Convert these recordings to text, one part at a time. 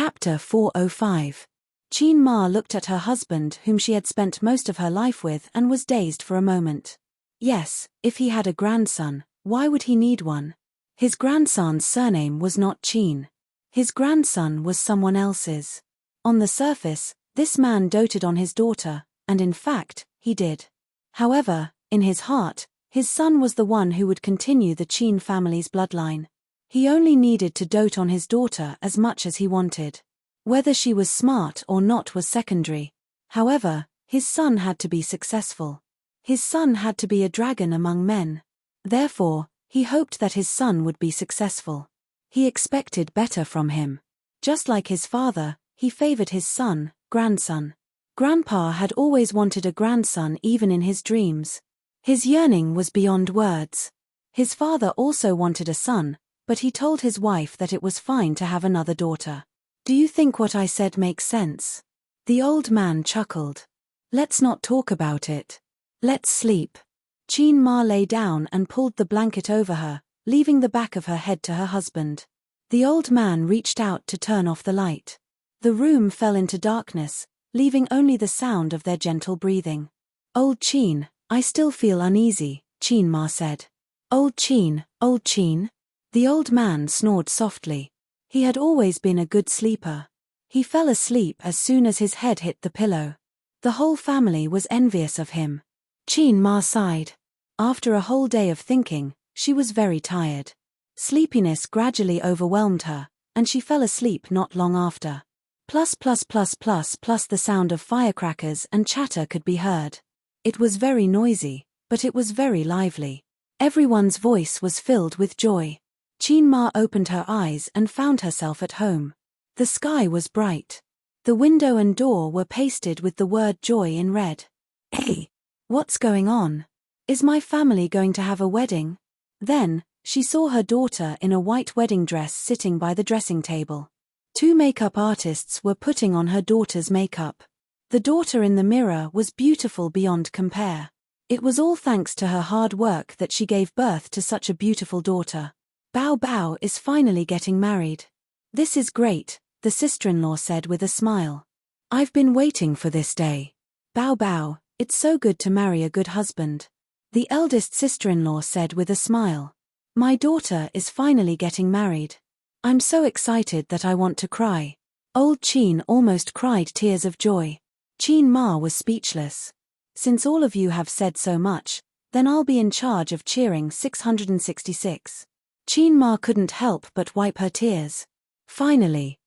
Chapter 405. Qin Ma looked at her husband whom she had spent most of her life with and was dazed for a moment. Yes, if he had a grandson, why would he need one? His grandson's surname was not Qin. His grandson was someone else's. On the surface, this man doted on his daughter, and in fact, he did. However, in his heart, his son was the one who would continue the Qin family's bloodline. He only needed to dote on his daughter as much as he wanted. Whether she was smart or not was secondary. However, his son had to be successful. His son had to be a dragon among men. Therefore, he hoped that his son would be successful. He expected better from him. Just like his father, he favored his grandson. Grandpa had always wanted a grandson even in his dreams. His yearning was beyond words. His father also wanted a son, but he told his wife that it was fine to have another daughter. Do you think what I said makes sense? The old man chuckled. Let's not talk about it. Let's sleep. Qin Ma lay down and pulled the blanket over her, leaving the back of her head to her husband. The old man reached out to turn off the light. The room fell into darkness, leaving only the sound of their gentle breathing. Old Qin, I still feel uneasy, Qin Ma said. Old Qin, old Qin. The old man snored softly. He had always been a good sleeper. He fell asleep as soon as his head hit the pillow. The whole family was envious of him. Qin Ma sighed. After a whole day of thinking, she was very tired. Sleepiness gradually overwhelmed her, and she fell asleep not long after. Plus the sound of firecrackers and chatter could be heard. It was very noisy, but it was very lively. Everyone's voice was filled with joy. Qin Ma opened her eyes and found herself at home. The sky was bright. The window and door were pasted with the word joy in red. Hey! What's going on? Is my family going to have a wedding? Then, she saw her daughter in a white wedding dress sitting by the dressing table. Two makeup artists were putting on her daughter's makeup. The daughter in the mirror was beautiful beyond compare. It was all thanks to her hard work that she gave birth to such a beautiful daughter. Bao Bao is finally getting married. This is great, the sister-in-law said with a smile. I've been waiting for this day. Bao Bao, it's so good to marry a good husband. The eldest sister-in-law said with a smile. My daughter is finally getting married. I'm so excited that I want to cry. Old Qin almost cried tears of joy. Qin Ma was speechless. Since all of you have said so much, then I'll be in charge of cheering 666. Qin Ma couldn't help but wipe her tears. Finally,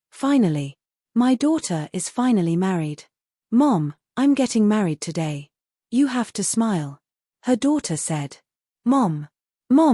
my daughter is finally married. Mom, I'm getting married today. You have to smile. Her daughter said. Mom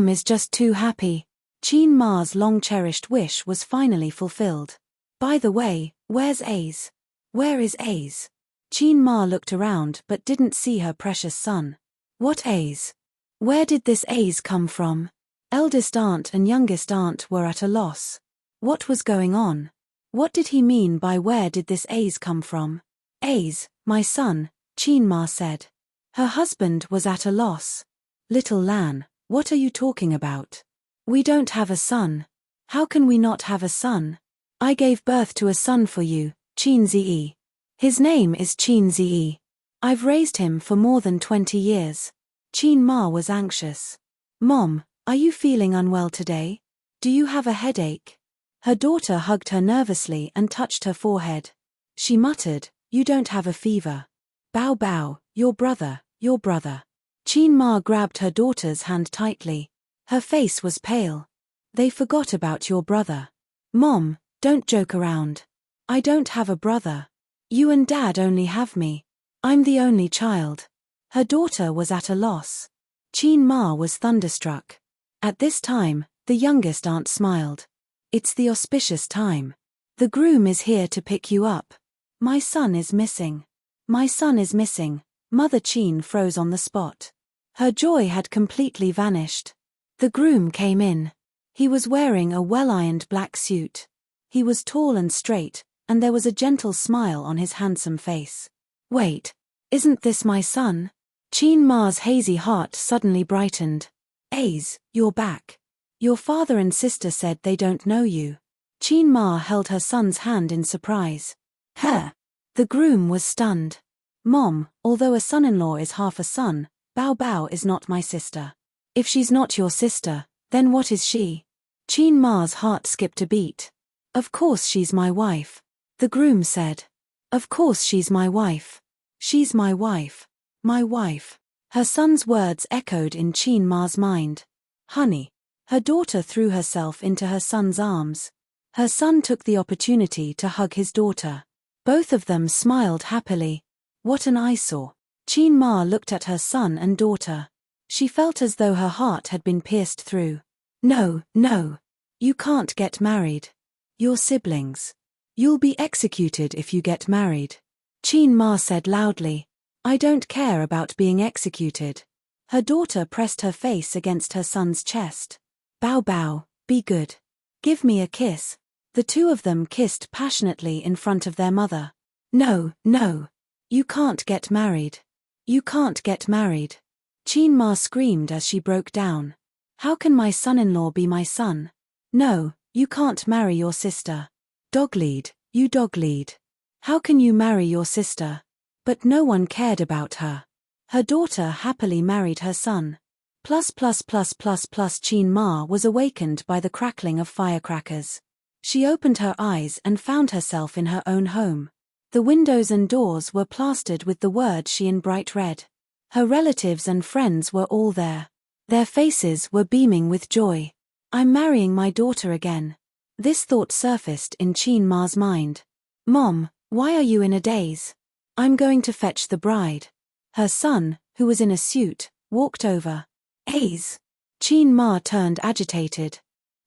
is just too happy. Qin Ma's long-cherished wish was finally fulfilled. By the way, where's Ace? Where is Ace? Qin Ma looked around but didn't see her precious son. What Ace? Where did this Ace come from? Eldest aunt and youngest aunt were at a loss. What was going on? What did he mean by where did this Ace come from? Ace, my son, Qin Ma said. Her husband was at a loss. Little Lan, what are you talking about? We don't have a son. How can we not have a son? I gave birth to a son for you, Qin Zi. His name is Qin Zi. I've raised him for more than 20 years. Qin Ma was anxious. Mom, are you feeling unwell today? Do you have a headache? Her daughter hugged her nervously and touched her forehead. She muttered, You don't have a fever. Bao Bao, your brother. Qin Ma grabbed her daughter's hand tightly. Her face was pale. They forgot about your brother. Mom, don't joke around. I don't have a brother. You and Dad only have me. I'm the only child. Her daughter was at a loss. Qin Ma was thunderstruck. At this time, the youngest aunt smiled. It's the auspicious time. The groom is here to pick you up. My son is missing. Mother Qin froze on the spot. Her joy had completely vanished. The groom came in. He was wearing a well-ironed black suit. He was tall and straight, and there was a gentle smile on his handsome face. Wait, isn't this my son? Qin Ma's hazy heart suddenly brightened. Ace, you're back. Your father and sister said they don't know you. Qin Ma held her son's hand in surprise. Huh! The groom was stunned. Mom, although a son-in-law is half a son, Bao Bao is not my sister. If she's not your sister, then what is she? Qin Ma's heart skipped a beat. Of course she's my wife. The groom said. Of course she's my wife. She's my wife. My wife. Her son's words echoed in Qin Ma's mind. Honey. Her daughter threw herself into her son's arms. Her son took the opportunity to hug his daughter. Both of them smiled happily. What an eyesore. Qin Ma looked at her son and daughter. She felt as though her heart had been pierced through. No, no. You can't get married. You're siblings. You'll be executed if you get married. Qin Ma said loudly. I don't care about being executed. Her daughter pressed her face against her son's chest. Bao Bao, be good. Give me a kiss. The two of them kissed passionately in front of their mother. No, no. You can't get married. You can't get married. Qin Ma screamed as she broke down. How can my son-in-law be my son? No, you can't marry your sister. Doglead, you doglead. How can you marry your sister? But no one cared about her. Her daughter happily married her son. Qin Ma was awakened by the crackling of firecrackers. She opened her eyes and found herself in her own home. The windows and doors were plastered with the word she in bright red. Her relatives and friends were all there. Their faces were beaming with joy. I'm marrying my daughter again. This thought surfaced in Qin Ma's mind. Mom, why are you in a daze? I'm going to fetch the bride. Her son, who was in a suit, walked over. Aze. Qin Ma turned agitated.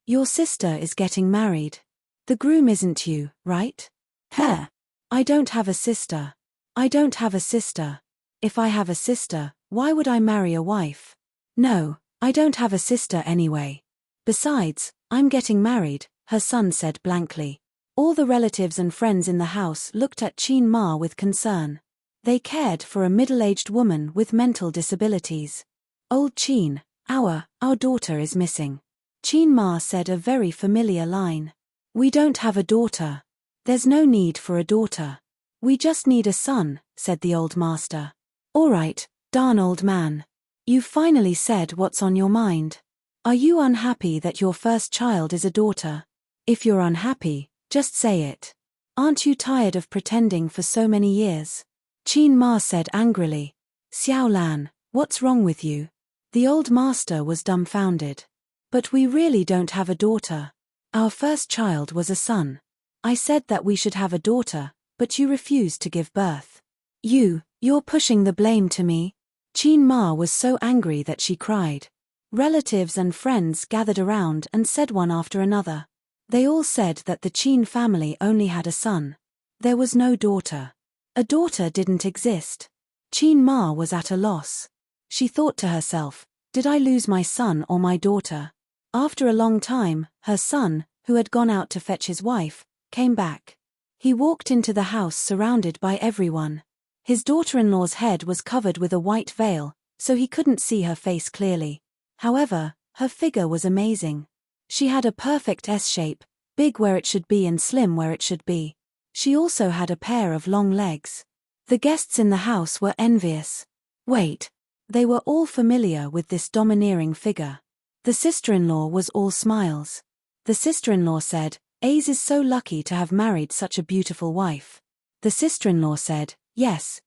Your sister is getting married. The groom isn't you, right? Huh. I don't have a sister. I don't have a sister. If I have a sister, why would I marry a wife? No, I don't have a sister anyway. Besides, I'm getting married, her son said blankly. All the relatives and friends in the house looked at Qin Ma with concern. They cared for a middle-aged woman with mental disabilities. Old Qin, our daughter is missing. Qin Ma said a very familiar line. We don't have a daughter. There's no need for a daughter. We just need a son, said the old master. All right, darn old man. You've finally said what's on your mind. Are you unhappy that your first child is a daughter? If you're unhappy, just say it. Aren't you tired of pretending for so many years? Qin Ma said angrily. Xiao Lan, what's wrong with you? The old master was dumbfounded. But we really don't have a daughter. Our first child was a son. I said that we should have a daughter, but you refused to give birth. You're pushing the blame to me? Qin Ma was so angry that she cried. Relatives and friends gathered around and said one after another. They all said that the Qin family only had a son. There was no daughter. A daughter didn't exist. Qin Ma was at a loss. She thought to herself, did I lose my son or my daughter? After a long time, her son, who had gone out to fetch his wife, came back. He walked into the house surrounded by everyone. His daughter-in-law's head was covered with a white veil, so he couldn't see her face clearly. However, her figure was amazing. She had a perfect S-shape, big where it should be and slim where it should be. She also had a pair of long legs. The guests in the house were envious. Wait. They were all familiar with this domineering figure. The sister-in-law was all smiles. The sister-in-law said, Aze is so lucky to have married such a beautiful wife. The sister-in-law said, yes,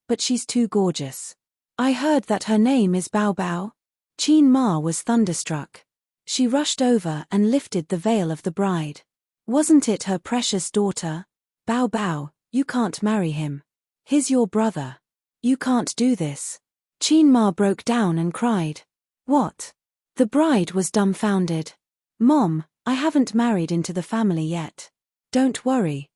but she's too gorgeous. I heard that her name is Bao Bao. Qin Ma was thunderstruck. She rushed over and lifted the veil of the bride. Wasn't it her precious daughter? Bao Bao, you can't marry him. He's your brother. You can't do this. Qin Ma broke down and cried. What? The bride was dumbfounded. Mom, I haven't married into the family yet. Don't worry.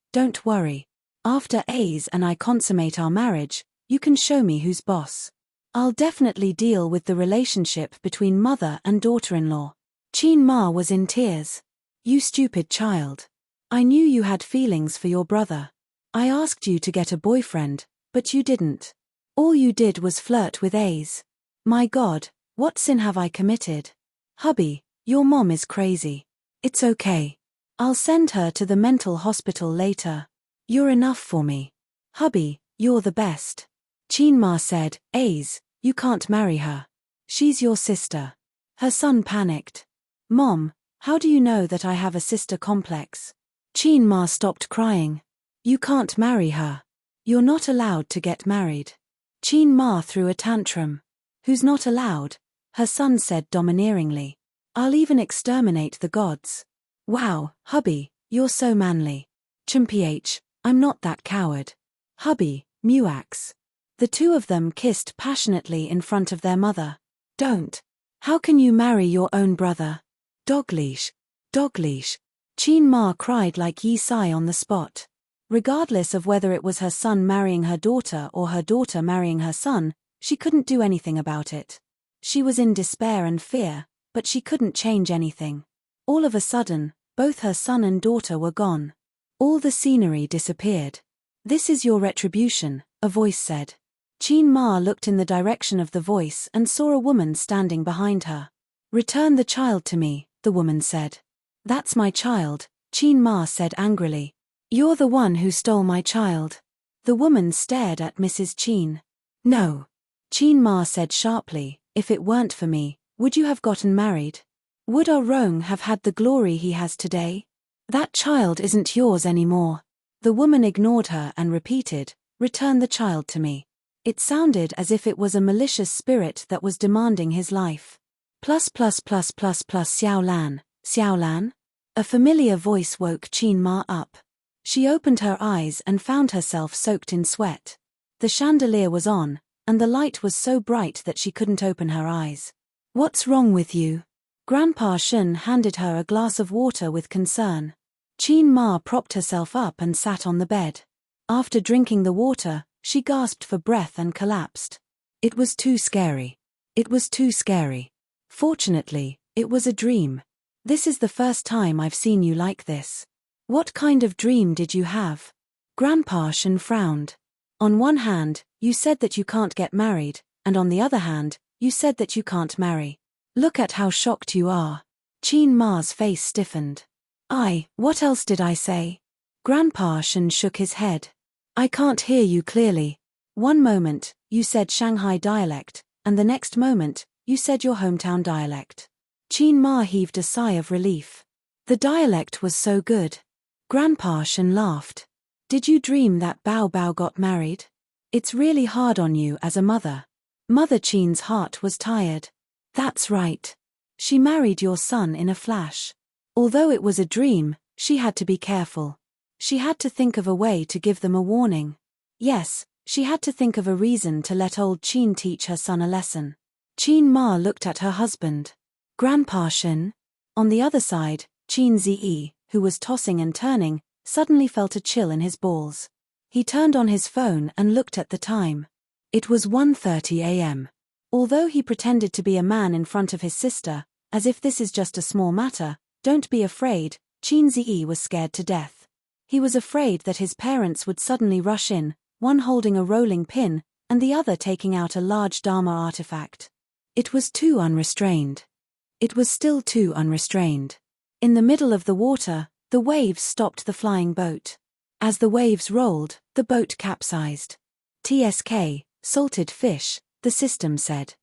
After Aze and I consummate our marriage, you can show me who's boss. I'll definitely deal with the relationship between mother and daughter-in-law. Qin Ma was in tears. You stupid child. I knew you had feelings for your brother. I asked you to get a boyfriend, but you didn't. All you did was flirt with Aze. My God, what sin have I committed? Hubby, your mom is crazy. It's okay. I'll send her to the mental hospital later. You're enough for me. Hubby, you're the best. Chinma said, Aze, you can't marry her. She's your sister. Her son panicked. Mom, how do you know that I have a sister complex? Chinma stopped crying. You can't marry her. You're not allowed to get married. Chinma threw a tantrum. Who's not allowed? Her son said domineeringly. I'll even exterminate the gods. Wow, hubby, you're so manly. Chimph, I'm not that coward. Hubby, Muax. The two of them kissed passionately in front of their mother. Don't. How can you marry your own brother? Dogleash. Dogleash. Chinma cried like Yi Sai on the spot. Regardless of whether it was her son marrying her daughter or her daughter marrying her son, she couldn't do anything about it. She was in despair and fear, but she couldn't change anything. All of a sudden, both her son and daughter were gone. All the scenery disappeared. This is your retribution, a voice said. Chinma looked in the direction of the voice and saw a woman standing behind her. Return the child to me, the woman said. That's my child, Chinma said angrily. You're the one who stole my child. The woman stared at Mrs. Chin. No. Chinma said sharply, if it weren't for me, would you have gotten married? Would our Rong have had the glory he has today? That child isn't yours anymore. The woman ignored her and repeated, return the child to me. It sounded as if it was a malicious spirit that was demanding his life. Xiao Lan, Xiao Lan? A familiar voice woke Chinma up. She opened her eyes and found herself soaked in sweat. The chandelier was on, and the light was so bright that she couldn't open her eyes. What's wrong with you? Grandpa Shen handed her a glass of water with concern. Chinma propped herself up and sat on the bed. After drinking the water, she gasped for breath and collapsed. It was too scary. It was too scary. Fortunately, it was a dream. This is the first time I've seen you like this. What kind of dream did you have? Grandpa Shen frowned. On one hand, you said that you can't get married, and on the other hand, you said that you can't marry. Look at how shocked you are. Chinma's face stiffened. What else did I say? Grandpa Shen shook his head. I can't hear you clearly. One moment, you said Shanghai dialect, and the next moment, you said your hometown dialect. Chinma heaved a sigh of relief. The dialect was so good. Grandpa Shen laughed. Did you dream that Bao Bao got married? It's really hard on you as a mother. Mother Chin's heart was tired. That's right. She married your son in a flash. Although it was a dream, she had to be careful. She had to think of a way to give them a warning. Yes, she had to think of a reason to let old Chin teach her son a lesson. Chinma looked at her husband. Grandpa Shen? On the other side, Chin Ziyi, who was tossing and turning, suddenly felt a chill in his balls. He turned on his phone and looked at the time. It was 1:30 a.m. Although he pretended to be a man in front of his sister, as if this is just a small matter, don't be afraid, Chin Ziyi was scared to death. He was afraid that his parents would suddenly rush in, one holding a rolling pin, and the other taking out a large Dharma artifact. It was too unrestrained. It was still too unrestrained. In the middle of the water, the waves stopped the flying boat. As the waves rolled, the boat capsized. TSK, salted fish, the system said.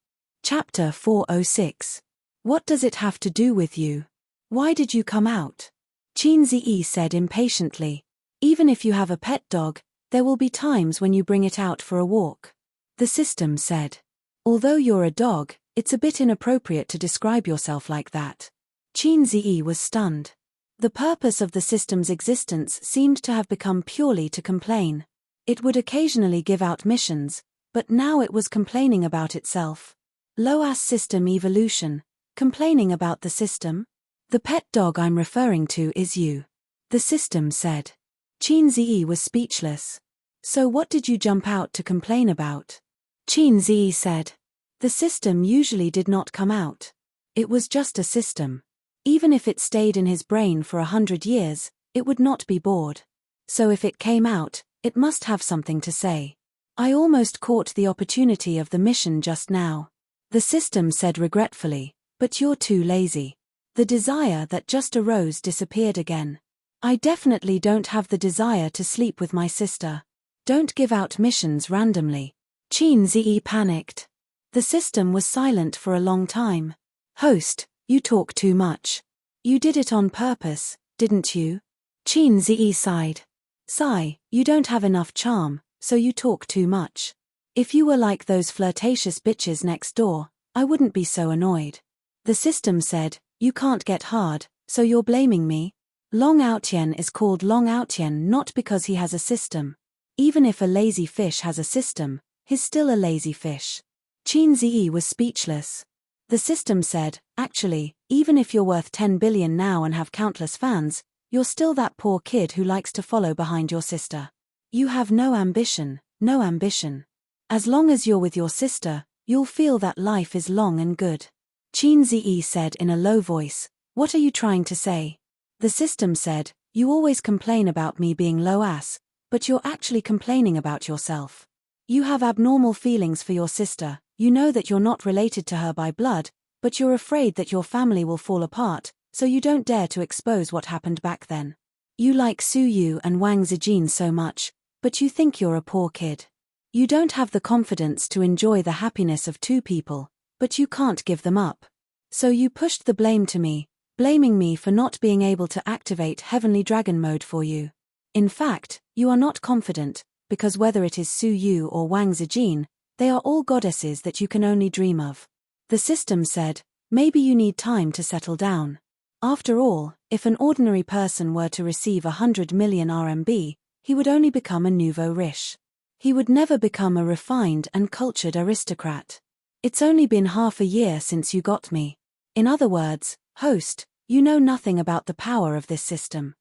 Chapter 406. What does it have to do with you? Why did you come out? Chin Ziyi said impatiently. Even if you have a pet dog, there will be times when you bring it out for a walk. The system said. Although you're a dog, it's a bit inappropriate to describe yourself like that. Chin Ziyi was stunned. The purpose of the system's existence seemed to have become purely to complain. It would occasionally give out missions, but now it was complaining about itself. Loas system evolution. Complaining about the system? The pet dog I'm referring to is you. The system said. Chin Ziyi was speechless. So what did you jump out to complain about? Chin Ziyi said. The system usually did not come out. It was just a system. Even if it stayed in his brain for 100 years, it would not be bored. So if it came out, it must have something to say. I almost caught the opportunity of the mission just now. The system said regretfully, but you're too lazy. The desire that just arose disappeared again. I definitely don't have the desire to sleep with my sister. Don't give out missions randomly. Qin Ziyi panicked. The system was silent for a long time. Host, you talk too much. You did it on purpose, didn't you? Qin Ziyi sighed. Sigh, you don't have enough charm, so you talk too much. If you were like those flirtatious bitches next door, I wouldn't be so annoyed. The system said, you can't get hard, so you're blaming me? Long Outian is called Long Outian not because he has a system. Even if a lazy fish has a system, he's still a lazy fish. Qin Ziyi was speechless. The system said, actually, even if you're worth 10 billion now and have countless fans, you're still that poor kid who likes to follow behind your sister. You have no ambition, no ambition. As long as you're with your sister, you'll feel that life is long and good. Qin Ziyi said in a low voice, what are you trying to say? The system said, you always complain about me being low ass, but you're actually complaining about yourself. You have abnormal feelings for your sister, you know that you're not related to her by blood, but you're afraid that your family will fall apart, so you don't dare to expose what happened back then. You like Su Yu and Wang Zijin so much, but you think you're a poor kid. You don't have the confidence to enjoy the happiness of two people, but you can't give them up. So you pushed the blame to me, blaming me for not being able to activate Heavenly Dragon Mode for you. In fact, you are not confident, because whether it is Su Yu or Wang Zijin, they are all goddesses that you can only dream of. The system said, maybe you need time to settle down. After all, if an ordinary person were to receive 100 million RMB, he would only become a nouveau riche. He would never become a refined and cultured aristocrat. It's only been half a year since you got me. In other words, host, you know nothing about the power of this system.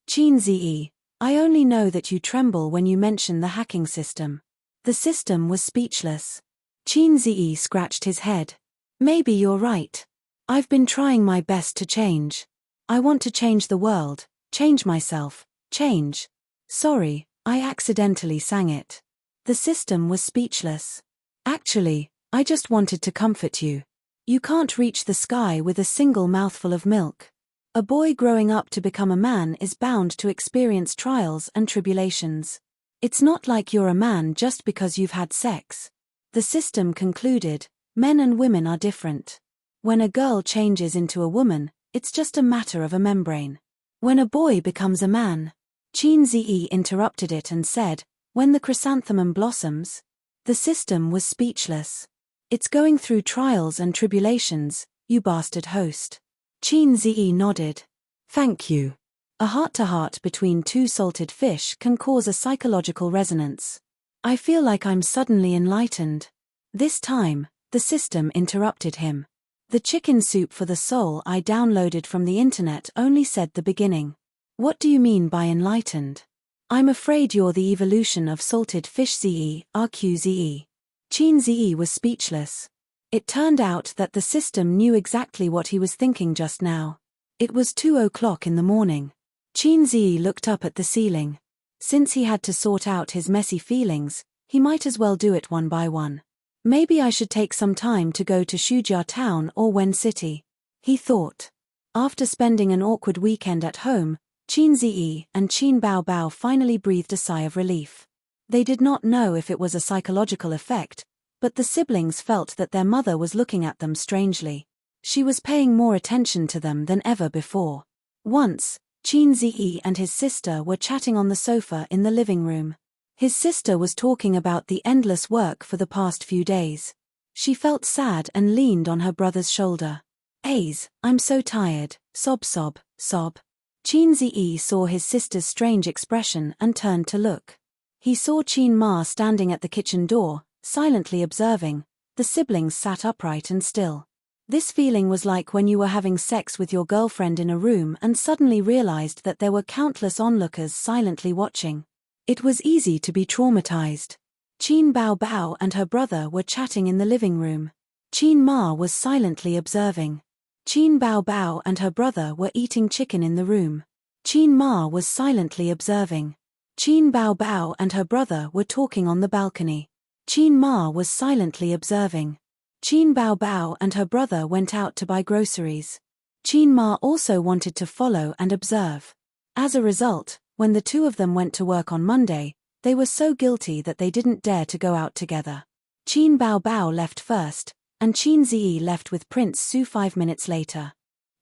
Qin Ziyi, I only know that you tremble when you mention the hacking system. The system was speechless. Qin Ziyi scratched his head. Maybe you're right. I've been trying my best to change. I want to change the world, change myself, change. Sorry, I accidentally sang it. The system was speechless. Actually, I just wanted to comfort you. You can't reach the sky with a single mouthful of milk. A boy growing up to become a man is bound to experience trials and tribulations. It's not like you're a man just because you've had sex. The system concluded, men and women are different. When a girl changes into a woman, it's just a matter of a membrane. When a boy becomes a man, Qin Ziyi interrupted it and said, when the chrysanthemum blossoms. The system was speechless. It's going through trials and tribulations, you bastard host. Qin Ziyi nodded. Thank you. A heart-to-heart between two salted fish can cause a psychological resonance. I feel like I'm suddenly enlightened. This time, the system interrupted him. The chicken soup for the soul I downloaded from the internet only said the beginning. What do you mean by enlightened? I'm afraid you're the evolution of salted fish Ziyi, RQZE. Qin Ziyi was speechless. It turned out that the system knew exactly what he was thinking just now. It was 2:00 in the morning. Qin Ziyi looked up at the ceiling. Since he had to sort out his messy feelings, he might as well do it one by one. Maybe I should take some time to go to Shujia Town or Wen City, he thought. After spending an awkward weekend at home, Qin Ziyi and Qin Baobao finally breathed a sigh of relief. They did not know if it was a psychological effect, but the siblings felt that their mother was looking at them strangely. She was paying more attention to them than ever before. Once, Qin Ziyi and his sister were chatting on the sofa in the living room. His sister was talking about the endless work for the past few days. She felt sad and leaned on her brother's shoulder. "Aze, I'm so tired, sob sob, sob." Qin Ziyi saw his sister's strange expression and turned to look. He saw Qin Ma standing at the kitchen door, silently observing. The siblings sat upright and still. This feeling was like when you were having sex with your girlfriend in a room and suddenly realized that there were countless onlookers silently watching. It was easy to be traumatized. Qin Baobao and her brother were chatting in the living room. Qin Ma was silently observing. Qin Baobao and her brother were eating chicken in the room. Qin Ma was silently observing. Qin Baobao and her brother were talking on the balcony. Qin Ma was silently observing. Qin Baobao and her brother went out to buy groceries. Qin Ma also wanted to follow and observe. As a result, when the two of them went to work on Monday, they were so guilty that they didn't dare to go out together. Qin Bao Bao left first, and Qin Ziyi left with Prince Su 5 minutes later.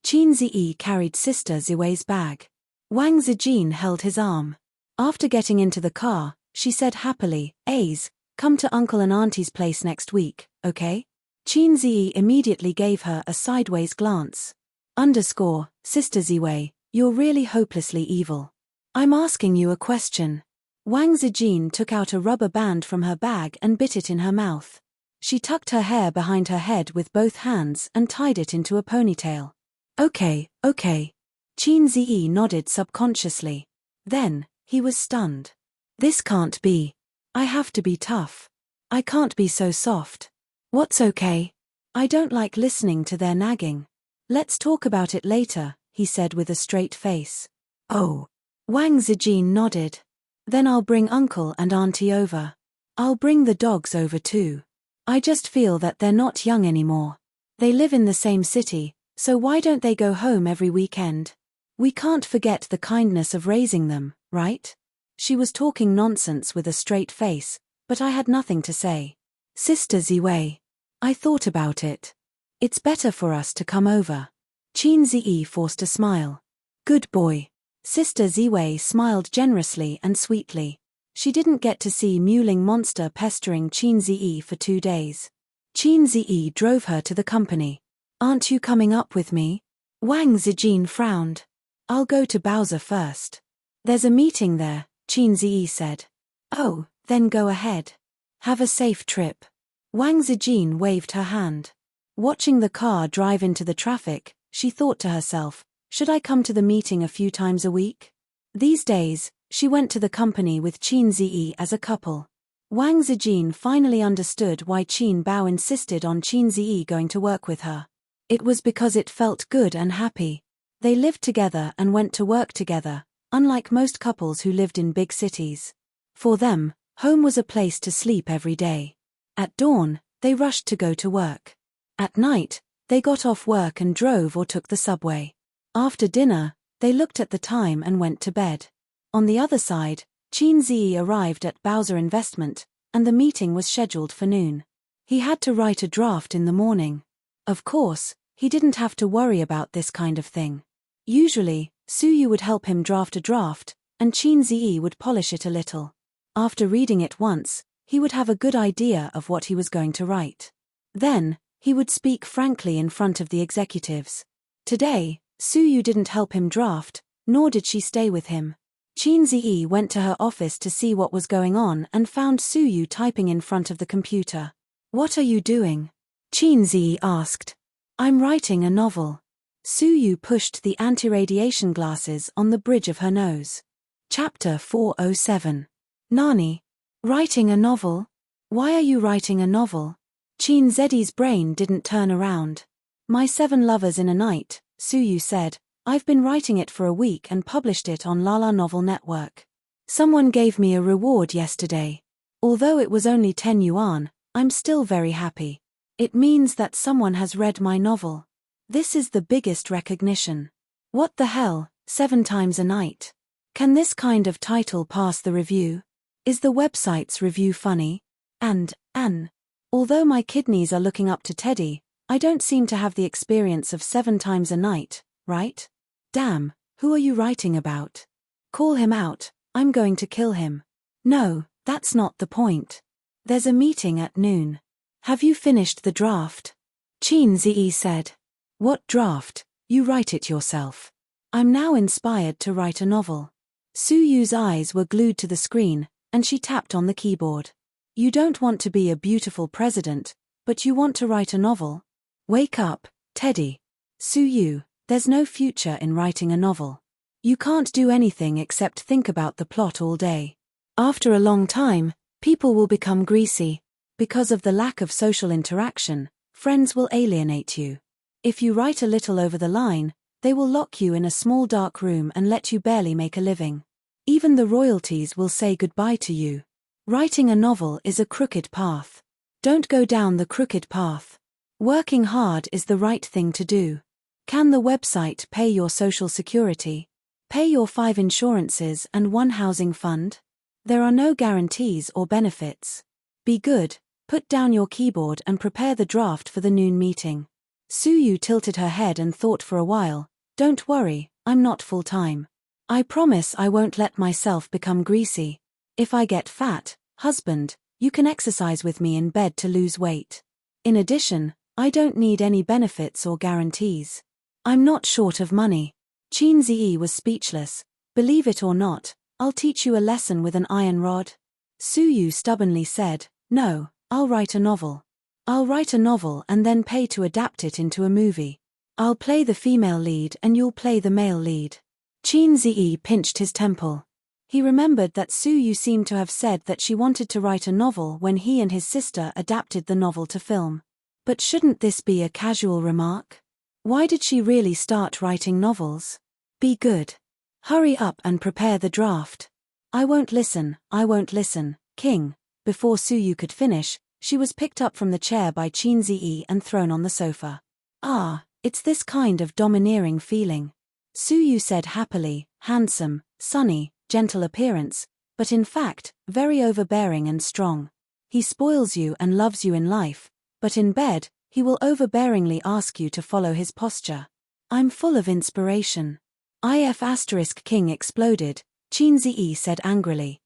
Qin Ziyi carried Sister Ziwei's bag. Wang Zijin held his arm. After getting into the car, she said happily, "Aze, come to Uncle and Auntie's place next week, okay?" Qin Ziyi immediately gave her a sideways glance. Sister Ziwei, you're really hopelessly evil. I'm asking you a question. Wang Zijin took out a rubber band from her bag and bit it in her mouth. She tucked her hair behind her head with both hands and tied it into a ponytail. Okay. Qin Ziyi nodded subconsciously. Then, he was stunned. This can't be. I have to be tough. I can't be so soft. What's okay? I don't like listening to their nagging. Let's talk about it later, he said with a straight face. Oh. Wang Zijin nodded. Then I'll bring Uncle and Auntie over. I'll bring the dogs over too. I just feel that they're not young anymore. They live in the same city, so why don't they go home every weekend? We can't forget the kindness of raising them, right? She was talking nonsense with a straight face, but I had nothing to say. Sister Ziwei. I thought about it. It's better for us to come over. Qin Ziyi forced a smile. Good boy. Sister Ziwei smiled generously and sweetly. She didn't get to see mewling monster pestering Qin Ziyi for 2 days. Qin Ziyi drove her to the company. Aren't you coming up with me? Wang Zijin frowned. I'll go to Bowser first. There's a meeting there, Qin Ziyi said. Oh, then go ahead. Have a safe trip. Wang Zijin waved her hand. Watching the car drive into the traffic, she thought to herself, should I come to the meeting a few times a week? These days, she went to the company with Qin Ziyi as a couple. Wang Zijin finally understood why Qin Bao insisted on Qin Ziyi going to work with her. It was because it felt good and happy. They lived together and went to work together, unlike most couples who lived in big cities. For them, home was a place to sleep every day. At dawn, they rushed to go to work. At night, they got off work and drove or took the subway. After dinner, they looked at the time and went to bed. On the other side, Qin Ziyi arrived at Bowser Investment, and the meeting was scheduled for noon. He had to write a draft in the morning. Of course, he didn't have to worry about this kind of thing. Usually, Suyu would help him draft a draft, and Qin Ziyi would polish it a little. After reading it once, he would have a good idea of what he was going to write. Then, he would speak frankly in front of the executives. Today, Suyu didn't help him draft, nor did she stay with him. Qin Ziyi went to her office to see what was going on and found Suyu typing in front of the computer. What are you doing? Qin Ziyi asked. I'm writing a novel. Suyu pushed the anti-radiation glasses on the bridge of her nose. Chapter 407. Nani? Writing a novel? Why are you writing a novel? Qin Ziyi's brain didn't turn around. My 7 Lovers in a Night, Suyu said. I've been writing it for a week and published it on Lala Novel Network. Someone gave me a reward yesterday. Although it was only 10 yuan, I'm still very happy. It means that someone has read my novel. This is the biggest recognition. What the hell, 7 times a night? Can this kind of title pass the review? Is the website's review funny? And, although my kidneys are looking up to Teddy, I don't seem to have the experience of 7 times a night, right? Damn, who are you writing about? Call him out, I'm going to kill him. No, that's not the point. There's a meeting at noon. Have you finished the draft? Qin Ziyi said. What draft? You write it yourself. I'm now inspired to write a novel. Suyu's eyes were glued to the screen, and she tapped on the keyboard. You don't want to be a beautiful president, but you want to write a novel? Wake up, Teddy. Suyu, there's no future in writing a novel. You can't do anything except think about the plot all day. After a long time, people will become greasy. Because of the lack of social interaction, friends will alienate you. If you write a little over the line, they will lock you in a small dark room and let you barely make a living. Even the royalties will say goodbye to you. Writing a novel is a crooked path. Don't go down the crooked path. Working hard is the right thing to do. Can the website pay your social security? Pay your 5 insurances and 1 housing fund? There are no guarantees or benefits. Be good, put down your keyboard and prepare the draft for the noon meeting. Suyu tilted her head and thought for a while. Don't worry, I'm not full-time. I promise I won't let myself become greasy. If I get fat, husband, you can exercise with me in bed to lose weight. In addition, I don't need any benefits or guarantees. I'm not short of money. Qin Ziyi was speechless. Believe it or not, I'll teach you a lesson with an iron rod. Suyu stubbornly said, no, I'll write a novel. I'll write a novel and then pay to adapt it into a movie. I'll play the female lead and you'll play the male lead. Qin Ziyi pinched his temple. He remembered that Suyu seemed to have said that she wanted to write a novel when he and his sister adapted the novel to film. But shouldn't this be a casual remark? Why did she really start writing novels? Be good. Hurry up and prepare the draft. I won't listen, King. Before Suyu could finish, she was picked up from the chair by Qin Ziyi and thrown on the sofa. Ah, it's this kind of domineering feeling. Suyu said happily, handsome, sunny, gentle appearance, but in fact, very overbearing and strong. He spoils you and loves you in life, but in bed, he will overbearingly ask you to follow his posture. I'm full of inspiration. King exploded, Qin Ziyi said angrily.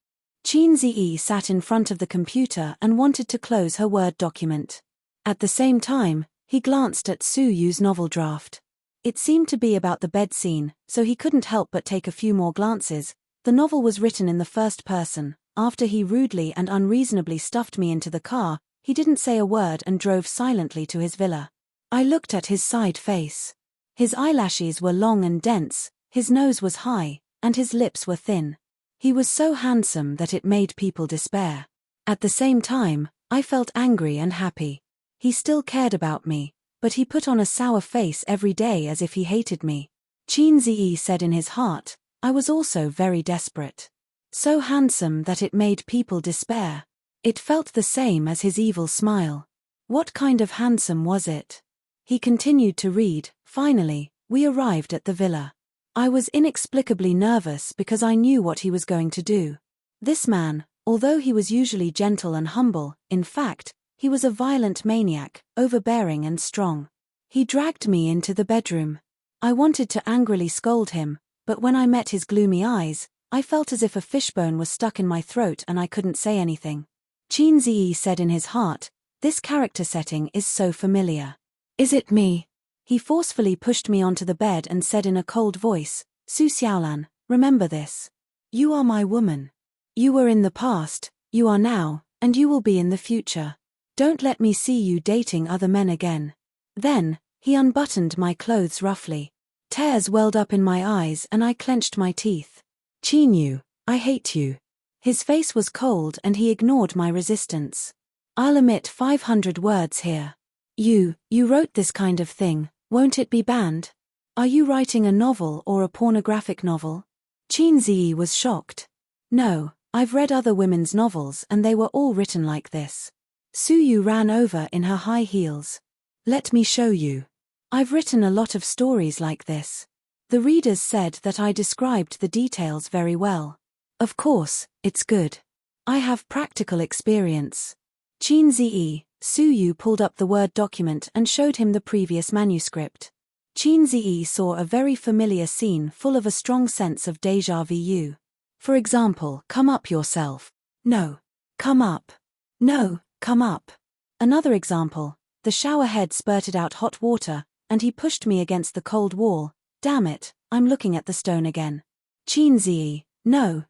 Qin Ziyi sat in front of the computer and wanted to close her Word document. At the same time, he glanced at Suyu's novel draft. It seemed to be about the bed scene, so he couldn't help but take a few more glances. The novel was written in the first person. After he rudely and unreasonably stuffed me into the car, he didn't say a word and drove silently to his villa. I looked at his side face. His eyelashes were long and dense, his nose was high, and his lips were thin. He was so handsome that it made people despair. At the same time, I felt angry and happy. He still cared about me, but he put on a sour face every day as if he hated me. Qin Ziyi said in his heart, I was also very desperate. So handsome that it made people despair. It felt the same as his evil smile. What kind of handsome was it? He continued to read. Finally, we arrived at the villa. I was inexplicably nervous because I knew what he was going to do. This man, although he was usually gentle and humble, in fact, he was a violent maniac, overbearing and strong. He dragged me into the bedroom. I wanted to angrily scold him, but when I met his gloomy eyes, I felt as if a fishbone was stuck in my throat and I couldn't say anything. Qin Ziyi said in his heart, this character setting is so familiar. Is it me? He forcefully pushed me onto the bed and said in a cold voice, Su Xiaolan, remember this. You are my woman. You were in the past, you are now, and you will be in the future. Don't let me see you dating other men again. Then, he unbuttoned my clothes roughly. Tears welled up in my eyes and I clenched my teeth. Qin Yu, I hate you. His face was cold and he ignored my resistance. I'll omit 500 words here. You wrote this kind of thing, won't it be banned? Are you writing a novel or a pornographic novel? Qin Ziyi was shocked. No, I've read other women's novels and they were all written like this. Suyu ran over in her high heels. Let me show you. I've written a lot of stories like this. The readers said that I described the details very well. Of course, it's good. I have practical experience. Qin Ziyi, Suyu pulled up the Word document and showed him the previous manuscript. Qin Ziyi saw a very familiar scene full of a strong sense of déjà vu. For example, come up yourself. No. Come up. No, come up. Another example, the shower head spurted out hot water, and he pushed me against the cold wall. Damn it, I'm looking at the stone again. Qin Ziyi, no,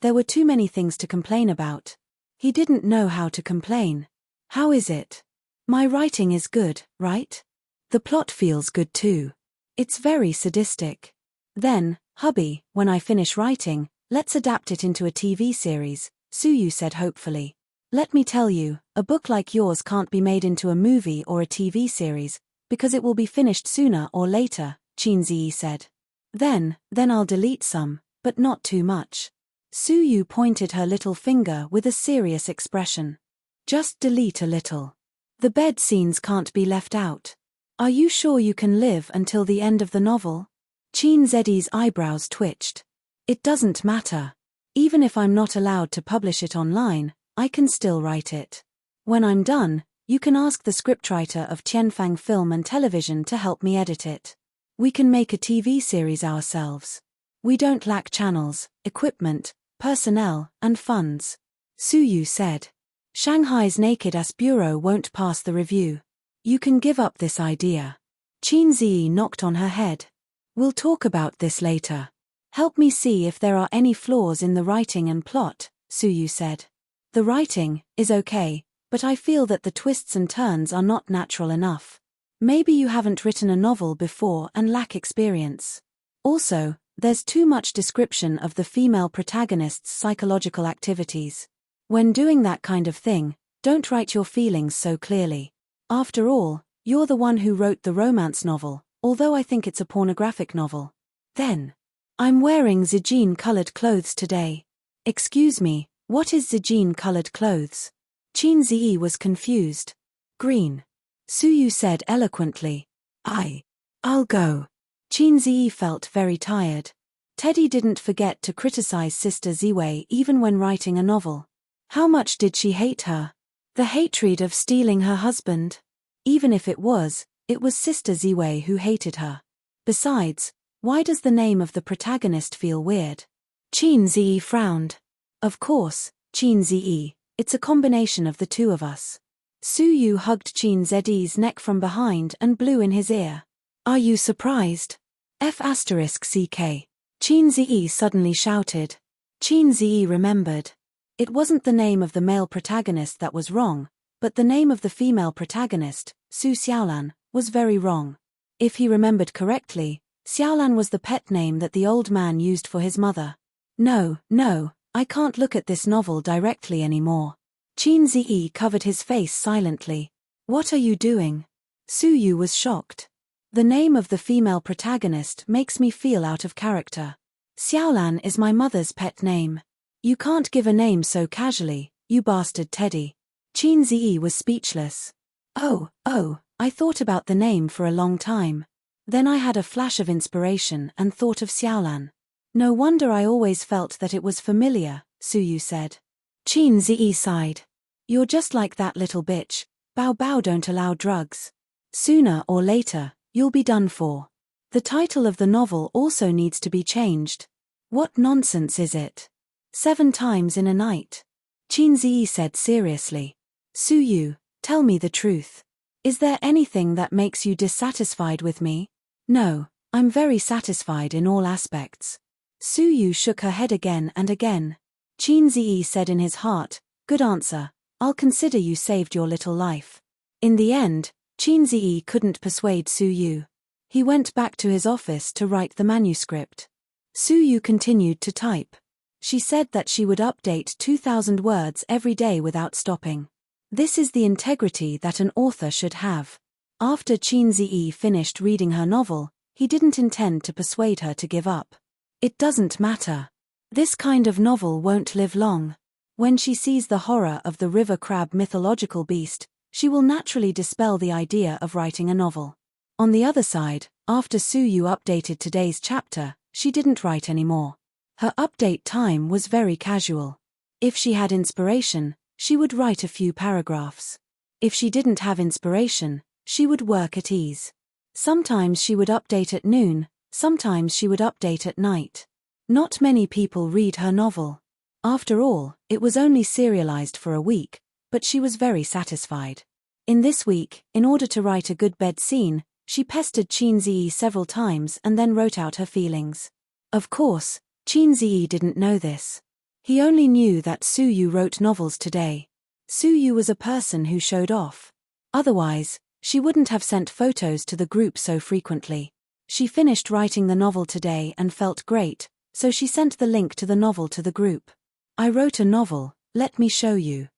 there were too many things to complain about. He didn't know how to complain. How is it? My writing is good, right? The plot feels good too. It's very sadistic. Then, hubby, when I finish writing, let's adapt it into a TV series, Suyu said hopefully. Let me tell you, a book like yours can't be made into a movie or a TV series, because it will be finished sooner or later, Qin Ziyi said. Then I'll delete some, but not too much. Suyu pointed her little finger with a serious expression. Just delete a little. The bed scenes can't be left out. Are you sure you can live until the end of the novel? Chin Zedi's eyebrows twitched. It doesn't matter. Even if I'm not allowed to publish it online, I can still write it. When I'm done, you can ask the scriptwriter of Tianfang Film and Television to help me edit it. We can make a TV series ourselves. We don't lack channels, equipment, personnel, and funds. Su Yu said. Shanghai's Naked-ass Bureau won't pass the review. You can give up this idea. Qin Ziyi knocked on her head. We'll talk about this later. Help me see if there are any flaws in the writing and plot, Su Yu said. The writing is okay, but I feel that the twists and turns are not natural enough. Maybe you haven't written a novel before and lack experience. Also, there's too much description of the female protagonist's psychological activities. When doing that kind of thing, don't write your feelings so clearly. After all, you're the one who wrote the romance novel, although I think it's a pornographic novel. Then, I'm wearing Zijin-colored clothes today. Excuse me, what is Zijin-colored clothes? Qin Ziyi was confused. Green. Su Yu said eloquently. I'll go. Qin Ziyi felt very tired. Teddy didn't forget to criticize Sister Ziwei even when writing a novel. How much did she hate her? The hatred of stealing her husband? Even if it was Sister Ziwei who hated her. Besides, why does the name of the protagonist feel weird? Qin Ziyi frowned. Of course, Qin Ziyi, it's a combination of the two of us. Su Yu hugged Qin Ziyi's neck from behind and blew in his ear. Are you surprised? F***ck. Qin Ziyi suddenly shouted. Qin Ziyi remembered. It wasn't the name of the male protagonist that was wrong, but the name of the female protagonist, Su Xiaolan, was very wrong. If he remembered correctly, Xiaolan was the pet name that the old man used for his mother. No, I can't look at this novel directly anymore. Qin Ziyi covered his face silently. What are you doing? Su Yu was shocked. The name of the female protagonist makes me feel out of character. Xiaolan is my mother's pet name. You can't give a name so casually, you bastard Teddy. Qin Ziyi was speechless. Oh, I thought about the name for a long time. Then I had a flash of inspiration and thought of Xiaolan. No wonder I always felt that it was familiar, Su Yu said. Qin Ziyi sighed. You're just like that little bitch. Bao Bao don't allow drugs. Sooner or later, you'll be done for. The title of the novel also needs to be changed. What nonsense is it? 7 times in a night. Qin Ziyi said seriously. Su Yu, tell me the truth. Is there anything that makes you dissatisfied with me? No, I'm very satisfied in all aspects. Su Yu shook her head again and again. Qin Ziyi said in his heart, good answer, I'll consider you saved your little life. In the end, Qin Ziyi couldn't persuade Su Yu. He went back to his office to write the manuscript. Su Yu continued to type. She said that she would update 2,000 words every day without stopping. This is the integrity that an author should have. After Qin Ziyi finished reading her novel, he didn't intend to persuade her to give up. It doesn't matter. This kind of novel won't live long. When she sees the horror of the river crab mythological beast, she will naturally dispel the idea of writing a novel. On the other side, after Su Yu updated today's chapter, she didn't write anymore. Her update time was very casual. If she had inspiration, she would write a few paragraphs. If she didn't have inspiration, she would work at ease. Sometimes she would update at noon, sometimes she would update at night. Not many people read her novel. After all, it was only serialized for a week, but she was very satisfied. In this week, in order to write a good bed scene, she pestered Qin Ziyi several times and then wrote out her feelings. Of course, Qin Ziyi didn't know this. He only knew that Su Yu wrote novels today. Su Yu was a person who showed off. Otherwise, she wouldn't have sent photos to the group so frequently. She finished writing the novel today and felt great, so she sent the link to the novel to the group. I wrote a novel, let me show you.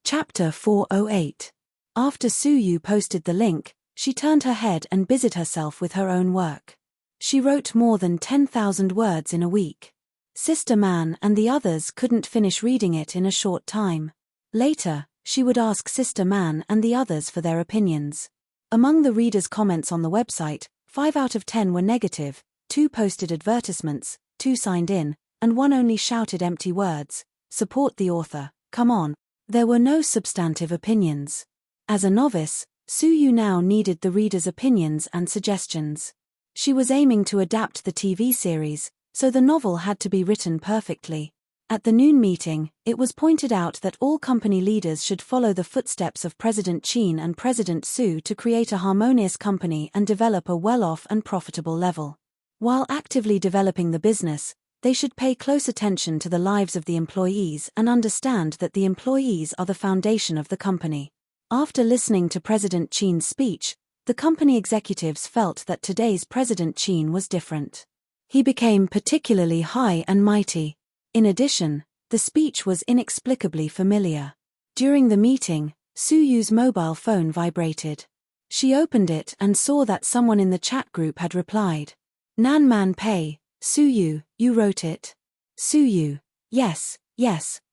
Chapter 408. After Su Yu posted the link, she turned her head and busied herself with her own work. She wrote more than 10,000 words in a week. Sister Man and the others couldn't finish reading it in a short time. Later, she would ask Sister Man and the others for their opinions. Among the readers' comments on the website, 5 out of 10 were negative, 2 posted advertisements, 2 signed in, and 1 only shouted empty words, "Support the author, come on." There were no substantive opinions. As a novice, Suyu now needed the readers' opinions and suggestions. She was aiming to adapt the TV series, so the novel had to be written perfectly. At the noon meeting, it was pointed out that all company leaders should follow the footsteps of President Qin and President Su to create a harmonious company and develop a well-off and profitable level. While actively developing the business, they should pay close attention to the lives of the employees and understand that the employees are the foundation of the company. After listening to President Qin's speech, the company executives felt that today's President Qin was different. He became particularly high and mighty. In addition, the speech was inexplicably familiar. During the meeting, Suyu's mobile phone vibrated. She opened it and saw that someone in the chat group had replied. "Nan Man Pei, Suyu, you wrote it." Suyu: yes,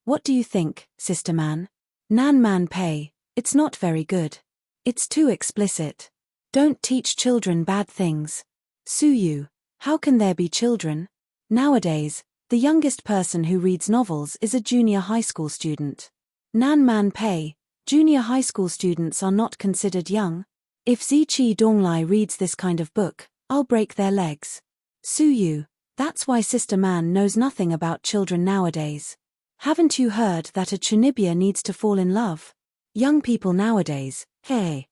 what do you think, Sister Man? Nan Man Pei: it's not very good. It's too explicit. Don't teach children bad things. Suyu: how can there be children? Nowadays, the youngest person who reads novels is a junior high school student. Nan Man Pei: junior high school students are not considered young. If Ziqi Donglai reads this kind of book, I'll break their legs. Suyu: that's why Sister Man knows nothing about children nowadays. Haven't you heard that a Chunibya needs to fall in love? Young people nowadays, hey,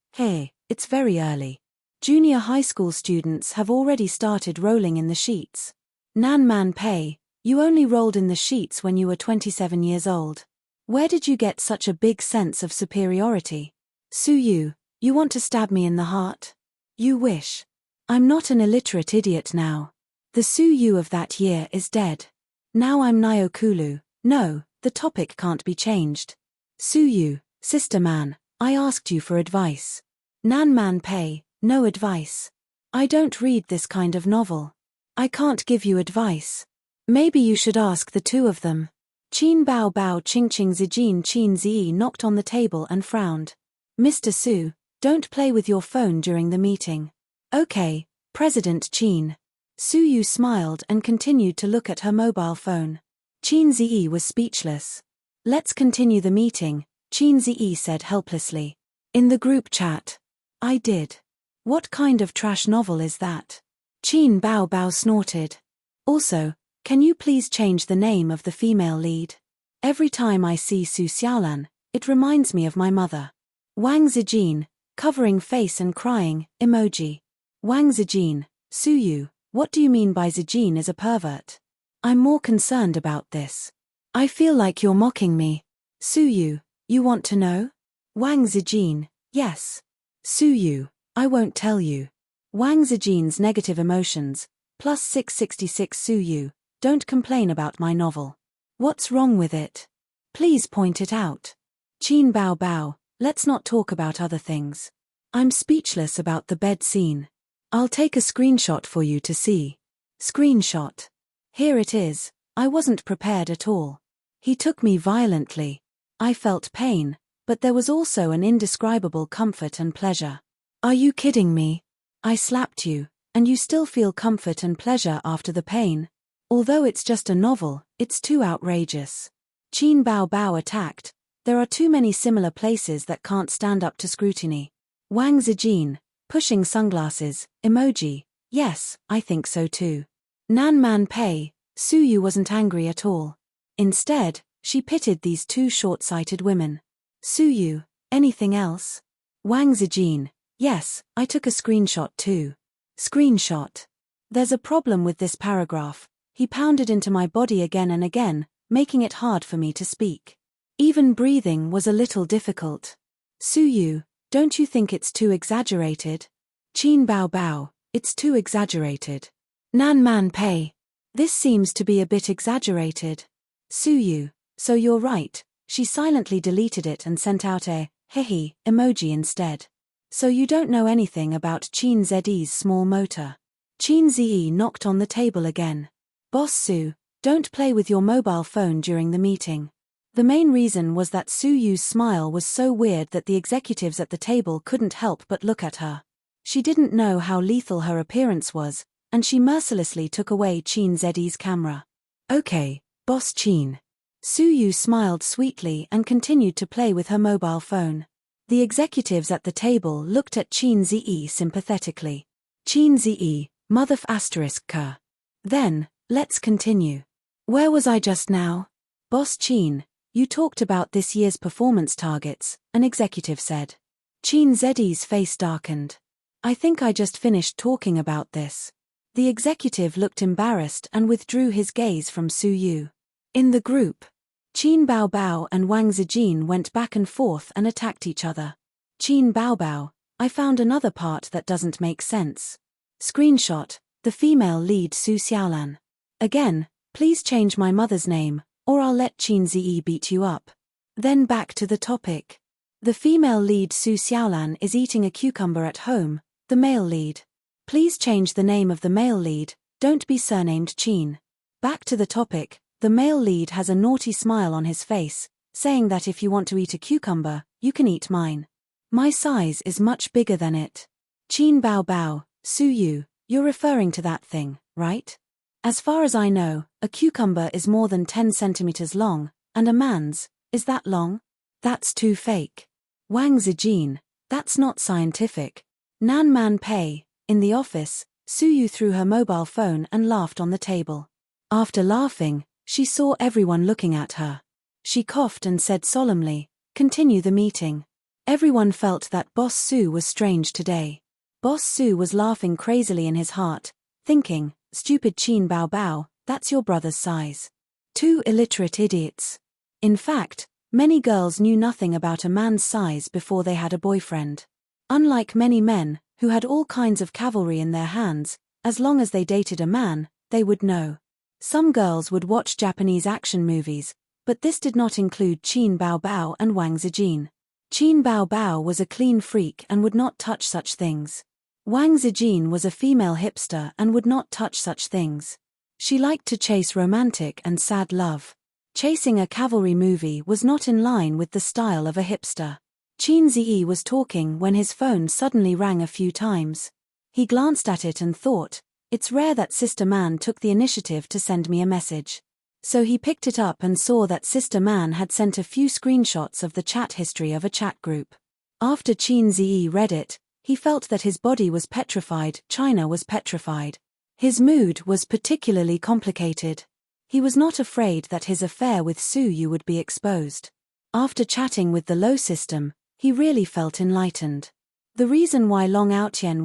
it's very early. Junior high school students have already started rolling in the sheets. Nan Man Pei: you only rolled in the sheets when you were 27 years old. Where did you get such a big sense of superiority? Suyu: you want to stab me in the heart? You wish. I'm not an illiterate idiot now. The Suyu of that year is dead. Now I'm Nyokulu. No, the topic can't be changed. Suyu: Sister Man, I asked you for advice. Nan Man Pei: no advice. I don't read this kind of novel. I can't give you advice. Maybe you should ask the two of them. Qin Bao Bao Ching Ching Zijin Qin Zi knocked on the table and frowned. Mr. Su, don't play with your phone during the meeting. Okay, President Qin. Suyu smiled and continued to look at her mobile phone. Qin Zi was speechless. Let's continue the meeting, Qin Zi said helplessly. In the group chat. I did. What kind of trash novel is that? Qin Bao Bao snorted. Also, can you please change the name of the female lead? Every time I see Su Xiaolan, it reminds me of my mother. Wang Zijin, covering face and crying, emoji. Wang Zijin: Suyu, what do you mean by Zijin is a pervert? I'm more concerned about this. I feel like you're mocking me. Suyu: you want to know? Wang Zijin: yes. Suyu: I won't tell you. Wang Zijin's negative emotions, plus 666 Suyu, don't complain about my novel. What's wrong with it? Please point it out. Qin Bao Bao: let's not talk about other things. I'm speechless about the bed scene. I'll take a screenshot for you to see. Screenshot. Here it is. I wasn't prepared at all. He took me violently. I felt pain, but there was also an indescribable comfort and pleasure. Are you kidding me? I slapped you, and you still feel comfort and pleasure after the pain? Although it's just a novel, it's too outrageous. Qin Bao Bao attacked. There are too many similar places that can't stand up to scrutiny. Wang Zijin, pushing sunglasses, emoji. Yes, I think so too. Nan Man Pei: Suyu wasn't angry at all. Instead, she pitied these two short-sighted women. Suyu: anything else? Wang Zijin: yes, I took a screenshot too. Screenshot. There's a problem with this paragraph. He pounded into my body again and again, making it hard for me to speak. Even breathing was a little difficult. Suyu: don't you think it's too exaggerated? Qin Bao Bao: it's too exaggerated. Nan Man Pei: this seems to be a bit exaggerated. Suyu: so you're right. She silently deleted it and sent out a hehe emoji instead. So you don't know anything about Qin Ze's small motor. Qin Ze knocked on the table again. Boss Su, don't play with your mobile phone during the meeting. The main reason was that Su Yu's smile was so weird that the executives at the table couldn't help but look at her. She didn't know how lethal her appearance was, and she mercilessly took away Qin Zedi's camera. "Okay, Boss Qin." Su Yu smiled sweetly and continued to play with her mobile phone. The executives at the table looked at Qin Zi sympathetically. "Qin Zi, mother asterisk ka. Then, let's continue. Where was I just now?" "Boss Qin, you talked about this year's performance targets," an executive said. Qin Zedi's face darkened. "I think I just finished talking about this." The executive looked embarrassed and withdrew his gaze from Su Yu. In the group, Qin Baobao and Wang Zijin went back and forth and attacked each other. Qin Baobao, "I found another part that doesn't make sense." Screenshot, the female lead Su Xiaolan. "Again, please change my mother's name, or I'll let Qin Zi beat you up." Then back to the topic. The female lead Su Xiaolan is eating a cucumber at home, the male lead. "Please change the name of the male lead, don't be surnamed Qin." Back to the topic, the male lead has a naughty smile on his face, saying that if you want to eat a cucumber, you can eat mine. "My size is much bigger than it." Qin Baobao, "Su Yu, you're referring to that thing, right? As far as I know, a cucumber is more than 10 centimeters long, and a man's, is that long? That's too fake." Wang Zijin, "That's not scientific." Nan Man Pei, in the office, Su Yu threw her mobile phone and laughed on the table. After laughing, she saw everyone looking at her. She coughed and said solemnly, "Continue the meeting." Everyone felt that Boss Su was strange today. Boss Su was laughing crazily in his heart, thinking, "Stupid Qin Baobao, that's your brother's size. Two illiterate idiots." In fact, many girls knew nothing about a man's size before they had a boyfriend. Unlike many men, who had all kinds of cavalry in their hands, as long as they dated a man, they would know. Some girls would watch Japanese action movies, but this did not include Qin Baobao and Wang Zijin. Qin Baobao was a clean freak and would not touch such things. Wang Zijin was a female hipster and would not touch such things. She liked to chase romantic and sad love. Chasing a cavalry movie was not in line with the style of a hipster. Qin Zi was talking when his phone suddenly rang a few times. He glanced at it and thought, "It's rare that Sister Man took the initiative to send me a message." So he picked it up and saw that Sister Man had sent a few screenshots of the chat history of a chat group. After Qin Zi read it, he felt that his body was petrified, China was petrified. His mood was particularly complicated. He was not afraid that his affair with Su Yu would be exposed. After chatting with the Low system, he really felt enlightened. The reason why Long Outyen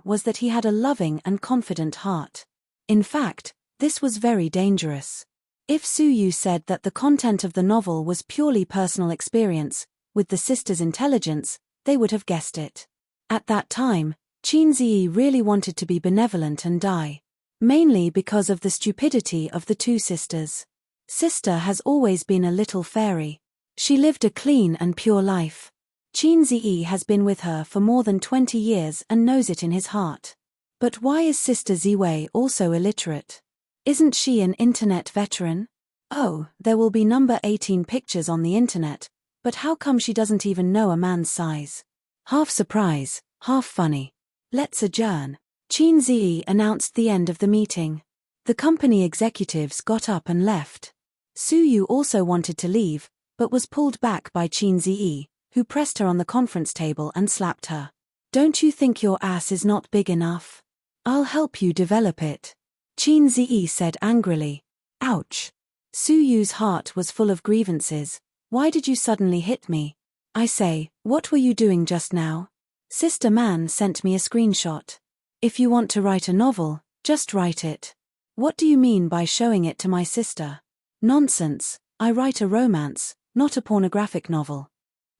was that he had a loving and confident heart. In fact, this was very dangerous. If Su Yu said that the content of the novel was purely personal experience, with the sisters' intelligence, they would have guessed it. At that time, Qin Zi really wanted to be benevolent and die. Mainly because of the stupidity of the two sisters. Sister has always been a little fairy. She lived a clean and pure life. Qin Zi has been with her for more than 20 years and knows it in his heart. But why is Sister Ziwei also illiterate? Isn't she an internet veteran? Oh, there will be number 18 pictures on the internet, but how come she doesn't even know a man's size? Half surprise, half funny. Let's adjourn. Qin Zi announced the end of the meeting. The company executives got up and left. Su Yu also wanted to leave, but was pulled back by Qin Zi, who pressed her on the conference table and slapped her. "Don't you think your ass is not big enough? I'll help you develop it," Qin Zi said angrily. Ouch. Su Yu's heart was full of grievances. "Why did you suddenly hit me? I say, what were you doing just now? Sister Man sent me a screenshot. If you want to write a novel, just write it. What do you mean by showing it to my sister? Nonsense, I write a romance, not a pornographic novel."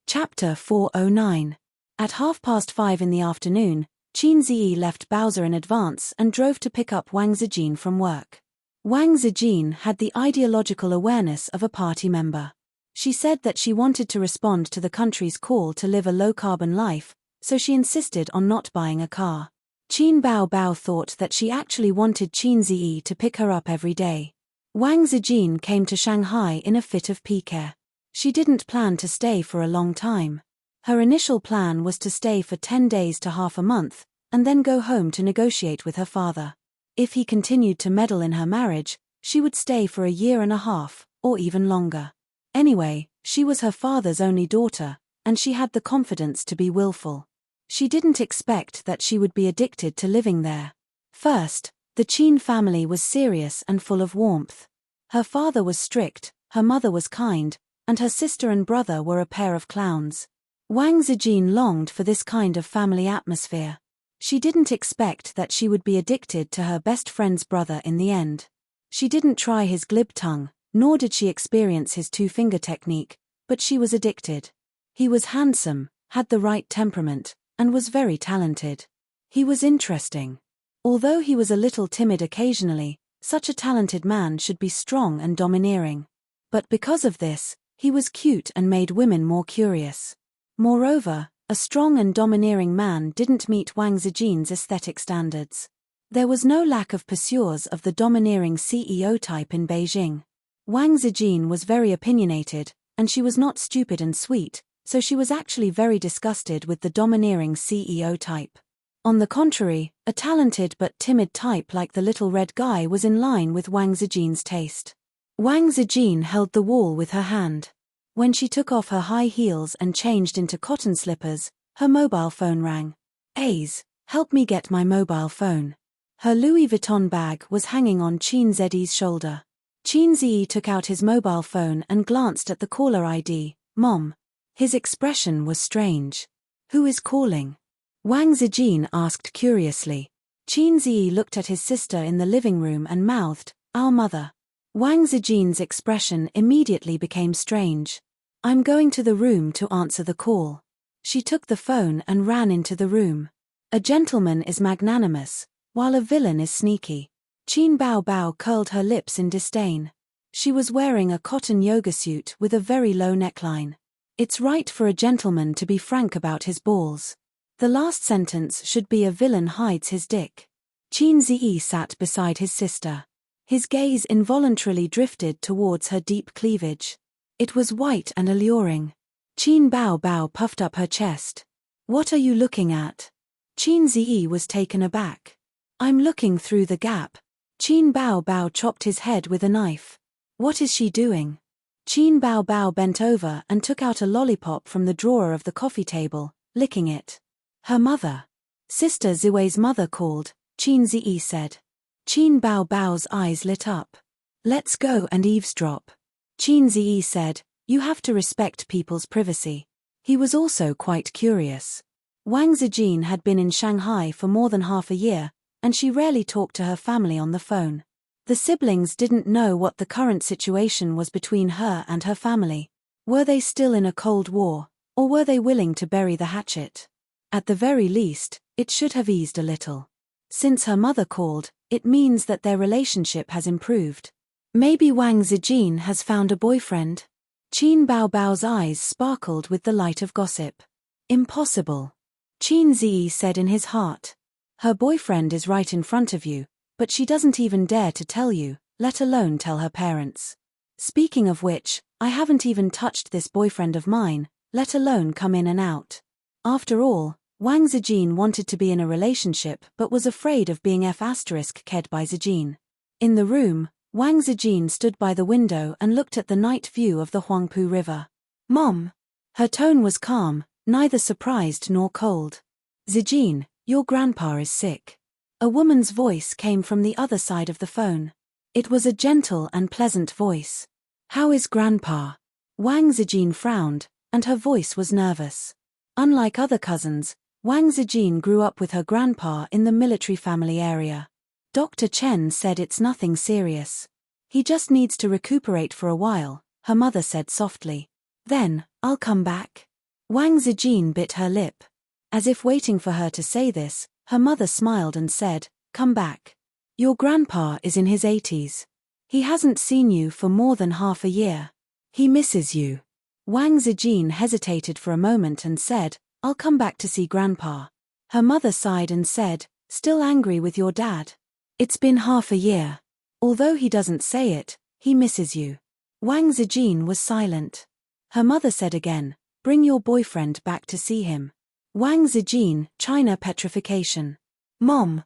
Chapter 409. At 5:30 in the afternoon, Qin Zi left Bowser in advance and drove to pick up Wang Zijin from work. Wang Zijin had the ideological awareness of a party member. She said that she wanted to respond to the country's call to live a low-carbon life, so she insisted on not buying a car. Qin Baobao thought that she actually wanted Qin Zi to pick her up every day. Wang Zijin came to Shanghai in a fit of pique. She didn't plan to stay for a long time. Her initial plan was to stay for 10 days to half a month, and then go home to negotiate with her father. If he continued to meddle in her marriage, she would stay for a year and a half, or even longer. Anyway, she was her father's only daughter, and she had the confidence to be willful. She didn't expect that she would be addicted to living there. First, the Qin family was serious and full of warmth. Her father was strict, her mother was kind, and her sister and brother were a pair of clowns. Wang Zijin longed for this kind of family atmosphere. She didn't expect that she would be addicted to her best friend's brother in the end. She didn't try his glib tongue, nor did she experience his two-finger technique, but she was addicted. He was handsome, had the right temperament, and was very talented. He was interesting. Although he was a little timid occasionally, such a talented man should be strong and domineering. But because of this, he was cute and made women more curious. Moreover, a strong and domineering man didn't meet Wang Zijin's aesthetic standards. There was no lack of pursuers of the domineering CEO type in Beijing. Wang Zijin was very opinionated, and she was not stupid and sweet, so she was actually very disgusted with the domineering CEO type. On the contrary, a talented but timid type like the little red guy was in line with Wang Zijin's taste. Wang Zijin held the wall with her hand. When she took off her high heels and changed into cotton slippers, her mobile phone rang. "Aze, help me get my mobile phone." Her Louis Vuitton bag was hanging on Qin Zi's shoulder. Qin Zi took out his mobile phone and glanced at the caller ID, "Mom." His expression was strange. "Who is calling?" Wang Zijin asked curiously. Qin Zi looked at his sister in the living room and mouthed, "Our mother." Wang Zijin's expression immediately became strange. "I'm going to the room to answer the call." She took the phone and ran into the room. A gentleman is magnanimous, while a villain is sneaky. Qin Bao Bao curled her lips in disdain. She was wearing a cotton yoga suit with a very low neckline. It's right for a gentleman to be frank about his balls. The last sentence should be "a villain hides his dick." Qin Zi sat beside his sister. His gaze involuntarily drifted towards her deep cleavage. It was white and alluring. Qin Bao Bao puffed up her chest. "What are you looking at?" Qin Zi was taken aback. "I'm looking through the gap." Qin Bao Bao chopped his head with a knife. "What is she doing?" Qin Bao Bao bent over and took out a lollipop from the drawer of the coffee table, licking it. "Her mother." "Sister Ziwei's mother called," Qin Zi said. Qin Bao Bao's eyes lit up. "Let's go and eavesdrop." Qin Zi said, "You have to respect people's privacy." He was also quite curious. Wang Zijin had been in Shanghai for more than half a year, and she rarely talked to her family on the phone. The siblings didn't know what the current situation was between her and her family. Were they still in a cold war, or were they willing to bury the hatchet? At the very least, it should have eased a little. Since her mother called, it means that their relationship has improved. Maybe Wang Zijin has found a boyfriend? Qin Bao Bao's eyes sparkled with the light of gossip. "Impossible," Qin Zi said in his heart. "Her boyfriend is right in front of you, but she doesn't even dare to tell you, let alone tell her parents. Speaking of which, I haven't even touched this boyfriend of mine, let alone come in and out." After all, Wang Zijin wanted to be in a relationship but was afraid of being ked by Zijin. In the room, Wang Zijin stood by the window and looked at the night view of the Huangpu River. "Mom." Her tone was calm, neither surprised nor cold. "Zijin, your grandpa is sick." A woman's voice came from the other side of the phone. It was a gentle and pleasant voice. "How is grandpa?" Wang Zijin frowned, and her voice was nervous. Unlike other cousins, Wang Zijin grew up with her grandpa in the military family area. Dr. Chen said it's nothing serious. "He just needs to recuperate for a while," her mother said softly. "Then, I'll come back." Wang Zijin bit her lip. As if waiting for her to say this, her mother smiled and said, "Come back. Your grandpa is in his 80s. He hasn't seen you for more than half a year. He misses you." Wang Zijin hesitated for a moment and said, "I'll come back to see grandpa." Her mother sighed and said, "Still angry with your dad?" "It's been half a year. Although he doesn't say it, He misses you. Wang Zijin was silent. Her mother said again, bring your boyfriend back to see him. Wang Zijin, China petrification. Mom.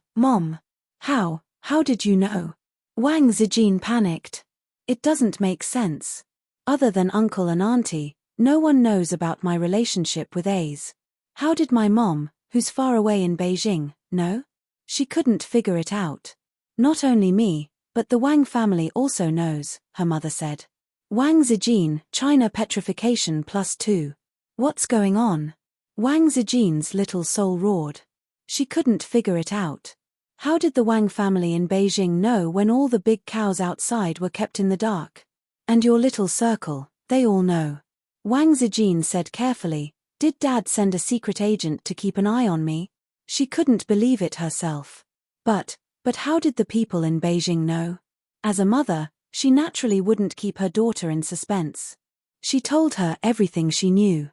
How did you know? Wang Zijin panicked. It doesn't make sense. Other than uncle and auntie, no one knows about my relationship with A's. How did my mom, who's far away in Beijing, know? She couldn't figure it out. Not only me, but the Wang family also knows, her mother said. Wang Zijin, China petrification +2. What's going on? Wang Zijin's little soul roared. She couldn't figure it out. How did the Wang family in Beijing know when all the big cows outside were kept in the dark? And your little circle, they all know. Wang Zijin said carefully, did Dad send a secret agent to keep an eye on me? She couldn't believe it herself. But how did the people in Beijing know? As a mother, she naturally wouldn't keep her daughter in suspense. She told her everything she knew.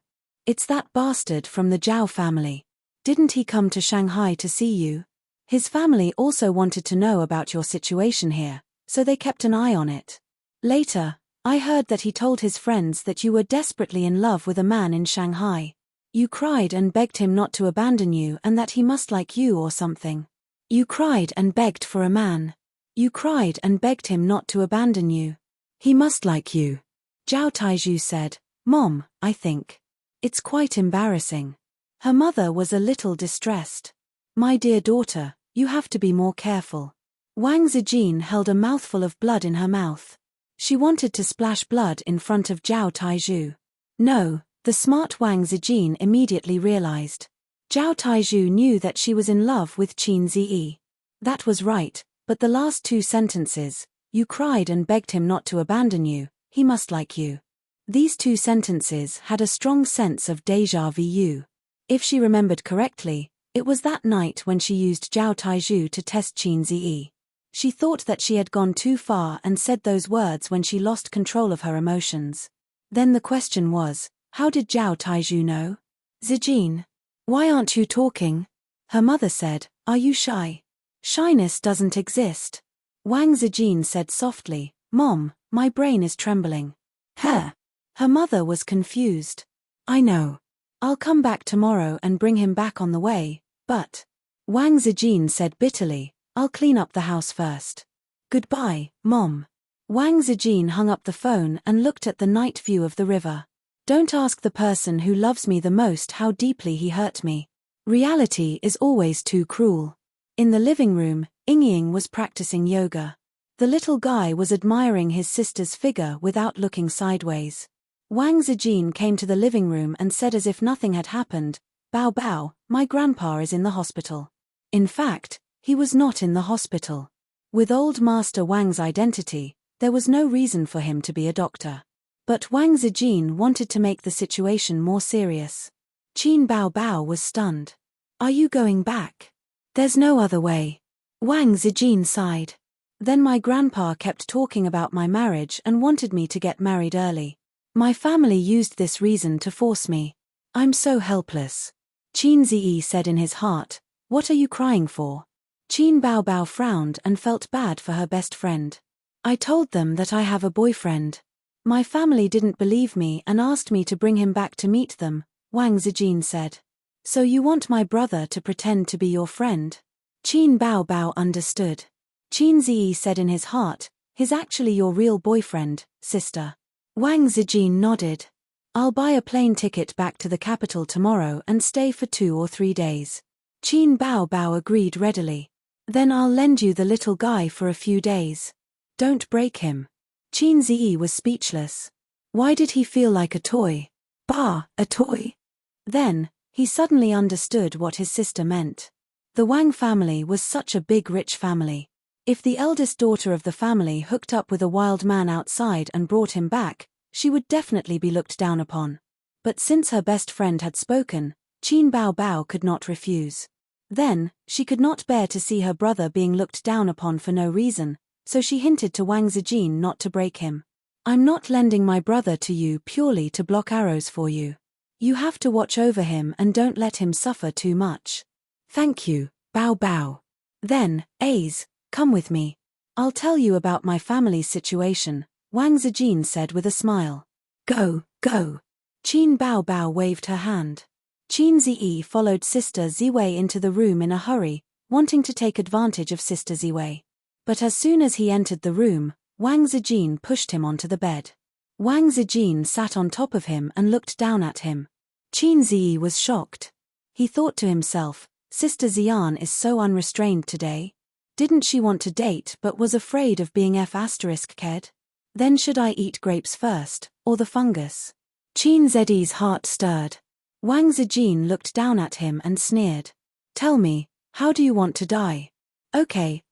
It's that bastard from the Zhao family. Didn't he come to Shanghai to see you? His family also wanted to know about your situation here, so they kept an eye on it. Later, I heard that he told his friends that you were desperately in love with a man in Shanghai. You cried and begged him not to abandon you and that he must like you or something. You cried and begged for a man. You cried and begged him not to abandon you. He must like you. Zhao Taizhu said, Mom, I think. It's quite embarrassing. Her mother was a little distressed. My dear daughter, you have to be more careful. Wang Zijin held a mouthful of blood in her mouth. She wanted to splash blood in front of Zhao Taizhu. No, the smart Wang Zijin immediately realized. Zhao Taizhu knew that she was in love with Qin Ziyi. That was right, but the last two sentences, you cried and begged him not to abandon you, he must like you. These two sentences had a strong sense of déjà vu. If she remembered correctly, it was that night when she used Zhao Taizhu to test Qin Ziyi. She thought that she had gone too far and said those words when she lost control of her emotions. Then the question was, how did Zhao Taizhu know? Zijin, why aren't you talking? Her mother said, are you shy? Shyness doesn't exist. Wang Zijin said softly, Mom, my brain is trembling. Her mother was confused. I know. I'll come back tomorrow and bring him back on the way, but... Wang Zijin said bitterly, I'll clean up the house first. Goodbye, Mom. Wang Zijin hung up the phone and looked at the night view of the river. Don't ask the person who loves me the most how deeply he hurt me. Reality is always too cruel. In the living room, Ying was practicing yoga. The little guy was admiring his sister's figure without looking sideways. Wang Zijin came to the living room and said as if nothing had happened, Bao Bao, my grandpa is in the hospital. In fact, he was not in the hospital. With old Master Wang's identity, there was no reason for him to be a doctor. But Wang Zijin wanted to make the situation more serious. Qin Bao Bao was stunned. Are you going back? There's no other way. Wang Zijin sighed. Then my grandpa kept talking about my marriage and wanted me to get married early. My family used this reason to force me. I'm so helpless. Qin Ziyi said in his heart, what are you crying for? Qin Bao Bao frowned and felt bad for her best friend. I told them that I have a boyfriend. My family didn't believe me and asked me to bring him back to meet them, Wang Zijin said. So you want my brother to pretend to be your friend? Qin Bao Bao understood. Qin Ziyi said in his heart, he's actually your real boyfriend, sister. Wang Zijin nodded. I'll buy a plane ticket back to the capital tomorrow and stay for 2 or 3 days. Qin Bao Bao agreed readily. Then I'll lend you the little guy for a few days. Don't break him. Qin Ziyi was speechless. Why did he feel like a toy? Bah, a toy. Then, he suddenly understood what his sister meant. The Wang family was such a big rich family. If the eldest daughter of the family hooked up with a wild man outside and brought him back, she would definitely be looked down upon. But since her best friend had spoken, Qin Bao Bao could not refuse. Then, she could not bear to see her brother being looked down upon for no reason, so she hinted to Wang Zijin not to break him. I'm not lending my brother to you purely to block arrows for you. You have to watch over him and don't let him suffer too much. Thank you, Bao Bao. Then, A's, come with me. I'll tell you about my family's situation, Wang Zijin said with a smile. Go, go. Qin Bao Bao waved her hand. Qin Ziyi followed Sister Ziwei into the room in a hurry, wanting to take advantage of Sister Ziwei. But as soon as he entered the room, Wang Zijin pushed him onto the bed. Wang Zijin sat on top of him and looked down at him. Qin Ziyi was shocked. He thought to himself, Sister Xian is so unrestrained today. Didn't she want to date but was afraid of being F***ked? Then should I eat grapes first, or the fungus? Qin Ziyi's heart stirred. Wang Zijin looked down at him and sneered. Tell me, how do you want to die? Okay,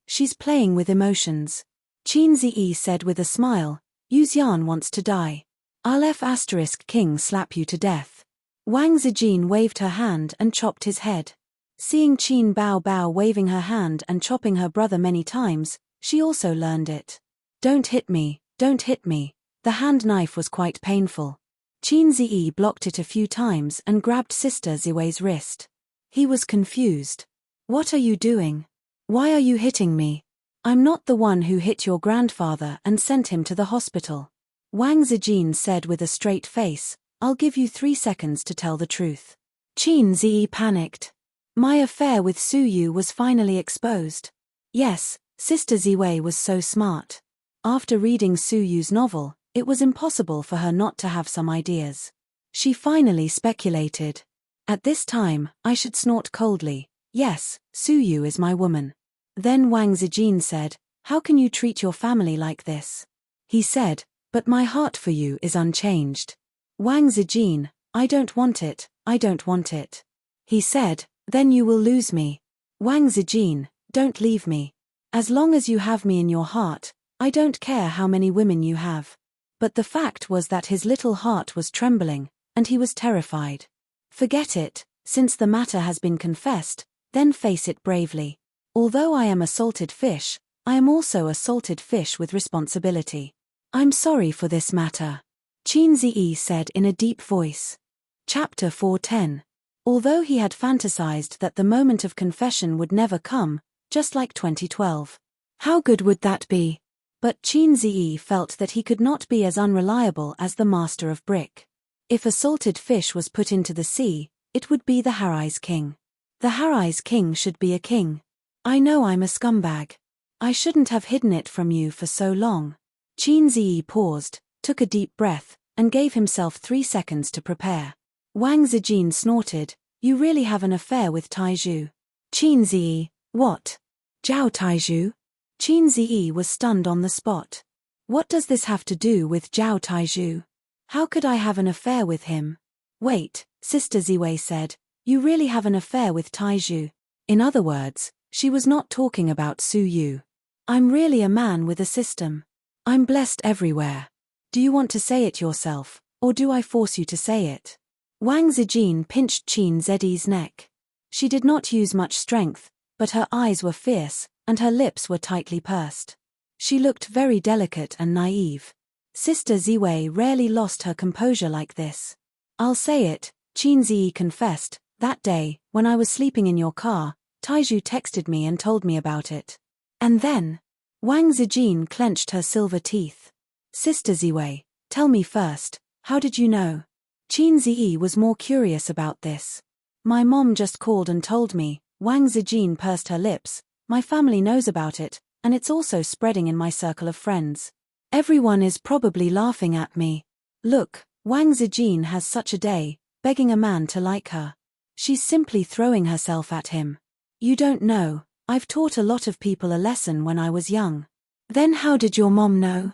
she's playing with emotions. Qin Ziyi said with a smile, Yu Xian wants to die. I'll F***king slap you to death. Wang Zijin waved her hand and chopped his head. Seeing Qin Bao Bao waving her hand and chopping her brother many times, she also learned it. Don't hit me, don't hit me. The hand knife was quite painful. Qin Ziyi blocked it a few times and grabbed Sister Ziwei's wrist. He was confused. What are you doing? Why are you hitting me? I'm not the one who hit your grandfather and sent him to the hospital. Wang Zijin said with a straight face, I'll give you 3 seconds to tell the truth. Qin Ziyi panicked. My affair with Su Yu was finally exposed. Yes, Sister Ziwei was so smart. After reading Su Yu's novel, it was impossible for her not to have some ideas. She finally speculated. At this time, I should snort coldly. Yes, Su Yu is my woman. Then Wang Zijin said, how can you treat your family like this? He said, but my heart for you is unchanged. Wang Zijin, I don't want it, I don't want it. He said, then you will lose me. Wang Zijin, don't leave me. As long as you have me in your heart, I don't care how many women you have. But the fact was that his little heart was trembling, and he was terrified. Forget it, since the matter has been confessed, then face it bravely. Although I am a salted fish, I am also a salted fish with responsibility. I'm sorry for this matter. Qin Ziyi said in a deep voice. Chapter 410. Although he had fantasized that the moment of confession would never come, just like 2012. How good would that be? But Qin Ziyi felt that he could not be as unreliable as the master of brick. If a salted fish was put into the sea, it would be the Harai's king. The Harai's king should be a king. I know I'm a scumbag. I shouldn't have hidden it from you for so long. Qin Ziyi paused, took a deep breath, and gave himself 3 seconds to prepare. Wang Zijin snorted, you really have an affair with Taizhu. Qin Ziyi, what? Zhao Taizhu? Qin Ziyi was stunned on the spot. What does this have to do with Zhao Taizhu? How could I have an affair with him? Wait, Sister Ziwei said, you really have an affair with Taizhu. In other words, she was not talking about Su Yu. I'm really a man with a system. I'm blessed everywhere. Do you want to say it yourself, or do I force you to say it? Wang Zijin pinched Qin Ziyi's neck. She did not use much strength, but her eyes were fierce, and her lips were tightly pursed. She looked very delicate and naive. Sister Ziwei rarely lost her composure like this. I'll say it, Qin Ziyi confessed, that day, when I was sleeping in your car, Taizhu texted me and told me about it. And then? Wang Zijin clenched her silver teeth. Sister Ziwei, tell me first, how did you know? Qin Ziyi was more curious about this. My mom just called and told me. Wang Zijin pursed her lips. My family knows about it, and it's also spreading in my circle of friends. Everyone is probably laughing at me. Look, Wang Zijin has such a day, begging a man to like her. She's simply throwing herself at him. You don't know, I've taught a lot of people a lesson when I was young. Then how did your mom know?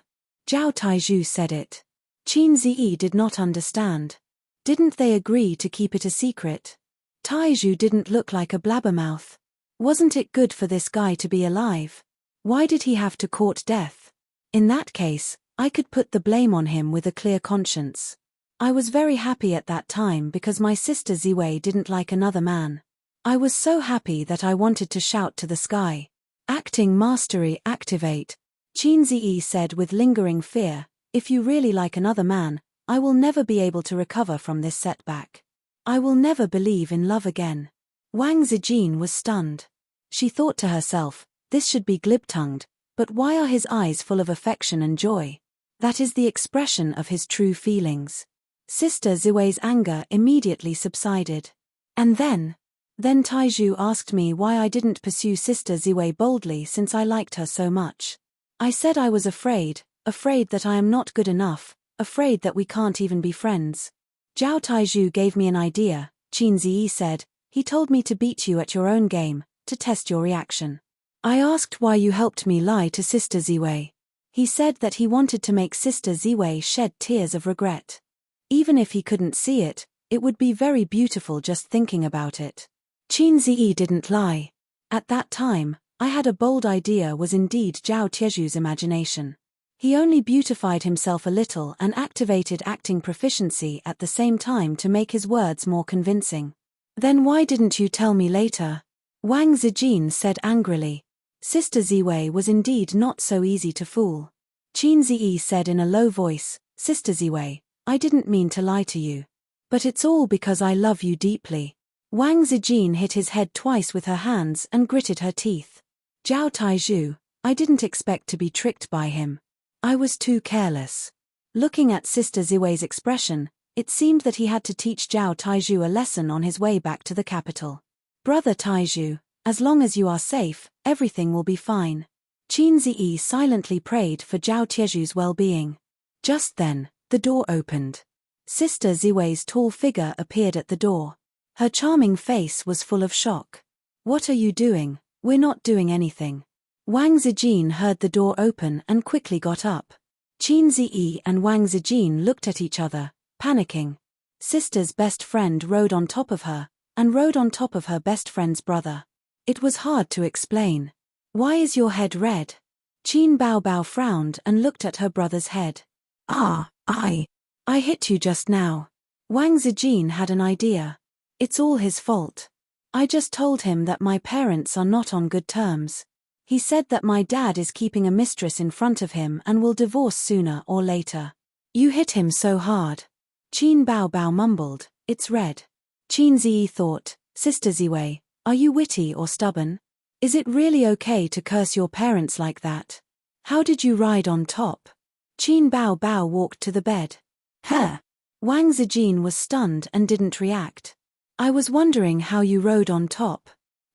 Zhao Taizhu said it. Qin Ziyi did not understand. Didn't they agree to keep it a secret? Taizhu didn't look like a blabbermouth. Wasn't it good for this guy to be alive? Why did he have to court death? In that case, I could put the blame on him with a clear conscience. I was very happy at that time because my sister Ziwei didn't like another man. I was so happy that I wanted to shout to the sky. Acting mastery activate. Qin Ziyi said with lingering fear, if you really like another man, I will never be able to recover from this setback. I will never believe in love again. Wang Zijin was stunned. She thought to herself, this should be glib-tongued, But why are his eyes full of affection and joy? That is the expression of his true feelings. Sister Ziwei's anger immediately subsided. And then Taiju asked me why I didn't pursue Sister Ziwei boldly since I liked her so much. I said I was afraid that I am not good enough, afraid that we can't even be friends. Zhao Taiju gave me an idea, Qin Ziyi said. He told me to beat you at your own game, to test your reaction. I asked why you helped me lie to Sister Ziwei. He said that he wanted to make Sister Ziwei shed tears of regret. Even if he couldn't see it, it would be very beautiful just thinking about it. Qin Ziyi didn't lie. At that time, I had a bold idea was indeed Zhao Tieju's imagination. He only beautified himself a little and activated acting proficiency at the same time to make his words more convincing. Then why didn't you tell me later? Wang Zijin said angrily. Sister Ziwei was indeed not so easy to fool. Qin Ziyi said in a low voice, Sister Ziwei, I didn't mean to lie to you. But it's all because I love you deeply. Wang Zijin hit his head twice with her hands and gritted her teeth. Zhao Taiju, I didn't expect to be tricked by him. I was too careless. Looking at Sister Ziwei's expression, it seemed that he had to teach Zhao Taiju a lesson on his way back to the capital. Brother Taiju, as long as you are safe, everything will be fine. Qin Ziyi silently prayed for Zhao Tieju's well-being. Just then, the door opened. Sister Ziwei's tall figure appeared at the door. Her charming face was full of shock. What are you doing? We're not doing anything. Wang Zijin heard the door open and quickly got up. Qin Ziyi and Wang Zijin looked at each other, panicking. Sister's best friend rode on top of her, and rode on top of her best friend's brother. It was hard to explain. Why is your head red? Qin Baobao frowned and looked at her brother's head. I hit you just now. Wang Zijin had an idea. It's all his fault. I just told him that my parents are not on good terms. He said that my dad is keeping a mistress in front of him and will divorce sooner or later. You hit him so hard. Qin Baobao mumbled, it's red. Qin Ziyi thought, Sister Ziwei, are you witty or stubborn? Is it really okay to curse your parents like that? How did you ride on top? Qin Baobao walked to the bed. Huh. Wang Zijin was stunned and didn't react. I was wondering how you rode on top.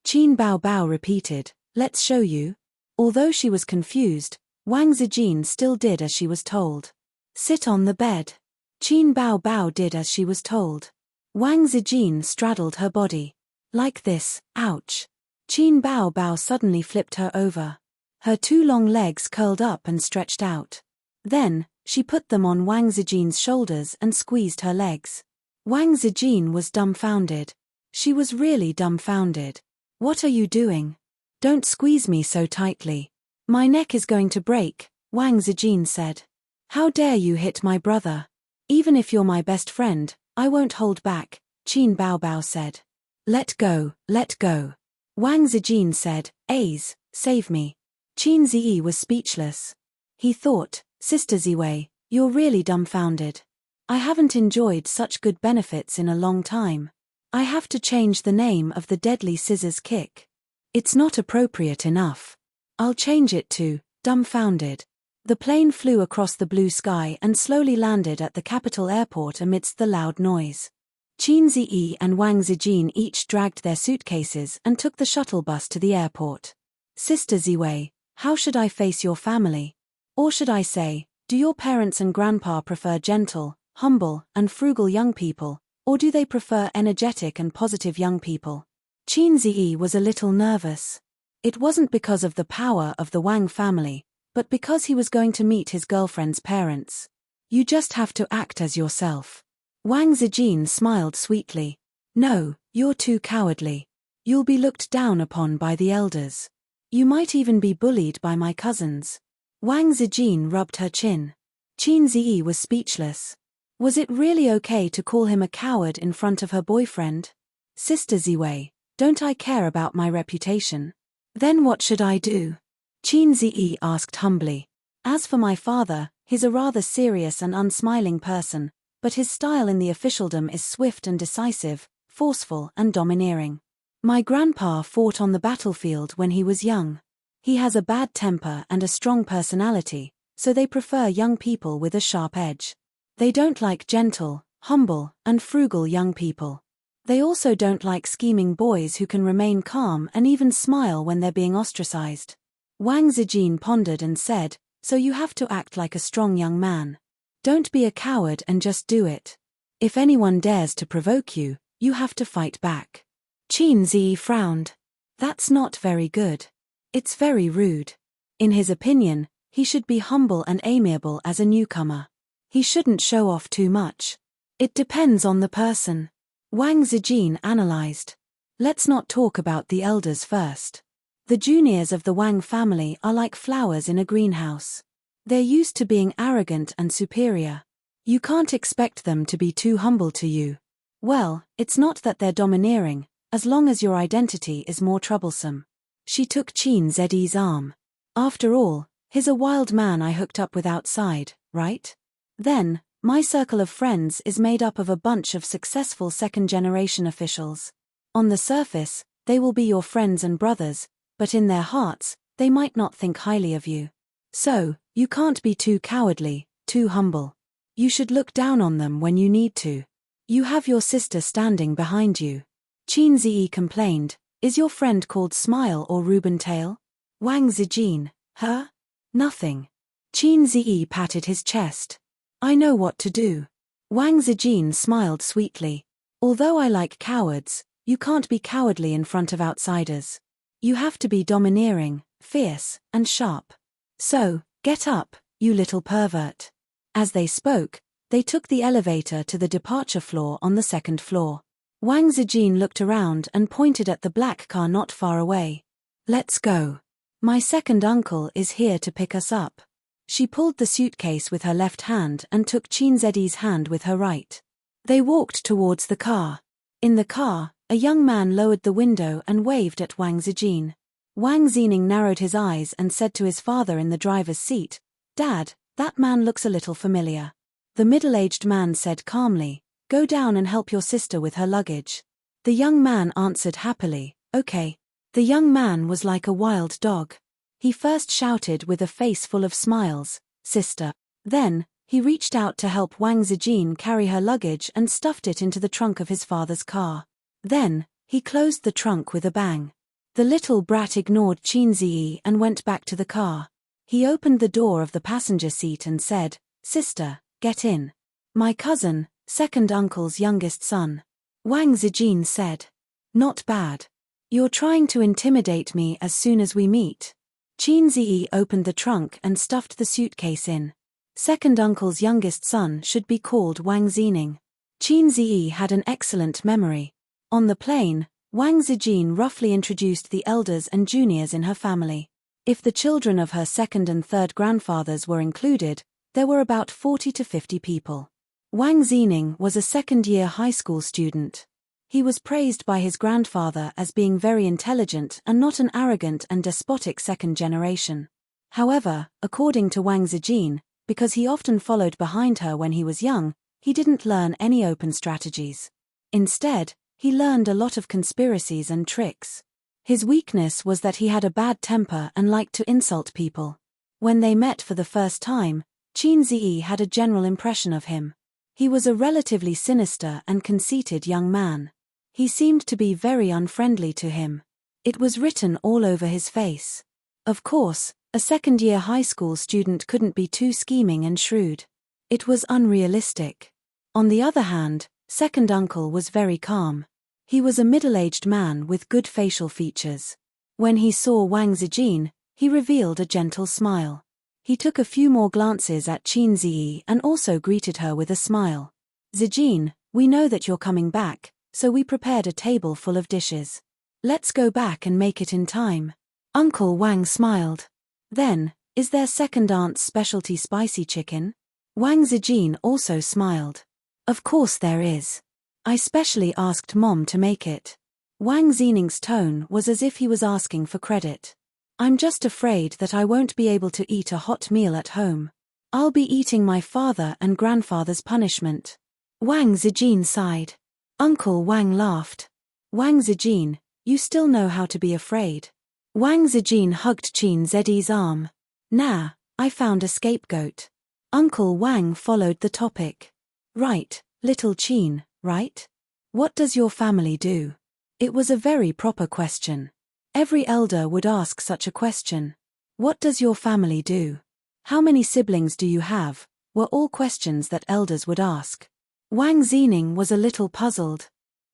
Qin Baobao repeated, let's show you. Although she was confused, Wang Zijin still did as she was told. Sit on the bed. Qin Baobao did as she was told. Wang Zijin straddled her body. Like this, ouch. Qin Baobao suddenly flipped her over. Her two long legs curled up and stretched out. Then, she put them on Wang Zijin's shoulders and squeezed her legs. Wang Zijin was dumbfounded. She was really dumbfounded. What are you doing? Don't squeeze me so tightly. My neck is going to break, Wang Zijin said. How dare you hit my brother? Even if you're my best friend, I won't hold back, Qin Baobao said. Let go, let go. Wang Zijin said, Aze, save me. Qin Ziyi was speechless. He thought, Sister Ziwei, you're really dumbfounded. I haven't enjoyed such good benefits in a long time. I have to change the name of the deadly scissors kick. It's not appropriate enough. I'll change it to, dumbfounded. The plane flew across the blue sky and slowly landed at the capital airport amidst the loud noise. Qin Ziyi and Wang Zijin each dragged their suitcases and took the shuttle bus to the airport. Sister Ziwei, how should I face your family? Or should I say, do your parents and grandpa prefer gentle, humble, and frugal young people, or do they prefer energetic and positive young people? Qin Ziyi was a little nervous. It wasn't because of the power of the Wang family, but because he was going to meet his girlfriend's parents. You just have to act as yourself. Wang Zijin smiled sweetly. No, you're too cowardly. You'll be looked down upon by the elders. You might even be bullied by my cousins. Wang Zijin rubbed her chin. Qin Ziyi was speechless. Was it really okay to call him a coward in front of her boyfriend? Sister Ziwei, don't I care about my reputation? Then what should I do? Qin Ziyi asked humbly. As for my father, he's a rather serious and unsmiling person, but his style in the officialdom is swift and decisive, forceful and domineering. My grandpa fought on the battlefield when he was young. He has a bad temper and a strong personality, so they prefer young people with a sharp edge. They don't like gentle, humble, and frugal young people. They also don't like scheming boys who can remain calm and even smile when they're being ostracized. Wang Zijin pondered and said, so you have to act like a strong young man. Don't be a coward and just do it. If anyone dares to provoke you, you have to fight back. Qin Zi frowned. That's not very good. It's very rude. In his opinion, he should be humble and amiable as a newcomer. He shouldn't show off too much. It depends on the person. Wang Zijin analyzed. Let's not talk about the elders first. The juniors of the Wang family are like flowers in a greenhouse. They're used to being arrogant and superior. You can't expect them to be too humble to you. Well, it's not that they're domineering, as long as your identity is more troublesome. She took Qin Zi's arm. After all, he's a wild man I hooked up with outside, right? Then, my circle of friends is made up of a bunch of successful second-generation officials. On the surface, they will be your friends and brothers, but in their hearts, they might not think highly of you. So, you can't be too cowardly, too humble. You should look down on them when you need to. You have your sister standing behind you. Qin Zi complained, is your friend called Smile or Rubentail? Wang Zijin, her? Nothing. Qin Zi patted his chest. I know what to do. Wang Zijin smiled sweetly. Although I like cowards, you can't be cowardly in front of outsiders. You have to be domineering, fierce, and sharp. So, get up, you little pervert. As they spoke, they took the elevator to the departure floor on the second floor. Wang Zijin looked around and pointed at the black car not far away. Let's go. My second uncle is here to pick us up. She pulled the suitcase with her left hand and took Qin Zi's hand with her right. They walked towards the car. In the car, a young man lowered the window and waved at Wang Zijin. Wang Zining narrowed his eyes and said to his father in the driver's seat, Dad, that man looks a little familiar. The middle-aged man said calmly, Go down and help your sister with her luggage. The young man answered happily, Okay. The young man was like a wild dog. He first shouted with a face full of smiles, Sister. Then, he reached out to help Wang Zijin carry her luggage and stuffed it into the trunk of his father's car. Then, he closed the trunk with a bang. The little brat ignored Qin Zi and went back to the car. He opened the door of the passenger seat and said, Sister, get in. My cousin, second uncle's youngest son. Wang Zijin said. Not bad. You're trying to intimidate me as soon as we meet. Qin Zi opened the trunk and stuffed the suitcase in. Second uncle's youngest son should be called Wang Zining. Qin Zi had an excellent memory. On the plane, Wang Zijin roughly introduced the elders and juniors in her family. If the children of her second and third grandfathers were included, there were about 40 to 50 people. Wang Zining was a second-year high school student. He was praised by his grandfather as being very intelligent and not an arrogant and despotic second generation. However, according to Wang Zijin, because he often followed behind her when he was young, he didn't learn any open strategies. Instead, he learned a lot of conspiracies and tricks. His weakness was that he had a bad temper and liked to insult people. When they met for the first time, Qin Zi had a general impression of him. He was a relatively sinister and conceited young man. He seemed to be very unfriendly to him. It was written all over his face. Of course, a second-year high school student couldn't be too scheming and shrewd. It was unrealistic. On the other hand, second uncle was very calm. He was a middle-aged man with good facial features. When he saw Wang Zijin, he revealed a gentle smile. He took a few more glances at Qin Zi and also greeted her with a smile. Zijin, we know that you're coming back, so we prepared a table full of dishes. Let's go back and make it in time. Uncle Wang smiled. Then, is there second aunt's specialty spicy chicken? Wang Zijin also smiled. Of course there is. I specially asked Mom to make it. Wang Zining's tone was as if he was asking for credit. I'm just afraid that I won't be able to eat a hot meal at home. I'll be eating my father and grandfather's punishment. Wang Zijin sighed. Uncle Wang laughed. Wang Zijin, you still know how to be afraid. Wang Zijin hugged Qin Zi's arm. Nah, I found a scapegoat. Uncle Wang followed the topic. Right, little Qin, right? What does your family do? It was a very proper question. Every elder would ask such a question. What does your family do? How many siblings do you have? Were all questions that elders would ask. Wang Zining was a little puzzled.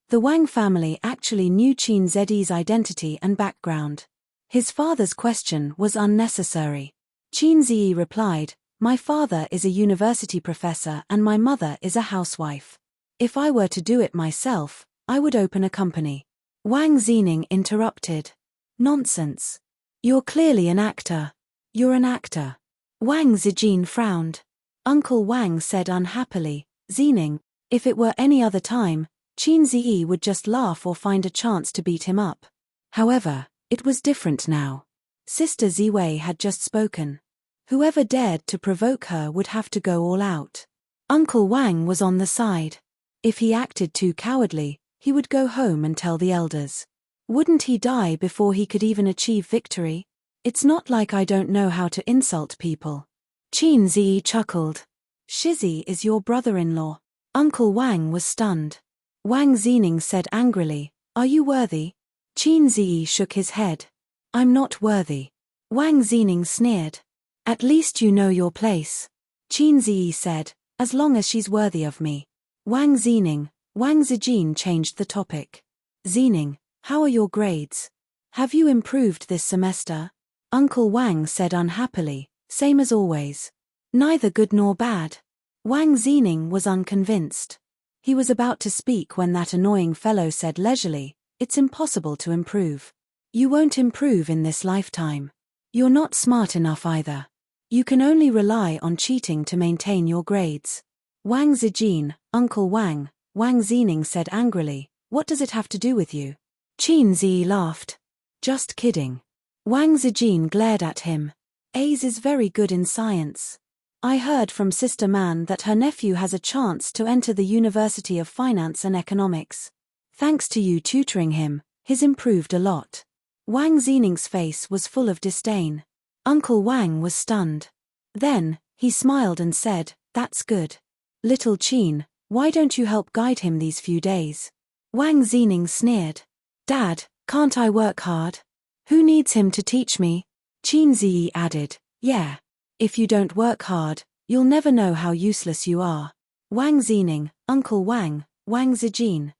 The Wang family actually knew Qin Zi's identity and background. His father's question was unnecessary. Qin Zi replied, "My father is a university professor and my mother is a housewife. If I were to do it myself, I would open a company." Wang Zining interrupted. Nonsense. You're clearly an actor. You're an actor. Wang Zijin frowned. Uncle Wang said unhappily, "Zining, if it were any other time, Qin Zi would just laugh or find a chance to beat him up." However, it was different now. Sister Ziwei had just spoken. Whoever dared to provoke her would have to go all out. Uncle Wang was on the side. If he acted too cowardly, he would go home and tell the elders. Wouldn't he die before he could even achieve victory? It's not like I don't know how to insult people. Qin Zi chuckled. Shizi is your brother-in-law. Uncle Wang was stunned. Wang Zining said angrily, "Are you worthy?" Qin Zi shook his head. "I'm not worthy." Wang Zining sneered. "At least you know your place." Qin Zi said, "As long as she's worthy of me." Wang Zijin changed the topic. "Zining, how are your grades? Have you improved this semester?" Uncle Wang said unhappily, "Same as always. Neither good nor bad." Wang Zining was unconvinced. He was about to speak when that annoying fellow said leisurely, "It's impossible to improve. You won't improve in this lifetime. You're not smart enough either. You can only rely on cheating to maintain your grades." Wang Zijin, Uncle Wang Zining said angrily, "What does it have to do with you?" Qin Zi laughed. "Just kidding." Wang Zijin glared at him. "Ace is very good in science. I heard from Sister Man that her nephew has a chance to enter the University of Finance and Economics. Thanks to you tutoring him, he's improved a lot." Wang Zining's face was full of disdain. Uncle Wang was stunned. Then, he smiled and said, "That's good. Little Qin, why don't you help guide him these few days?" Wang Zining sneered. "Dad, can't I work hard? Who needs him to teach me?" Qin Zi added, "Yeah. If you don't work hard, you'll never know how useless you are." Wang Zining, Uncle Wang Zijin.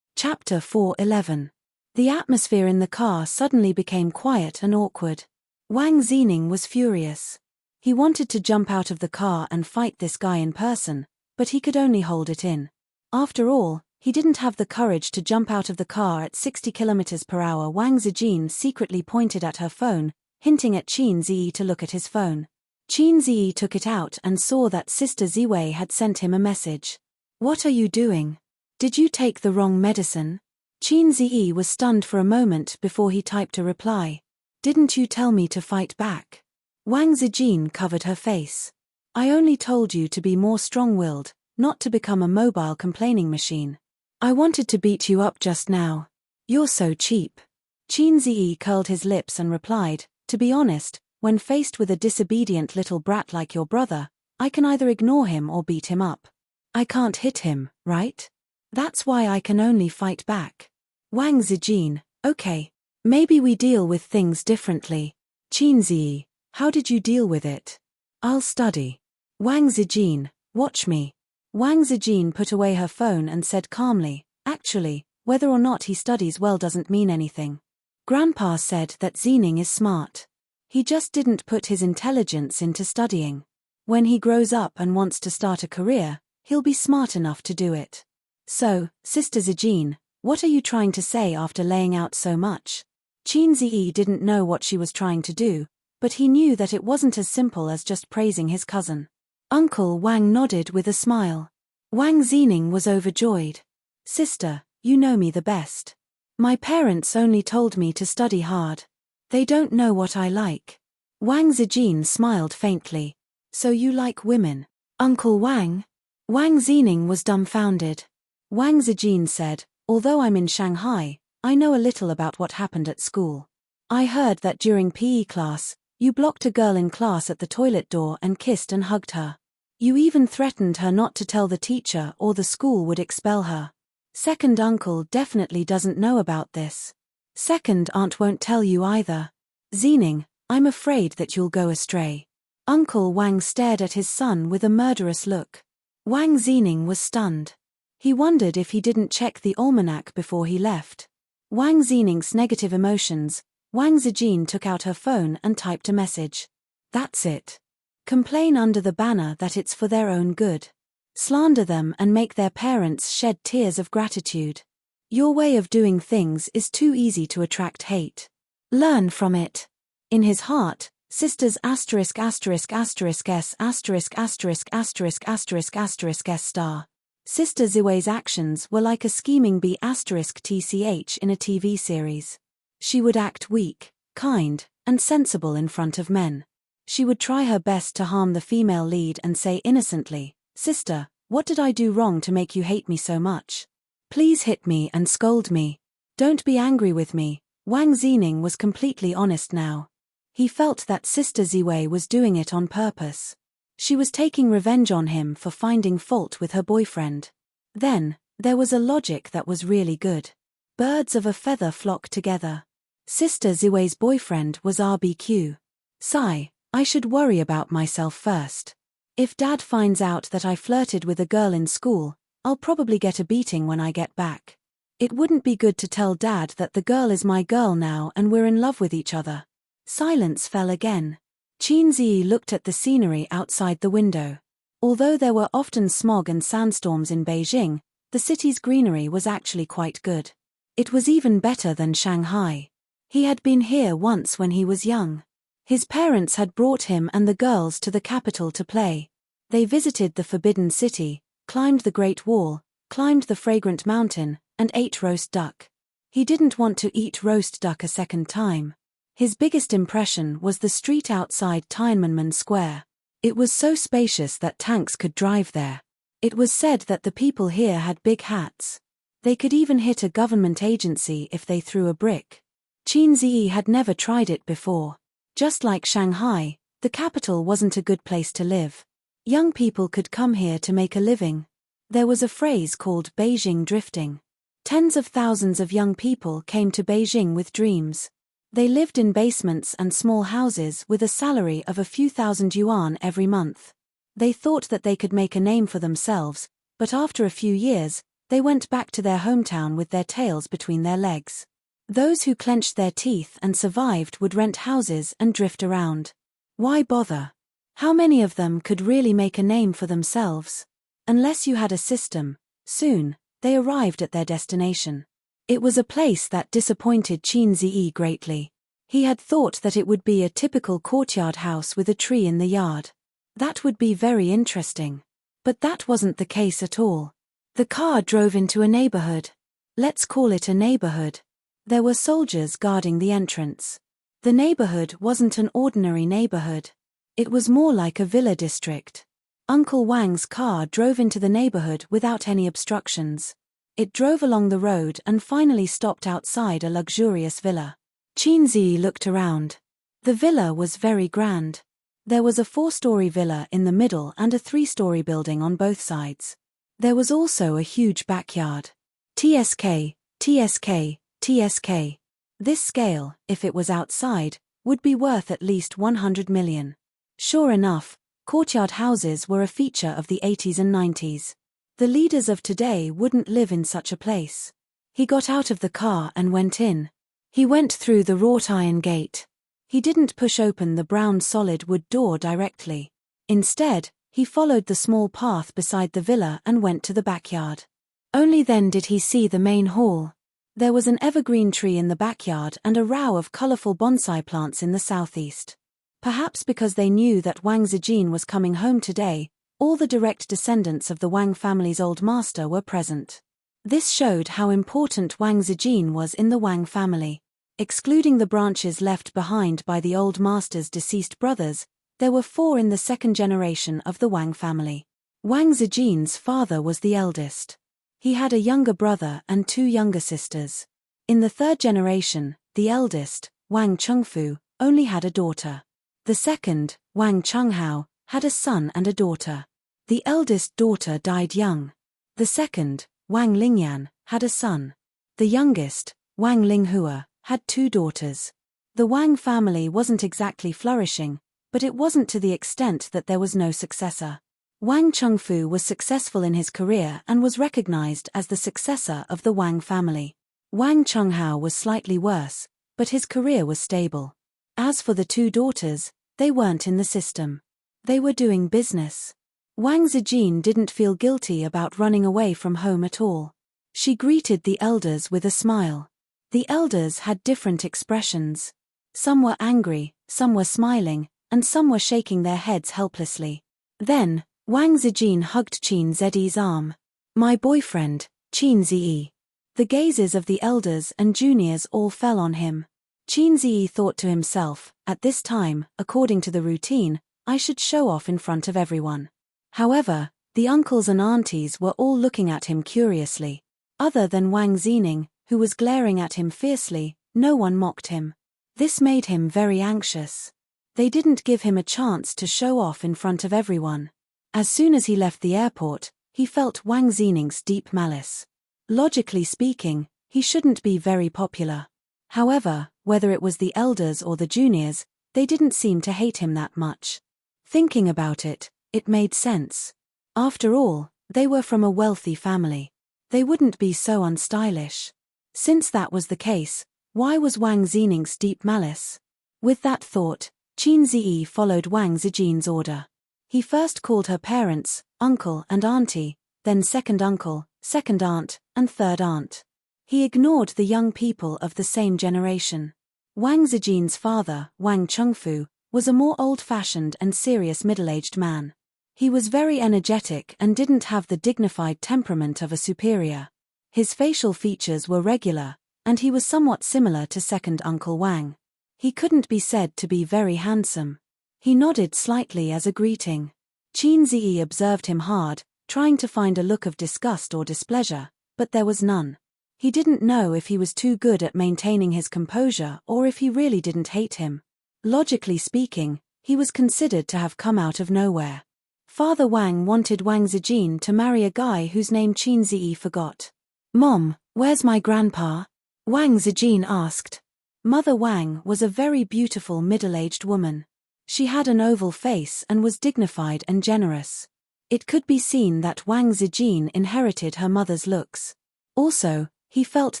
Chapter 4:11. The atmosphere in the car suddenly became quiet and awkward. Wang Zining was furious. He wanted to jump out of the car and fight this guy in person, but he could only hold it in. After all, he didn't have the courage to jump out of the car at 60 km/h. Wang Zijin secretly pointed at her phone, hinting at Qin Zi to look at his phone. Qin Zi took it out and saw that Sister Ziwei had sent him a message. "What are you doing? Did you take the wrong medicine?" Qin Zi was stunned for a moment before he typed a reply. "Didn't you tell me to fight back?" Wang Zijin covered her face. "I only told you to be more strong-willed, not to become a mobile complaining machine. I wanted to beat you up just now. You're so cheap." Qin Zi curled his lips and replied, "To be honest, when faced with a disobedient little brat like your brother, I can either ignore him or beat him up. I can't hit him, right? That's why I can only fight back." Wang Zijin, "Okay. Maybe we deal with things differently." Qin Zi, "How did you deal with it?" "I'll study." Wang Zijin, "Watch me." Wang Zijin put away her phone and said calmly, "Actually, whether or not he studies well doesn't mean anything. Grandpa said that Zining is smart. He just didn't put his intelligence into studying. When he grows up and wants to start a career, he'll be smart enough to do it." "So, Sister Zijin, what are you trying to say after laying out so much?" Qin Zi didn't know what she was trying to do, but he knew that it wasn't as simple as just praising his cousin. Uncle Wang nodded with a smile. Wang Zining was overjoyed. "Sister, you know me the best. My parents only told me to study hard. They don't know what I like." Wang Zijin smiled faintly. "So you like women, Uncle Wang?" Wang Zining was dumbfounded. Wang Zijin said, "Although I'm in Shanghai, I know a little about what happened at school. I heard that during PE class, you blocked a girl in class at the toilet door and kissed and hugged her. You even threatened her not to tell the teacher or the school would expel her. Second uncle definitely doesn't know about this. Second aunt won't tell you either. Zining, I'm afraid that you'll go astray. Uncle Wang stared at his son with a murderous look. Wang Zining was stunned. He wondered if he didn't check the almanac before he left. Wang Zining's negative emotions. Wang Zijin took out her phone and typed a message. That's it. Complain under the banner that it's for their own good. Slander them and make their parents shed tears of gratitude. Your way of doing things is too easy to attract hate. Learn from it. In his heart, sisters asterisk asterisk asterisk s asterisk asterisk asterisk asterisk asterisk s star. Sister Ziwei's actions were like a scheming bee asterisk tch in a TV series. She would act weak, kind, and sensible in front of men. She would try her best to harm the female lead and say innocently, "Sister, what did I do wrong to make you hate me so much? Please hit me and scold me. Don't be angry with me." Wang Zining was completely honest now. He felt that Sister Ziwei was doing it on purpose. She was taking revenge on him for finding fault with her boyfriend. Then, there was a logic that was really good. Birds of a feather flock together. Sister Ziwei's boyfriend was RBQ. Sigh, I should worry about myself first. If Dad finds out that I flirted with a girl in school, I'll probably get a beating when I get back. It wouldn't be good to tell Dad that the girl is my girl now and we're in love with each other. Silence fell again. Qin Ziyi looked at the scenery outside the window. Although there were often smog and sandstorms in Beijing, the city's greenery was actually quite good. It was even better than Shanghai. He had been here once when he was young. His parents had brought him and the girls to the capital to play. They visited the Forbidden City, climbed the Great Wall, climbed the Fragrant Mountain, and ate roast duck. He didn't want to eat roast duck a second time. His biggest impression was the street outside Tiananmen Square. It was so spacious that tanks could drive there. It was said that the people here had big hats. They could even hit a government agency if they threw a brick. Qin Ziyi had never tried it before. Just like Shanghai, the capital wasn't a good place to live. Young people could come here to make a living. There was a phrase called Beijing drifting. Tens of thousands of young people came to Beijing with dreams. They lived in basements and small houses with a salary of a few thousand yuan every month. They thought that they could make a name for themselves, but after a few years, they went back to their hometown with their tails between their legs. Those who clenched their teeth and survived would rent houses and drift around. Why bother? How many of them could really make a name for themselves? Unless you had a system, soon, they arrived at their destination. It was a place that disappointed Qin Ziyi greatly. He had thought that it would be a typical courtyard house with a tree in the yard. That would be very interesting. But that wasn't the case at all. The car drove into a neighborhood. Let's call it a neighborhood. There were soldiers guarding the entrance. The neighborhood wasn't an ordinary neighborhood. It was more like a villa district. Uncle Wang's car drove into the neighborhood without any obstructions. It drove along the road and finally stopped outside a luxurious villa. Qin Ziyi looked around. The villa was very grand. There was a 4-story villa in the middle and a 3-story building on both sides. There was also a huge backyard. TSK, TSK, TSK. This scale, if it was outside, would be worth at least 100 million. Sure enough, courtyard houses were a feature of the 80s and 90s. The leaders of today wouldn't live in such a place. He got out of the car and went in. He went through the wrought iron gate. He didn't push open the brown solid wood door directly. Instead, he followed the small path beside the villa and went to the backyard. Only then did he see the main hall. There was an evergreen tree in the backyard and a row of colorful bonsai plants in the southeast. Perhaps because they knew that Wang Zijin was coming home today, all the direct descendants of the Wang family's old master were present. This showed how important Wang Zijin was in the Wang family. Excluding the branches left behind by the old master's deceased brothers, there were 4 in the second generation of the Wang family. Wang Zijin's father was the eldest. He had a younger brother and 2 younger sisters. In the third generation, the eldest, Wang Chengfu, only had a daughter. The second, Wang Chenghao, had a son and a daughter. The eldest daughter died young. The second, Wang Lingyan, had a son. The youngest, Wang Linghua, had 2 daughters. The Wang family wasn't exactly flourishing, but it wasn't to the extent that there was no successor. Wang Chengfu was successful in his career and was recognized as the successor of the Wang family. Wang Chenghao was slightly worse, but his career was stable. As for the 2 daughters, they weren't in the system. They were doing business. Wang Zijin didn't feel guilty about running away from home at all. She greeted the elders with a smile. The elders had different expressions. Some were angry, some were smiling, and some were shaking their heads helplessly. Then, Wang Zijin hugged Qin Ziyi's arm. "My boyfriend, Qin Ziyi." The gazes of the elders and juniors all fell on him. Qin Ziyi thought to himself, at this time, according to the routine, I should show off in front of everyone. However, the uncles and aunties were all looking at him curiously. Other than Wang Zining, who was glaring at him fiercely, no one mocked him. This made him very anxious. They didn't give him a chance to show off in front of everyone. As soon as he left the airport, he felt Wang Zining's deep malice. Logically speaking, he shouldn't be very popular. However, whether it was the elders or the juniors, they didn't seem to hate him that much. Thinking about it, it made sense. After all, they were from a wealthy family. They wouldn't be so unstylish. Since that was the case, why was Wang Zining's deep malice? With that thought, Qin Ziyi followed Wang Zijin's order. He first called her parents, uncle and auntie, then second uncle, second aunt, and third aunt. He ignored the young people of the same generation. Wang Zijin's father, Wang Chengfu, was a more old-fashioned and serious middle-aged man. He was very energetic and didn't have the dignified temperament of a superior. His facial features were regular, and he was somewhat similar to second Uncle Wang. He couldn't be said to be very handsome. He nodded slightly as a greeting. Qin Ziyi observed him hard, trying to find a look of disgust or displeasure, but there was none. He didn't know if he was too good at maintaining his composure or if he really didn't hate him. Logically speaking, he was considered to have come out of nowhere. Father Wang wanted Wang Zijin to marry a guy whose name Qin Ziyi forgot. "Mom, where's my grandpa?" Wang Zijin asked. Mother Wang was a very beautiful middle-aged woman. She had an oval face and was dignified and generous. It could be seen that Wang Zijin inherited her mother's looks. Also, he felt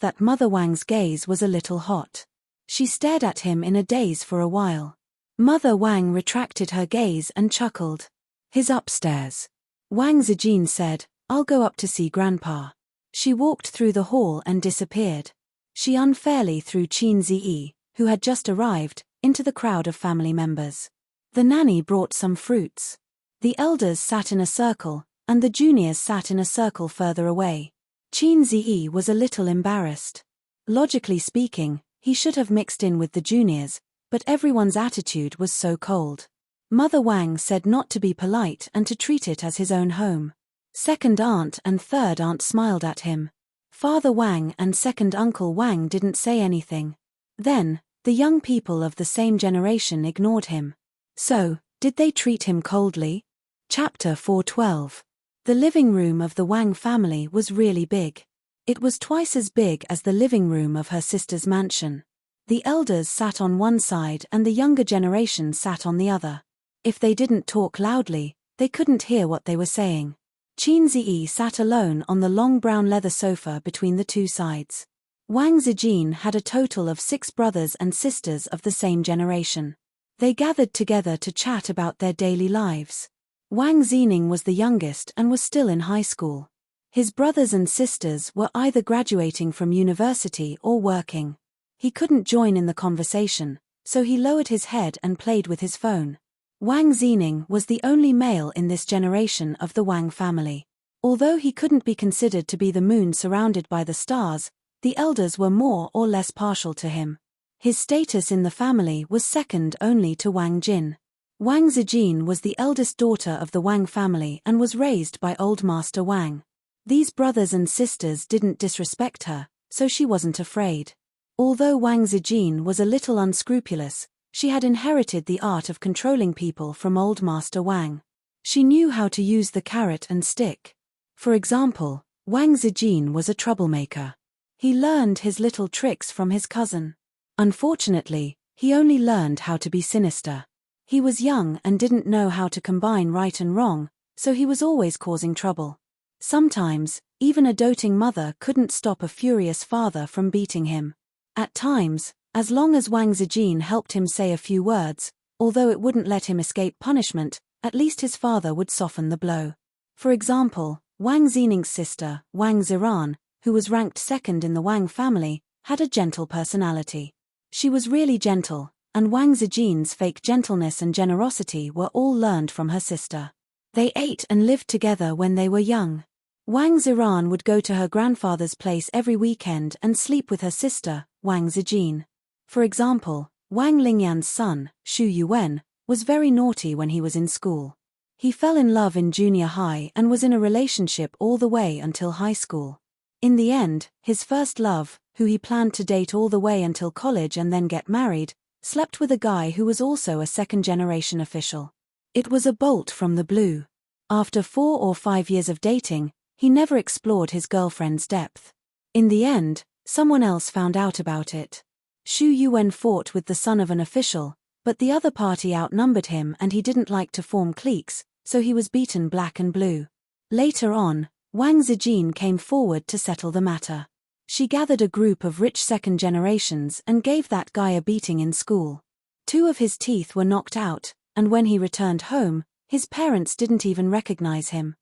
that Mother Wang's gaze was a little hot. She stared at him in a daze for a while. Mother Wang retracted her gaze and chuckled. "He's upstairs." Wang Zijin said, "I'll go up to see Grandpa." She walked through the hall and disappeared. She unfairly threw Qin Ziyi, who had just arrived, into the crowd of family members. The nanny brought some fruits. The elders sat in a circle, and the juniors sat in a circle further away. Qin Ziyi was a little embarrassed. Logically speaking, he should have mixed in with the juniors, but everyone's attitude was so cold. Mother Wang said not to be polite and to treat it as his own home. Second aunt and third aunt smiled at him. Father Wang and second uncle Wang didn't say anything. Then, the young people of the same generation ignored him. So, did they treat him coldly? Chapter 412. The living room of the Wang family was really big. It was twice as big as the living room of her sister's mansion. The elders sat on one side and the younger generation sat on the other. If they didn't talk loudly, they couldn't hear what they were saying. Qin Ziyi sat alone on the long brown leather sofa between the two sides. Wang Zijin had a total of 6 brothers and sisters of the same generation. They gathered together to chat about their daily lives. Wang Zining was the youngest and was still in high school. His brothers and sisters were either graduating from university or working. He couldn't join in the conversation, so he lowered his head and played with his phone. Wang Zining was the only male in this generation of the Wang family. Although he couldn't be considered to be the moon surrounded by the stars, the elders were more or less partial to him. His status in the family was second only to Wang Jin. Wang Zijin was the eldest daughter of the Wang family and was raised by Old Master Wang. These brothers and sisters didn't disrespect her, so she wasn't afraid. Although Wang Zijin was a little unscrupulous, she had inherited the art of controlling people from old Master Wang. She knew how to use the carrot and stick. For example, Wang Zijin was a troublemaker. He learned his little tricks from his cousin. Unfortunately, he only learned how to be sinister. He was young and didn't know how to combine right and wrong, so he was always causing trouble. Sometimes, even a doting mother couldn't stop a furious father from beating him. At times, as long as Wang Zijin helped him say a few words, although it wouldn't let him escape punishment, at least his father would soften the blow. For example, Wang Xining's sister, Wang Ziran, who was ranked second in the Wang family, had a gentle personality. She was really gentle, and Wang Zijin's fake gentleness and generosity were all learned from her sister. They ate and lived together when they were young. Wang Ziran would go to her grandfather's place every weekend and sleep with her sister, Wang Zijin. For example, Wang Lingyan's son, Xu Yuwen, was very naughty when he was in school. He fell in love in junior high and was in a relationship all the way until high school. In the end, his first love, who he planned to date all the way until college and then get married, slept with a guy who was also a second-generation official. It was a bolt from the blue. After 4 or 5 years of dating, he never explored his girlfriend's depth. In the end, someone else found out about it. Xu Yuwen fought with the son of an official, but the other party outnumbered him and he didn't like to form cliques, so he was beaten black and blue. Later on, Wang Zijin came forward to settle the matter. She gathered a group of rich second generations and gave that guy a beating in school. 2 of his teeth were knocked out, and when he returned home, his parents didn't even recognize him.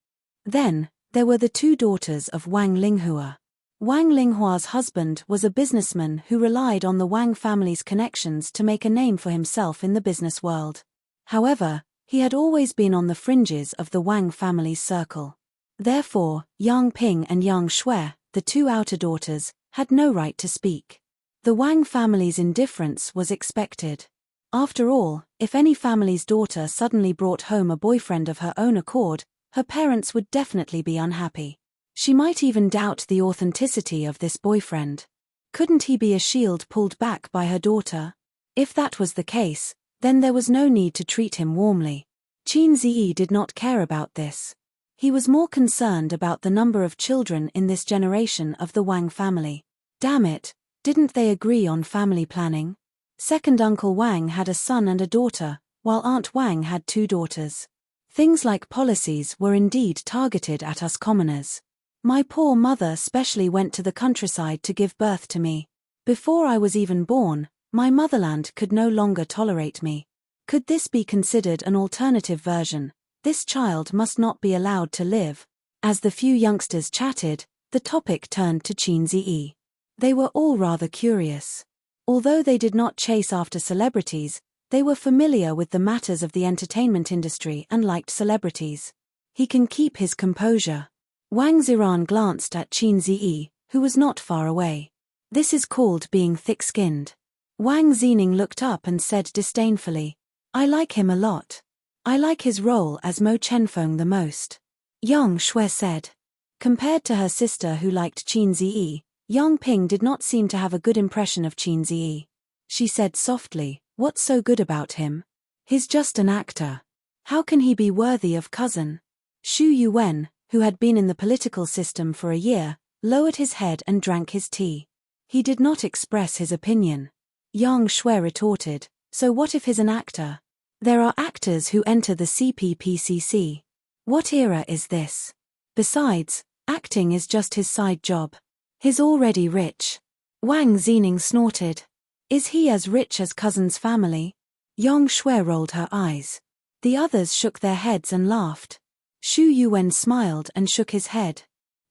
Then, there were the 2 daughters of Wang Linghua. Wang Linghua's husband was a businessman who relied on the Wang family's connections to make a name for himself in the business world. However, he had always been on the fringes of the Wang family's circle. Therefore, Yang Ping and Yang Shui, the 2 outer daughters, had no right to speak. The Wang family's indifference was expected. After all, if any family's daughter suddenly brought home a boyfriend of her own accord, her parents would definitely be unhappy. She might even doubt the authenticity of this boyfriend. Couldn't he be a shield pulled back by her daughter? If that was the case, then there was no need to treat him warmly. Qin Ziyi did not care about this. He was more concerned about the number of children in this generation of the Wang family. Damn it, didn't they agree on family planning? Second Uncle Wang had a son and a daughter, while Aunt Wang had 2 daughters. Things like policies were indeed targeted at us commoners. My poor mother specially went to the countryside to give birth to me. Before I was even born, my motherland could no longer tolerate me. Could this be considered an alternative version? This child must not be allowed to live. As the few youngsters chatted, the topic turned to Qin Ziyi. They were all rather curious. Although they did not chase after celebrities, they were familiar with the matters of the entertainment industry and liked celebrities. He can keep his composure. Wang Ziran glanced at Qin Ziyi, who was not far away. This is called being thick-skinned. Wang Zining looked up and said disdainfully, I like him a lot. I like his role as Mo Chenfeng the most. Yang Shui said. Compared to her sister who liked Qin Ziyi, Yang Ping did not seem to have a good impression of Qin Ziyi. She said softly, what's so good about him? He's just an actor. How can he be worthy of cousin? Xu Yuwen, who had been in the political system for a year, lowered his head and drank his tea. He did not express his opinion. Yang Shui retorted, so what if he's an actor? There are actors who enter the CPPCC. What era is this? Besides, acting is just his side job. He's already rich. Wang Zining snorted. Is he as rich as cousin's family? Yang Shui rolled her eyes. The others shook their heads and laughed. Xu Yuwen smiled and shook his head.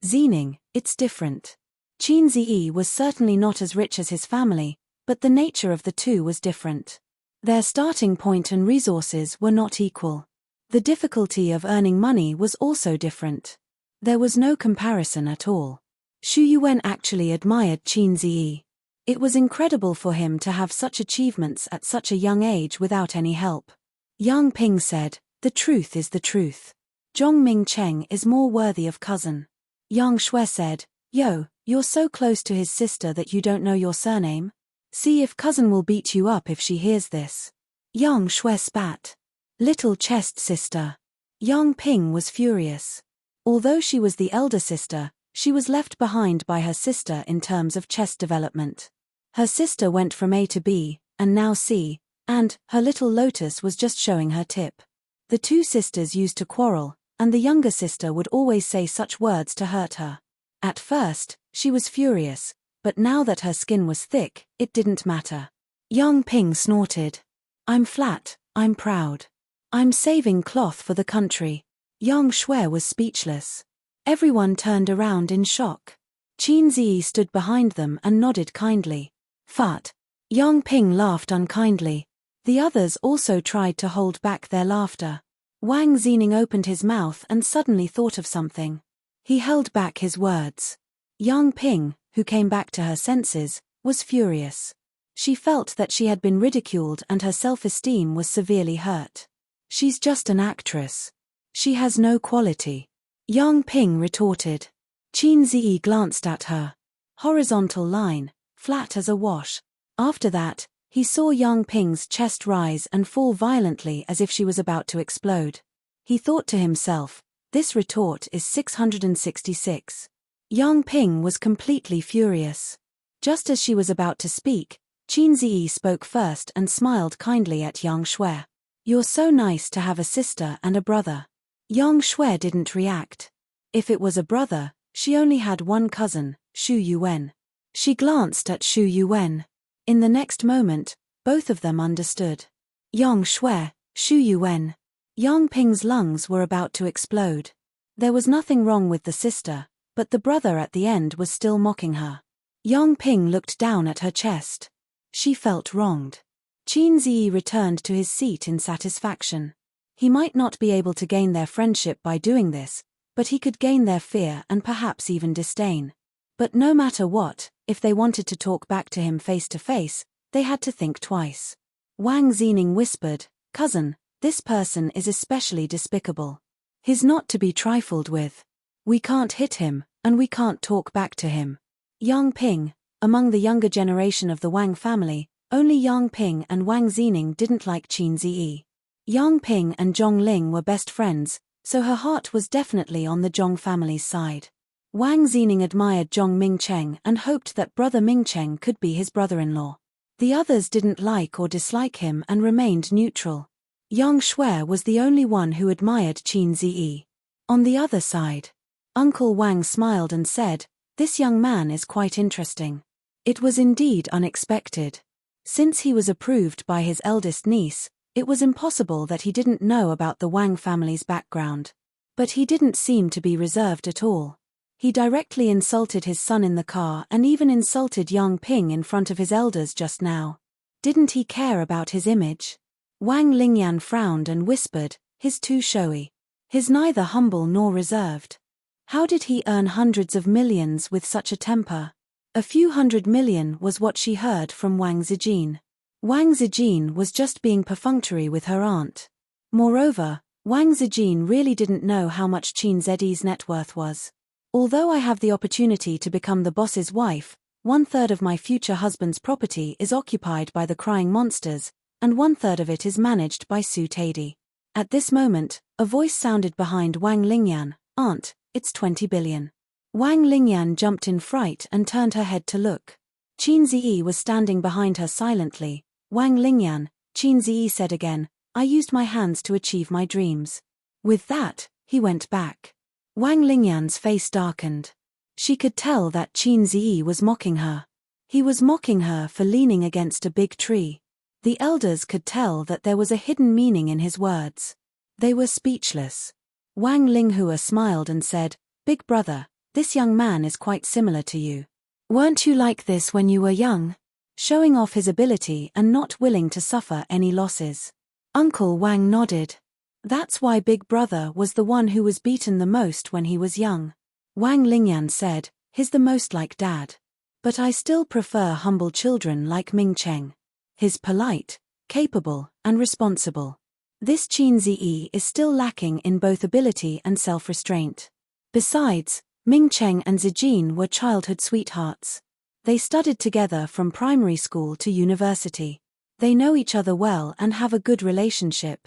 Zining, it's different. Qin Ziyi was certainly not as rich as his family, but the nature of the 2 was different. Their starting point and resources were not equal. The difficulty of earning money was also different. There was no comparison at all. Xu Yuwen actually admired Qin Ziyi. It was incredible for him to have such achievements at such a young age without any help. Yang Ping said, the truth is the truth. Zhongming Cheng is more worthy of cousin. Yang Shui said, yo, You're so close to his sister that you don't know your surname? See if cousin will beat you up if she hears this. Yang Shui spat. Little chest sister. Yang Ping was furious. Although she was the elder sister, she was left behind by her sister in terms of chest development. Her sister went from A to B, and now C, and her little lotus was just showing her tip. The two sisters used to quarrel, and the younger sister would always say such words to hurt her. At first, she was furious, but now that her skin was thick, it didn't matter. Yang Ping snorted. I'm flat, I'm proud. I'm saving cloth for the country. Yang Shui was speechless. Everyone turned around in shock. Qin Ziyi stood behind them and nodded kindly. Fat. Yang Ping laughed unkindly. The others also tried to hold back their laughter. Wang Zining opened his mouth and suddenly thought of something. He held back his words. Yang Ping, who came back to her senses, was furious. She felt that she had been ridiculed and her self-esteem was severely hurt. She's just an actress. She has no quality. Yang Ping retorted. Qin Ziyi glanced at her. Horizontal line, flat as a wash. After that, he saw Yang Ping's chest rise and fall violently as if she was about to explode. He thought to himself, this retort is 666. Yang Ping was completely furious. Just as she was about to speak, Qin Ziyi spoke first and smiled kindly at Yang Shui. You're so nice to have a sister and a brother. Yang Shui didn't react. If it was a brother, she only had one cousin, Shu Yuan. She glanced at Shu Yuan. In the next moment, both of them understood. Yang Shui, Shu Yuan. Yang Ping's lungs were about to explode. There was nothing wrong with the sister, but the brother at the end was still mocking her. Yang Ping looked down at her chest. She felt wronged. Qin Ziyi returned to his seat in satisfaction. He might not be able to gain their friendship by doing this, but he could gain their fear and perhaps even disdain. But no matter what, if they wanted to talk back to him face to face, they had to think twice. Wang Zining whispered, Cousin, this person is especially despicable. He's not to be trifled with. We can't hit him, and we can't talk back to him. Yang Ping, among the younger generation of the Wang family, only Yang Ping and Wang Zining didn't like Qin Ziyi. Yang Ping and Zhong Ling were best friends, so her heart was definitely on the Zhong family's side. Wang Zining admired Zhong Mingcheng and hoped that brother Mingcheng could be his brother-in-law. The others didn't like or dislike him and remained neutral. Yang Shui was the only one who admired Qin Ziyi. On the other side, Uncle Wang smiled and said, This young man is quite interesting. It was indeed unexpected. Since he was approved by his eldest niece, it was impossible that he didn't know about the Wang family's background. But he didn't seem to be reserved at all. He directly insulted his son in the car and even insulted Yang Ping in front of his elders just now. Didn't he care about his image? Wang Lingyan frowned and whispered, He's too showy. He's neither humble nor reserved. How did he earn hundreds of millions with such a temper? A few 100 million was what she heard from Wang Zijin. Wang Zijin was just being perfunctory with her aunt. Moreover, Wang Zijin really didn't know how much Qin Ziyi's net worth was. Although I have the opportunity to become the boss's wife, 1/3 of my future husband's property is occupied by the crying monsters, and 1/3 of it is managed by Su Tadi. At this moment, a voice sounded behind Wang Lingyan, Aunt, it's 20 billion. Wang Lingyan jumped in fright and turned her head to look. Qin Ziyi was standing behind her silently. Wang Lingyan, Qin Ziyi said again, I used my hands to achieve my dreams. With that, he went back. Wang Lingyan's face darkened. She could tell that Qin Ziyi was mocking her. He was mocking her for leaning against a big tree. The elders could tell that there was a hidden meaning in his words. They were speechless. Wang Linghua smiled and said, Big brother, this young man is quite similar to you. Weren't you like this when you were young? Showing off his ability and not willing to suffer any losses. Uncle Wang nodded. That's why Big Brother was the one who was beaten the most when he was young. Wang Lingyan said, He's the most like Dad. But I still prefer humble children like Ming Cheng. He's polite, capable, and responsible. This Qin Ziyi is still lacking in both ability and self-restraint. Besides, Ming-Cheng and Zijin were childhood sweethearts. They studied together from primary school to university. They know each other well and have a good relationship.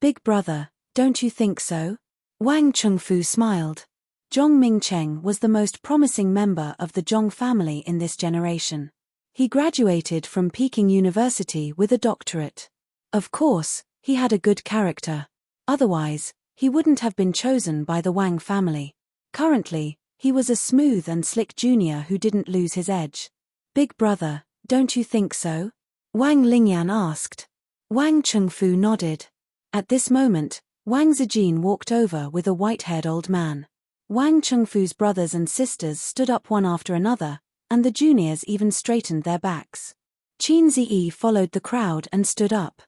Big brother, don't you think so? Wang Chengfu smiled. Zhong Ming-Cheng was the most promising member of the Zhong family in this generation. He graduated from Peking University with a doctorate. Of course, he had a good character. Otherwise, he wouldn't have been chosen by the Wang family. Currently, he was a smooth and slick junior who didn't lose his edge. Big brother, don't you think so? Wang Lingyan asked. Wang Chengfu nodded. At this moment, Wang Zijin walked over with a white-haired old man. Wang Chengfu's brothers and sisters stood up one after another, and the juniors even straightened their backs. Qin Ziyi followed the crowd and stood up.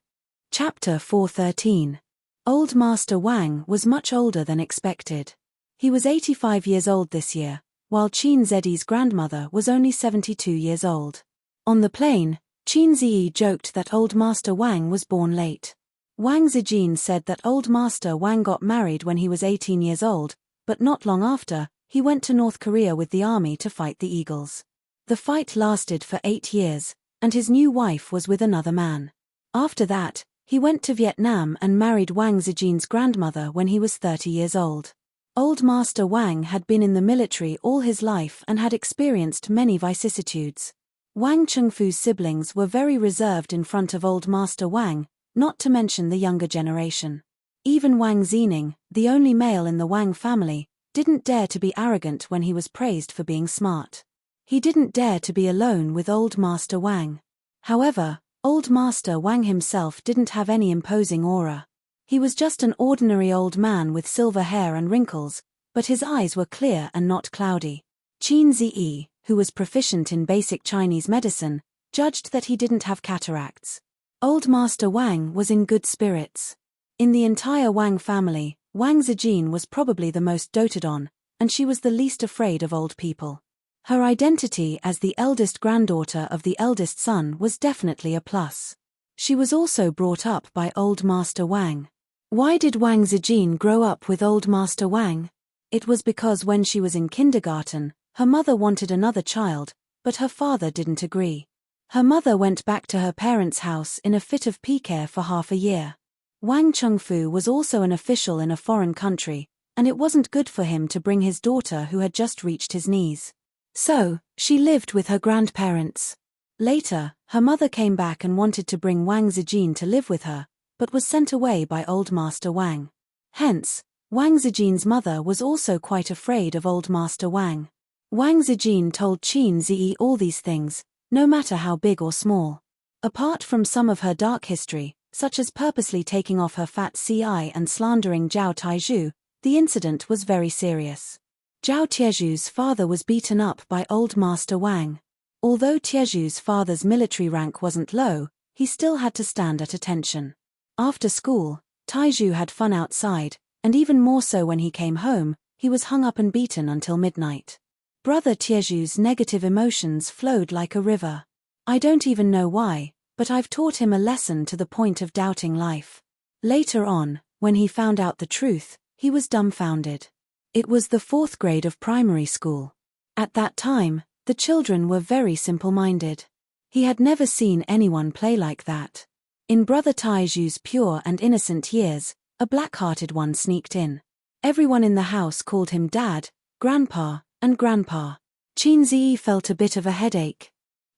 Chapter 413. Old Master Wang was much older than expected. He was 85 years old this year, while Qin Ziyi's grandmother was only 72 years old. On the plane, Qin Ziyi joked that Old Master Wang was born late. Wang Zijin said that Old Master Wang got married when he was 18 years old, but not long after, he went to North Korea with the army to fight the Eagles. The fight lasted for 8 years, and his new wife was with another man. After that, he went to Vietnam and married Wang Zijin's grandmother when he was 30 years old. Old Master Wang had been in the military all his life and had experienced many vicissitudes. Wang Chengfu's siblings were very reserved in front of Old Master Wang, not to mention the younger generation. Even Wang Zining, the only male in the Wang family, didn't dare to be arrogant when he was praised for being smart. He didn't dare to be alone with Old Master Wang. However, Old Master Wang himself didn't have any imposing aura. He was just an ordinary old man with silver hair and wrinkles, but his eyes were clear and not cloudy. Qin Ziyi, who was proficient in basic Chinese medicine, judged that he didn't have cataracts. Old Master Wang was in good spirits. In the entire Wang family, Wang Zijin was probably the most doted on, and she was the least afraid of old people. Her identity as the eldest granddaughter of the eldest son was definitely a plus. She was also brought up by Old Master Wang. Why did Wang Zijin grow up with Old Master Wang? It was because when she was in kindergarten, her mother wanted another child, but her father didn't agree. Her mother went back to her parents' house in a fit of pique for half a year. Wang Chengfu was also an official in a foreign country, and it wasn't good for him to bring his daughter who had just reached his knees. So, she lived with her grandparents. Later, her mother came back and wanted to bring Wang Zijin to live with her, but was sent away by Old Master Wang. Hence, Wang Zijin's mother was also quite afraid of Old Master Wang. Wang Zijin told Qin Ziyi all these things, no matter how big or small. Apart from some of her dark history, such as purposely taking off her fat CI and slandering Zhao Taizhu, the incident was very serious. Zhao Tiezhu's father was beaten up by Old Master Wang. Although Tiezhu's father's military rank wasn't low, he still had to stand at attention. After school, Taizhu had fun outside, and even more so when he came home, he was hung up and beaten until midnight. Brother Tiezhu's negative emotions flowed like a river. I don't even know why, but I've taught him a lesson to the point of doubting life. Later on, when he found out the truth, he was dumbfounded. It was the 4th grade of primary school. At that time, the children were very simple-minded. He had never seen anyone play like that. In Brother Taizhu's pure and innocent years, a black-hearted one sneaked in. Everyone in the house called him Dad, Grandpa, and Grandpa. Qin Ziyi felt a bit of a headache.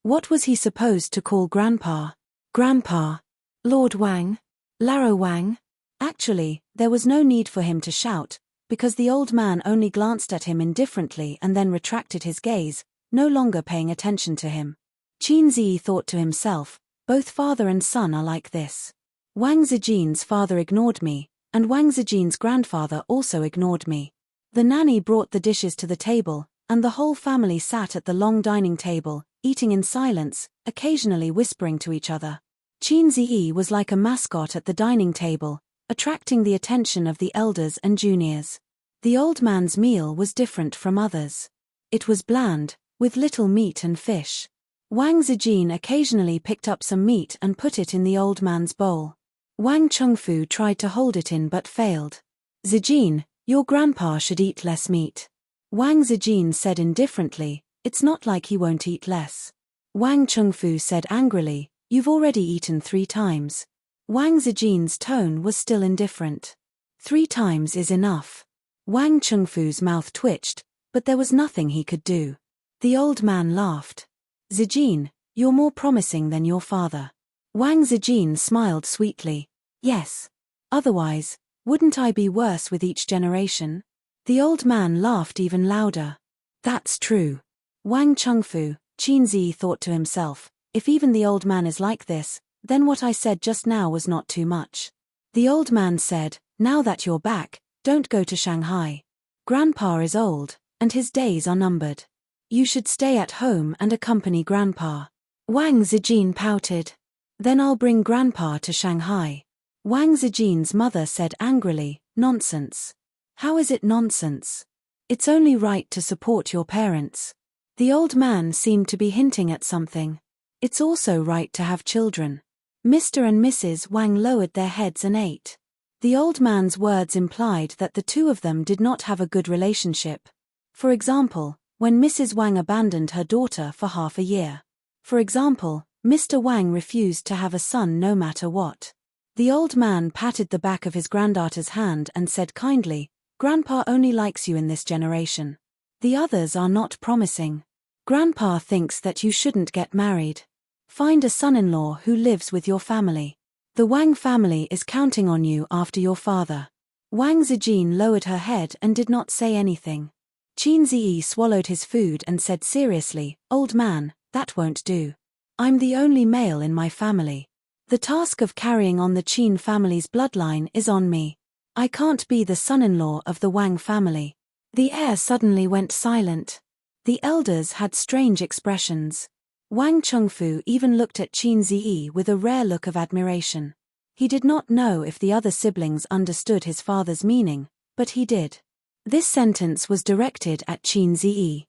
What was he supposed to call Grandpa? Grandpa? Lord Wang? Laro Wang? Actually, there was no need for him to shout, because the old man only glanced at him indifferently and then retracted his gaze, no longer paying attention to him. Qin Ziyi thought to himself, both father and son are like this. Wang Zijin's father ignored me, and Wang Zijin's grandfather also ignored me. The nanny brought the dishes to the table, and the whole family sat at the long dining table, eating in silence, occasionally whispering to each other. Qin Ziyi was like a mascot at the dining table, attracting the attention of the elders and juniors. The old man's meal was different from others. It was bland, with little meat and fish. Wang Zijin occasionally picked up some meat and put it in the old man's bowl. Wang Chengfu tried to hold it in but failed. Zijin, your grandpa should eat less meat. Wang Zijin said indifferently, "It's not like he won't eat less." Wang Chengfu said angrily, "You've already eaten 3 times." Wang Zijin's tone was still indifferent. 3 times is enough." Wang Chengfu's mouth twitched, but there was nothing he could do. The old man laughed. "Zijin, you're more promising than your father." Wang Zijin smiled sweetly. "Yes. Otherwise, wouldn't I be worse with each generation?" The old man laughed even louder. "That's true." Wang Chengfu, Qin Zi thought to himself, if even the old man is like this, then what I said just now was not too much. The old man said, "Now that you're back, don't go to Shanghai. Grandpa is old, and his days are numbered. You should stay at home and accompany Grandpa." Wang Zijin pouted. "Then I'll bring Grandpa to Shanghai." Wang Zijin's mother said angrily, "Nonsense. How is it nonsense? It's only right to support your parents." The old man seemed to be hinting at something. "It's also right to have children." Mr. and Mrs. Wang lowered their heads and ate. The old man's words implied that the two of them did not have a good relationship. For example, when Mrs. Wang abandoned her daughter for half a year. For example, Mr. Wang refused to have a son no matter what. The old man patted the back of his granddaughter's hand and said kindly, "Grandpa only likes you in this generation. The others are not promising. Grandpa thinks that you shouldn't get married. Find a son-in-law who lives with your family. The Wang family is counting on you after your father." Wang Zijin lowered her head and did not say anything. Qin Zi swallowed his food and said seriously, "Old man, that won't do. I'm the only male in my family. The task of carrying on the Qin family's bloodline is on me. I can't be the son-in-law of the Wang family." The air suddenly went silent. The elders had strange expressions. Wang Chengfu even looked at Qin Zi with a rare look of admiration. He did not know if the other siblings understood his father's meaning, but he did. This sentence was directed at Qin Zi.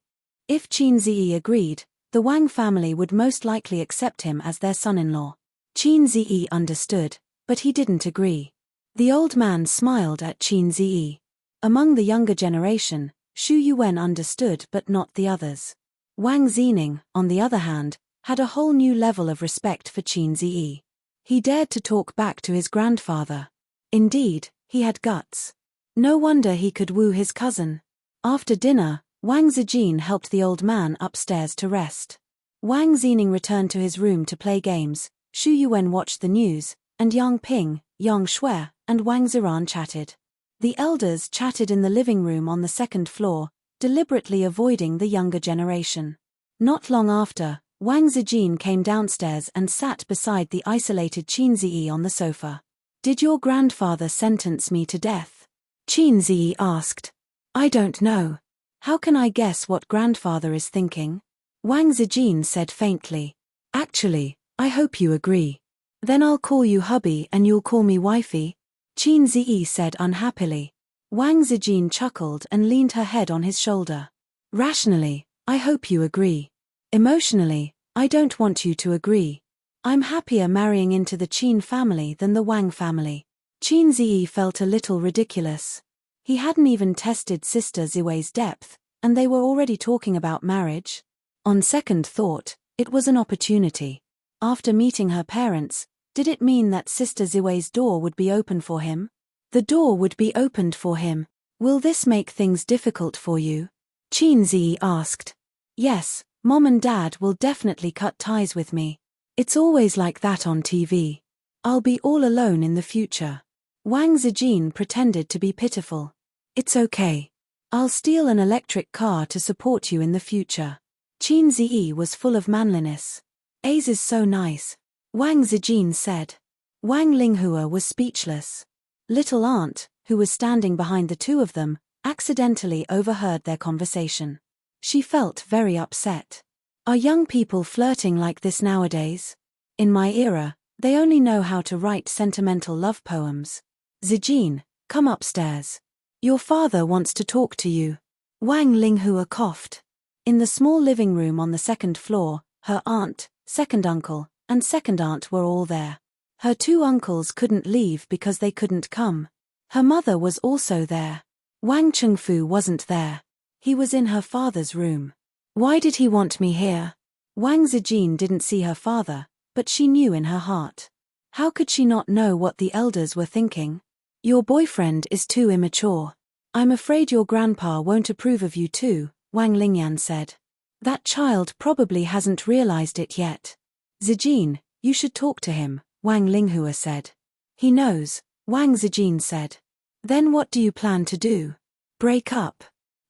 If Qin Zi agreed, the Wang family would most likely accept him as their son-in-law. Qin Zi understood, but he didn't agree. The old man smiled at Qin Zi. Among the younger generation, Xu Yuan understood but not the others. Wang Zining, on the other hand, had a whole new level of respect for Qin Zi. He dared to talk back to his grandfather. Indeed, he had guts. No wonder he could woo his cousin. After dinner, Wang Zijin helped the old man upstairs to rest. Wang Zining returned to his room to play games, Xu Yuan watched the news, and Yang Ping, Yang Shui, and Wang Ziran chatted. The elders chatted in the living room on the 2nd floor, deliberately avoiding the younger generation. Not long after, Wang Zijin came downstairs and sat beside the isolated Qin Zi on the sofa. "Did your grandfather sentence me to death?" Qin Zi asked. "I don't know. How can I guess what grandfather is thinking?" Wang Zijin said faintly. "Actually, I hope you agree. Then I'll call you hubby and you'll call me wifey," Qin Zi said unhappily. Wang Zijin chuckled and leaned her head on his shoulder. "Rationally, I hope you agree. Emotionally, I don't want you to agree. I'm happier marrying into the Qin family than the Wang family." Qin Zi felt a little ridiculous. He hadn't even tested Sister Ziwei's depth, and they were already talking about marriage. On second thought, it was an opportunity. After meeting her parents, did it mean that Sister Ziwei's door would be open for him? The door would be opened for him. "Will this make things difficult for you?" Qin Zi asked. "Yes, Mom and Dad will definitely cut ties with me. It's always like that on TV. I'll be all alone in the future." Wang Zijin pretended to be pitiful. "It's okay. I'll steal an electric car to support you in the future." Qin Zi was full of manliness. "Ace is so nice," Wang Zijin said. Wang Linghua was speechless. Little Aunt, who was standing behind the two of them, accidentally overheard their conversation. She felt very upset. Are young people flirting like this nowadays? In my era, they only know how to write sentimental love poems. "Zijin, come upstairs. Your father wants to talk to you." Wang Linghua coughed. In the small living room on the 2nd floor, her aunt, second uncle, and second aunt were all there. Her 2 uncles couldn't leave because they couldn't come. Her mother was also there. Wang Chengfu wasn't there. He was in her father's room. Why did he want me here? Wang Zijin didn't see her father, but she knew in her heart. How could she not know what the elders were thinking? Your boyfriend is too immature. I'm afraid your grandpa won't approve of you too, Wang Lingyan said. That child probably hasn't realized it yet. Zijin, you should talk to him, Wang Linghua said. He knows, Wang Zijin said. Then what do you plan to do? Break up.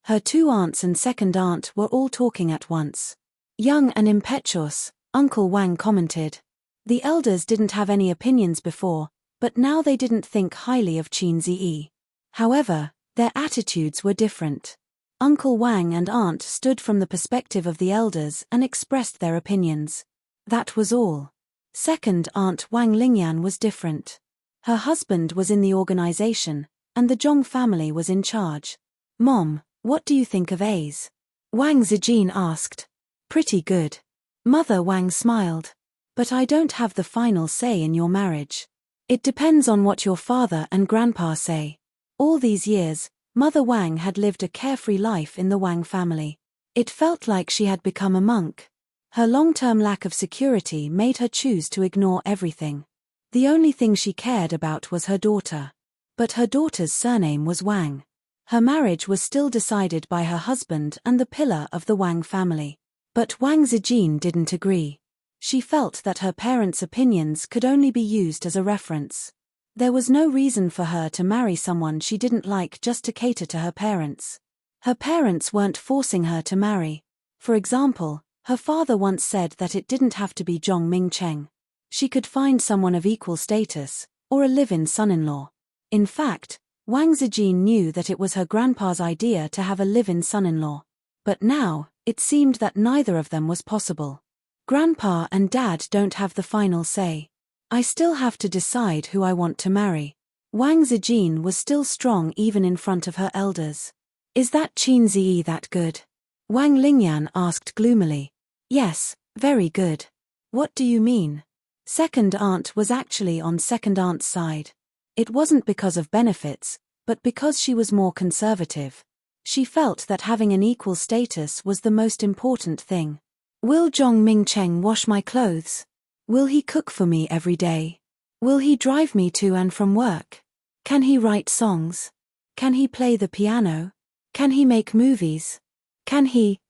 Her two aunts and second aunt were all talking at once. Young and impetuous, Uncle Wang commented. The elders didn't have any opinions before, but now they didn't think highly of Qin Ziyi. However, their attitudes were different. Uncle Wang and aunt stood from the perspective of the elders and expressed their opinions. That was all. Second aunt Wang Lingyan was different. Her husband was in the organization, and the Zhong family was in charge. Mom, what do you think of A's? Wang Zijin asked. Pretty good. Mother Wang smiled. But I don't have the final say in your marriage. It depends on what your father and grandpa say. All these years, Mother Wang had lived a carefree life in the Wang family. It felt like she had become a monk. Her long-term lack of security made her choose to ignore everything. The only thing she cared about was her daughter. But her daughter's surname was Wang. Her marriage was still decided by her husband and the pillar of the Wang family. But Wang Zijin didn't agree. She felt that her parents' opinions could only be used as a reference. There was no reason for her to marry someone she didn't like just to cater to her parents. Her parents weren't forcing her to marry. For example, her father once said that it didn't have to be Zhong Mingcheng. She could find someone of equal status, or a live-in son-in-law. In fact, Wang Zijin knew that it was her grandpa's idea to have a live-in son-in-law. But now, it seemed that neither of them was possible. Grandpa and Dad don't have the final say. I still have to decide who I want to marry. Wang Zijin was still strong even in front of her elders. Is that Qin Ziyi that good? Wang Lingyan asked gloomily. Yes, very good. What do you mean? Second aunt was actually on second aunt's side. It wasn't because of benefits, but because she was more conservative. She felt that having an equal status was the most important thing. Will Zhong Mingcheng wash my clothes? Will he cook for me every day? Will he drive me to and from work? Can he write songs? Can he play the piano? Can he make movies? Can he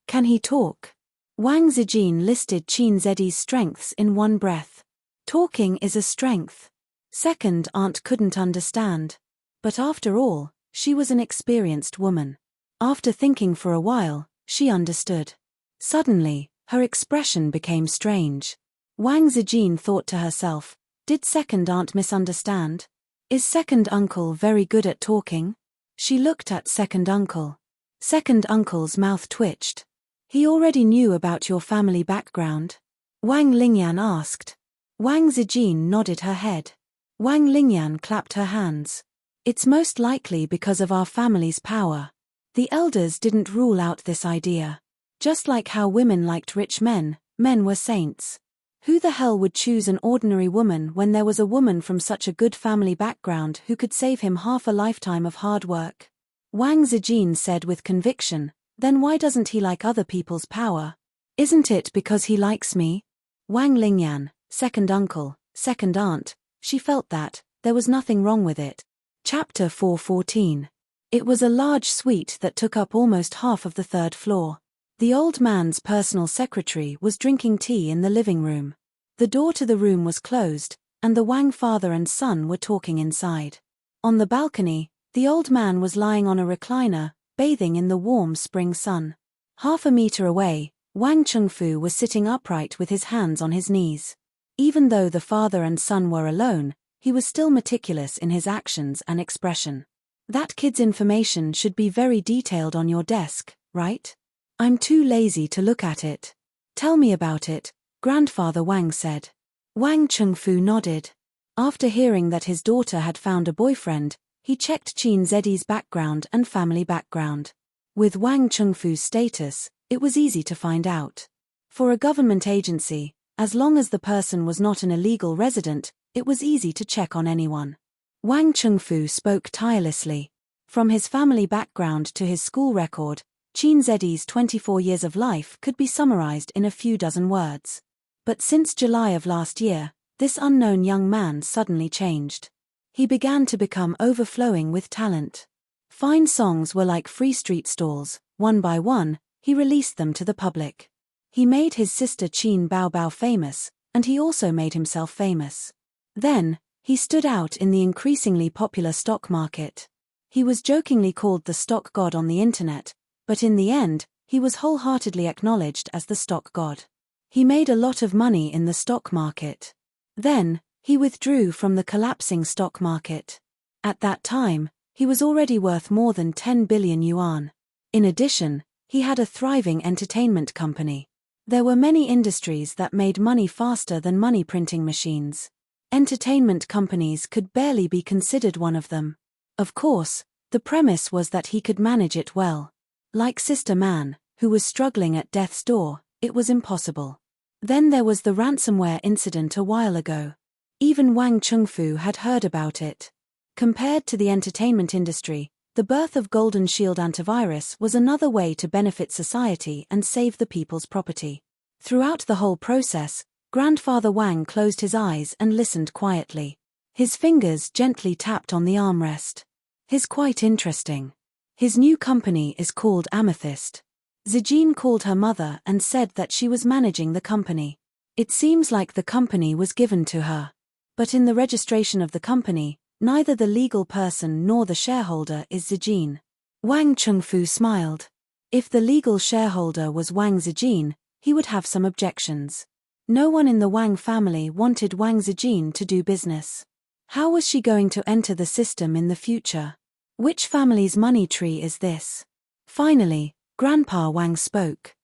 talk? Wang Zijin listed Qin Ziyi's strengths in one breath. Talking is a strength. Second aunt couldn't understand. But after all, she was an experienced woman. After thinking for a while, she understood. Suddenly, her expression became strange. Wang Zijin thought to herself, did second aunt misunderstand? Is second uncle very good at talking? She looked at second uncle. Second uncle's mouth twitched. He already knew about your family background? Wang Lingyan asked. Wang Zijin nodded her head. Wang Lingyan clapped her hands. It's most likely because of our family's power. The elders didn't rule out this idea. Just like how women liked rich men, men were saints. Who the hell would choose an ordinary woman when there was a woman from such a good family background who could save him half a lifetime of hard work? Wang Zijin said with conviction, then why doesn't he like other people's power? Isn't it because he likes me? Wang Lingyan, second uncle, second aunt, she felt that, there was nothing wrong with it. Chapter 414. It was a large suite that took up almost half of the third floor. The old man's personal secretary was drinking tea in the living room. The door to the room was closed, and the Wang father and son were talking inside. On the balcony, the old man was lying on a recliner, bathing in the warm spring sun. Half a meter away, Wang Chengfu was sitting upright with his hands on his knees. Even though the father and son were alone, he was still meticulous in his actions and expression. That kid's information should be very detailed on your desk, right? I'm too lazy to look at it. Tell me about it, Grandfather Wang said. Wang Chengfu nodded. After hearing that his daughter had found a boyfriend, he checked Qin Ziyi's background and family background. With Wang Chengfu's status, it was easy to find out. For a government agency, as long as the person was not an illegal resident, it was easy to check on anyone. Wang Chengfu spoke tirelessly. From his family background to his school record, Qin Zedi's 24 years of life could be summarized in a few dozen words. But since July of last year, this unknown young man suddenly changed. He began to become overflowing with talent. Fine songs were like free street stalls. One by one, he released them to the public. He made his sister Qin Bao Bao famous, and he also made himself famous. Then, he stood out in the increasingly popular stock market. He was jokingly called the stock god on the internet, but in the end, he was wholeheartedly acknowledged as the stock god. He made a lot of money in the stock market. Then, he withdrew from the collapsing stock market. At that time, he was already worth more than 10 billion yuan. In addition, he had a thriving entertainment company. There were many industries that made money faster than money printing machines. Entertainment companies could barely be considered one of them. Of course, the premise was that he could manage it well. Like Sister Man, who was struggling at death's door, it was impossible. Then there was the ransomware incident a while ago. Even Wang Chengfu had heard about it. Compared to the entertainment industry, the birth of Golden Shield antivirus was another way to benefit society and save the people's property. Throughout the whole process, Grandfather Wang closed his eyes and listened quietly. His fingers gently tapped on the armrest. "He's quite interesting. His new company is called Amethyst." Zijin called her mother and said that she was managing the company. It seems like the company was given to her. But in the registration of the company, neither the legal person nor the shareholder is Zijin. Wang Chengfu smiled. If the legal shareholder was Wang Zijin, he would have some objections. No one in the Wang family wanted Wang Zijin to do business. How was she going to enter the system in the future? Which family's money tree is this? Finally, Grandpa Wang spoke.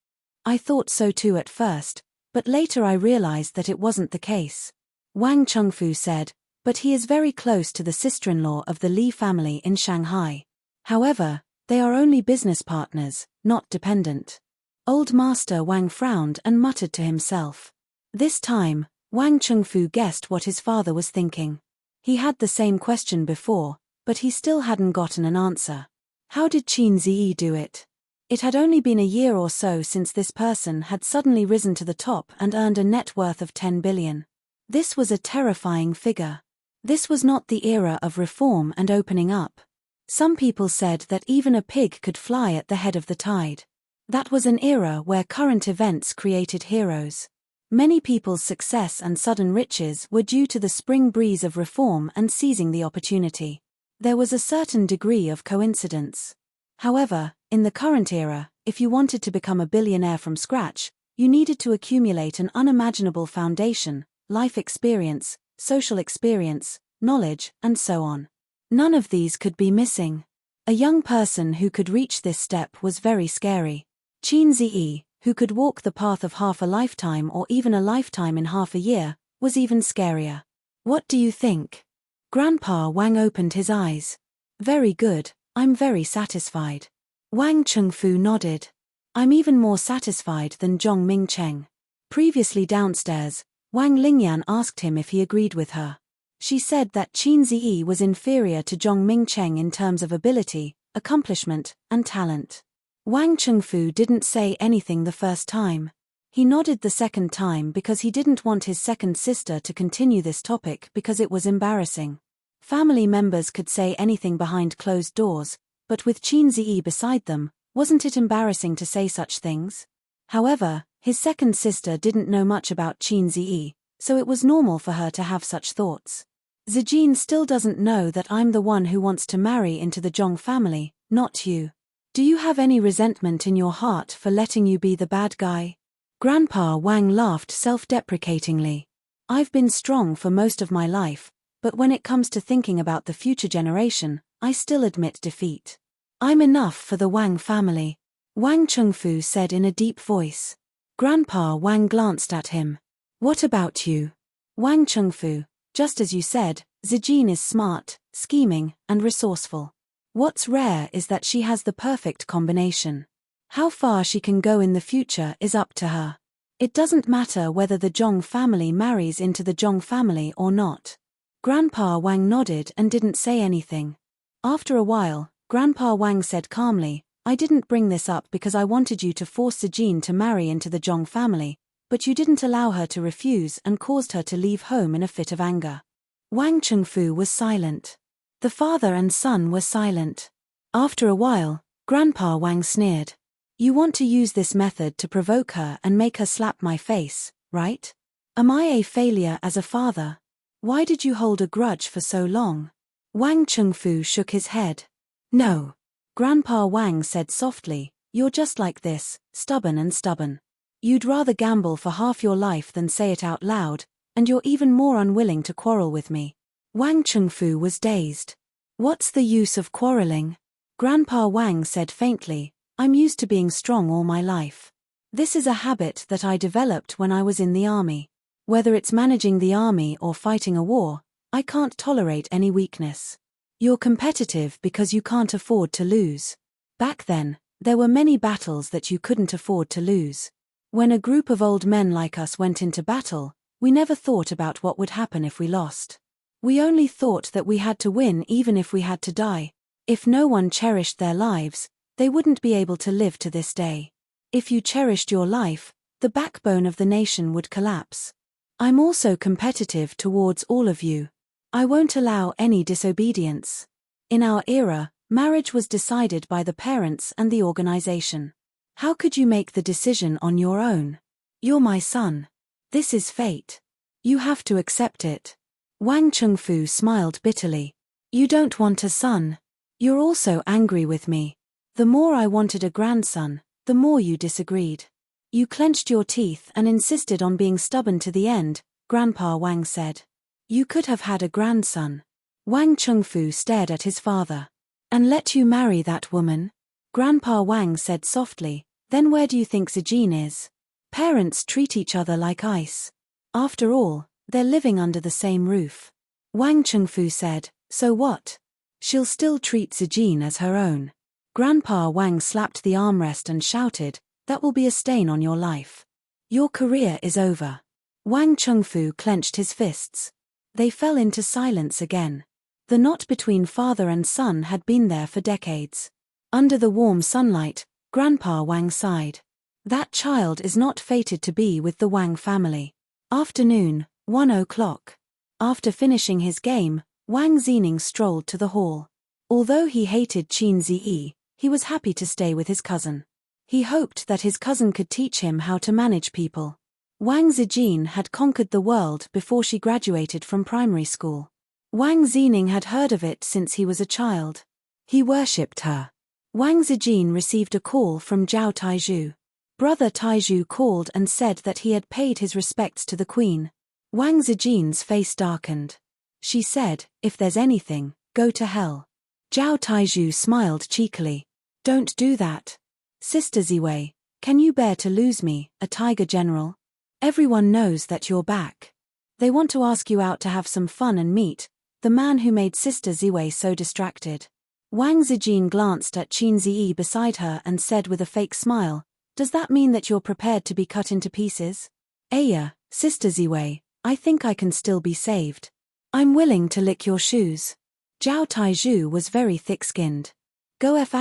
"I thought so too at first, but later I realized that it wasn't the case." Wang Chengfu said, "But he is very close to the sister-in-law of the Li family in Shanghai. However, they are only business partners, not dependent." Old Master Wang frowned and muttered to himself. This time, Wang Chengfu guessed what his father was thinking. He had the same question before, but he still hadn't gotten an answer. How did Qin Ziyi do it? It had only been a year or so since this person had suddenly risen to the top and earned a net worth of 10 billion. This was a terrifying figure. This was not the era of reform and opening up. Some people said that even a pig could fly at the head of the tide. That was an era where current events created heroes. Many people's success and sudden riches were due to the spring breeze of reform and seizing the opportunity. There was a certain degree of coincidence. However, in the current era, if you wanted to become a billionaire from scratch, you needed to accumulate an unimaginable foundation, life experience, social experience, knowledge, and so on. None of these could be missing. A young person who could reach this step was very scary. Qin Ziyi, who could walk the path of half a lifetime or even a lifetime in half a year, was even scarier. What do you think? Grandpa Wang opened his eyes. Very good, I'm very satisfied. Wang Chengfu nodded. I'm even more satisfied than Zhong Mingcheng. Previously downstairs, Wang Lingyan asked him if he agreed with her. She said that Qin Ziyi was inferior to Zhong Mingcheng in terms of ability, accomplishment, and talent. Wang Chengfu didn't say anything the first time. He nodded the second time because he didn't want his second sister to continue this topic because it was embarrassing. Family members could say anything behind closed doors, but with Qin Ziyi beside them, wasn't it embarrassing to say such things? However, his second sister didn't know much about Qin Ziyi, so it was normal for her to have such thoughts. Zijin still doesn't know that I'm the one who wants to marry into the Zhong family, not you. Do you have any resentment in your heart for letting you be the bad guy? Grandpa Wang laughed self-deprecatingly. I've been strong for most of my life, but when it comes to thinking about the future generation, I still admit defeat. I'm enough for the Wang family, Wang Chengfu said in a deep voice. Grandpa Wang glanced at him. What about you? Wang Chengfu, just as you said, Zijin is smart, scheming, and resourceful. What's rare is that she has the perfect combination. How far she can go in the future is up to her. It doesn't matter whether the Zhong family marries into the Zhong family or not. Grandpa Wang nodded and didn't say anything. After a while, Grandpa Wang said calmly, I didn't bring this up because I wanted you to force Zijin to marry into the Zhong family, but you didn't allow her to refuse and caused her to leave home in a fit of anger." Wang Chengfu was silent. The father and son were silent. After a while, Grandpa Wang sneered. "You want to use this method to provoke her and make her slap my face, right? Am I a failure as a father? Why did you hold a grudge for so long?" Wang Chengfu shook his head. "No." Grandpa Wang said softly, "You're just like this, stubborn and stubborn. You'd rather gamble for half your life than say it out loud, and you're even more unwilling to quarrel with me." Wang Chengfu was dazed. "What's the use of quarreling?" Grandpa Wang said faintly, "I'm used to being strong all my life. This is a habit that I developed when I was in the army. Whether it's managing the army or fighting a war, I can't tolerate any weakness. You're competitive because you can't afford to lose. Back then, there were many battles that you couldn't afford to lose. When a group of old men like us went into battle, we never thought about what would happen if we lost. We only thought that we had to win even if we had to die. If no one cherished their lives, they wouldn't be able to live to this day. If you cherished your life, the backbone of the nation would collapse. I'm also competitive towards all of you. I won't allow any disobedience. In our era, marriage was decided by the parents and the organization. How could you make the decision on your own? You're my son. This is fate. You have to accept it." Wang Chengfu smiled bitterly. "You don't want a son. You're also angry with me. The more I wanted a grandson, the more you disagreed. You clenched your teeth and insisted on being stubborn to the end," Grandpa Wang said. "You could have had a grandson." Wang Chengfu stared at his father. "And let you marry that woman?" Grandpa Wang said softly, "Then where do you think Zijin is? Parents treat each other like ice. After all, they're living under the same roof." Wang Chengfu said, "So what? She'll still treat Zijin as her own." Grandpa Wang slapped the armrest and shouted, "That will be a stain on your life. Your career is over." Wang Chengfu clenched his fists. They fell into silence again. The knot between father and son had been there for decades. Under the warm sunlight, Grandpa Wang sighed. That child is not fated to be with the Wang family. Afternoon, 1:00. After finishing his game, Wang Zining strolled to the hall. Although he hated Qin Ziyi, he was happy to stay with his cousin. He hoped that his cousin could teach him how to manage people. Wang Zijin had conquered the world before she graduated from primary school. Wang Zining had heard of it since he was a child. He worshipped her. Wang Zijin received a call from Zhao Taizhu. Brother Taizhu called and said that he had paid his respects to the queen. Wang Zijin's face darkened. She said, "If there's anything, go to hell." Zhao Taizhu smiled cheekily. "Don't do that. Sister Ziwei, can you bear to lose me, a tiger general? Everyone knows that you're back. They want to ask you out to have some fun and meet the man who made Sister Ziwei so distracted." Wang Zijin glanced at Qin Ziyi beside her and said with a fake smile, "Does that mean that you're prepared to be cut into pieces?" "Aya, Sister Ziwei, I think I can still be saved. I'm willing to lick your shoes." Zhao Taizhu was very thick-skinned. "Go F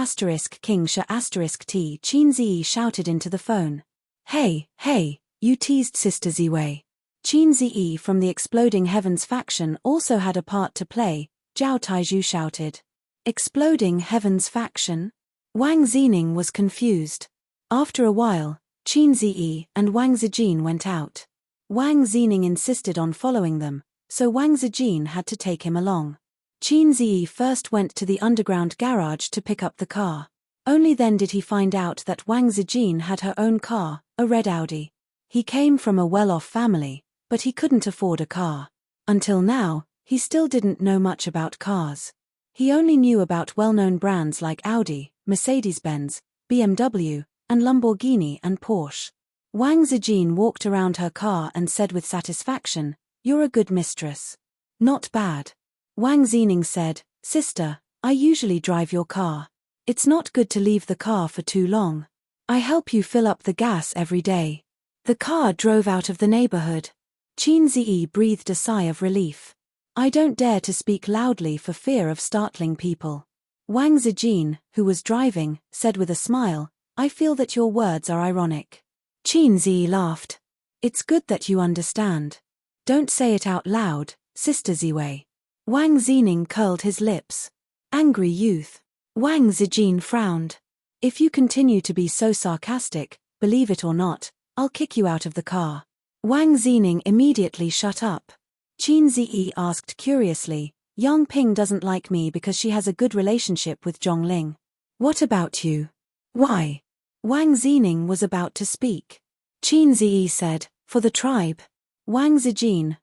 King Sha T," Qin Ziyi shouted into the phone. Hey, you teased Sister Ziwei." Qin Ziyi from the Exploding Heavens faction also had a part to play, Zhao Taizhu shouted. Exploding Heavens faction? Wang Zining was confused. After a while, Qin Ziyi and Wang Zijin went out. Wang Zining insisted on following them, so Wang Zijin had to take him along. Qin Ziyi first went to the underground garage to pick up the car. Only then did he find out that Wang Zijin had her own car, a red Audi. He came from a well-off family, but he couldn't afford a car. Until now, he still didn't know much about cars. He only knew about well-known brands like Audi, Mercedes-Benz, BMW, and Lamborghini and Porsche. Wang Zijin walked around her car and said with satisfaction, "You're a good mistress." "Not bad." Wang Zining said, "Sister, I usually drive your car. It's not good to leave the car for too long. I help you fill up the gas every day." The car drove out of the neighborhood. Qin Ziyi breathed a sigh of relief. "I don't dare to speak loudly for fear of startling people." Wang Zijin, who was driving, said with a smile, "I feel that your words are ironic." Qin Zi laughed. "It's good that you understand. Don't say it out loud, Sister Ziwei." Wang Zining curled his lips. Angry youth. Wang Zijin frowned. "If you continue to be so sarcastic, believe it or not, I'll kick you out of the car." Wang Zining immediately shut up. Qin Zi asked curiously, "Yang Ping doesn't like me because she has a good relationship with Zhongling. What about you?" "Why?" Wang Zining was about to speak. Qin Zi said, "For the tribe." Wang Zining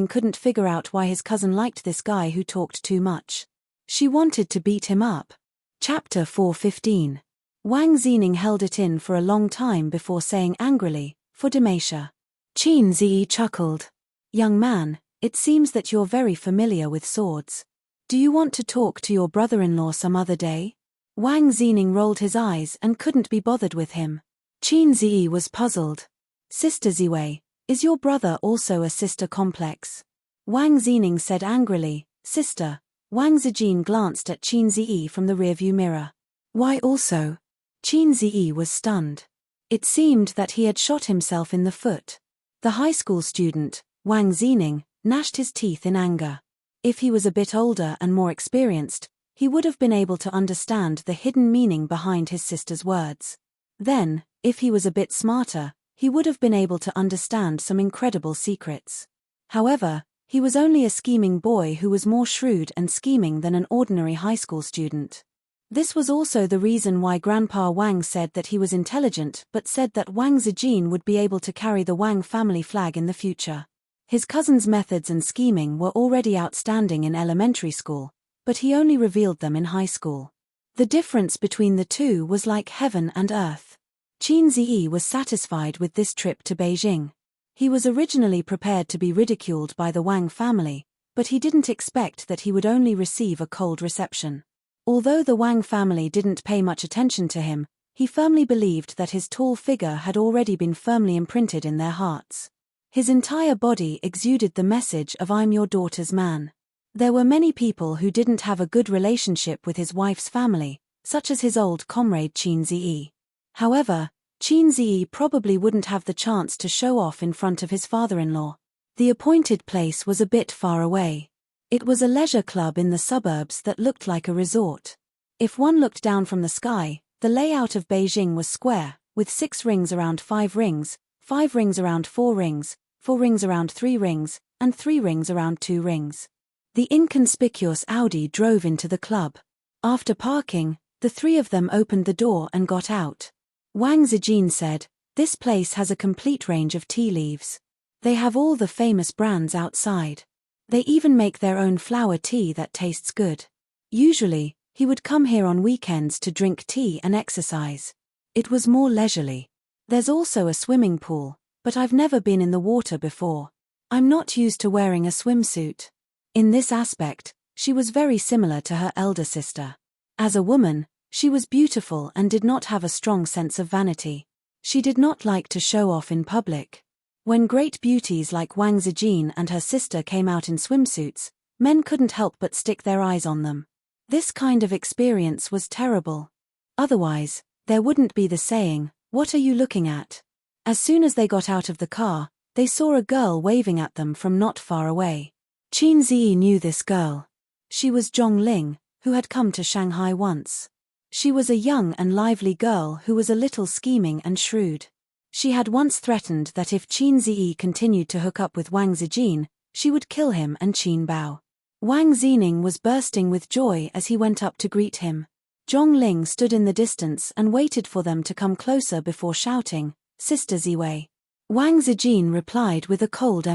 couldn't figure out why his cousin liked this guy who talked too much. She wanted to beat him up. Chapter 4:15. Wang Zining held it in for a long time before saying angrily, "For Demasha." Qin Zi chuckled. "Young man, it seems that you're very familiar with swords. Do you want to talk to your brother-in-law some other day?" Wang Zining rolled his eyes and couldn't be bothered with him. Qin Zi was puzzled. "Sister Ziwei, is your brother also a sister complex?" Wang Zining said angrily, "Sister." Wang Zijin glanced at Qin Zi from the rearview mirror. "Why also?" Qin Zi was stunned. It seemed that he had shot himself in the foot. The high school student, Wang Zining, gnashed his teeth in anger. If he was a bit older and more experienced, he would have been able to understand the hidden meaning behind his sister's words. Then, if he was a bit smarter, he would have been able to understand some incredible secrets. However, he was only a scheming boy who was more shrewd and scheming than an ordinary high school student. This was also the reason why Grandpa Wang said that he was intelligent but said that Wang Zijin would be able to carry the Wang family flag in the future. His cousin's methods and scheming were already outstanding in elementary school, but he only revealed them in high school. The difference between the two was like heaven and earth. Qin Zi was satisfied with this trip to Beijing. He was originally prepared to be ridiculed by the Wang family, but he didn't expect that he would only receive a cold reception. Although the Wang family didn't pay much attention to him, he firmly believed that his tall figure had already been firmly imprinted in their hearts. His entire body exuded the message of "I'm your daughter's man." There were many people who didn't have a good relationship with his wife's family, such as his old comrade Qin Zi. However, Qin Zi probably wouldn't have the chance to show off in front of his father-in-law. The appointed place was a bit far away. It was a leisure club in the suburbs that looked like a resort. If one looked down from the sky, the layout of Beijing was square, with 6 rings around 5 rings, 5 rings around 4 rings, 4 rings around 3 rings, and 3 rings around 2 rings. The inconspicuous Audi drove into the club. After parking, the three of them opened the door and got out. Wang Zijin said, "This place has a complete range of tea leaves. They have all the famous brands outside. They even make their own flower tea that tastes good." Usually, he would come here on weekends to drink tea and exercise. It was more leisurely. "There's also a swimming pool, but I've never been in the water before. I'm not used to wearing a swimsuit." In this aspect, she was very similar to her elder sister. As a woman, she was beautiful and did not have a strong sense of vanity. She did not like to show off in public. When great beauties like Wang Zijin and her sister came out in swimsuits, men couldn't help but stick their eyes on them. This kind of experience was terrible. Otherwise, there wouldn't be the saying, "What are you looking at?" As soon as they got out of the car, they saw a girl waving at them from not far away. Qin Zi knew this girl. She was Zhongling, who had come to Shanghai once. She was a young and lively girl who was a little scheming and shrewd. She had once threatened that if Qin Zi continued to hook up with Wang Zijin, she would kill him and Qin Bao. Wang Zining was bursting with joy as he went up to greet him. Zhongling stood in the distance and waited for them to come closer before shouting, "Sister Ziwei." Wang Zijin replied with a cold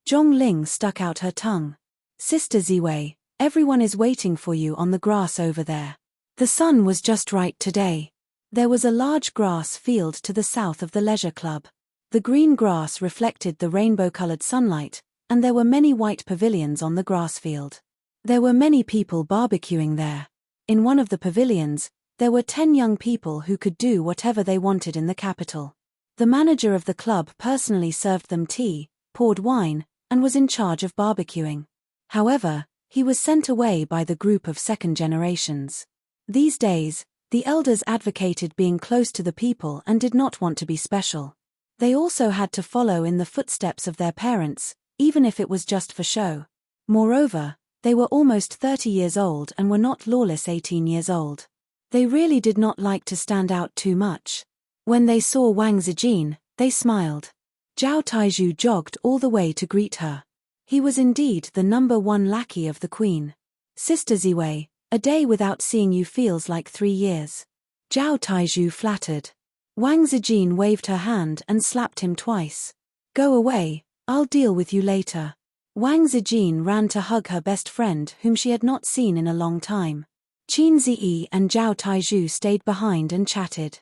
Zhongling stuck out her tongue. "Sister Ziwei, everyone is waiting for you on the grass over there. The sun was just right today." There was a large grass field to the south of the leisure club. The green grass reflected the rainbow-colored sunlight, and there were many white pavilions on the grass field. There were many people barbecuing there. In one of the pavilions, there were 10 young people who could do whatever they wanted in the capital. The manager of the club personally served them tea, poured wine, and was in charge of barbecuing. However, He was sent away by the group of second generations. These days, the elders advocated being close to the people and did not want to be special. They also had to follow in the footsteps of their parents, even if it was just for show. Moreover, they were almost 30 years old and were not lawless 18 years old. They really did not like to stand out too much. When they saw Wang Zijin, they smiled. Zhao Taizhu jogged all the way to greet her. He was indeed the #1 lackey of the queen. Sister Ziwei, a day without seeing you feels like 3 years. Zhao Taizhu flattered. Wang Zijin waved her hand and slapped him twice. Go away, I'll deal with you later. Wang Zijin ran to hug her best friend whom she had not seen in a long time. Qin Ziyi and Zhao Taizhu stayed behind and chatted.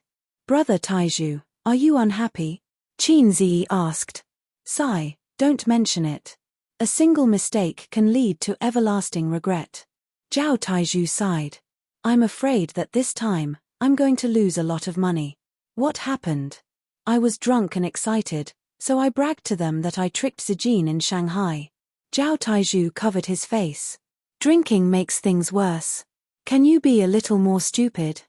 Brother Taizhu, are you unhappy? Qin Ziyi asked. Sigh, don't mention it. A single mistake can lead to everlasting regret. Zhao Taizhu sighed. I'm afraid that this time, I'm going to lose a lot of money. What happened? I was drunk and excited, so I bragged to them that I tricked Zijin in Shanghai. Zhao Taizhu covered his face. Drinking makes things worse. Can you be a little more stupid?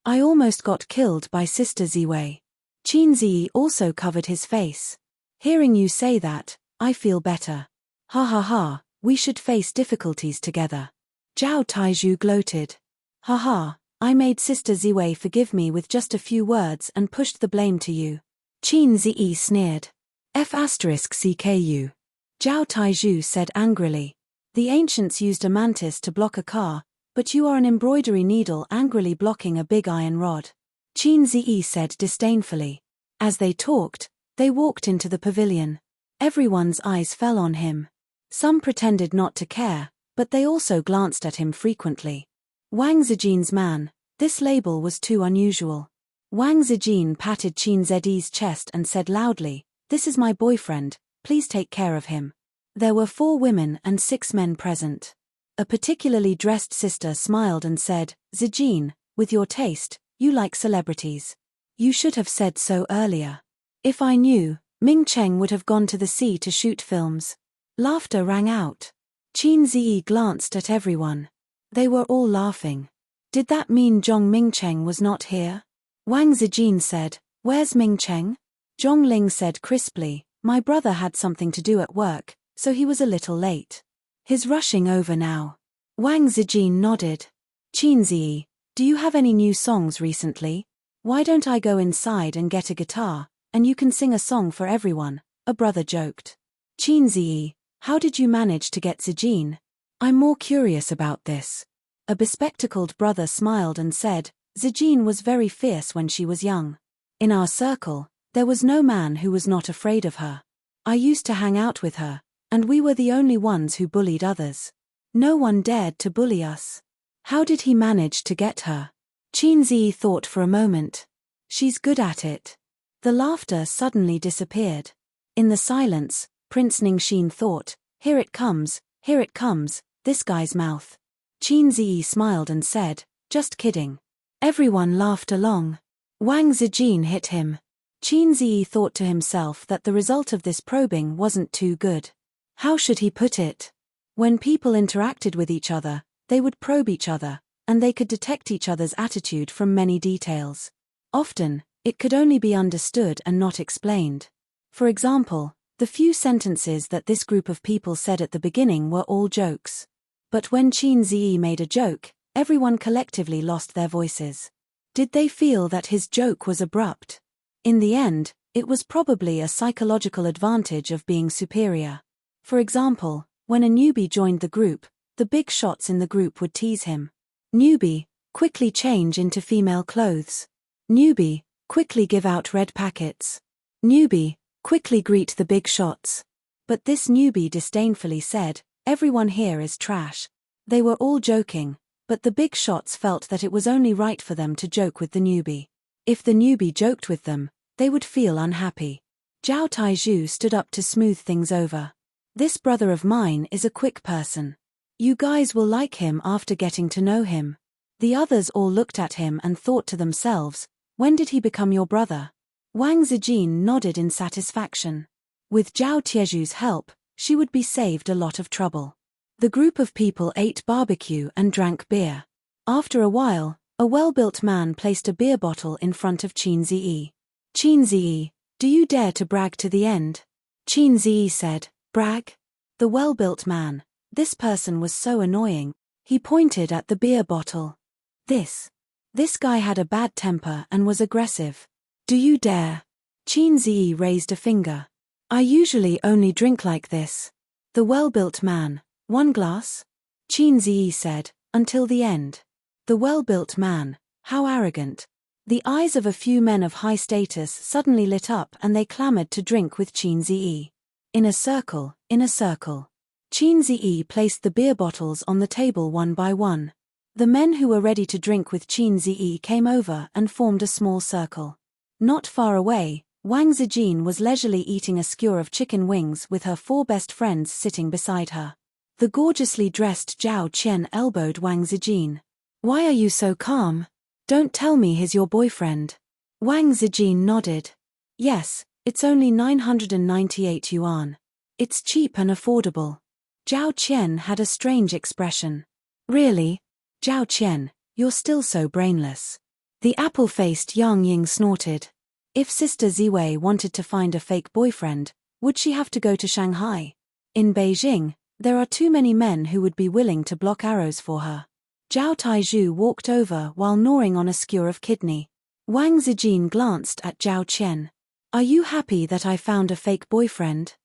I almost got killed by Sister Ziwei. Qin Ziyi also covered his face. Hearing you say that, I feel better. Ha ha ha, we should face difficulties together. Zhao Taizhu gloated. Ha ha, I made Sister Ziwei forgive me with just a few words and pushed the blame to you. Qin Ziyi sneered. F***CKU. Zhao Taizhu said angrily. The ancients used a mantis to block a car, but you are an embroidery needle angrily blocking a big iron rod. Qin Ziyi said disdainfully. As they talked, they walked into the pavilion. Everyone's eyes fell on him. Some pretended not to care, but they also glanced at him frequently. Wang Zijin's man, this label was too unusual. Wang Zijin patted Qin Ziyi's chest and said loudly, This is my boyfriend, please take care of him. There were 4 women and 6 men present. A particularly dressed sister smiled and said, Zijin, with your taste, you like celebrities. You should have said so earlier. If I knew, Ming Cheng would have gone to the sea to shoot films. Laughter rang out. Qin Ziyi glanced at everyone. They were all laughing. Did that mean Zhong Mingcheng was not here? Wang Zijin said, Where's Mingcheng? Zhong Ling said crisply, My brother had something to do at work, so he was a little late. His rushing over now. Wang Zijin nodded. Qin Ziyi, do you have any new songs recently? Why don't I go inside and get a guitar, and you can sing a song for everyone, a brother joked. Qin Ziyi, how did you manage to get Zijin? I'm more curious about this. A bespectacled brother smiled and said, Zijin was very fierce when she was young. In our circle, there was no man who was not afraid of her. I used to hang out with her, and we were the only ones who bullied others. No one dared to bully us. How did he manage to get her? Qin Ziyi thought for a moment. She's good at it. The laughter suddenly disappeared. In the silence, Prince Ningxin thought, here it comes, this guy's mouth. Qin Ziyi smiled and said, just kidding. Everyone laughed along. Wang Zijin hit him. Qin Ziyi thought to himself that the result of this probing wasn't too good. How should he put it? When people interacted with each other, they would probe each other, and they could detect each other's attitude from many details. Often, it could only be understood and not explained. For example, the few sentences that this group of people said at the beginning were all jokes. But when Qin Ziyi made a joke, everyone collectively lost their voices. Did they feel that his joke was abrupt? In the end, it was probably a psychological advantage of being superior. For example, when a newbie joined the group, the big shots in the group would tease him. Newbie, quickly change into female clothes. Newbie, quickly give out red packets. Newbie, quickly greet the big shots. But this newbie disdainfully said, everyone here is trash. They were all joking, but the big shots felt that it was only right for them to joke with the newbie. If the newbie joked with them, they would feel unhappy. Zhao Taizhu stood up to smooth things over. This brother of mine is a quick person. You guys will like him after getting to know him. The others all looked at him and thought to themselves, when did he become your brother? Wang Zijin nodded in satisfaction. With Zhao Tieju's help, she would be saved a lot of trouble. The group of people ate barbecue and drank beer. After a while, a well-built man placed a beer bottle in front of Qin Ziyi. "Qin Ziyi, do you dare to brag to the end?" Qin Ziyi said, "Brag?" The well-built man. This person was so annoying. He pointed at the beer bottle. This guy had a bad temper and was aggressive. "Do you dare?" Qin Ziyi raised a finger. "I usually only drink like this." The well-built man. "One glass?" Qin Ziyi said, "Until the end." The well-built man. How arrogant. The eyes of a few men of high status suddenly lit up and they clamored to drink with Qin Ziyi. In a circle, in a circle. Qin Ziyi placed the beer bottles on the table one by one. The men who were ready to drink with Qin Ziyi came over and formed a small circle. Not far away, Wang Zijin was leisurely eating a skewer of chicken wings with her 4 best friends sitting beside her. The gorgeously dressed Zhao Qian elbowed Wang Zijin. "Why are you so calm? Don't tell me he's your boyfriend." Wang Zijin nodded. "Yes, it's only 998 yuan. It's cheap and affordable." Zhao Qian had a strange expression. "Really? Zhao Qian, you're still so brainless." The apple-faced Yang Ying snorted. If Sister Ziwei wanted to find a fake boyfriend, would she have to go to Shanghai? In Beijing, there are too many men who would be willing to block arrows for her. Zhao Taizhu walked over while gnawing on a skewer of kidney. Wang Zijin glanced at Zhao Qian. "Are you happy that I found a fake boyfriend?"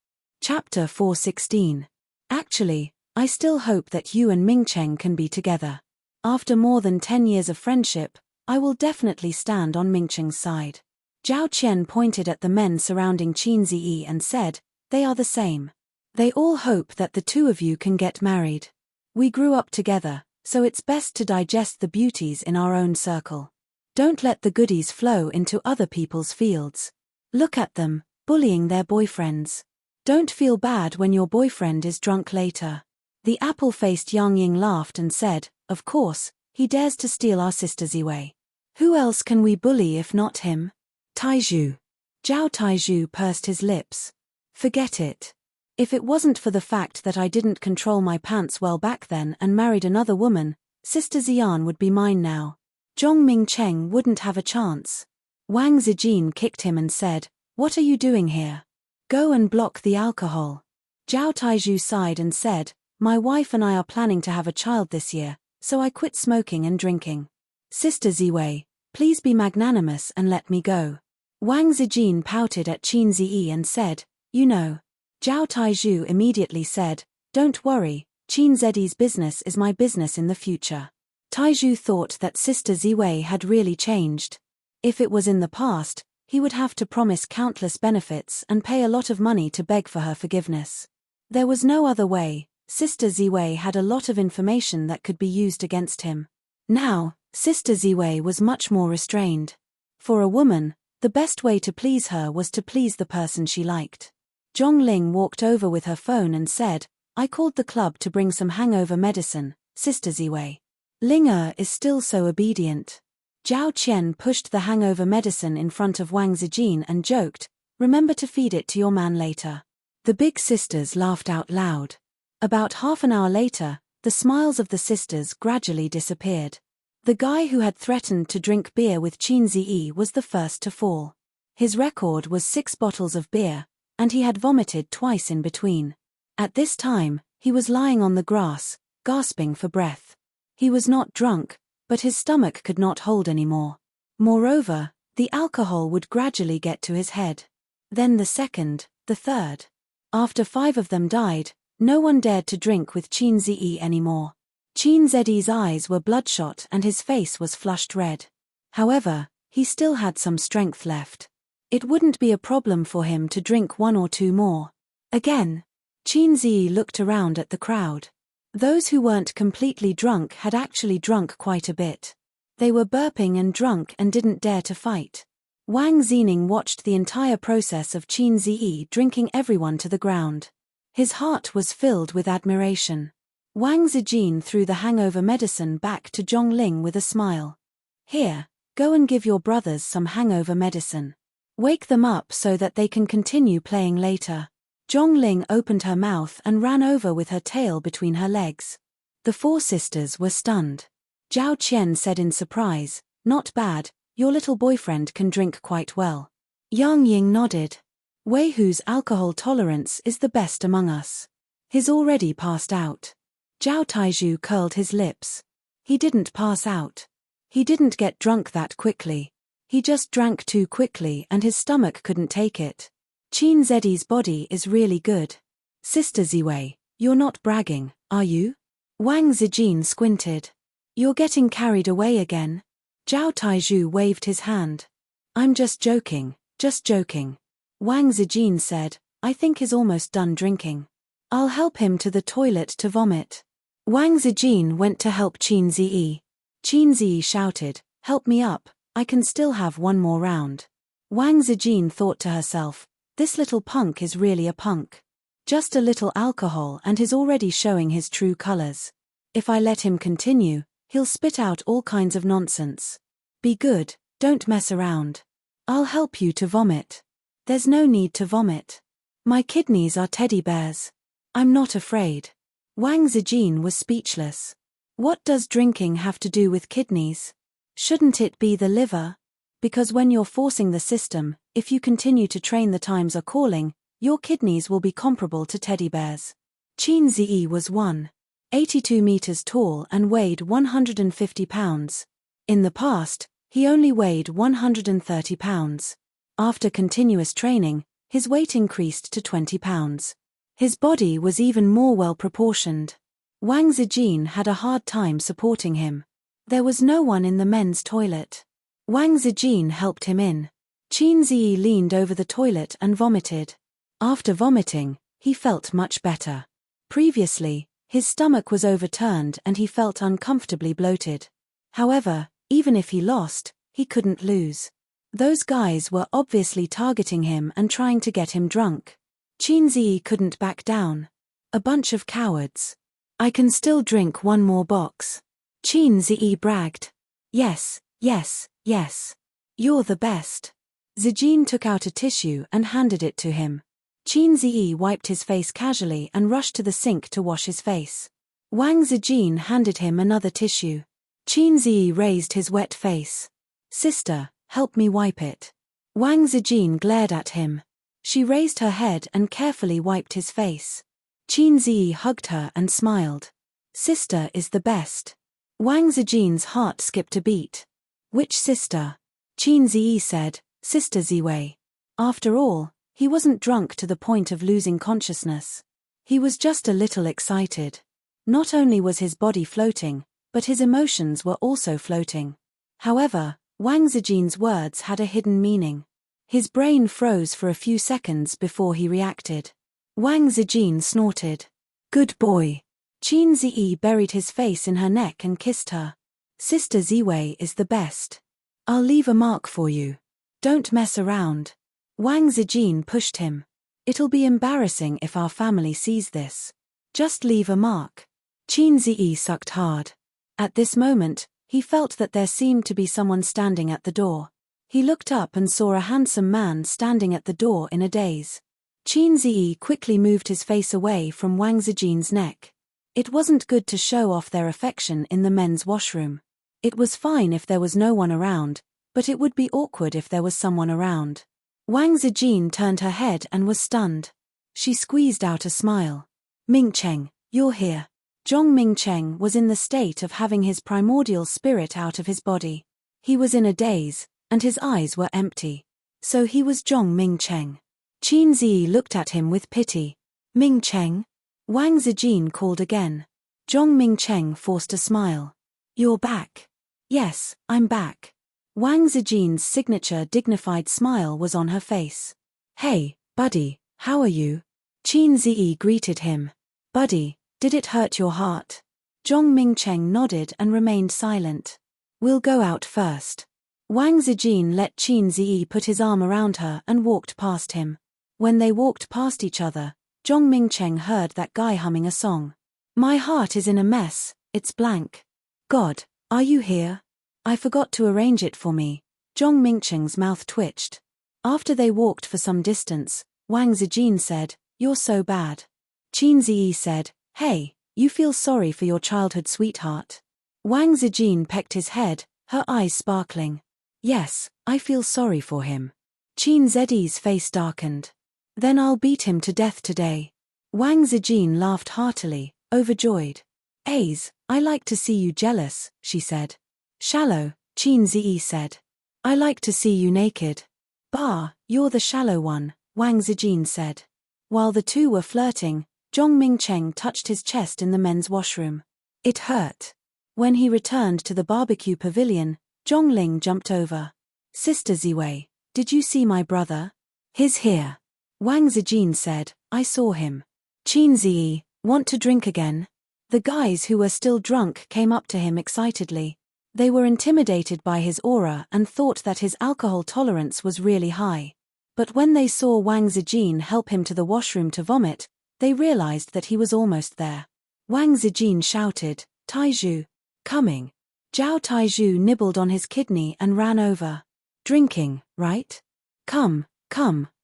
Chapter 416. "Actually, I still hope that you and Mingcheng can be together. After more than 10 years of friendship, I will definitely stand on Mingcheng's side." Zhao Qian pointed at the men surrounding Qin Ziyi and said, "They are the same. They all hope that the two of you can get married. We grew up together, so it's best to digest the beauties in our own circle. Don't let the goodies flow into other people's fields. Look at them, bullying their boyfriends. Don't feel bad when your boyfriend is drunk later." The apple-faced Yang Ying laughed and said, "Of course, he dares to steal our Sister Ziwei. Who else can we bully if not him?" Taizhu. Zhao Taizhu pursed his lips. "Forget it. If it wasn't for the fact that I didn't control my pants well back then and married another woman, Sister Xian would be mine now. Zhong Mingcheng wouldn't have a chance." Wang Zijin kicked him and said, "What are you doing here? Go and block the alcohol." Zhao Taizhu sighed and said, "My wife and I are planning to have a child this year, so I quit smoking and drinking. Sister Ziwei, please be magnanimous and let me go." Wang Zijin pouted at Qin Ziyi and said, "You know." Zhao Taizhu immediately said, "Don't worry, Qin Ziyi's business is my business in the future." Taizhu thought that Sister Ziwei had really changed. If it was in the past, he would have to promise countless benefits and pay a lot of money to beg for her forgiveness. There was no other way. Sister Ziwei had a lot of information that could be used against him. Now, Sister Ziwei was much more restrained. For a woman, the best way to please her was to please the person she liked. Zhongling walked over with her phone and said, "I called the club to bring some hangover medicine, Sister Ziwei." Ling is still so obedient. Zhao Qian pushed the hangover medicine in front of Wang Zijin and joked, "Remember to feed it to your man later." The big sisters laughed out loud. About half an hour later, the smiles of the sisters gradually disappeared. The guy who had threatened to drink beer with Qin Ziyi was the first to fall. His record was 6 bottles of beer, and he had vomited twice in between. At this time, he was lying on the grass, gasping for breath. He was not drunk, but his stomach could not hold anymore. Moreover, the alcohol would gradually get to his head. Then the second, the third. After 5 of them died, no one dared to drink with Qin Ziyi anymore. Qin Ziyi's eyes were bloodshot and his face was flushed red. However, he still had some strength left. It wouldn't be a problem for him to drink 1 or 2 more. Again, Qin Ziyi looked around at the crowd. Those who weren't completely drunk had actually drunk quite a bit. They were burping and drunk and didn't dare to fight. Wang Zining watched the entire process of Qin Ziyi drinking everyone to the ground. His heart was filled with admiration. Wang Zijin threw the hangover medicine back to Zhongling with a smile. "Here, go and give your brothers some hangover medicine. Wake them up so that they can continue playing later." Zhongling opened her mouth and ran over with her tail between her legs. The four sisters were stunned. Zhao Qian said in surprise, "Not bad, your little boyfriend can drink quite well." Yang Ying nodded. "Wei Hu's alcohol tolerance is the best among us. He's already passed out." Zhao Taizhu curled his lips. He didn't pass out. He didn't get drunk that quickly. He just drank too quickly and his stomach couldn't take it. Qin Zedi's body is really good. Sister Ziwei, you're not bragging, are you? Wang Zijin squinted. You're getting carried away again. Zhao Taizhu waved his hand. I'm just joking, just joking. Wang Zijin said, I think he's almost done drinking. I'll help him to the toilet to vomit. Wang Zijin went to help Qin Ziyi. Qin Ziyi shouted, help me up, I can still have one more round. Wang Zijin thought to herself, this little punk is really a punk. Just a little alcohol and he's already showing his true colors. If I let him continue, he'll spit out all kinds of nonsense. Be good, don't mess around. I'll help you to vomit. There's no need to vomit. My kidneys are teddy bears. I'm not afraid. Wang Zijin was speechless. What does drinking have to do with kidneys? Shouldn't it be the liver? Because when you're forcing the system, if you continue to train the times are calling, your kidneys will be comparable to teddy bears. Qin Ziyi was 1.82 meters tall and weighed 150 pounds. In the past, he only weighed 130 pounds. After continuous training, his weight increased to 20 pounds. His body was even more well-proportioned. Wang Zijin had a hard time supporting him. There was no one in the men's toilet. Wang Zijin helped him in. Qin Ziyi leaned over the toilet and vomited. After vomiting, he felt much better. Previously, his stomach was overturned and he felt uncomfortably bloated. However, even if he lost, he couldn't lose. Those guys were obviously targeting him and trying to get him drunk. Qin Ziyi couldn't back down. A bunch of cowards. I can still drink one more box. Qin Ziyi bragged. Yes, yes, yes. You're the best. Zijin took out a tissue and handed it to him. Qin Ziyi wiped his face casually and rushed to the sink to wash his face. Wang Zijin handed him another tissue. Qin Ziyi raised his wet face. Sister, help me wipe it. Wang Zijin glared at him. She raised her head and carefully wiped his face. Qin Ziyi hugged her and smiled. Sister is the best. Wang Zijin's heart skipped a beat. Which sister? Qin Ziyi said, Sister Ziwei. After all, he wasn't drunk to the point of losing consciousness. He was just a little excited. Not only was his body floating, but his emotions were also floating. However, Wang Zijin's words had a hidden meaning. His brain froze for a few seconds before he reacted. Wang Zijin snorted. Good boy. Qin Ziyi buried his face in her neck and kissed her. Sister Ziwei is the best. I'll leave a mark for you. Don't mess around. Wang Zijin pushed him. It'll be embarrassing if our family sees this. Just leave a mark. Qin Ziyi sucked hard. At this moment, he felt that there seemed to be someone standing at the door. He looked up and saw a handsome man standing at the door in a daze. Qin Ziyi quickly moved his face away from Wang Zijin's neck. It wasn't good to show off their affection in the men's washroom. It was fine if there was no one around, but it would be awkward if there was someone around. Wang Zijin turned her head and was stunned. She squeezed out a smile. Mingcheng, you're here. Zhong Mingcheng was in the state of having his primordial spirit out of his body. He was in a daze, and his eyes were empty. So he was Zhong Mingcheng. Qin Ziyi looked at him with pity. Mingcheng? Wang Zijin called again. Zhong Mingcheng forced a smile. You're back. Yes, I'm back. Wang Zijin's signature dignified smile was on her face. Hey, buddy, how are you? Qin Ziyi greeted him. Buddy, did it hurt your heart? Zhong Mingcheng nodded and remained silent. We'll go out first. Wang Zijin let Qin Ziyi put his arm around her and walked past him. When they walked past each other, Zhong Mingcheng heard that guy humming a song. My heart is in a mess, it's blank. God, are you here? I forgot to arrange it for me. Zhong Mingcheng's mouth twitched. After they walked for some distance, Wang Zijin said, You're so bad. Qin Ziyi said, Hey, you feel sorry for your childhood sweetheart? Wang Zijin pecked his head, her eyes sparkling. Yes, I feel sorry for him. Qin Ziyi's face darkened. Then I'll beat him to death today. Wang Zijin laughed heartily, overjoyed. I like to see you jealous, she said. Shallow, Qin Ziyi said. I like to see you naked. Bah, you're the shallow one, Wang Zijin said. While the two were flirting, Zhong Mingcheng touched his chest in the men's washroom. It hurt. When he returned to the barbecue pavilion, Zhongling jumped over. Sister Ziwei, did you see my brother? He's here. Wang Zijin said, I saw him. Qin Ziyi, want to drink again? The guys who were still drunk came up to him excitedly. They were intimidated by his aura and thought that his alcohol tolerance was really high. But when they saw Wang Zijin help him to the washroom to vomit, they realized that he was almost there. Wang Zijin shouted, Taizhu. Coming. Zhao Taizhu nibbled on his kidney and ran over. Drinking, right? Come,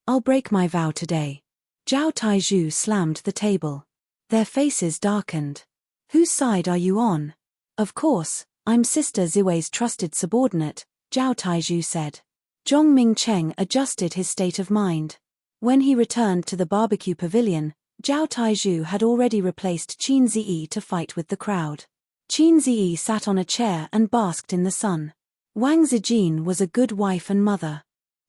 I'll break my vow today. Zhao Taizhu slammed the table. Their faces darkened. Whose side are you on? Of course, I'm Sister Ziwei's trusted subordinate, Zhao Taizhu said. Zhong Mingcheng adjusted his state of mind. When he returned to the barbecue pavilion, Zhao Taizhu had already replaced Qin Ziyi to fight with the crowd. Qin Ziyi sat on a chair and basked in the sun. Wang Zijin was a good wife and mother.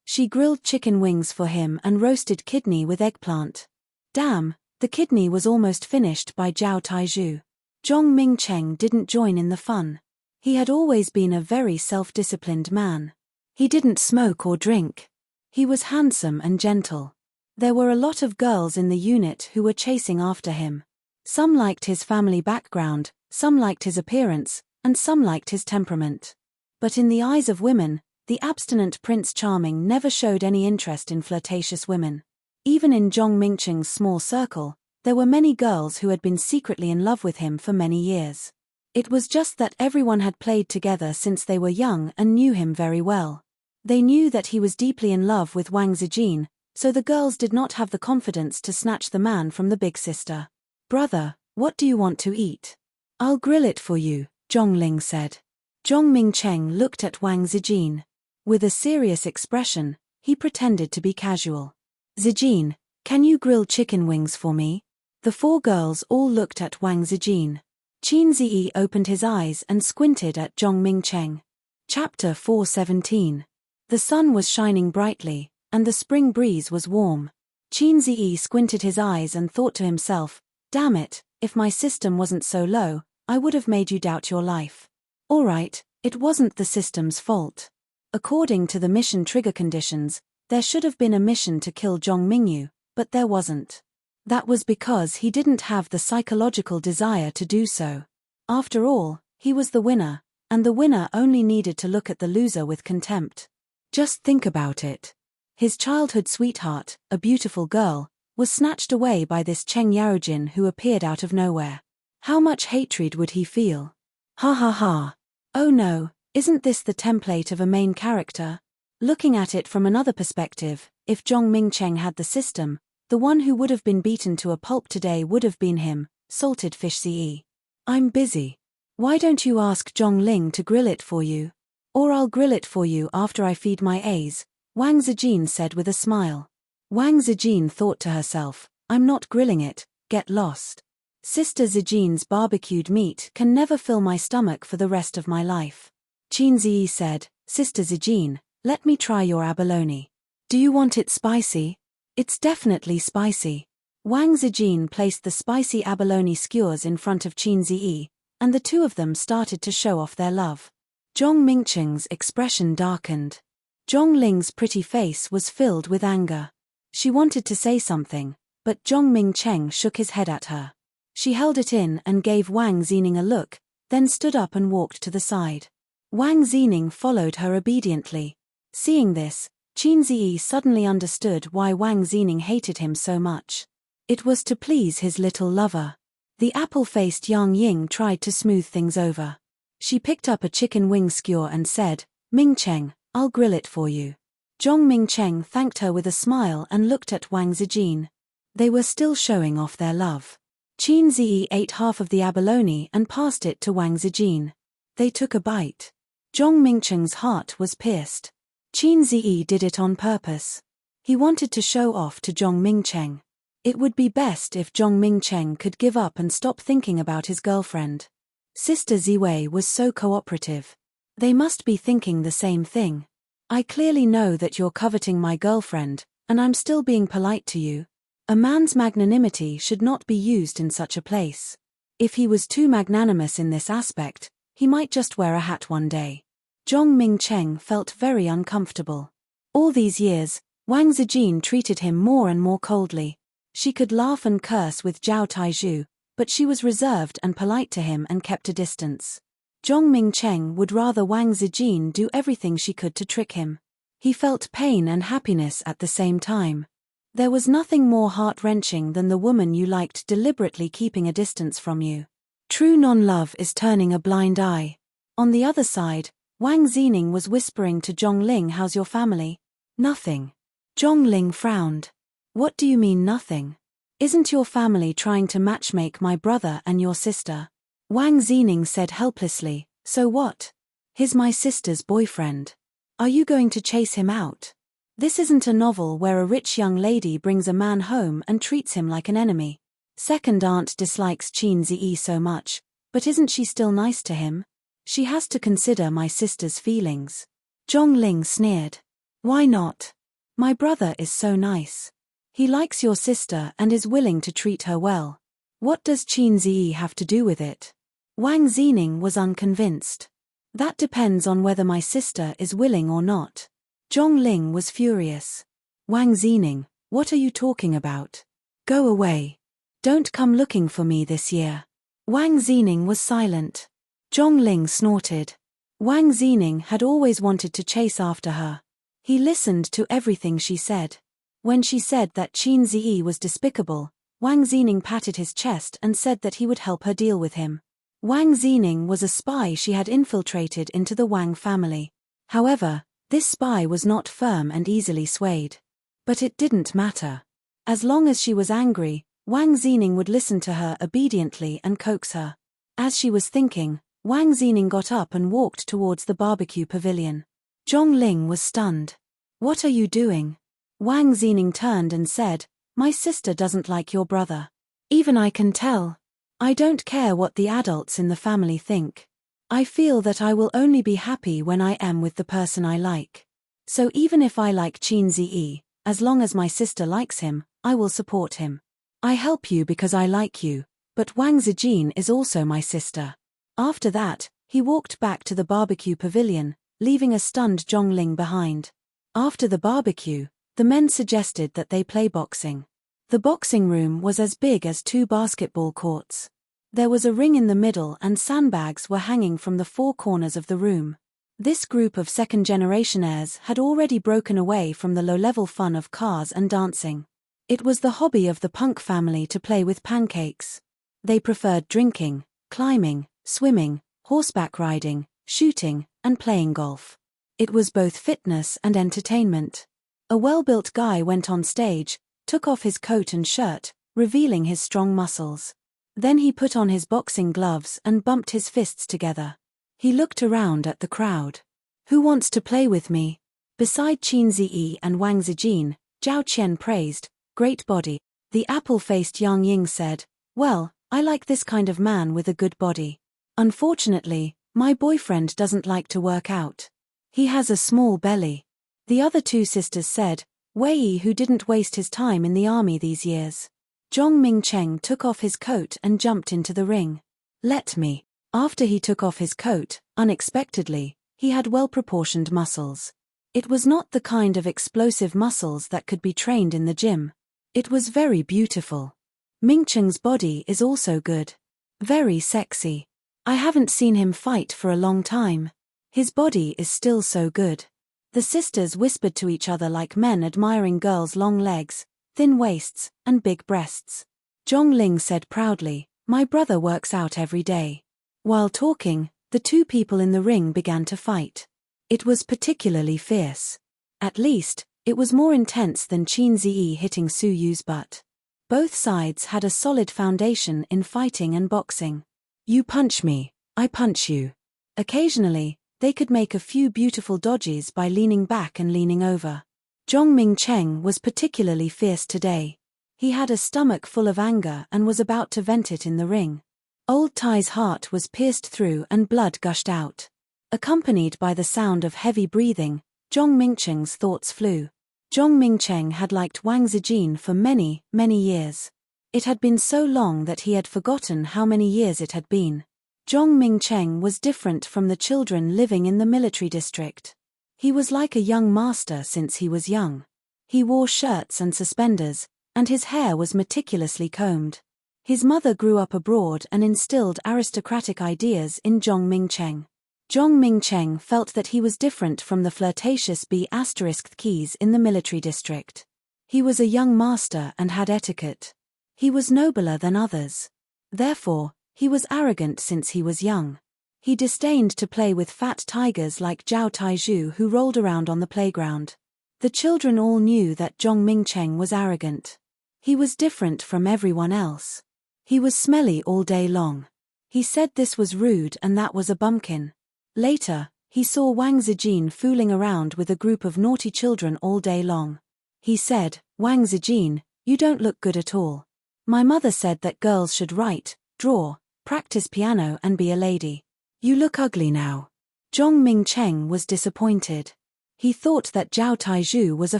She grilled chicken wings for him and roasted kidney with eggplant. Damn, the kidney was almost finished by Zhao Taizhu. Zhong Mingcheng didn't join in the fun. He had always been a very self-disciplined man. He didn't smoke or drink. He was handsome and gentle. There were a lot of girls in the unit who were chasing after him. Some liked his family background, some liked his appearance, and some liked his temperament. But in the eyes of women, the abstinent Prince Charming never showed any interest in flirtatious women. Even in Zhong Mingcheng's small circle, there were many girls who had been secretly in love with him for many years. It was just that everyone had played together since they were young and knew him very well. They knew that he was deeply in love with Wang Zijin, so the girls did not have the confidence to snatch the man from the big sister. Brother, what do you want to eat? I'll grill it for you, Zhongling said. Zhong Mingcheng looked at Wang Zijin. With a serious expression, he pretended to be casual. Zijin, can you grill chicken wings for me? The four girls all looked at Wang Zijin. Qin Ziyi opened his eyes and squinted at Zhong Mingcheng. Chapter 417. The sun was shining brightly, and the spring breeze was warm. Qin Ziyi squinted his eyes and thought to himself, damn it, if my system wasn't so low, I would have made you doubt your life. Alright, it wasn't the system's fault. According to the mission trigger conditions, there should have been a mission to kill Zhong Mingyu, but there wasn't. That was because he didn't have the psychological desire to do so. After all, he was the winner, and the winner only needed to look at the loser with contempt. Just think about it. His childhood sweetheart, a beautiful girl, was snatched away by this Cheng Yaojin who appeared out of nowhere. How much hatred would he feel? Ha ha ha. Oh no, isn't this the template of a main character? Looking at it from another perspective, if Zhong Mingcheng had the system, the one who would have been beaten to a pulp today would have been him, salted fish CE. I'm busy. Why don't you ask Zhongling to grill it for you? Or I'll grill it for you after I feed my A's, Wang Zijin said with a smile. Wang Zijin thought to herself, I'm not grilling it, get lost. Sister Zijin's barbecued meat can never fill my stomach for the rest of my life. Qin Ziyi said, Sister Zijin, let me try your abalone. Do you want it spicy? It's definitely spicy. Wang Zijin placed the spicy abalone skewers in front of Qin Ziyi, and the two of them started to show off their love. Zhong Mingcheng's expression darkened. Zhongling's pretty face was filled with anger. She wanted to say something, but Zhong Mingcheng shook his head at her. She held it in and gave Wang Zining a look, then stood up and walked to the side. Wang Zining followed her obediently. Seeing this, Qin Ziyi suddenly understood why Wang Zining hated him so much. It was to please his little lover. The apple-faced Yang Ying tried to smooth things over. She picked up a chicken wing skewer and said, Mingcheng, I'll grill it for you. Zhong Mingcheng thanked her with a smile and looked at Wang Zijin. They were still showing off their love. Qin Ziyi ate half of the abalone and passed it to Wang Zijin. They took a bite. Zhong Mingcheng's heart was pierced. Qin Ziyi did it on purpose. He wanted to show off to Zhong Mingcheng. It would be best if Zhong Mingcheng could give up and stop thinking about his girlfriend. Sister Ziwei was so cooperative. They must be thinking the same thing. I clearly know that you're coveting my girlfriend, and I'm still being polite to you. A man's magnanimity should not be used in such a place. If he was too magnanimous in this aspect, he might just wear a hat one day. Zhong Mingcheng felt very uncomfortable. All these years, Wang Zijin treated him more and more coldly. She could laugh and curse with Zhao Taizhu, but she was reserved and polite to him and kept a distance. Zhong Mingcheng would rather Wang Zijin do everything she could to trick him. He felt pain and happiness at the same time. There was nothing more heart-wrenching than the woman you liked deliberately keeping a distance from you. True non-love is turning a blind eye. On the other side, Wang Zining was whispering to Zhongling, "How's your family?" "Nothing." Zhongling frowned. "What do you mean nothing? Isn't your family trying to matchmake my brother and your sister?" Wang Zining said helplessly, "So what? He's my sister's boyfriend. Are you going to chase him out? This isn't a novel where a rich young lady brings a man home and treats him like an enemy. Second aunt dislikes Qin Ziyi so much, but isn't she still nice to him? She has to consider my sister's feelings." Zhongling sneered. "Why not? My brother is so nice. He likes your sister and is willing to treat her well. What does Qin Ziyi have to do with it?" Wang Zining was unconvinced. "That depends on whether my sister is willing or not." Zhongling was furious. "Wang Zining, what are you talking about? Go away. Don't come looking for me this year." Wang Zining was silent. Zhongling snorted. Wang Zining had always wanted to chase after her. He listened to everything she said. When she said that Qin Ziyi was despicable, Wang Zining patted his chest and said that he would help her deal with him. Wang Zining was a spy she had infiltrated into the Wang family. However, this spy was not firm and easily swayed. But it didn't matter. As long as she was angry, Wang Zining would listen to her obediently and coax her. As she was thinking, Wang Zining got up and walked towards the barbecue pavilion. Zhongling was stunned. "What are you doing?" Wang Zining turned and said, "My sister doesn't like your brother. Even I can tell. I don't care what the adults in the family think. I feel that I will only be happy when I am with the person I like. So even if I like Qin Ziyi, as long as my sister likes him, I will support him. I help you because I like you, but Wang Zijin is also my sister." After that, he walked back to the barbecue pavilion, leaving a stunned Zhongling behind. After the barbecue, the men suggested that they play boxing. The boxing room was as big as 2 basketball courts. There was a ring in the middle and sandbags were hanging from the 4 corners of the room. This group of second-generation heirs had already broken away from the low-level fun of cars and dancing. It was the hobby of the Punk family to play with pancakes. They preferred drinking, climbing, swimming, horseback riding, shooting, and playing golf. It was both fitness and entertainment. A well-built guy went on stage, took off his coat and shirt, revealing his strong muscles. Then he put on his boxing gloves and bumped his fists together. He looked around at the crowd. "Who wants to play with me?" Beside Qin Ziyi and Wang Zijin, Zhao Qian praised, "Great body." The apple-faced Yang Ying said, "Well, I like this kind of man with a good body. Unfortunately, my boyfriend doesn't like to work out. He has a small belly." The other 2 sisters said, "Wei, who didn't waste his time in the army these years." Zhong Mingcheng took off his coat and jumped into the ring. "Let me." After he took off his coat, unexpectedly, he had well-proportioned muscles. It was not the kind of explosive muscles that could be trained in the gym. It was very beautiful. Mingcheng's body is also good. Very sexy. I haven't seen him fight for a long time. His body is still so good. The sisters whispered to each other like men admiring girls' long legs, thin waists, and big breasts. Zhongling said proudly, "My brother works out every day." While talking, the 2 people in the ring began to fight. It was particularly fierce. At least, it was more intense than Qin Ziyi hitting Su Yu's butt. Both sides had a solid foundation in fighting and boxing. You punch me, I punch you. Occasionally, they could make a few beautiful dodges by leaning back and leaning over. Zhongming Cheng was particularly fierce today. He had a stomach full of anger and was about to vent it in the ring. Old Tai's heart was pierced through and blood gushed out. Accompanied by the sound of heavy breathing, Zhong Mingcheng's thoughts flew. Zhong Mingcheng had liked Wang Zijin for many, many years. It had been so long that he had forgotten how many years it had been. Zhong Mingcheng was different from the children living in the military district. He was like a young master since he was young. He wore shirts and suspenders, and his hair was meticulously combed. His mother grew up abroad and instilled aristocratic ideas in Zhong Mingcheng. Zhong Mingcheng felt that he was different from the flirtatious B***keys in the military district. He was a young master and had etiquette. He was nobler than others. Therefore, he was arrogant since he was young. He disdained to play with fat tigers like Zhao Taizhu who rolled around on the playground. The children all knew that Zhong Mingcheng was arrogant. He was different from everyone else. He was smelly all day long. He said this was rude and that was a bumpkin. Later, he saw Wang Zijin fooling around with a group of naughty children all day long. He said, "Wang Zijin, you don't look good at all. My mother said that girls should write, draw, practice piano and be a lady. You look ugly now." Zhong Mingcheng was disappointed. He thought that Zhao Taizhu was a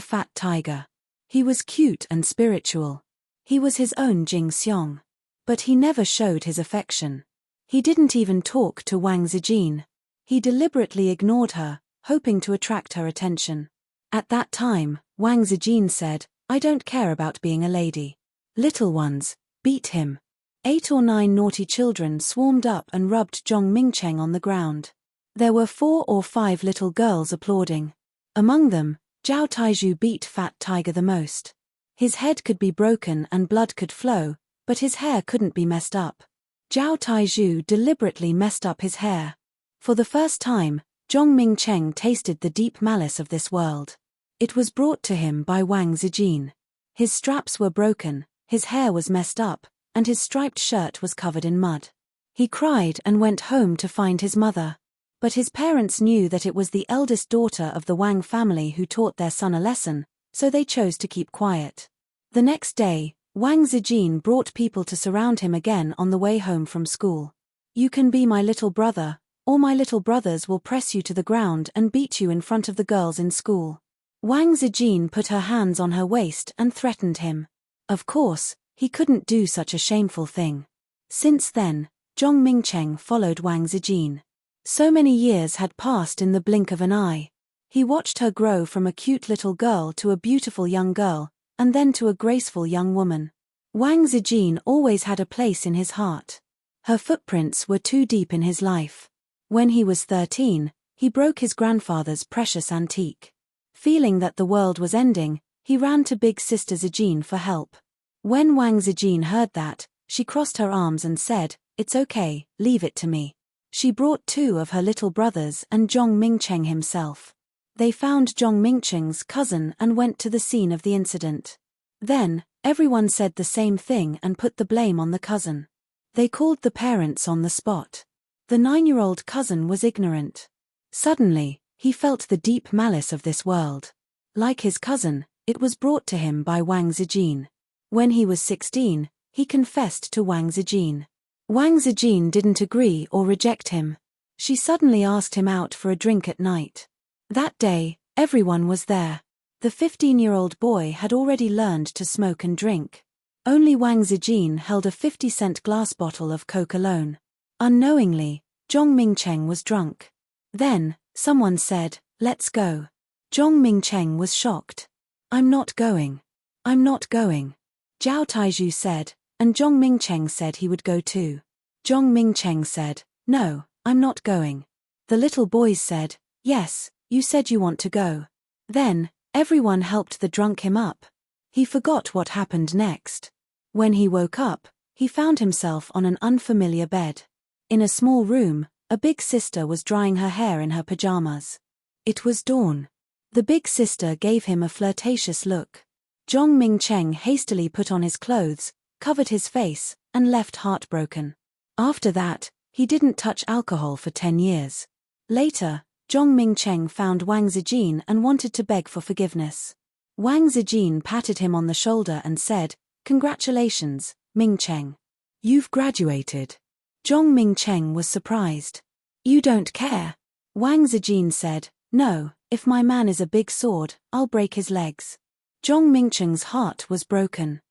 fat tiger. He was cute and spiritual. He was his own Jing Xiong. But he never showed his affection. He didn't even talk to Wang Zijin. He deliberately ignored her, hoping to attract her attention. At that time, Wang Zijin said, "I don't care about being a lady. Little ones, beat him." 8 or 9 naughty children swarmed up and rubbed Zhong Mingcheng on the ground. There were 4 or 5 little girls applauding. Among them, Zhao Taizhu beat Fat Tiger the most. His head could be broken and blood could flow, but his hair couldn't be messed up. Zhao Taizhu deliberately messed up his hair. For the first time, Zhong Mingcheng tasted the deep malice of this world. It was brought to him by Wang Zijin. His straps were broken, his hair was messed up, and his striped shirt was covered in mud. He cried and went home to find his mother. But his parents knew that it was the eldest daughter of the Wang family who taught their son a lesson, so they chose to keep quiet. The next day, Wang Zijin brought people to surround him again on the way home from school. "You can be my little brother, or my little brothers will press you to the ground and beat you in front of the girls in school." Wang Zijin put her hands on her waist and threatened him. Of course, he couldn't do such a shameful thing. Since then, Zhong Mingcheng followed Wang Zijin. So many years had passed in the blink of an eye. He watched her grow from a cute little girl to a beautiful young girl, and then to a graceful young woman. Wang Zijin always had a place in his heart. Her footprints were too deep in his life. When he was 13, he broke his grandfather's precious antique. Feeling that the world was ending, he ran to big sister Zijin for help. When Wang Zijin heard that, she crossed her arms and said, "It's okay, leave it to me." She brought 2 of her little brothers and Zhong Mingcheng himself. They found Zhong Mingcheng's cousin and went to the scene of the incident. Then, everyone said the same thing and put the blame on the cousin. They called the parents on the spot. The 9-year-old cousin was ignorant. Suddenly, he felt the deep malice of this world. Like his cousin, it was brought to him by Wang Zijin. When he was 16, he confessed to Wang Zijin. Wang Zijin didn't agree or reject him. She suddenly asked him out for a drink at night. That day, everyone was there. The 15-year-old boy had already learned to smoke and drink. Only Wang Zijin held a 50-cent glass bottle of Coke alone. Unknowingly, Zhong Mingcheng was drunk. Then, someone said, "Let's go." Zhong Mingcheng was shocked. "I'm not going. I'm not going." Zhao Taizhu said, and Zhong Mingcheng said he would go too. Zhong Mingcheng said, "No, I'm not going." The little boys said, "Yes, you said you want to go." Then, everyone helped the drunk him up. He forgot what happened next. When he woke up, he found himself on an unfamiliar bed. In a small room, a big sister was drying her hair in her pajamas. It was dawn. The big sister gave him a flirtatious look. Zhong Mingcheng hastily put on his clothes, covered his face, and left heartbroken. After that, he didn't touch alcohol for 10 years. Later, Zhong Mingcheng found Wang Zijin and wanted to beg for forgiveness. Wang Zijin patted him on the shoulder and said, "Congratulations, Mingcheng. You've graduated." Zhong Mingcheng was surprised. "You don't care?" Wang Zijin said, "No, if my man is a big sword, I'll break his legs." Zhong Mingcheng's heart was broken.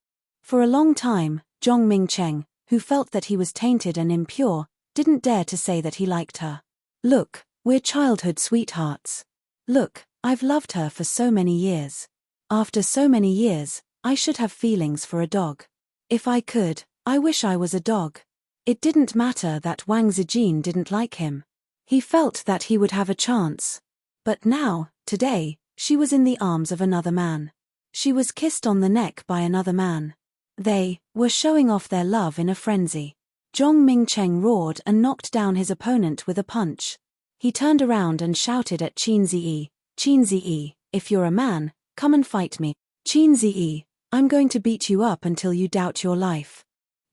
For a long time, Zhong Mingcheng, who felt that he was tainted and impure, didn't dare to say that he liked her. "Look, we're childhood sweethearts. Look, I've loved her for so many years. After so many years, I should have feelings for a dog. If I could, I wish I was a dog." It didn't matter that Wang Zijin didn't like him. He felt that he would have a chance. But now, today, she was in the arms of another man. She was kissed on the neck by another man. They were showing off their love in a frenzy. Zhong Mingcheng roared and knocked down his opponent with a punch. He turned around and shouted at Qin Ziyi, "Qin Ziyi, if you're a man, come and fight me. Qin Ziyi, I'm going to beat you up until you doubt your life."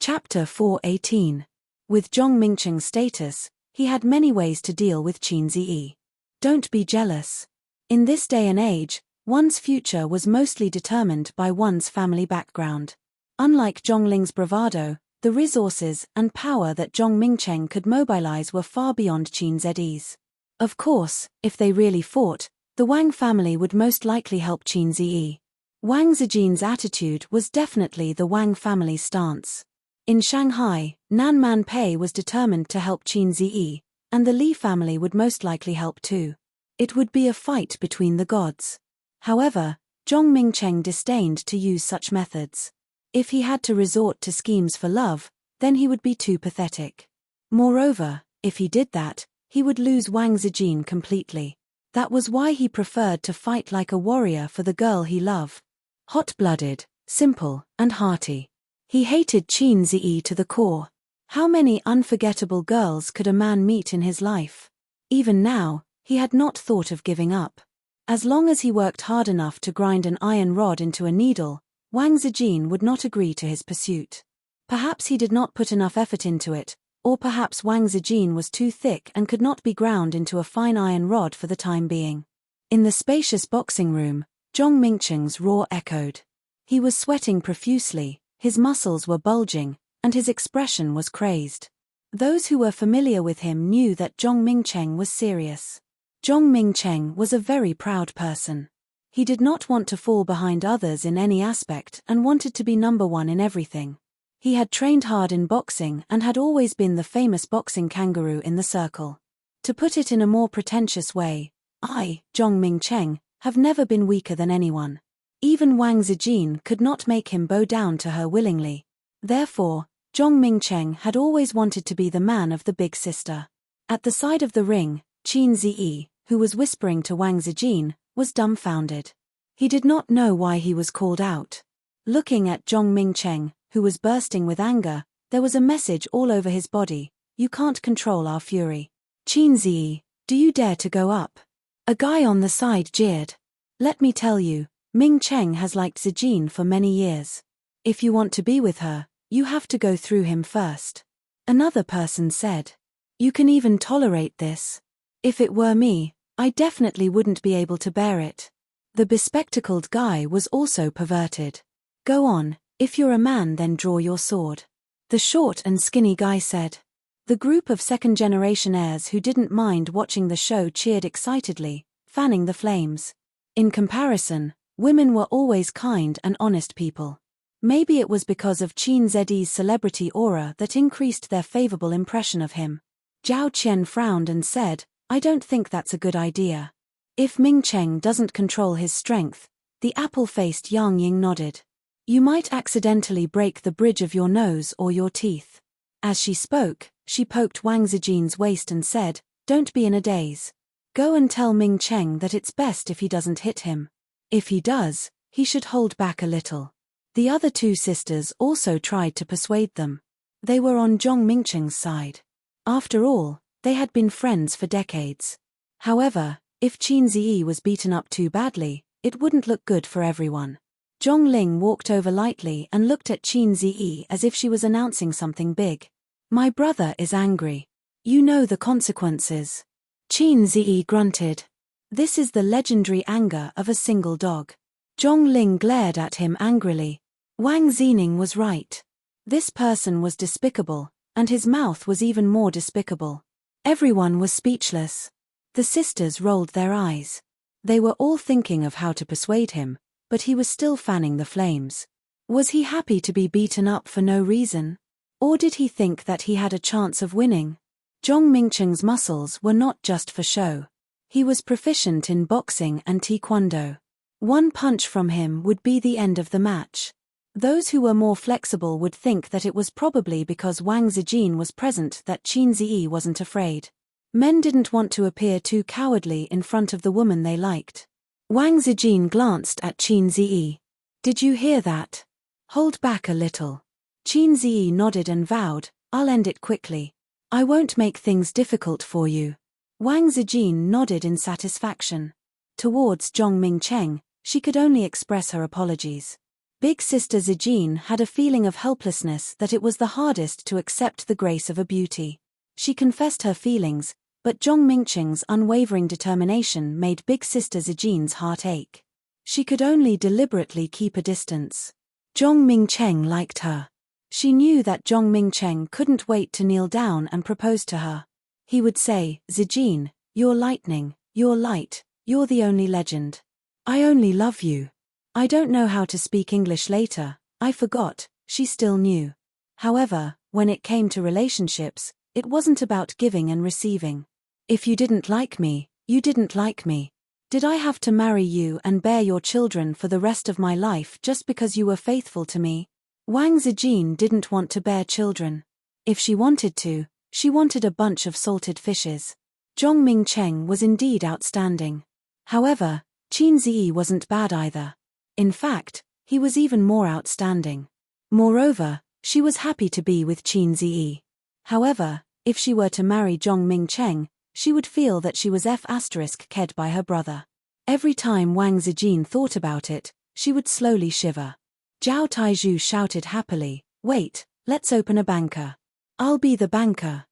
Chapter 4:18. With Zhong Mingcheng's status, he had many ways to deal with Qin Ziyi. Don't be jealous. In this day and age, one's future was mostly determined by one's family background. Unlike Zhongling's bravado, the resources and power that Zhong Mingcheng could mobilize were far beyond Qin Ziyi's. Of course, if they really fought, the Wang family would most likely help Qin Ziyi. Wang Zijin's attitude was definitely the Wang family's stance. In Shanghai, Nan Manpei was determined to help Qin Ziyi, and the Li family would most likely help too. It would be a fight between the gods. However, Zhong Mingcheng disdained to use such methods. If he had to resort to schemes for love, then he would be too pathetic. Moreover, if he did that, he would lose Wang Zijin completely. That was why he preferred to fight like a warrior for the girl he loved. Hot-blooded, simple, and hearty. He hated Qin Ziyi to the core. How many unforgettable girls could a man meet in his life? Even now, he had not thought of giving up. As long as he worked hard enough to grind an iron rod into a needle, Wang Zijin would not agree to his pursuit. Perhaps he did not put enough effort into it, or perhaps Wang Zijin was too thick and could not be ground into a fine iron rod for the time being. In the spacious boxing room, Zhong Mingcheng's roar echoed. He was sweating profusely, his muscles were bulging, and his expression was crazed. Those who were familiar with him knew that Zhong Mingcheng was serious. Zhong Mingcheng was a very proud person. He did not want to fall behind others in any aspect and wanted to be number one in everything. He had trained hard in boxing and had always been the famous boxing kangaroo in the circle. To put it in a more pretentious way, I, Zhong Mingcheng, have never been weaker than anyone. Even Wang Zijin could not make him bow down to her willingly. Therefore, Zhong Mingcheng had always wanted to be the man of the big sister. At the side of the ring, Qin Ziyi, who was whispering to Wang Zijin, was dumbfounded. He did not know why he was called out. Looking at Zhong Mingcheng, who was bursting with anger, there was a message all over his body: "You can't control our fury. Qin Ziyi, do you dare to go up?" A guy on the side jeered. "Let me tell you, Mingcheng has liked Zijin for many years. If you want to be with her, you have to go through him first." Another person said, "You can even tolerate this. If it were me, I definitely wouldn't be able to bear it." The bespectacled guy was also perverted. "Go on, if you're a man then draw your sword," the short and skinny guy said. The group of second-generation heirs who didn't mind watching the show cheered excitedly, fanning the flames. In comparison, women were always kind and honest people. Maybe it was because of Qin Ziyi's celebrity aura that increased their favorable impression of him. Zhao Qian frowned and said, "I don't think that's a good idea." If Mingcheng doesn't control his strength, the apple-faced Yang Ying nodded. "You might accidentally break the bridge of your nose or your teeth." As she spoke, she poked Wang Zijin's waist and said, "Don't be in a daze. Go and tell Mingcheng that it's best if he doesn't hit him. If he does, he should hold back a little." The other two sisters also tried to persuade them. They were on Zhong Mingcheng's side. After all, they had been friends for decades. However, if Qin Ziyi was beaten up too badly, it wouldn't look good for everyone. Zhongling walked over lightly and looked at Qin Ziyi as if she was announcing something big. My brother is angry. You know the consequences. Qin Ziyi grunted. This is the legendary anger of a single dog. Zhongling glared at him angrily. Wang Zining was right. This person was despicable, and his mouth was even more despicable. Everyone was speechless. The sisters rolled their eyes. They were all thinking of how to persuade him, but he was still fanning the flames. Was he happy to be beaten up for no reason? Or did he think that he had a chance of winning? Zhong Mingcheng's muscles were not just for show. He was proficient in boxing and taekwondo. One punch from him would be the end of the match. Those who were more flexible would think that it was probably because Wang Zijin was present that Qin Ziyi wasn't afraid. Men didn't want to appear too cowardly in front of the woman they liked. Wang Zijin glanced at Qin Ziyi. Did you hear that? Hold back a little. Qin Ziyi nodded and vowed, I'll end it quickly. I won't make things difficult for you. Wang Zijin nodded in satisfaction. Towards Zhong Mingcheng, she could only express her apologies. Big sister Zijin had a feeling of helplessness that it was the hardest to accept the grace of a beauty. She confessed her feelings, but Zhong Mingcheng's unwavering determination made big sister Zijin's heart ache. She could only deliberately keep a distance. Zhong Mingcheng liked her. She knew that Zhong Mingcheng couldn't wait to kneel down and propose to her. He would say, Zijin, you're lightning, you're light, you're the only legend. I only love you. I don't know how to speak English later, I forgot, she still knew. However, when it came to relationships, it wasn't about giving and receiving. If you didn't like me, you didn't like me. Did I have to marry you and bear your children for the rest of my life just because you were faithful to me? Wang Zijin didn't want to bear children. If she wanted to, she wanted a bunch of salted fishes. Zhong Mingcheng was indeed outstanding. However, Qin Ziyi wasn't bad either. In fact, he was even more outstanding. Moreover, she was happy to be with Qin Ziyi. However, if she were to marry Zhong Mingcheng, she would feel that she was f***ked by her brother. Every time Wang Zijin thought about it, she would slowly shiver. Zhao Taizhu shouted happily, wait, let's open a banker. I'll be the banker.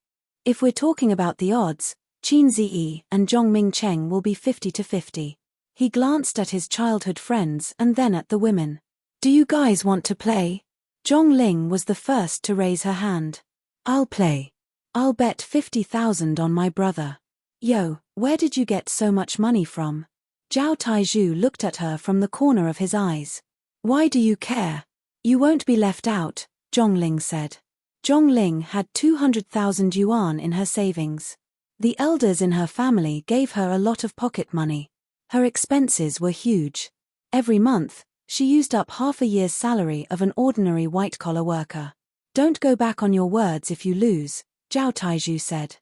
If we're talking about the odds, Qin Ziyi and Zhong Mingcheng will be 50-50. He glanced at his childhood friends and then at the women. Do you guys want to play? Zhong Ling was the first to raise her hand. I'll play. I'll bet 50,000 on my brother. Yo, where did you get so much money from? Zhao Taizhu looked at her from the corner of his eyes. Why do you care? You won't be left out, Zhong Ling said. Zhong Ling had 200,000 yuan in her savings. The elders in her family gave her a lot of pocket money. Her expenses were huge. Every month, she used up half a year's salary of an ordinary white-collar worker. Don't go back on your words if you lose, Zhao Taizhu said.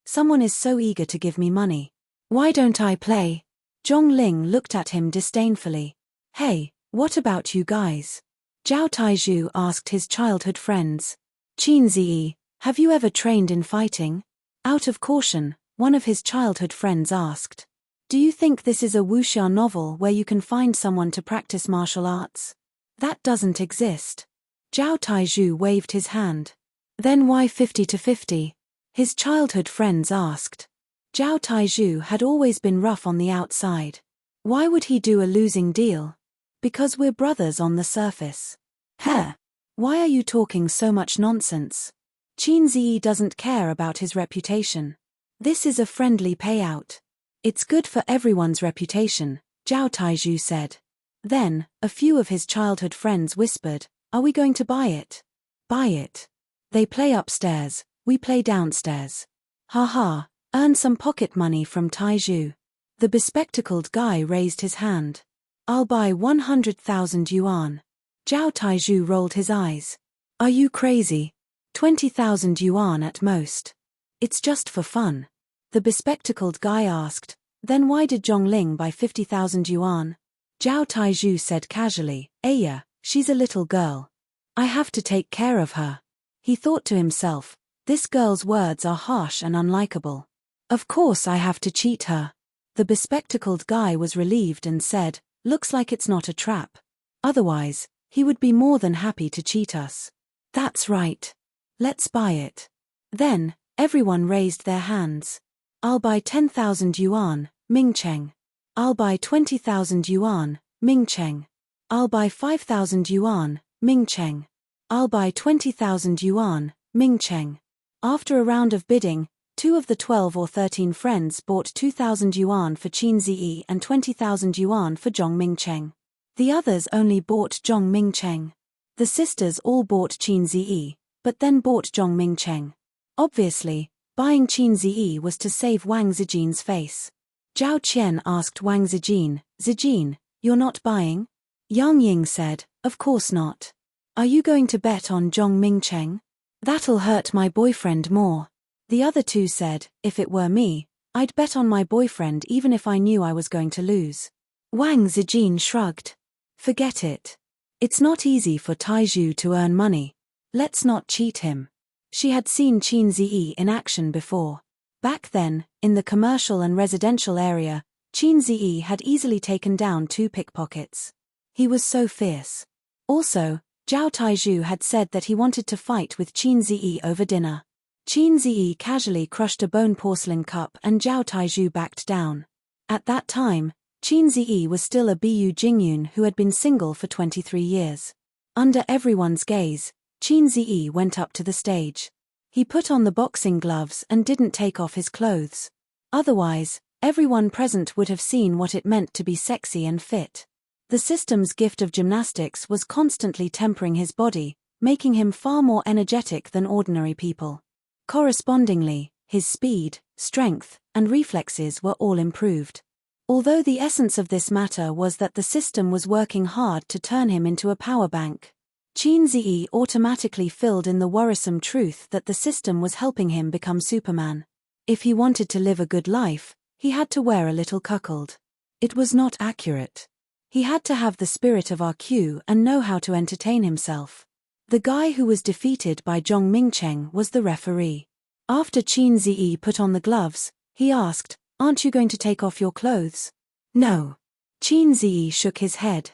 Someone is so eager to give me money. Why don't I play? Zhong Ling looked at him disdainfully. Hey, what about you guys? Zhao Taizhu asked his childhood friends. Qin Ziyi, have you ever trained in fighting? Out of caution, one of his childhood friends asked. Do you think this is a wuxia novel where you can find someone to practice martial arts? That doesn't exist. Zhao Taizhu waved his hand. Then why 50-50? His childhood friends asked. Zhao Taizhu had always been rough on the outside. Why would he do a losing deal? Because we're brothers on the surface. Heh. Why are you talking so much nonsense? Qin Ziyi doesn't care about his reputation. This is a friendly payout. It's good for everyone's reputation, Zhao Taizhu said. Then, a few of his childhood friends whispered, are we going to buy it? Buy it. They play upstairs, we play downstairs. Haha, earn some pocket money from Taizhu. The bespectacled guy raised his hand. I'll buy 100,000 yuan. Zhao Taizhu rolled his eyes. Are you crazy? 20,000 yuan at most. It's just for fun. The bespectacled guy asked, then why did Zhong Ling buy 50,000 yuan? Zhao Taizhu said casually, Aya, she's a little girl. I have to take care of her. He thought to himself, this girl's words are harsh and unlikable. Of course I have to cheat her. The bespectacled guy was relieved and said, looks like it's not a trap. Otherwise, he would be more than happy to cheat us. That's right. Let's buy it. Then, everyone raised their hands. I'll buy 10,000 yuan, Ming Cheng. I'll buy 20,000 yuan, Ming Cheng. I'll buy 5,000 yuan, Ming Cheng. I'll buy 20,000 yuan, Ming Cheng. After a round of bidding, 2 of the 12 or 13 friends bought 2,000 yuan for Qin Ziyi and 20,000 yuan for Zhong Ming Cheng. The others only bought Zhong Ming Cheng. The sisters all bought Qin Ziyi, but then bought Zhong Ming Cheng. Obviously, buying Qin Ziyi was to save Wang Zijin's face. Zhao Qian asked Wang Zijin, "Zijin, you're not buying?" Yang Ying said, "Of course not. Are you going to bet on Zhong Ming Cheng? That'll hurt my boyfriend more." The other two said, "If it were me, I'd bet on my boyfriend even if I knew I was going to lose." Wang Zijin shrugged. "Forget it. It's not easy for Taizhu to earn money. Let's not cheat him." She had seen Qin Ziyi in action before. Back then, in the commercial and residential area, Qin Ziyi had easily taken down 2 pickpockets. He was so fierce. Also, Zhao Taizhu had said that he wanted to fight with Qin Ziyi over dinner. Qin Ziyi casually crushed a bone porcelain cup and Zhao Taizhu backed down. At that time, Qin Ziyi was still a Bu Jingyun who had been single for 23 years. Under everyone's gaze, Qin Ziyi went up to the stage. He put on the boxing gloves and didn't take off his clothes. Otherwise, everyone present would have seen what it meant to be sexy and fit. The system's gift of gymnastics was constantly tempering his body, making him far more energetic than ordinary people. Correspondingly, his speed, strength, and reflexes were all improved. Although the essence of this matter was that the system was working hard to turn him into a power bank. Qin Ziyi automatically filled in the worrisome truth that the system was helping him become Superman. If he wanted to live a good life, he had to wear a little cuckold. It was not accurate. He had to have the spirit of RQ and know how to entertain himself. The guy who was defeated by Zhong Mingcheng was the referee. After Qin Ziyi put on the gloves, he asked, "Aren't you going to take off your clothes?" "No." Qin Ziyi shook his head.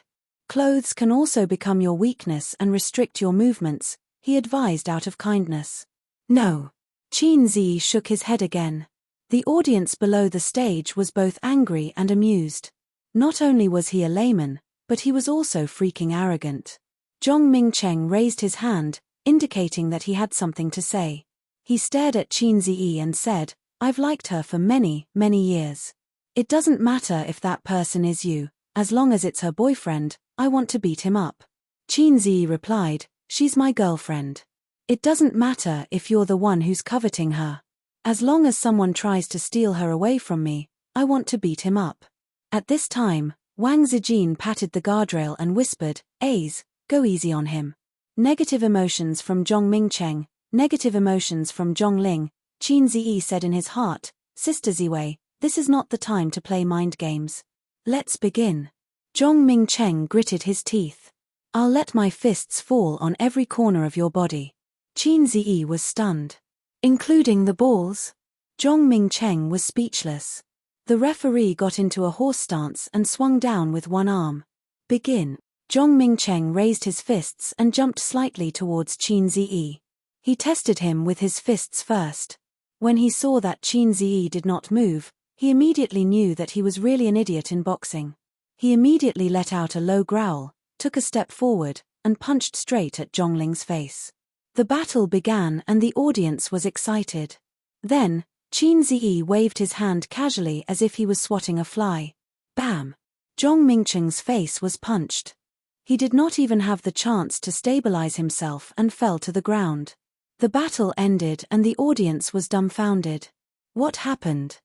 "Clothes can also become your weakness and restrict your movements," he advised out of kindness. "No." Qin Ziyi shook his head again. The audience below the stage was both angry and amused. Not only was he a layman, but he was also freaking arrogant. Zhong Mingcheng raised his hand, indicating that he had something to say. He stared at Qin Ziyi and said, "I've liked her for many, many years. It doesn't matter if that person is you, as long as it's her boyfriend, I want to beat him up." Qin Ziyi replied, "She's my girlfriend. It doesn't matter if you're the one who's coveting her. As long as someone tries to steal her away from me, I want to beat him up." At this time, Wang Zijin patted the guardrail and whispered, "Aze, go easy on him." Negative emotions from Zhong Mingcheng, negative emotions from Zhong Ling. Qin Ziyi said in his heart, "Sister Ziwei, this is not the time to play mind games. Let's begin." Zhong Mingcheng gritted his teeth. "I'll let my fists fall on every corner of your body." Qin Ziyi was stunned. "Including the balls?" Zhong Mingcheng was speechless. The referee got into a horse stance and swung down with one arm. "Begin." Zhong Mingcheng raised his fists and jumped slightly towards Qin Ziyi. He tested him with his fists first. When he saw that Qin Ziyi did not move, he immediately knew that he was really an idiot in boxing. He immediately let out a low growl, took a step forward, and punched straight at Zhongling's face. The battle began and the audience was excited. Then, Qin Ziyi waved his hand casually as if he was swatting a fly. Bam! Zhong Mingcheng's face was punched. He did not even have the chance to stabilize himself and fell to the ground. The battle ended and the audience was dumbfounded. What happened?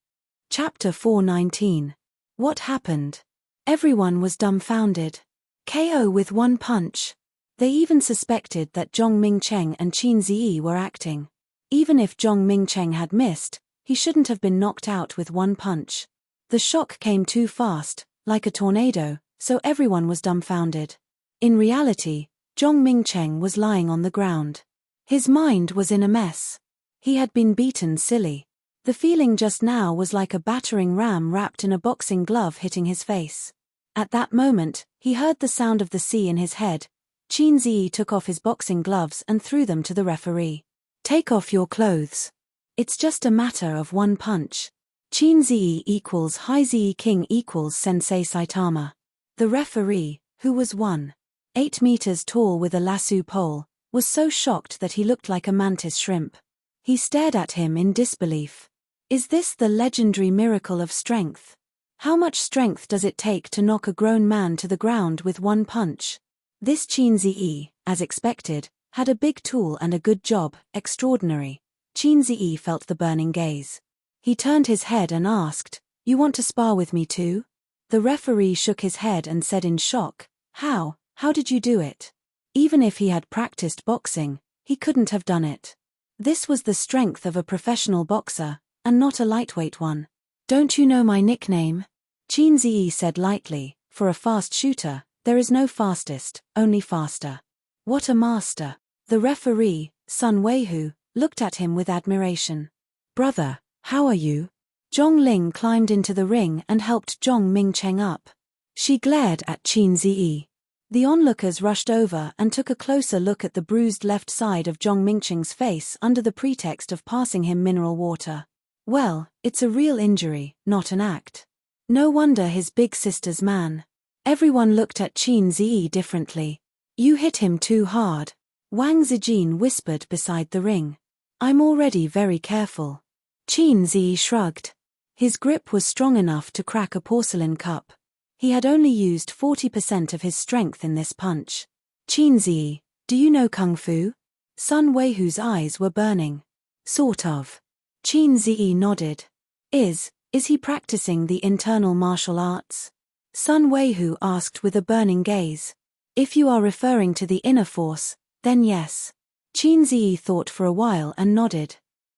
Chapter 419. What happened? Everyone was dumbfounded. KO with one punch. They even suspected that Zhong Mingcheng and Qin Ziyi were acting. Even if Zhong Mingcheng had missed, he shouldn't have been knocked out with one punch. The shock came too fast, like a tornado, so everyone was dumbfounded. In reality, Zhong Mingcheng was lying on the ground. His mind was in a mess. He had been beaten silly. The feeling just now was like a battering ram wrapped in a boxing glove hitting his face. At that moment, He heard the sound of the sea in his head. Qin Ziyi took off his boxing gloves and threw them to the referee. Take off your clothes. It's just a matter of one punch. Qin Ziyi equals Hai Ziyi King equals Sensei Saitama. The referee, who was 1.8 meters tall with a lasso pole, was so shocked that he looked like a mantis shrimp. He stared at him in disbelief. Is this the legendary miracle of strength? How much strength does it take to knock a grown man to the ground with one punch? This Qin Ziyi, as expected, had a big tool and a good job, extraordinary. Qin Ziyi felt the burning gaze. He turned his head and asked, "You want to spar with me too?" The referee shook his head and said in shock, How did you do it? Even if he had practiced boxing, he couldn't have done it. This was the strength of a professional boxer, and not a lightweight one. Don't you know my nickname? Qin Ziyi said lightly, for a fast shooter, there is no fastest, only faster. What a master. The referee, Sun Weihu, looked at him with admiration. Brother, how are you? Zhong Ling climbed into the ring and helped Zhong Mingcheng up. She glared at Qin Ziyi. The onlookers rushed over and took a closer look at the bruised left side of Zhong Mingcheng's face under the pretext of passing him mineral water. Well, it's a real injury, not an act. No wonder his big sister's man. Everyone looked at Qin Ziyi differently. You hit him too hard. Wang Zijin whispered beside the ring. I'm already very careful. Qin Ziyi shrugged. His grip was strong enough to crack a porcelain cup. He had only used 40% of his strength in this punch. Qin Ziyi, do you know Kung Fu? Sun Weihu's eyes were burning. Sort of. Qin Ziyi nodded. Is he practicing the internal martial arts? Sun Weihu asked with a burning gaze. If you are referring to the inner force, then yes. Qin Ziyi thought for a while and nodded.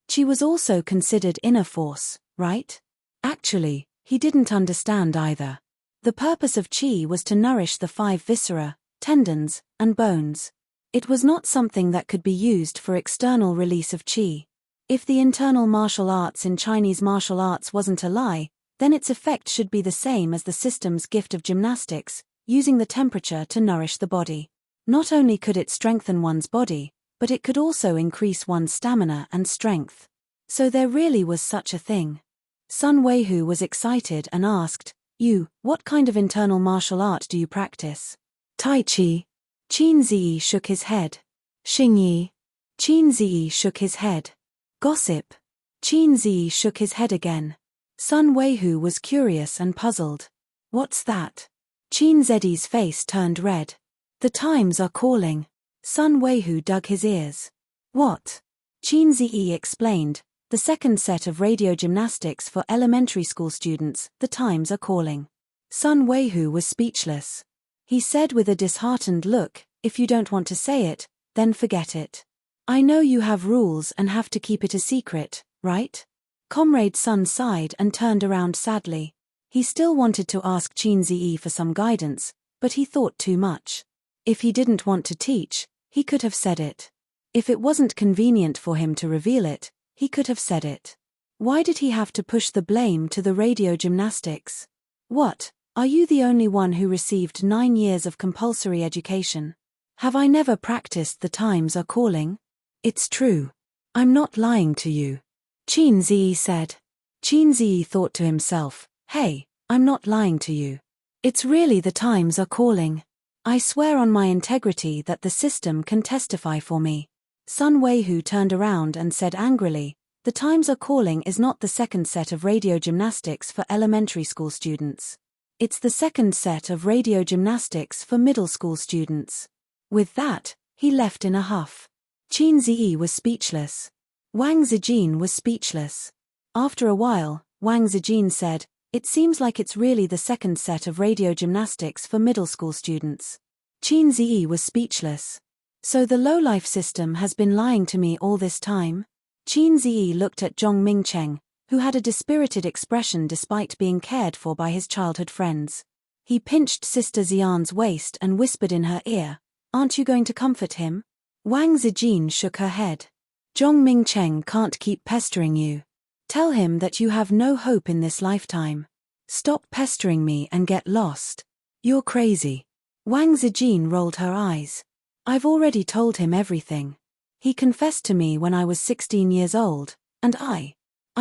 Qi was also considered inner force, right? Actually, he didn't understand either. The purpose of qi was to nourish the 5 viscera, tendons, and bones. It was not something that could be used for external release of qi. If the internal martial arts in Chinese martial arts wasn't a lie, then its effect should be the same as the system's gift of gymnastics, using the temperature to nourish the body. Not only could it strengthen one's body, but it could also increase one's stamina and strength. So there really was such a thing. Sun Weihu was excited and asked, what kind of internal martial art do you practice? Tai Chi. Qin Ziyi shook his head. Xingyi. Qin Ziyi shook his head. Gossip. Qin Ziyi shook his head again. Sun Weihu was curious and puzzled. What's that? Qin Ziyi's face turned red. The times are calling. Sun Weihu dug his ears. What? Qin Ziyi explained, the second set of radio gymnastics for elementary school students, the times are calling. Sun Weihu was speechless. He said with a disheartened look, if you don't want to say it, then forget it. I know you have rules and have to keep it a secret, right? Comrade Sun sighed and turned around sadly. He still wanted to ask Qin Ziyi for some guidance, but he thought too much. If he didn't want to teach, he could have said it. If it wasn't convenient for him to reveal it, he could have said it. Why did he have to push the blame to the radio gymnastics? What, are you the only one who received 9 years of compulsory education? Have I never practiced the times are calling? It's true. I'm not lying to you. Qin Ziyi said. Qin Ziyi thought to himself, hey, I'm not lying to you. It's really the times are calling. I swear on my integrity that the system can testify for me. Sun Weihu turned around and said angrily, the times are calling is not the second set of radio gymnastics for elementary school students. It's the second set of radio gymnastics for middle school students. With that, he left in a huff. Qin Ziyi was speechless. Wang Zijin was speechless. After a while, Wang Zijin said, it seems like it's really the second set of radio gymnastics for middle school students. Qin Ziyi was speechless. So the low-life system has been lying to me all this time? Qin Ziyi looked at Zhong Mingcheng, who had a dispirited expression despite being cared for by his childhood friends. He pinched Sister Xian's waist and whispered in her ear, aren't you going to comfort him? Wang Zijin shook her head. Zhong Mingcheng can't keep pestering you. Tell him that you have no hope in this lifetime. Stop pestering me and get lost. You're crazy. Wang Zijin rolled her eyes. I've already told him everything. He confessed to me when I was 16 years old, and I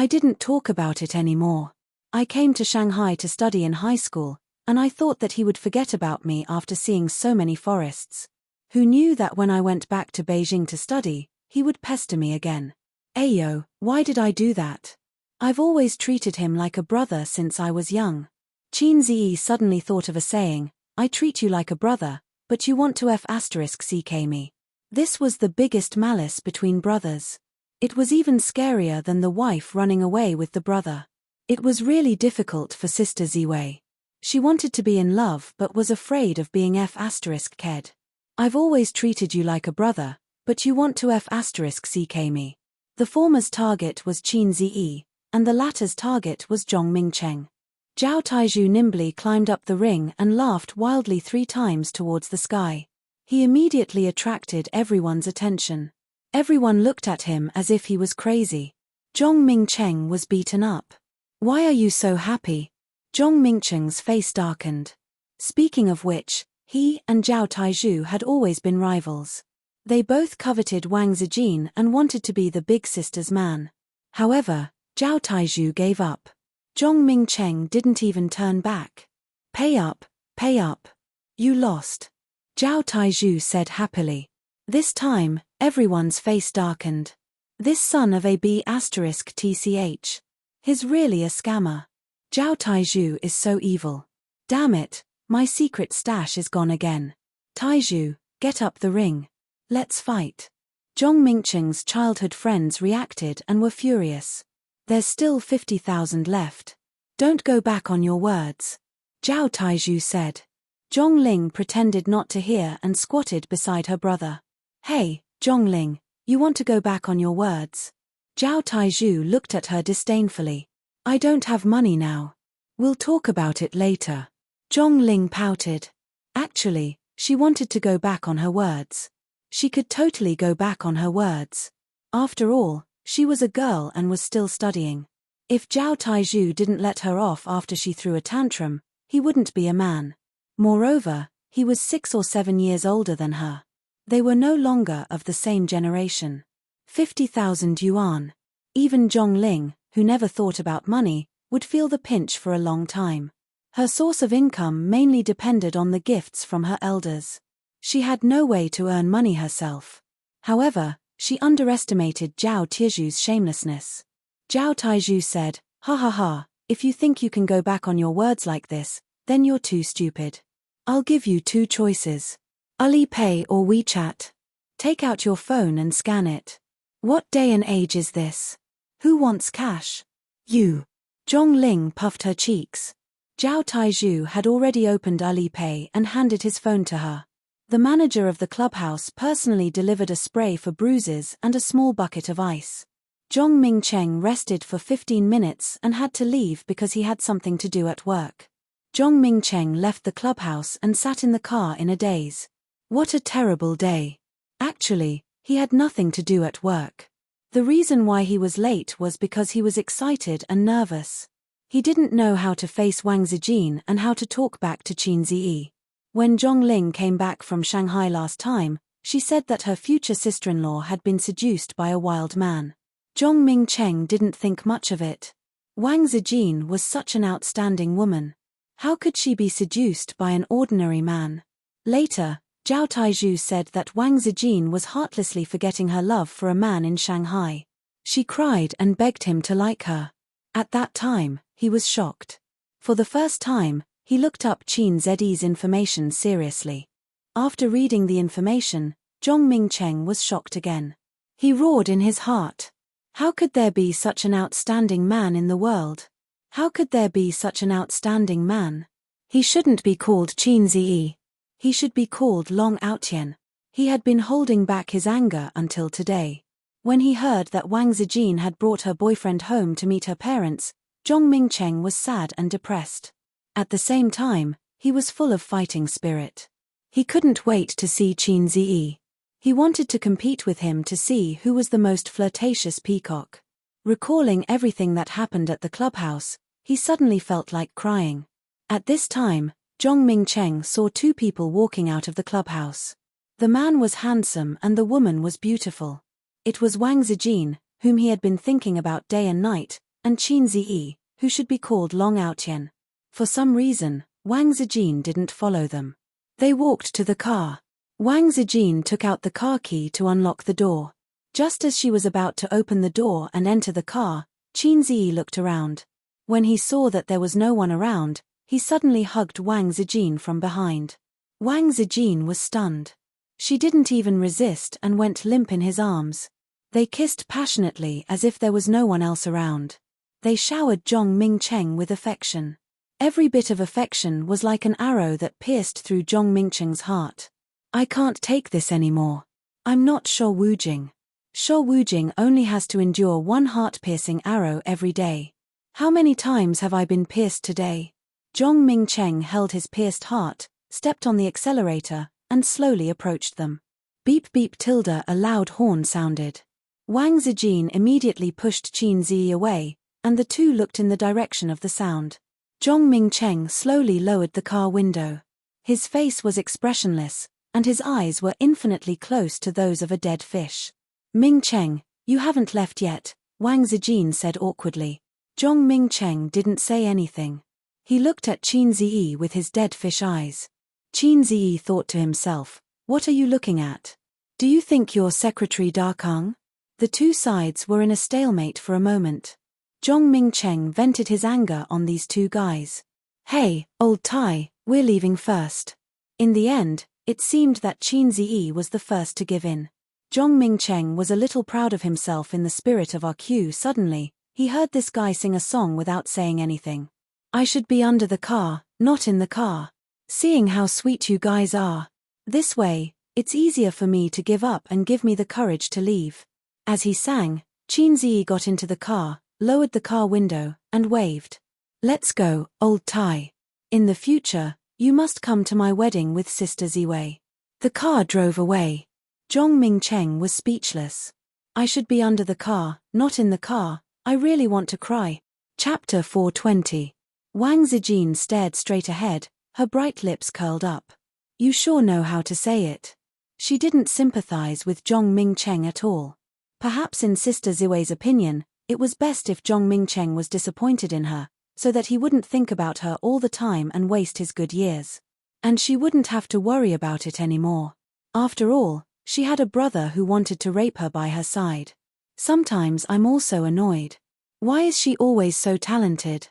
didn't talk about it anymore. I came to Shanghai to study in high school, and I thought that he would forget about me after seeing so many forests. Who knew that when I went back to Beijing to study, he would pester me again? Ayo, why did I do that? I've always treated him like a brother since I was young. Qin Ziyi suddenly thought of a saying, I treat you like a brother, but you want to *ck me. This was the biggest malice between brothers. It was even scarier than the wife running away with the brother. It was really difficult for Sister Ziwei. She wanted to be in love but was afraid of being *ked. I've always treated you like a brother, but you want to *ck me. The former's target was Qin Ziyi, and the latter's target was Zhong Mingcheng. Zhao Taizhu nimbly climbed up the ring and laughed wildly 3 times towards the sky. He immediately attracted everyone's attention. Everyone looked at him as if he was crazy. Zhong Mingcheng was beaten up. Why are you so happy? Zhong Mingcheng's face darkened. Speaking of which, he and Zhao Taizhu had always been rivals. They both coveted Wang Zijin and wanted to be the big sister's man. However, Zhao Taizhu gave up. Zhong Mingcheng didn't even turn back. Pay up, pay up. You lost. Zhao Taizhu said happily. This time, everyone's face darkened. This son of a B***tch. He's really a scammer. Zhao Taizhu is so evil. Damn it, my secret stash is gone again. Taizhu, get up the ring. Let's fight. Zhong Mingcheng's childhood friends reacted and were furious. There's still 50,000 left. Don't go back on your words. Zhao Taizhu said. Zhongling pretended not to hear and squatted beside her brother. Hey, Zhongling, you want to go back on your words? Zhao Taizhu looked at her disdainfully. I don't have money now. We'll talk about it later. Zhongling pouted. Actually, she wanted to go back on her words. She could totally go back on her words. After all, she was a girl and was still studying. If Zhao Taizhu didn't let her off after she threw a tantrum, he wouldn't be a man. Moreover, he was 6 or 7 years older than her. They were no longer of the same generation. 50,000 yuan. Even Zhongling, who never thought about money, would feel the pinch for a long time. Her source of income mainly depended on the gifts from her elders. She had no way to earn money herself. However, she underestimated Zhao Tizhu's shamelessness. Zhao Taizhu said, ha ha ha, if you think you can go back on your words like this, then you're too stupid. I'll give you 2 choices. Alipay or WeChat. Take out your phone and scan it. What day and age is this? Who wants cash? You. Zhongling puffed her cheeks. Zhao Taizhu had already opened Alipay and handed his phone to her. The manager of the clubhouse personally delivered a spray for bruises and a small bucket of ice. Zhong Mingcheng rested for 15 minutes and had to leave because he had something to do at work. Zhong Mingcheng left the clubhouse and sat in the car in a daze. What a terrible day. Actually, he had nothing to do at work. The reason why he was late was because he was excited and nervous. He didn't know how to face Wang Zijin and how to talk back to Qin Ziyi. When Zhongling came back from Shanghai last time, she said that her future sister-in-law had been seduced by a wild man. Zhong Mingcheng didn't think much of it. Wang Zijin was such an outstanding woman. How could she be seduced by an ordinary man? Later, Zhao Taizhu said that Wang Zijin was heartlessly forgetting her love for a man in Shanghai. She cried and begged him to like her. At that time, he was shocked. For the first time, he looked up Qin Ziyi's information seriously. After reading the information, Zhong Mingcheng was shocked again. He roared in his heart. How could there be such an outstanding man in the world? How could there be such an outstanding man? He shouldn't be called Qin Ziyi. He should be called Long Outyan. He had been holding back his anger until today. When he heard that Wang Zijin had brought her boyfriend home to meet her parents, Zhong Mingcheng was sad and depressed. At the same time, he was full of fighting spirit. He couldn't wait to see Qin Ziyi. He wanted to compete with him to see who was the most flirtatious peacock. Recalling everything that happened at the clubhouse, he suddenly felt like crying. At this time, Zhong Mingcheng saw two people walking out of the clubhouse. The man was handsome and the woman was beautiful. It was Wang Zijin, whom he had been thinking about day and night, and Qin Ziyi, who should be called Long Outyan. For some reason, Wang Zijin didn't follow them. They walked to the car. Wang Zijin took out the car key to unlock the door. Just as she was about to open the door and enter the car, Qin Ziyi looked around. When he saw that there was no one around, he suddenly hugged Wang Zijin from behind. Wang Zijin was stunned. She didn't even resist and went limp in his arms. They kissed passionately as if there was no one else around. They showered Zhong Mingcheng with affection. Every bit of affection was like an arrow that pierced through Zhong Mingcheng's heart. I can't take this anymore. I'm not Shuo Wujing. Shuo Wujing only has to endure one heart-piercing arrow every day. How many times have I been pierced today? Zhong Mingcheng held his pierced heart, stepped on the accelerator, and slowly approached them. Beep beep tilde, a loud horn sounded. Wang Zijin immediately pushed Qin Ziyi away, and the two looked in the direction of the sound. Zhong Mingcheng slowly lowered the car window. His face was expressionless, and his eyes were infinitely close to those of a dead fish. Mingcheng, you haven't left yet, Wang Zijin said awkwardly. Zhong Mingcheng didn't say anything. He looked at Qin Ziyi with his dead fish eyes. Qin Ziyi thought to himself, what are you looking at? Do you think you're Secretary Dakang? The two sides were in a stalemate for a moment. Zhong Mingcheng vented his anger on these two guys. Hey, old Tai, we're leaving first. In the end, it seemed that Qin Ziyi was the first to give in. Zhong Mingcheng was a little proud of himself in the spirit of RQ. Suddenly, he heard this guy sing a song without saying anything. I should be under the car, not in the car. Seeing how sweet you guys are. This way, it's easier for me to give up and give me the courage to leave. As he sang, Qin Ziyi got into the car, lowered the car window, and waved. Let's go, old Tai. In the future, you must come to my wedding with Sister Ziwei. The car drove away. Zhong Mingcheng was speechless. I should be under the car, not in the car, I really want to cry. Chapter 420. Wang Zijin stared straight ahead, her bright lips curled up. You sure know how to say it. She didn't sympathize with Zhong Mingcheng at all. Perhaps in Sister Ziwei's opinion, it was best if Zhong Mingcheng was disappointed in her, so that he wouldn't think about her all the time and waste his good years. And she wouldn't have to worry about it anymore. After all, she had a brother who wanted to rape her by her side. Sometimes I'm also annoyed. Why is she always so talented?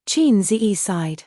Qin Ziyi sighed.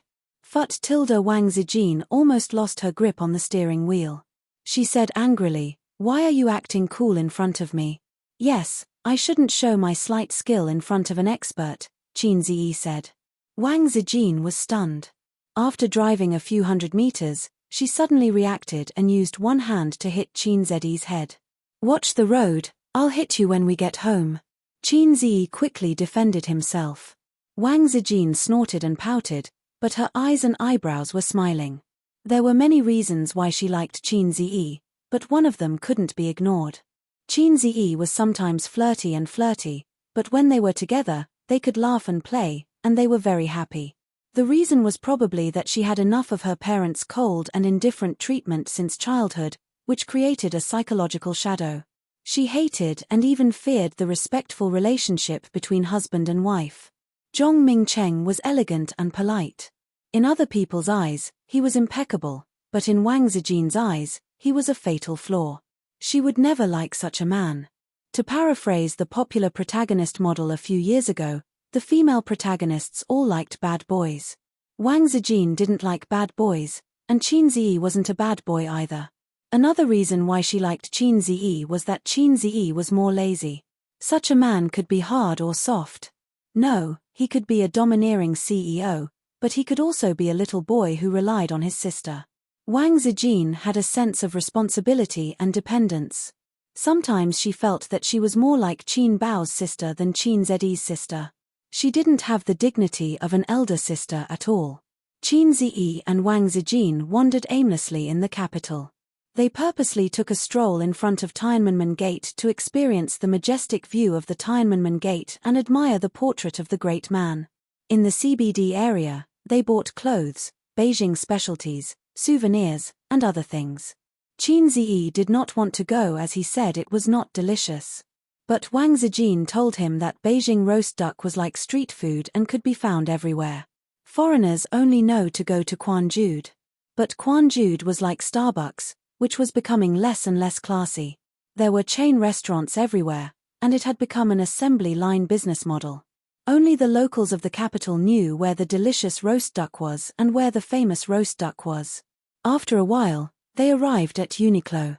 Wang Zijin almost lost her grip on the steering wheel. She said angrily, why are you acting cool in front of me? Yes, I shouldn't show my slight skill in front of an expert, Qin Ziyi said. Wang Zijin was stunned. After driving a few hundred meters, she suddenly reacted and used one hand to hit Qin Ziyi's head. Watch the road, I'll hit you when we get home. Qin Ziyi quickly defended himself. Wang Zijin snorted and pouted, but her eyes and eyebrows were smiling. There were many reasons why she liked Qin Ziyi, but one of them couldn't be ignored. Qin Ziyi was sometimes flirty, but when they were together, they could laugh and play, and they were very happy. The reason was probably that she had enough of her parents' cold and indifferent treatment since childhood, which created a psychological shadow. She hated and even feared the respectful relationship between husband and wife. Zhong Mingcheng was elegant and polite. In other people's eyes, he was impeccable, but in Wang Zijin's eyes, he was a fatal flaw. She would never like such a man. To paraphrase the popular protagonist model a few years ago, the female protagonists all liked bad boys. Wang Zijin didn't like bad boys, and Qin Ziyi wasn't a bad boy either. Another reason why she liked Qin Ziyi was that Qin Ziyi was more lazy. Such a man could be hard or soft. No, he could be a domineering CEO, but he could also be a little boy who relied on his sister. Wang Zijin had a sense of responsibility and dependence. Sometimes she felt that she was more like Qin Bao's sister than Qin Ziyi's sister. She didn't have the dignity of an elder sister at all. Qin Ziyi and Wang Zijin wandered aimlessly in the capital. They purposely took a stroll in front of Tiananmen Gate to experience the majestic view of the Tiananmen Gate and admire the portrait of the great man. In the CBD area, they bought clothes, Beijing specialties, souvenirs, and other things. Qin Ziyi did not want to go as he said it was not delicious. But Wang Zijin told him that Beijing roast duck was like street food and could be found everywhere. Foreigners only know to go to Quanjude. But Quanjude was like Starbucks, which was becoming less and less classy. There were chain restaurants everywhere, and it had become an assembly line business model. Only the locals of the capital knew where the delicious roast duck was and where the famous roast duck was. After a while, they arrived at Uniqlo.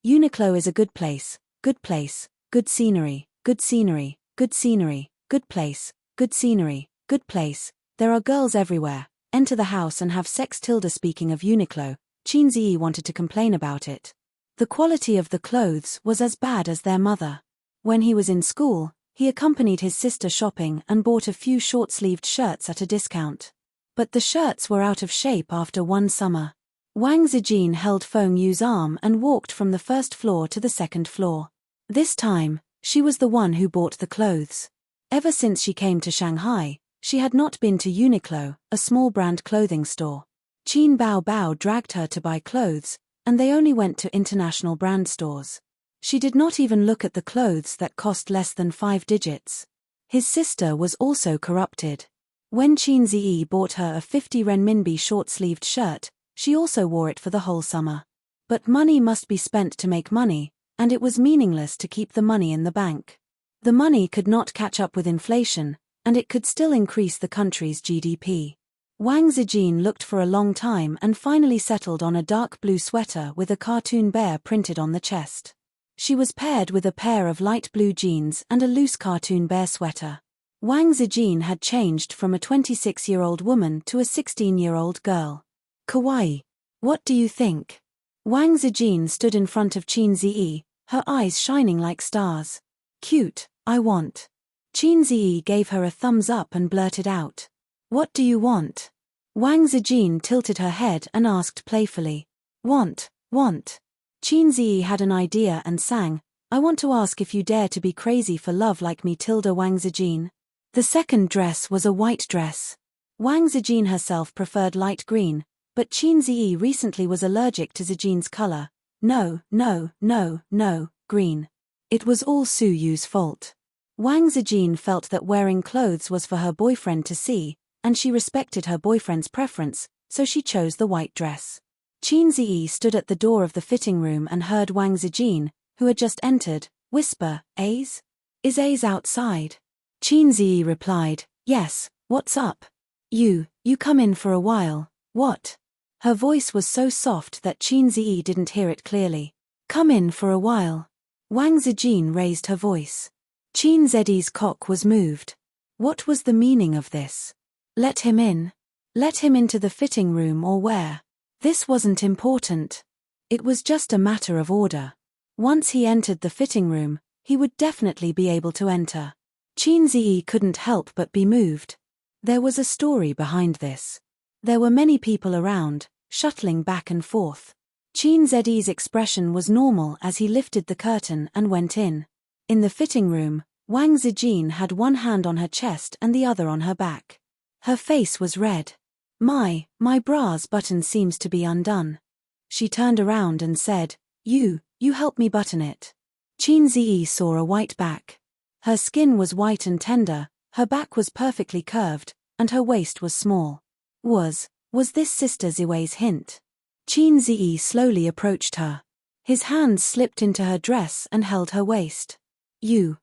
Uniqlo is a good place, good scenery, good scenery, good scenery, good place, good scenery, good place. There are girls everywhere. Enter the house and have sex. Speaking of Uniqlo, Qin Ziyi wanted to complain about it. The quality of the clothes was as bad as their mother. When he was in school, he accompanied his sister shopping and bought a few short-sleeved shirts at a discount. But the shirts were out of shape after one summer. Wang Zijin held Feng Yu's arm and walked from the first floor to the second floor. This time, she was the one who bought the clothes. Ever since she came to Shanghai, she had not been to Uniqlo, a small brand clothing store. Qin Bao dragged her to buy clothes, and they only went to international brand stores. She did not even look at the clothes that cost less than 5 digits. His sister was also corrupted. When Qin Ziyi bought her a 50 renminbi short-sleeved shirt, she also wore it for the whole summer. But money must be spent to make money, and it was meaningless to keep the money in the bank. The money could not catch up with inflation, and it could still increase the country's GDP. Wang Zijin looked for a long time and finally settled on a dark blue sweater with a cartoon bear printed on the chest. She was paired with a pair of light blue jeans and a loose cartoon bear sweater. Wang Zijin had changed from a 26-year-old woman to a 16-year-old girl. Kawaii. What do you think? Wang Zijin stood in front of Qin Ziyi, her eyes shining like stars. Cute, I want. Qin Ziyi gave her a thumbs up and blurted out. What do you want? Wang Zijin tilted her head and asked playfully. Want. Qin Ziyi had an idea and sang, I want to ask if you dare to be crazy for love like me. Wang Zijin. The second dress was a white dress. Wang Zijin herself preferred light green, but Qin Ziyi recently was allergic to Zijin's color. No, green. It was all Su Yu's fault. Wang Zijin felt that wearing clothes was for her boyfriend to see, and she respected her boyfriend's preference, so she chose the white dress. Qin Ziyi stood at the door of the fitting room and heard Wang Zijin, who had just entered, whisper, A's? Is A's outside? Qin Ziyi replied, Yes, what's up? You come in for a while, what? Her voice was so soft that Qin Ziyi didn't hear it clearly. Come in for a while. Wang Zijin raised her voice. Qin Ziyi's cock was moved. What was the meaning of this? Let him in. Let him into the fitting room or where? This wasn't important. It was just a matter of order. Once he entered the fitting room, he would definitely be able to enter. Qin Ziyi couldn't help but be moved. There was a story behind this. There were many people around, shuttling back and forth. Qin Ziyi's expression was normal as he lifted the curtain and went in. In the fitting room, Wang Zijin had one hand on her chest and the other on her back. Her face was red. My bra's button seems to be undone. She turned around and said, You help me button it. Qin Ziyi saw a white back. Her skin was white and tender, her back was perfectly curved, and her waist was small. Was this Sister Ziwei's hint? Qin Ziyi slowly approached her. His hands slipped into her dress and held her waist.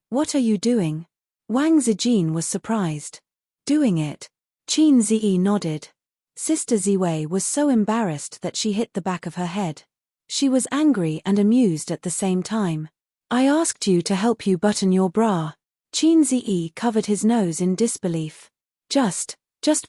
What are you doing? Wang Zijin was surprised. Doing it. Qin Ziyi nodded. Sister Ziwei was so embarrassed that she hit the back of her head. She was angry and amused at the same time. I asked you to help you button your bra. Qin Ziyi covered his nose in disbelief. Just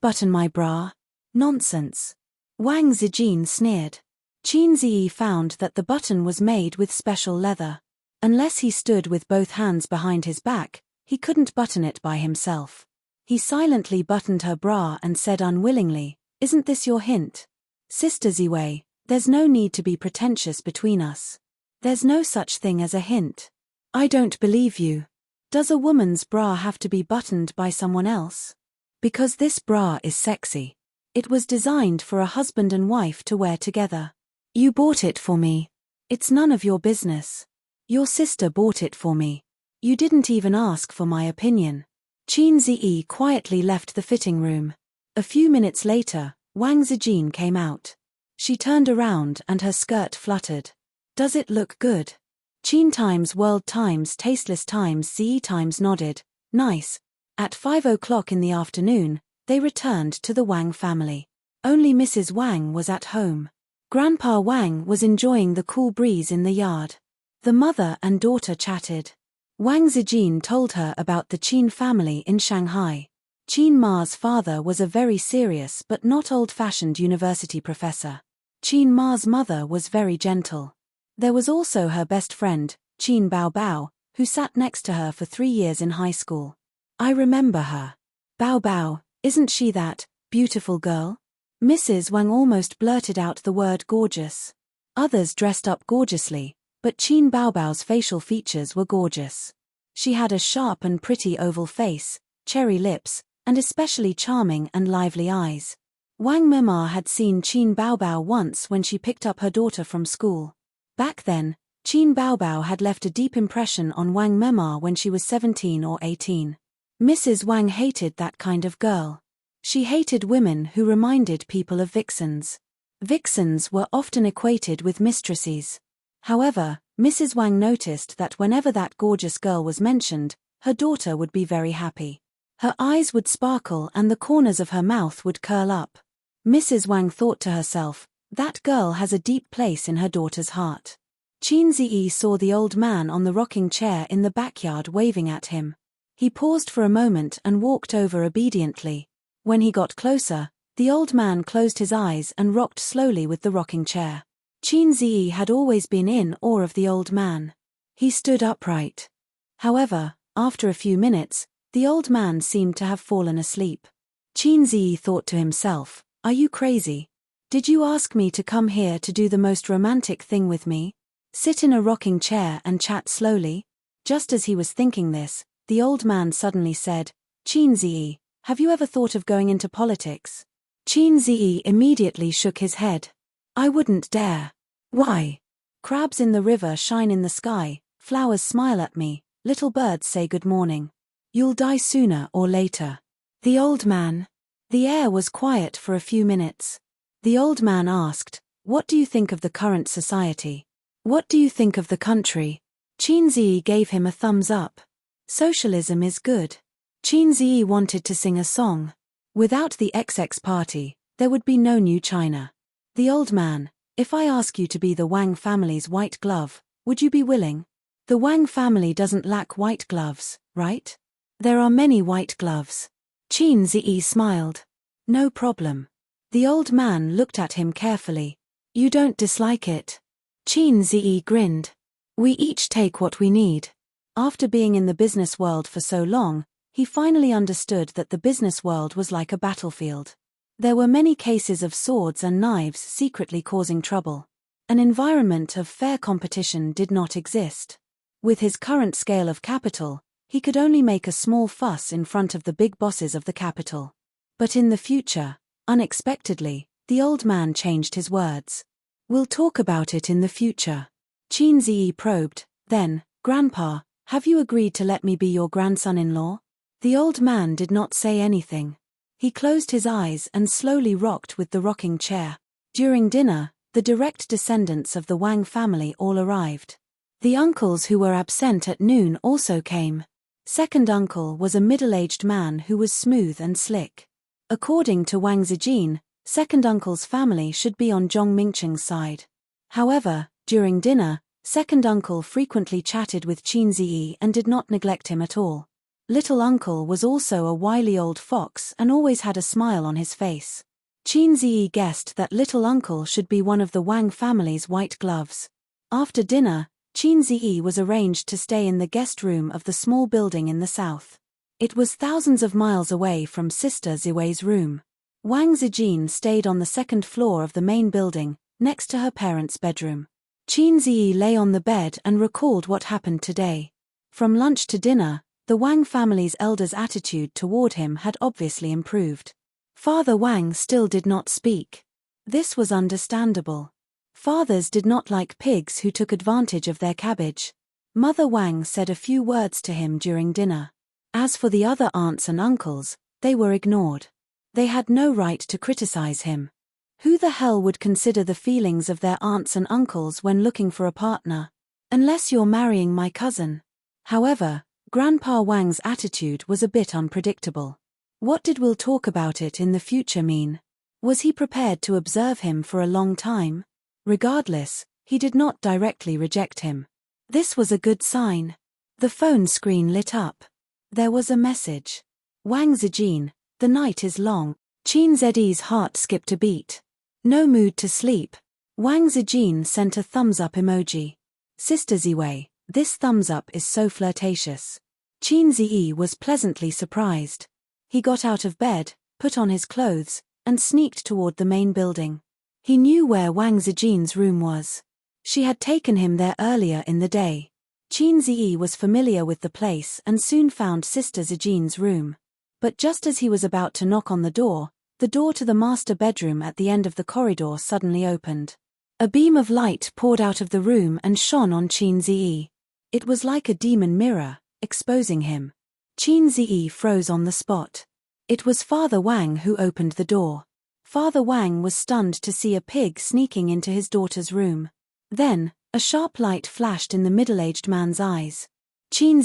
button my bra? Nonsense. Wang Zijin sneered. Qin Ziyi found that the button was made with special leather. Unless he stood with both hands behind his back, he couldn't button it by himself. He silently buttoned her bra and said unwillingly, Isn't this your hint? Sister Ziwei, there's no need to be pretentious between us. There's no such thing as a hint. I don't believe you. Does a woman's bra have to be buttoned by someone else? Because this bra is sexy. It was designed for a husband and wife to wear together. You bought it for me. It's none of your business. Your sister bought it for me. You didn't even ask for my opinion. Qin Ziyi quietly left the fitting room. A few minutes later, Wang Zijin came out. She turned around and her skirt fluttered. Does it look good? Qin times World times Tasteless times Ziyi times nodded. Nice. At 5 o'clock in the afternoon, they returned to the Wang family. Only Mrs. Wang was at home. Grandpa Wang was enjoying the cool breeze in the yard. The mother and daughter chatted. Wang Zijin told her about the Qin family in Shanghai. Qin Ma's father was a very serious but not old-fashioned university professor. Qin Ma's mother was very gentle. There was also her best friend, Qin Baobao, who sat next to her for 3 years in high school. I remember her. Baobao, isn't she that beautiful girl? Mrs. Wang almost blurted out the word gorgeous. Others dressed up gorgeously, but Qin Baobao's facial features were gorgeous. She had a sharp and pretty oval face, cherry lips, and especially charming and lively eyes. Wang Mema had seen Qin Baobao once when she picked up her daughter from school. Back then, Qin Baobao had left a deep impression on Wang Mema when she was 17 or 18. Mrs. Wang hated that kind of girl. She hated women who reminded people of vixens. Vixens were often equated with mistresses. However, Mrs. Wang noticed that whenever that gorgeous girl was mentioned, her daughter would be very happy. Her eyes would sparkle and the corners of her mouth would curl up. Mrs. Wang thought to herself, that girl has a deep place in her daughter's heart. Qin Ziyi saw the old man on the rocking chair in the backyard waving at him. He paused for a moment and walked over obediently. When he got closer, the old man closed his eyes and rocked slowly with the rocking chair. Qin Ziyi had always been in awe of the old man. He stood upright. However, after a few minutes, the old man seemed to have fallen asleep. Qin Ziyi thought to himself, are you crazy? Did you ask me to come here to do the most romantic thing with me? Sit in a rocking chair and chat slowly? Just as he was thinking this, the old man suddenly said, Qin Ziyi, have you ever thought of going into politics? Qin Ziyi immediately shook his head. I wouldn't dare. Why? Crabs in the river shine in the sky, flowers smile at me, little birds say good morning. You'll die sooner or later. The old man. The air was quiet for a few minutes. The old man asked, what do you think of the current society? What do you think of the country? Qin Ziyi gave him a thumbs up. Socialism is good. Qin Ziyi wanted to sing a song. Without the XX party, there would be no new China. The old man, if I ask you to be the Wang family's white glove, would you be willing? The Wang family doesn't lack white gloves, right? There are many white gloves. Qin Ziyi smiled. No problem. The old man looked at him carefully. You don't dislike it? Qin Ziyi grinned. We each take what we need. After being in the business world for so long, he finally understood that the business world was like a battlefield. There were many cases of swords and knives secretly causing trouble. An environment of fair competition did not exist. With his current scale of capital, he could only make a small fuss in front of the big bosses of the capital. But in the future, unexpectedly, the old man changed his words. We'll talk about it in the future. Qin Ziyi probed, then, Grandpa, have you agreed to let me be your grandson-in-law? The old man did not say anything. He closed his eyes and slowly rocked with the rocking chair. During dinner, the direct descendants of the Wang family all arrived. The uncles who were absent at noon also came. Second uncle was a middle-aged man who was smooth and slick. According to Wang Zijin, second uncle's family should be on Zhong Mingcheng's side. However, during dinner, second uncle frequently chatted with Qin Ziyi and did not neglect him at all. Little uncle was also a wily old fox and always had a smile on his face. Qin Ziyi guessed that little uncle should be one of the Wang family's white gloves. After dinner, Qin Ziyi was arranged to stay in the guest room of the small building in the south. It was thousands of miles away from Sister Ziwei's room. Wang Zijin stayed on the second floor of the main building, next to her parents' bedroom. Qin Ziyi lay on the bed and recalled what happened today. From lunch to dinner, the Wang family's elders' attitude toward him had obviously improved. Father Wang still did not speak. This was understandable. Fathers did not like pigs who took advantage of their cabbage. Mother Wang said a few words to him during dinner. As for the other aunts and uncles, they were ignored. They had no right to criticize him. Who the hell would consider the feelings of their aunts and uncles when looking for a partner? Unless you're marrying my cousin. However, Grandpa Wang's attitude was a bit unpredictable. What did "we'll talk about it in the future" mean? Was he prepared to observe him for a long time? Regardless, he did not directly reject him. This was a good sign. The phone screen lit up. There was a message. Wang Zijin, the night is long. Qin Zed's heart skipped a beat. No mood to sleep. Wang Zijin sent a thumbs up emoji. Sister Ziwei, this thumbs up is so flirtatious. Qin Zi was pleasantly surprised. He got out of bed, put on his clothes, and sneaked toward the main building. He knew where Wang Zijin's room was. She had taken him there earlier in the day. Qin Zi was familiar with the place and soon found Sister Zijin's room. But just as he was about to knock on the door to the master bedroom at the end of the corridor suddenly opened. A beam of light poured out of the room and shone on Qin Zi. It was like a demon mirror, exposing him. Qin Zi froze on the spot. It was Father Wang who opened the door. Father Wang was stunned to see a pig sneaking into his daughter's room. Then, a sharp light flashed in the middle-aged man's eyes. Qin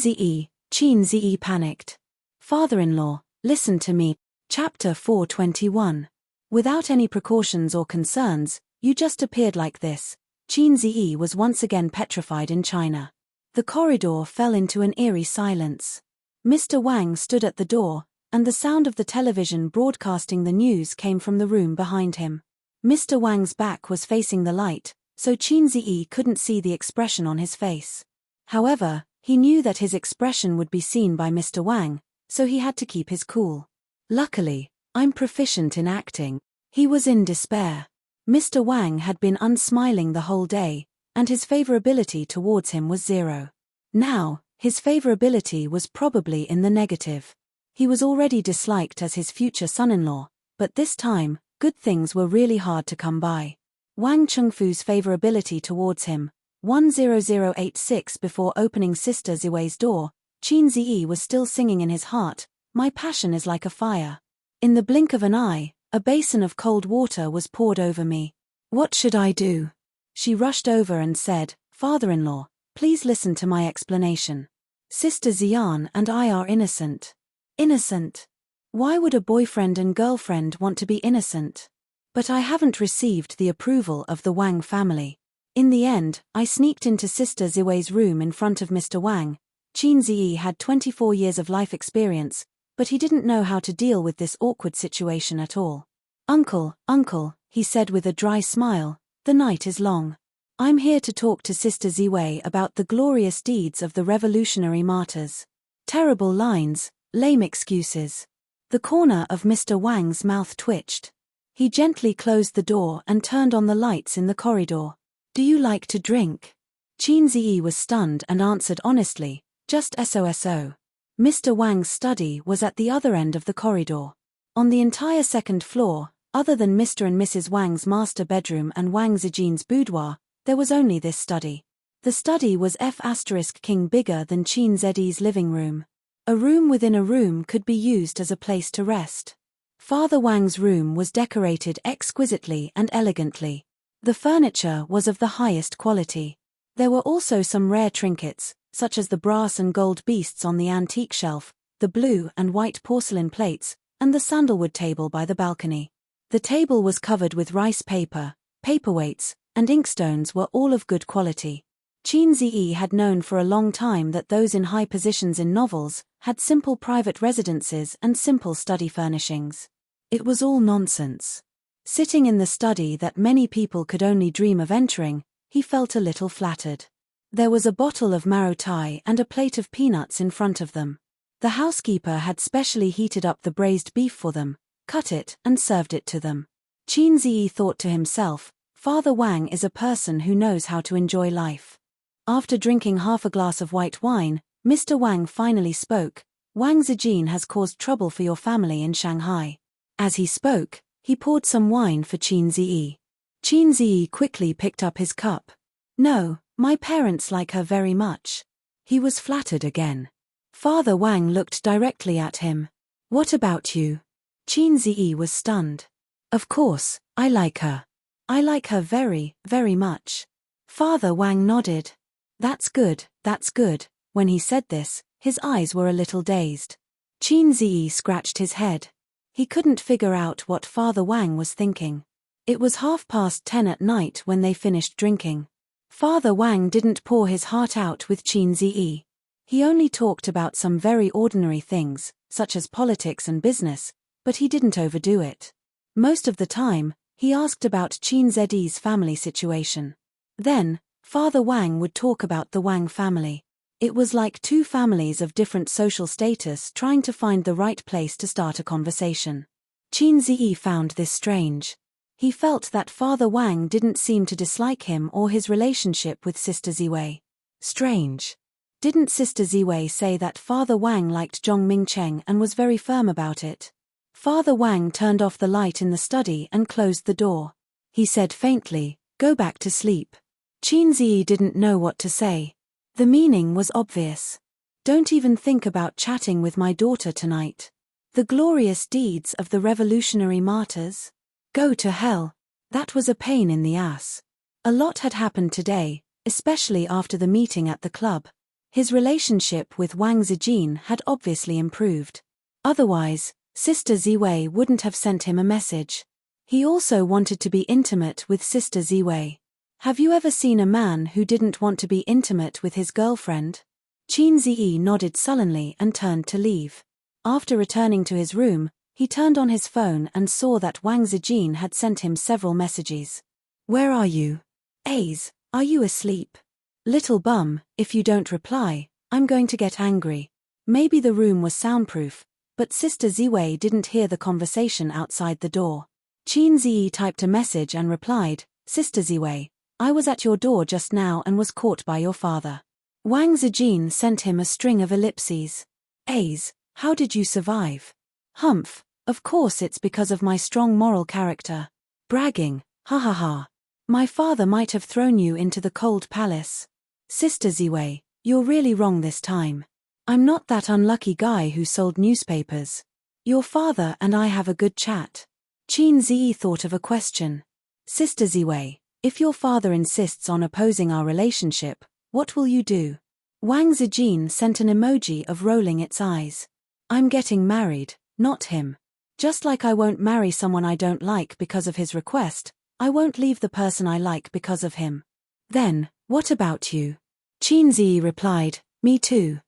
Zi panicked. Father-in-law, listen to me. Chapter 421. Without any precautions or concerns, you just appeared like this. Qin Zi was once again petrified in China. The corridor fell into an eerie silence. Mr. Wang stood at the door, and the sound of the television broadcasting the news came from the room behind him. Mr. Wang's back was facing the light, so Qin Zi couldn't see the expression on his face. However, he knew that his expression would be seen by Mr. Wang, so he had to keep his cool. Luckily, I'm proficient in acting. He was in despair. Mr. Wang had been unsmiling the whole day, and his favorability towards him was 0. Now, his favorability was probably in the negative. He was already disliked as his future son-in-law, but this time, good things were really hard to come by. Wang Chengfu's favorability towards him, 10086. Before opening Sister Ziwei's door, Qin Zi was still singing in his heart, "My passion is like a fire." In the blink of an eye, a basin of cold water was poured over me. What should I do? She rushed over and said, "Father-in-law, please listen to my explanation. Sister Xian and I are innocent." Innocent? Why would a boyfriend and girlfriend want to be innocent? But I haven't received the approval of the Wang family. In the end, I sneaked into Sister Ziwei's room in front of Mr. Wang. Qin Zi had 24 years of life experience, but he didn't know how to deal with this awkward situation at all. Uncle, he said with a dry smile, the night is long. I'm here to talk to Sister Ziwei about the glorious deeds of the revolutionary martyrs. Terrible lines, lame excuses. The corner of Mr. Wang's mouth twitched. He gently closed the door and turned on the lights in the corridor. Do you like to drink? Qin Zi was stunned and answered honestly, just so. Mr. Wang's study was at the other end of the corridor. On the entire second floor, other than Mr. and Mrs. Wang's master bedroom and Wang Zijin's boudoir, there was only this study. The study was F*King bigger than Qin Zed's living room. A room within a room could be used as a place to rest. Father Wang's room was decorated exquisitely and elegantly. The furniture was of the highest quality. There were also some rare trinkets, such as the brass and gold beasts on the antique shelf, the blue and white porcelain plates, and the sandalwood table by the balcony. The table was covered with rice paper, paperweights, and inkstones were all of good quality. Qin Zi had known for a long time that those in high positions in novels had simple private residences and simple study furnishings. It was all nonsense. Sitting in the study that many people could only dream of entering, he felt a little flattered. There was a bottle of marotai and a plate of peanuts in front of them. The housekeeper had specially heated up the braised beef for them, cut it and served it to them. Qin Zi thought to himself, Father Wang is a person who knows how to enjoy life. After drinking half a glass of white wine, Mr. Wang finally spoke. Wang Zijin has caused trouble for your family in Shanghai. As he spoke, he poured some wine for Qin Ziyi. Qin Ziyi quickly picked up his cup. No, my parents like her very much. He was flattered again. Father Wang looked directly at him. What about you? Qin Ziyi was stunned. Of course, I like her. I like her very, very much. Father Wang nodded. That's good, that's good. When he said this, his eyes were a little dazed. Qin Ziyi scratched his head. He couldn't figure out what Father Wang was thinking. It was 10:30 at night when they finished drinking. Father Wang didn't pour his heart out with Qin Ziyi. He only talked about some very ordinary things, such as politics and business, but he didn't overdo it. Most of the time, he asked about Qin Ziyi's family situation. Then, Father Wang would talk about the Wang family. It was like two families of different social status trying to find the right place to start a conversation. Qin Ziyi found this strange. He felt that Father Wang didn't seem to dislike him or his relationship with Sister Ziwei. Strange. Didn't Sister Ziwei say that Father Wang liked Zhong Mingcheng and was very firm about it? Father Wang turned off the light in the study and closed the door. He said faintly, "Go back to sleep." Qin Ziyi didn't know what to say. The meaning was obvious. Don't even think about chatting with my daughter tonight. The glorious deeds of the revolutionary martyrs? Go to hell. That was a pain in the ass. A lot had happened today, especially after the meeting at the club. His relationship with Wang Zijin had obviously improved. Otherwise, Sister Ziwei wouldn't have sent him a message. He also wanted to be intimate with Sister Ziwei. Have you ever seen a man who didn't want to be intimate with his girlfriend? Qin Ziyi nodded sullenly and turned to leave. After returning to his room, he turned on his phone and saw that Wang Zijin had sent him several messages. Where are you? Ace, are you asleep? Little bum, if you don't reply, I'm going to get angry. Maybe the room was soundproof, but Sister Ziwei didn't hear the conversation outside the door. Qin Ziyi typed a message and replied, Sister Ziwei, I was at your door just now and was caught by your father. Wang Zijin sent him a string of ellipses. Ace, how did you survive? Humph, of course it's because of my strong moral character. Bragging, ha ha ha. My father might have thrown you into the cold palace. Sister Ziwei, you're really wrong this time. I'm not that unlucky guy who sold newspapers. Your father and I have a good chat. Qin Ziyi thought of a question. Sister Ziwei, if your father insists on opposing our relationship, what will you do? Wang Zijin sent an emoji of rolling its eyes. I'm getting married, not him. Just like I won't marry someone I don't like because of his request, I won't leave the person I like because of him. Then, what about you? Qin Ziyi replied, me too.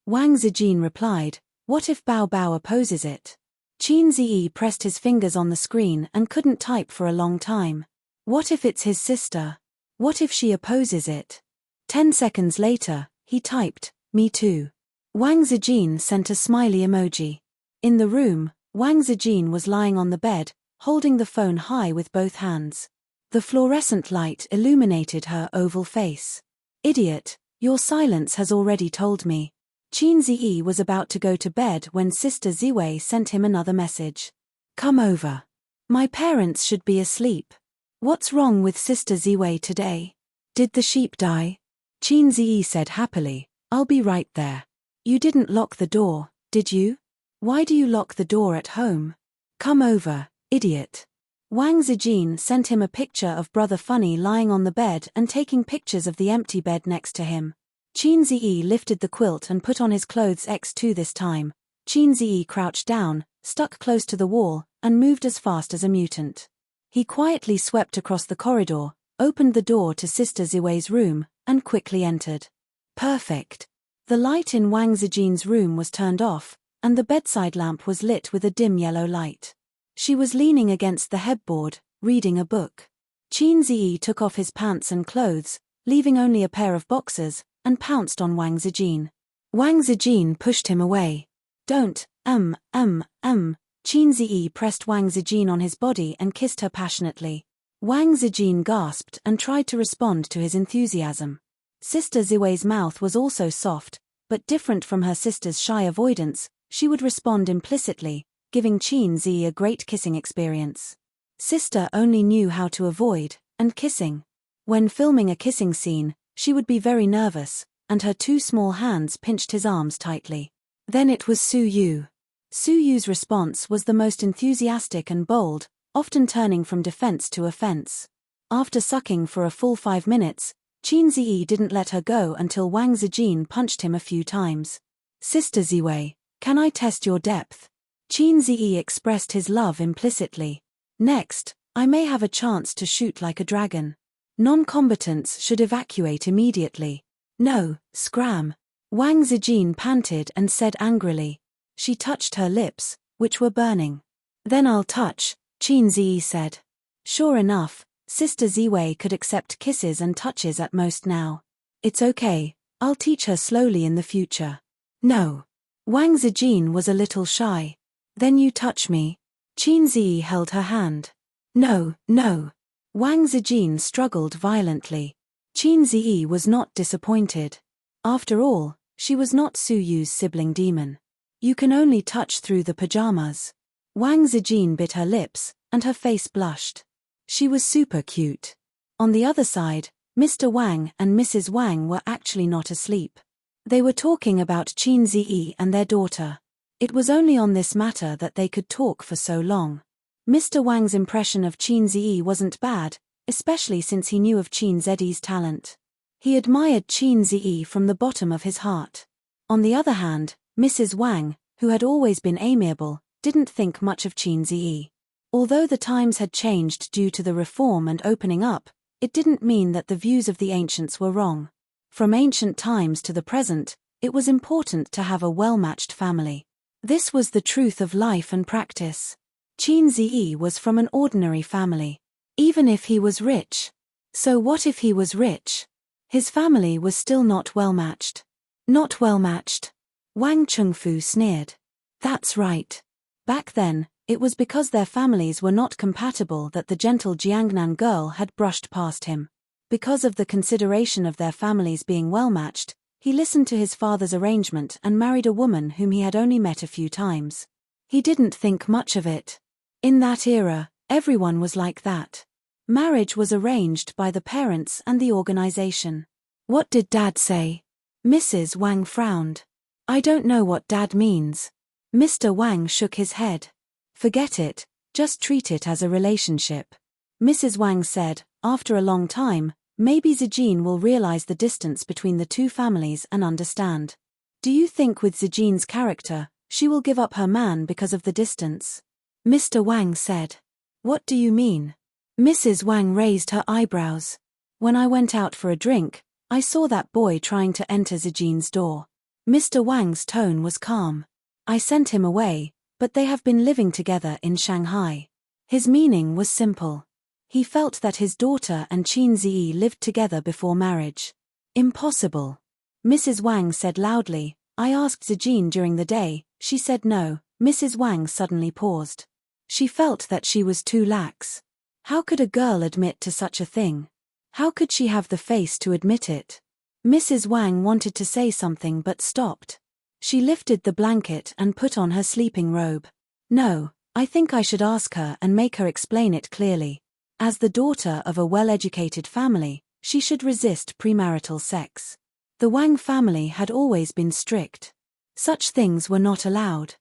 Wang Zijin replied, what if Bao Bao opposes it? Qin Ziyi pressed his fingers on the screen and couldn't type for a long time. What if it's his sister? What if she opposes it? 10 seconds later, he typed, me too. Wang Zijin sent a smiley emoji. In the room, Wang Zijin was lying on the bed, holding the phone high with both hands. The fluorescent light illuminated her oval face. Idiot, your silence has already told me. Qin Ziyi was about to go to bed when Sister Ziwei sent him another message. Come over. My parents should be asleep. What's wrong with Sister Ziwei today? Did the sheep die? Qin Ziyi said happily, I'll be right there. You didn't lock the door, did you? Why do you lock the door at home? Come over, idiot. Wang Zijin sent him a picture of Brother Funny lying on the bed and taking pictures of the empty bed next to him. Qin Ziyi lifted the quilt and put on his clothes X2 this time. Qin Ziyi crouched down, stuck close to the wall, and moved as fast as a mutant. He quietly swept across the corridor, opened the door to Sister Ziwei's room, and quickly entered. Perfect. The light in Wang Zijin's room was turned off, and the bedside lamp was lit with a dim yellow light. She was leaning against the headboard, reading a book. Qin Ziyi took off his pants and clothes, leaving only a pair of boxers, and pounced on Wang Zijin. Wang Zijin pushed him away. Don't, Qin Ziyi pressed Wang Zijin on his body and kissed her passionately. Wang Zijin gasped and tried to respond to his enthusiasm. Sister Ziwei's mouth was also soft, but different from her sister's shy avoidance, she would respond implicitly, giving Qin Zi a great kissing experience. Sister only knew how to avoid, and kissing. When filming a kissing scene, she would be very nervous, and her two small hands pinched his arms tightly. Then it was Su Yu. Su Yu's response was the most enthusiastic and bold, often turning from defense to offense. After sucking for a full 5 minutes, Qin Ziyi didn't let her go until Wang Zijin punched him a few times. Sister Ziwei, can I test your depth? Qin Ziyi expressed his love implicitly. Next, I may have a chance to shoot like a dragon. Non-combatants should evacuate immediately. No, scram. Wang Zijin panted and said angrily. She touched her lips, which were burning. Then I'll touch, Qin Ziyi said. Sure enough, Sister Ziwei could accept kisses and touches at most now. It's okay, I'll teach her slowly in the future. No. Wang Zijin was a little shy. Then you touch me. Qin Ziyi held her hand. No, no. Wang Zijin struggled violently. Qin Ziyi was not disappointed. After all, she was not Su Yu's sibling demon. You can only touch through the pajamas. Wang Zijin bit her lips, and her face blushed. She was super cute. On the other side, Mr. Wang and Mrs. Wang were actually not asleep. They were talking about Qin Ziyi and their daughter. It was only on this matter that they could talk for so long. Mr. Wang's impression of Qin Ziyi wasn't bad, especially since he knew of Qin Ziyi's talent. He admired Qin Ziyi from the bottom of his heart. On the other hand, Mrs. Wang, who had always been amiable, didn't think much of Qin Ziyi. Although the times had changed due to the reform and opening up, it didn't mean that the views of the ancients were wrong. From ancient times to the present, it was important to have a well-matched family. This was the truth of life and practice. Qin Ziyi was from an ordinary family. Even if he was rich. So what if he was rich? His family was still not well-matched. Not well-matched. Wang Chengfu sneered. That's right. Back then, it was because their families were not compatible that the gentle Jiangnan girl had brushed past him. Because of the consideration of their families being well-matched, he listened to his father's arrangement and married a woman whom he had only met a few times. He didn't think much of it. In that era, everyone was like that. Marriage was arranged by the parents and the organization. What did Dad say? Mrs. Wang frowned. I don't know what Dad means. Mr. Wang shook his head. Forget it, just treat it as a relationship. Mrs. Wang said, after a long time, maybe Zijin will realize the distance between the two families and understand. Do you think with Zijin's character, she will give up her man because of the distance? Mr. Wang said. What do you mean? Mrs. Wang raised her eyebrows. When I went out for a drink, I saw that boy trying to enter Zijin's door. Mr. Wang's tone was calm. I sent him away, but they have been living together in Shanghai. His meaning was simple. He felt that his daughter and Qin Ziyi lived together before marriage. Impossible. Mrs. Wang said loudly, I asked Zijin during the day, she said no. Mrs. Wang suddenly paused. She felt that she was too lax. How could a girl admit to such a thing? How could she have the face to admit it? Mrs. Wang wanted to say something but stopped. She lifted the blanket and put on her sleeping robe. No, I think I should ask her and make her explain it clearly. As the daughter of a well-educated family, she should resist premarital sex. The Wang family had always been strict. Such things were not allowed.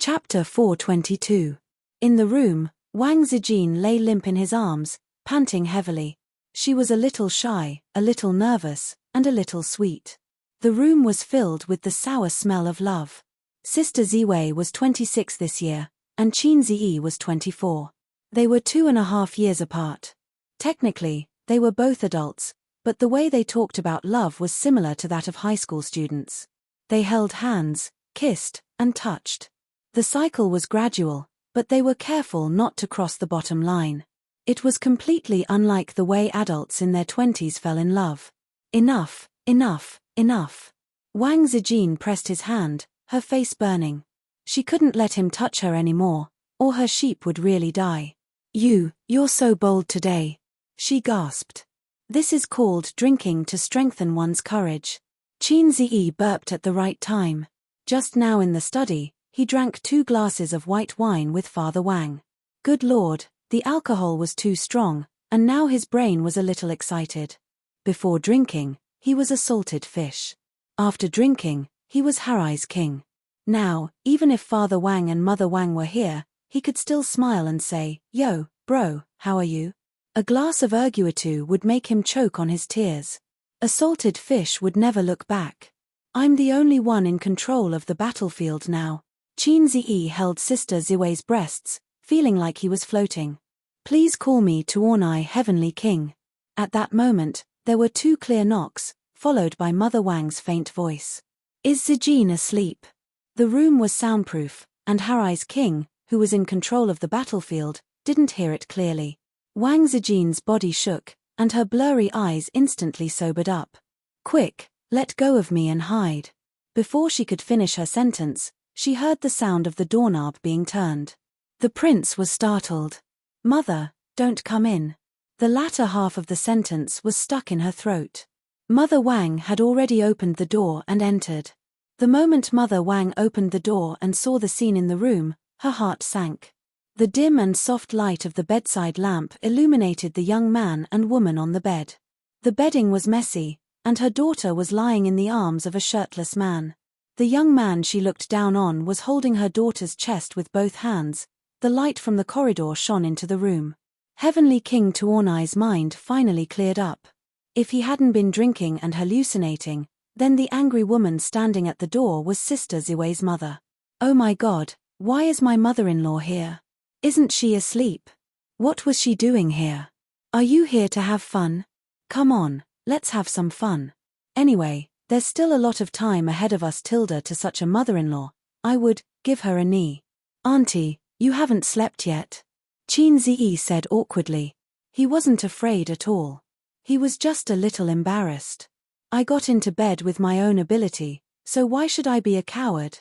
Chapter 422. In the room, Wang Zijin lay limp in his arms, panting heavily. She was a little shy, a little nervous, and a little sweet. The room was filled with the sour smell of love. Sister Ziwei was 26 this year, and Qin Ziyi was 24. They were 2.5 years apart. Technically, they were both adults, but the way they talked about love was similar to that of high school students. They held hands, kissed, and touched. The cycle was gradual, but they were careful not to cross the bottom line. It was completely unlike the way adults in their 20s fell in love. Enough, enough, enough. Wang Zijin pressed his hand, her face burning. She couldn't let him touch her anymore, or her sheep would really die. You're so bold today. She gasped. This is called drinking to strengthen one's courage. Qin Ziyi burped at the right time. Just now in the study, He drank 2 glasses of white wine with Father Wang. Good Lord, the alcohol was too strong, and now his brain was a little excited. Before drinking, he was a salted fish. After drinking, he was Harai's king. Now, even if Father Wang and Mother Wang were here, he could still smile and say, "Yo, bro, how are you?" A glass of erguitu would make him choke on his tears. A salted fish would never look back. I'm the only one in control of the battlefield now. Qin Ziyi held Sister Ziwei's breasts, feeling like he was floating. Please call me Tuonai Heavenly King. At that moment, there were 2 clear knocks, followed by Mother Wang's faint voice. Is Zijin asleep? The room was soundproof, and Harai's king, who was in control of the battlefield, didn't hear it clearly. Wang Zijin's body shook, and her blurry eyes instantly sobered up. Quick, let go of me and hide. Before she could finish her sentence, she heard the sound of the doorknob being turned. The prince was startled. Mother, don't come in. The latter half of the sentence was stuck in her throat. Mother Wang had already opened the door and entered. The moment Mother Wang opened the door and saw the scene in the room, her heart sank. The dim and soft light of the bedside lamp illuminated the young man and woman on the bed. The bedding was messy, and her daughter was lying in the arms of a shirtless man. The young man she looked down on was holding her daughter's chest with both hands. The light from the corridor shone into the room. Heavenly King Tuonai's mind finally cleared up. If he hadn't been drinking and hallucinating, then the angry woman standing at the door was Sister Ziwei's mother. Oh my God, why is my mother-in-law here? Isn't she asleep? What was she doing here? Are you here to have fun? Come on, let's have some fun. Anyway, there's still a lot of time ahead of us. Tilda to such a mother-in-law, I would give her a knee. Auntie, you haven't slept yet? Qin Ziyi said awkwardly. He wasn't afraid at all. He was just a little embarrassed. I got into bed with my own ability, so why should I be a coward?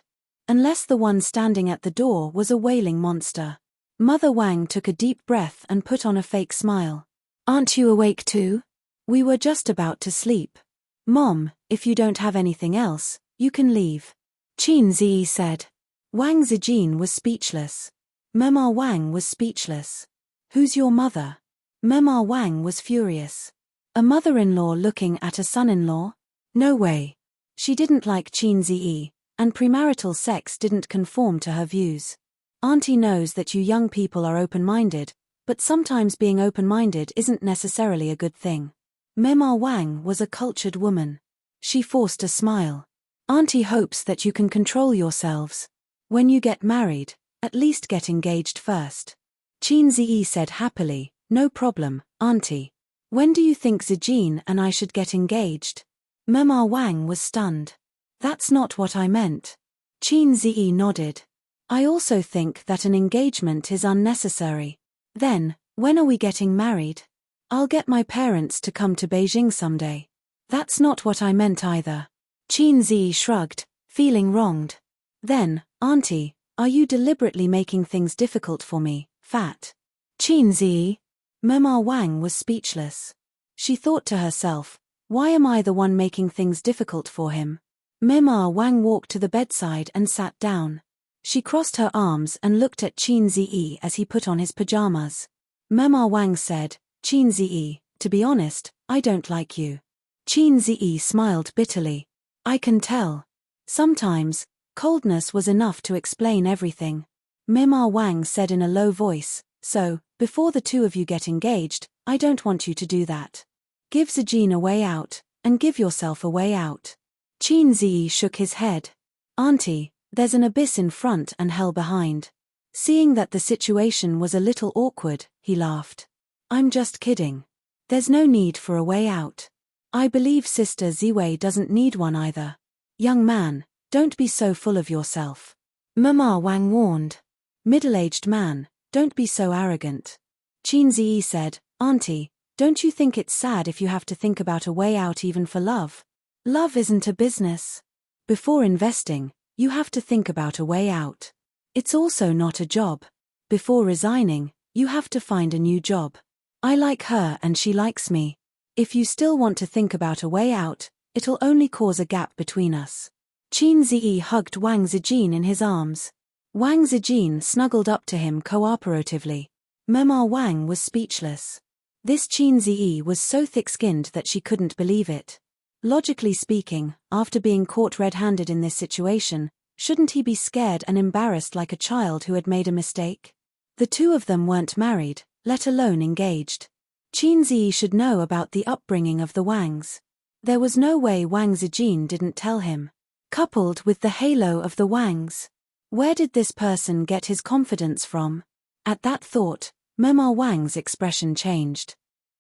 Unless the one standing at the door was a wailing monster. Mother Wang took a deep breath and put on a fake smile. Aren't you awake too? We were just about to sleep. Mom, if you don't have anything else, you can leave. Qin Ziyi said. Wang Zijin was speechless. Mema Wang was speechless. Who's your mother? Mema Wang was furious. A mother-in-law looking at a son-in-law? No way. She didn't like Qin Ziyi, and premarital sex didn't conform to her views. Auntie knows that you young people are open-minded, but sometimes being open-minded isn't necessarily a good thing. Mema Wang was a cultured woman. She forced a smile. Auntie hopes that you can control yourselves. When you get married, at least get engaged first. Qin Ziyi said happily, no problem, Auntie. When do you think Zijin and I should get engaged? Mema Wang was stunned. That's not what I meant. Qin Ziyi nodded. I also think that an engagement is unnecessary. Then, when are we getting married? I'll get my parents to come to Beijing someday. That's not what I meant either. Qin Ziyi shrugged, feeling wronged. Then, Auntie, are you deliberately making things difficult for me, fat? Qin Ziyi? Mema Wang was speechless. She thought to herself, why am I the one making things difficult for him? Mema Wang walked to the bedside and sat down. She crossed her arms and looked at Qin Ziyi as he put on his pajamas. Mema Wang said, Qin Ziyi, to be honest, I don't like you. Qin Ziyi smiled bitterly. I can tell. Sometimes, coldness was enough to explain everything. Mema Wang said in a low voice, so, before the two of you get engaged, I don't want you to do that. Give Zijin a way out, and give yourself a way out. Qin Ziyi shook his head. Auntie, there's an abyss in front and hell behind. Seeing that the situation was a little awkward, he laughed. I'm just kidding. There's no need for a way out. I believe Sister Ziwei doesn't need one either. Young man, don't be so full of yourself. Mema Wang warned. Middle-aged man, don't be so arrogant. Qin Ziyi said, Auntie, don't you think it's sad if you have to think about a way out even for love? Love isn't a business. Before investing, you have to think about a way out. It's also not a job. Before resigning, you have to find a new job. I like her and she likes me. If you still want to think about a way out, it'll only cause a gap between us. Qin Ziyi hugged Wang Zijin in his arms. Wang Zijin snuggled up to him cooperatively. Mema Wang was speechless. This Qin Ziyi was so thick-skinned that she couldn't believe it. Logically speaking, after being caught red-handed in this situation, shouldn't he be scared and embarrassed like a child who had made a mistake? The two of them weren't married, let alone engaged. Qin Ziyi should know about the upbringing of the Wangs. There was no way Wang Zijin didn't tell him. Coupled with the halo of the Wangs. Where did this person get his confidence from? At that thought, Mema Wang's expression changed.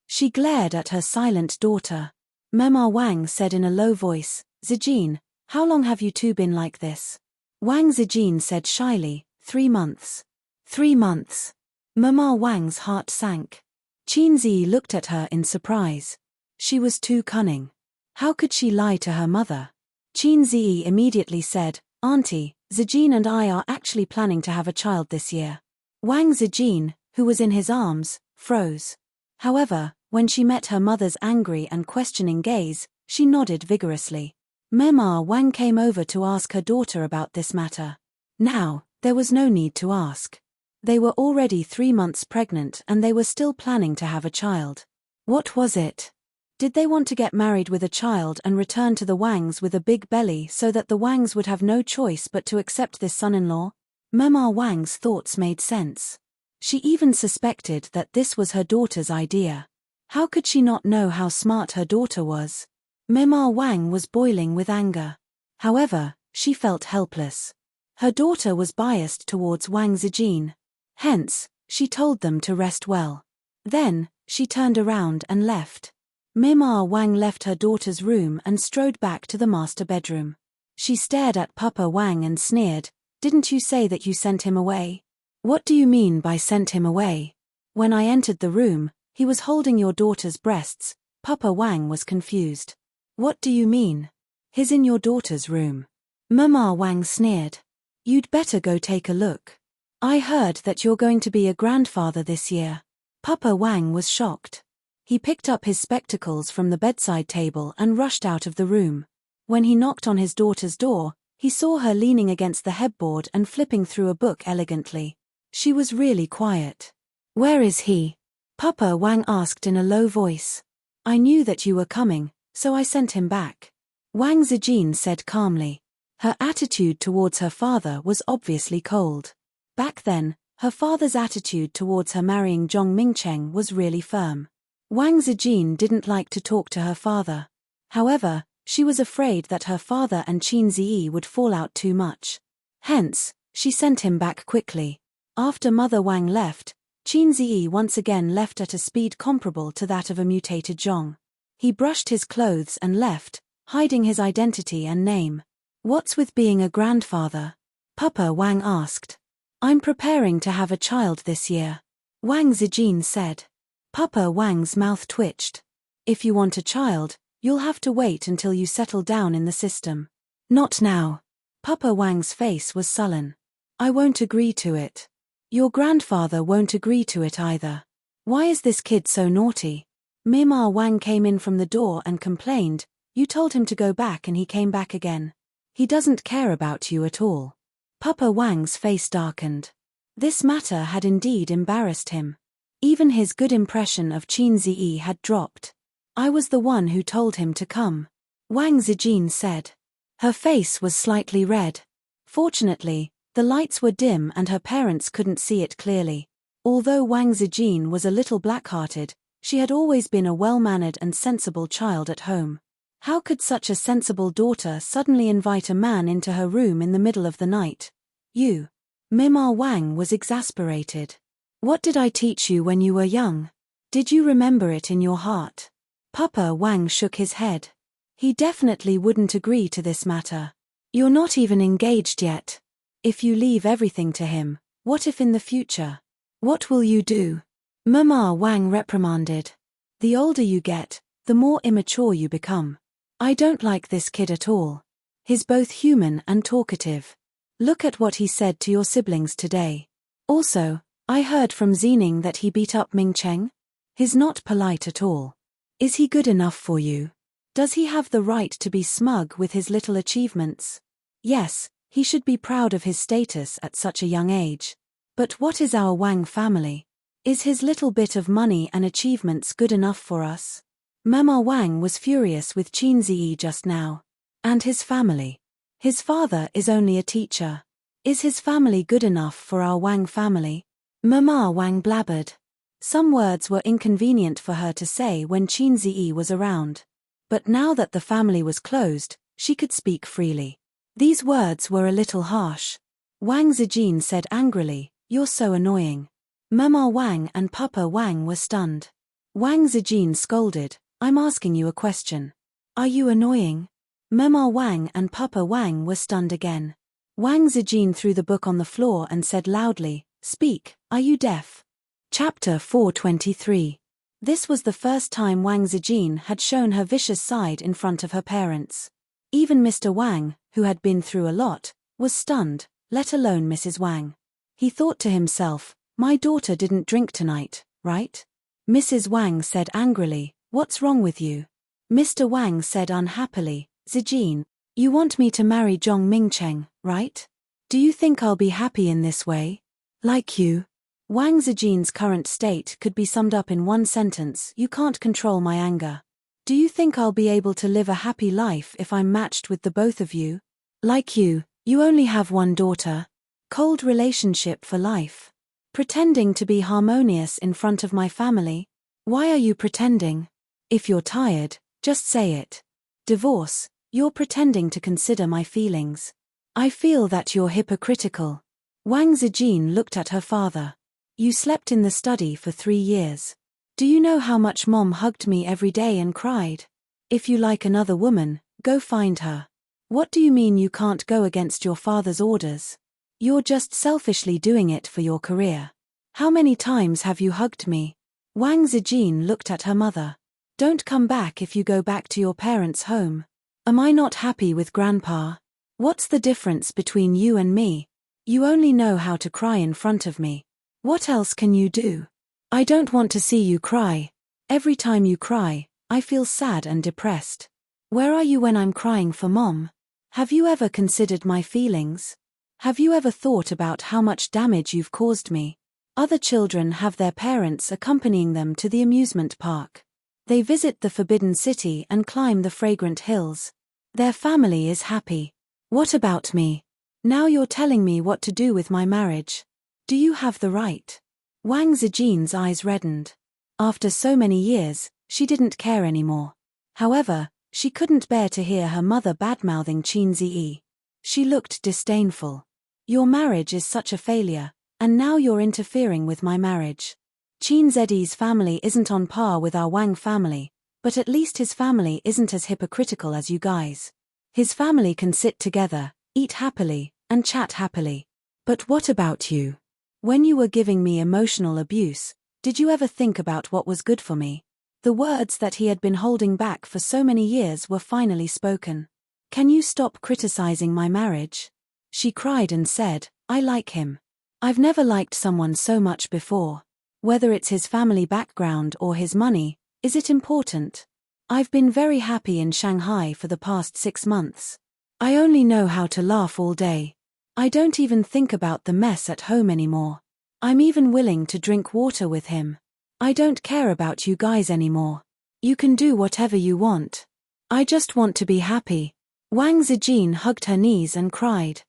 She glared at her silent daughter. Mema Wang said in a low voice, "Zijin, how long have you two been like this?" Wang Zijin said shyly, 3 months. 3 months. Mema Wang's heart sank. Qin Ziyi looked at her in surprise. She was too cunning. How could she lie to her mother? Qin Ziyi immediately said, "Auntie, Zijin and I are actually planning to have a child this year." Wang Zijin, who was in his arms, froze. However, when she met her mother's angry and questioning gaze, she nodded vigorously. Mema Wang came over to ask her daughter about this matter. Now, there was no need to ask. They were already 3 months pregnant and they were still planning to have a child. What was it? Did they want to get married with a child and return to the Wangs with a big belly so that the Wangs would have no choice but to accept this son-in-law? Mema Wang's thoughts made sense. She even suspected that this was her daughter's idea. How could she not know how smart her daughter was? Mema Wang was boiling with anger. However, she felt helpless. Her daughter was biased towards Wang Zijin. Hence, she told them to rest well. Then, she turned around and left. Mema Wang left her daughter's room and strode back to the master bedroom. She stared at Papa Wang and sneered, "Didn't you say that you sent him away?" "What do you mean by sent him away?" "When I entered the room, he was holding your daughter's breasts." Papa Wang was confused. "What do you mean? He's in your daughter's room." Mema Wang sneered. "You'd better go take a look. I heard that you're going to be a grandfather this year." Papa Wang was shocked. He picked up his spectacles from the bedside table and rushed out of the room. When he knocked on his daughter's door, he saw her leaning against the headboard and flipping through a book elegantly. She was really quiet. "Where is he?" Papa Wang asked in a low voice. "I knew that you were coming, so I sent him back." Wang Zijin said calmly. Her attitude towards her father was obviously cold. Back then, her father's attitude towards her marrying Zhong Mingcheng was really firm. Wang Zijin didn't like to talk to her father. However, she was afraid that her father and Qin Ziyi would fall out too much. Hence, she sent him back quickly. After Mother Wang left, Qin Ziyi once again left at a speed comparable to that of a mutated Zhong. He brushed his clothes and left, hiding his identity and name. "What's with being a grandfather?" Papa Wang asked. "I'm preparing to have a child this year," Wang Zijin said. Papa Wang's mouth twitched. "If you want a child, you'll have to wait until you settle down in the system. Not now." Papa Wang's face was sullen. "I won't agree to it. Your grandfather won't agree to it either. Why is this kid so naughty?" Mema Wang came in from the door and complained, "You told him to go back and he came back again. He doesn't care about you at all." Papa Wang's face darkened. This matter had indeed embarrassed him. Even his good impression of Qin Ziyi had dropped. "I was the one who told him to come," Wang Zijin said. Her face was slightly red. Fortunately, the lights were dim and her parents couldn't see it clearly. Although Wang Zijin was a little black-hearted, she had always been a well-mannered and sensible child at home. How could such a sensible daughter suddenly invite a man into her room in the middle of the night? "You." Mema Wang was exasperated. "What did I teach you when you were young? Did you remember it in your heart?" Papa Wang shook his head. He definitely wouldn't agree to this matter. "You're not even engaged yet. If you leave everything to him, what if in the future? What will you do?" Mema Wang reprimanded. "The older you get, the more immature you become. I don't like this kid at all. He's both human and talkative. Look at what he said to your siblings today. Also, I heard from Zining that he beat up Mingcheng. He's not polite at all. Is he good enough for you? Does he have the right to be smug with his little achievements? Yes, He should be proud of his status at such a young age. But what is our Wang family? Is his little bit of money and achievements good enough for us? Mama Wang was furious with Qin Ziyi just now. And his family. His father is only a teacher. Is his family good enough for our Wang family? Mama Wang blabbered. Some words were inconvenient for her to say when Qin Ziyi was around. But now that the family was closed, she could speak freely. These words were a little harsh. Wang Zijin said angrily, "You're so annoying." Mama Wang and Papa Wang were stunned. Wang Zijin scolded, "I'm asking you a question. Are you annoying?" Mama Wang and Papa Wang were stunned again. Wang Zijin threw the book on the floor and said loudly, "Speak, are you deaf?" Chapter 423. This was the first time Wang Zijin had shown her vicious side in front of her parents. Even Mr. Wang, who had been through a lot, was stunned, let alone Mrs. Wang. He thought to himself, "My daughter didn't drink tonight, right?" Mrs. Wang said angrily, "What's wrong with you?" Mr. Wang said unhappily, "Zijin, you want me to marry Zhong Mingcheng, right? Do you think I'll be happy in this way? Like you?" Wang Zijin's current state could be summed up in one sentence: "You can't control my anger." Do you think I'll be able to live a happy life if I'm matched with the both of you? Like you only have one daughter. Cold relationship for life. Pretending to be harmonious in front of my family? Why are you pretending? If you're tired, just say it. Divorce, you're pretending to consider my feelings. I feel that you're hypocritical. Wang Zijin looked at her father. You slept in the study for 3 years. Do you know how much Mom hugged me every day and cried? If you like another woman, go find her. What do you mean you can't go against your father's orders? You're just selfishly doing it for your career. How many times have you hugged me? Wang Zijin looked at her mother. Don't come back if you go back to your parents' home. Am I not happy with Grandpa? What's the difference between you and me? You only know how to cry in front of me. What else can you do? I don't want to see you cry. Every time you cry, I feel sad and depressed. Where are you when I'm crying for Mom? Have you ever considered my feelings? Have you ever thought about how much damage you've caused me? Other children have their parents accompanying them to the amusement park. They visit the Forbidden City and climb the fragrant hills. Their family is happy. What about me? Now you're telling me what to do with my marriage. Do you have the right? Wang Zijin's eyes reddened. After so many years, she didn't care anymore. However, she couldn't bear to hear her mother badmouthing Qin Ziyi. She looked disdainful. Your marriage is such a failure, and now you're interfering with my marriage. Qin Ziyi's family isn't on par with our Wang family, but at least his family isn't as hypocritical as you guys. His family can sit together, eat happily, and chat happily. But what about you? When you were giving me emotional abuse, did you ever think about what was good for me? The words that he had been holding back for so many years were finally spoken. Can you stop criticizing my marriage? She cried and said, I like him. I've never liked someone so much before. Whether it's his family background or his money, is it important? I've been very happy in Shanghai for the past 6 months. I only know how to laugh all day. I don't even think about the mess at home anymore. I'm even willing to drink water with him. I don't care about you guys anymore. You can do whatever you want. I just want to be happy. Wang Zijin hugged her knees and cried.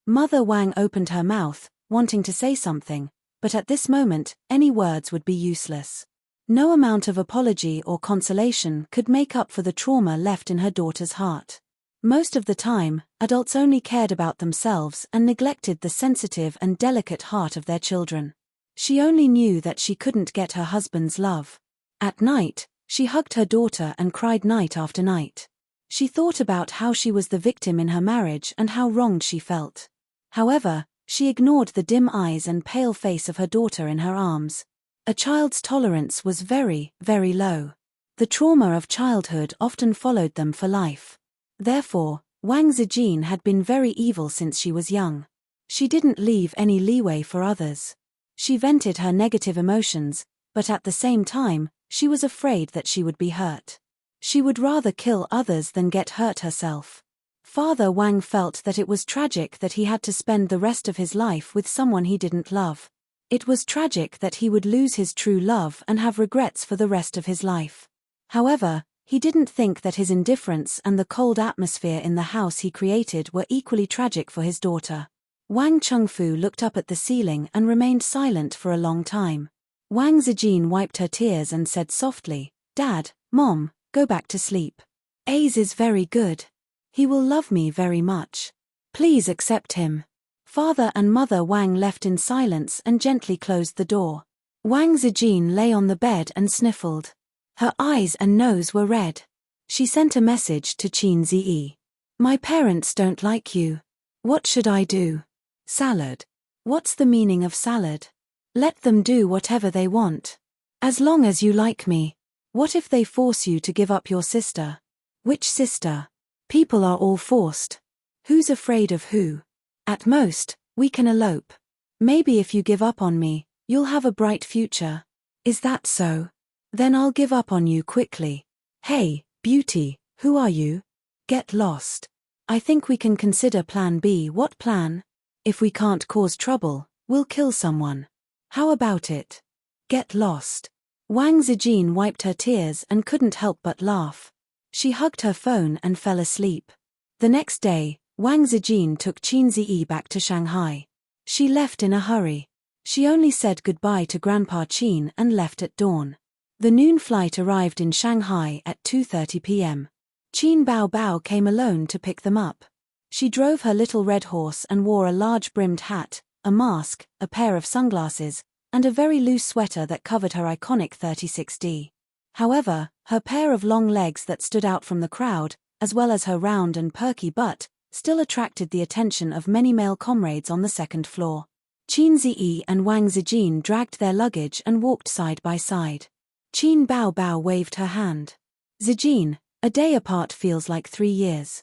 Mother Wang opened her mouth, wanting to say something, but at this moment, any words would be useless. No amount of apology or consolation could make up for the trauma left in her daughter's heart. Most of the time, adults only cared about themselves and neglected the sensitive and delicate heart of their children. She only knew that she couldn't get her husband's love. At night, she hugged her daughter and cried night after night. She thought about how she was the victim in her marriage and how wronged she felt. However, she ignored the dim eyes and pale face of her daughter in her arms. A child's tolerance was very, very low. The trauma of childhood often followed them for life. Therefore, Wang Zijin had been very evil since she was young. She didn't leave any leeway for others. She vented her negative emotions, but at the same time, she was afraid that she would be hurt. She would rather kill others than get hurt herself. Father Wang felt that it was tragic that he had to spend the rest of his life with someone he didn't love. It was tragic that he would lose his true love and have regrets for the rest of his life. However, he didn't think that his indifference and the cold atmosphere in the house he created were equally tragic for his daughter. Wang Chengfu looked up at the ceiling and remained silent for a long time. Wang Zijin wiped her tears and said softly, "Dad, Mom, go back to sleep. Ace is very good. He will love me very much. Please accept him." Father and Mother Wang left in silence and gently closed the door. Wang Zijin lay on the bed and sniffled. Her eyes and nose were red. She sent a message to Qin Ziyi. "My parents don't like you. What should I do?" "Salad. What's the meaning of salad? Let them do whatever they want. As long as you like me. What if they force you to give up your sister?" "Which sister? People are all forced. Who's afraid of who? At most, we can elope. Maybe if you give up on me, you'll have a bright future." "Is that so? Then I'll give up on you quickly." "Hey, beauty, who are you?" "Get lost. I think we can consider plan B." "What plan?" "If we can't cause trouble, we'll kill someone. How about it?" "Get lost." Wang Zijin wiped her tears and couldn't help but laugh. She hugged her phone and fell asleep. The next day, Wang Zijin took Qin Ziyi back to Shanghai. She left in a hurry. She only said goodbye to Grandpa Qin and left at dawn. The noon flight arrived in Shanghai at 2:30 p.m. Qin Bao came alone to pick them up. She drove her little red horse and wore a large brimmed hat, a mask, a pair of sunglasses, and a very loose sweater that covered her iconic 36D. However, her pair of long legs that stood out from the crowd, as well as her round and perky butt, still attracted the attention of many male comrades on the second floor. Qin Ziyi and Wang Zijin dragged their luggage and walked side by side. Qin Bao waved her hand. "Zijin, a day apart feels like 3 years."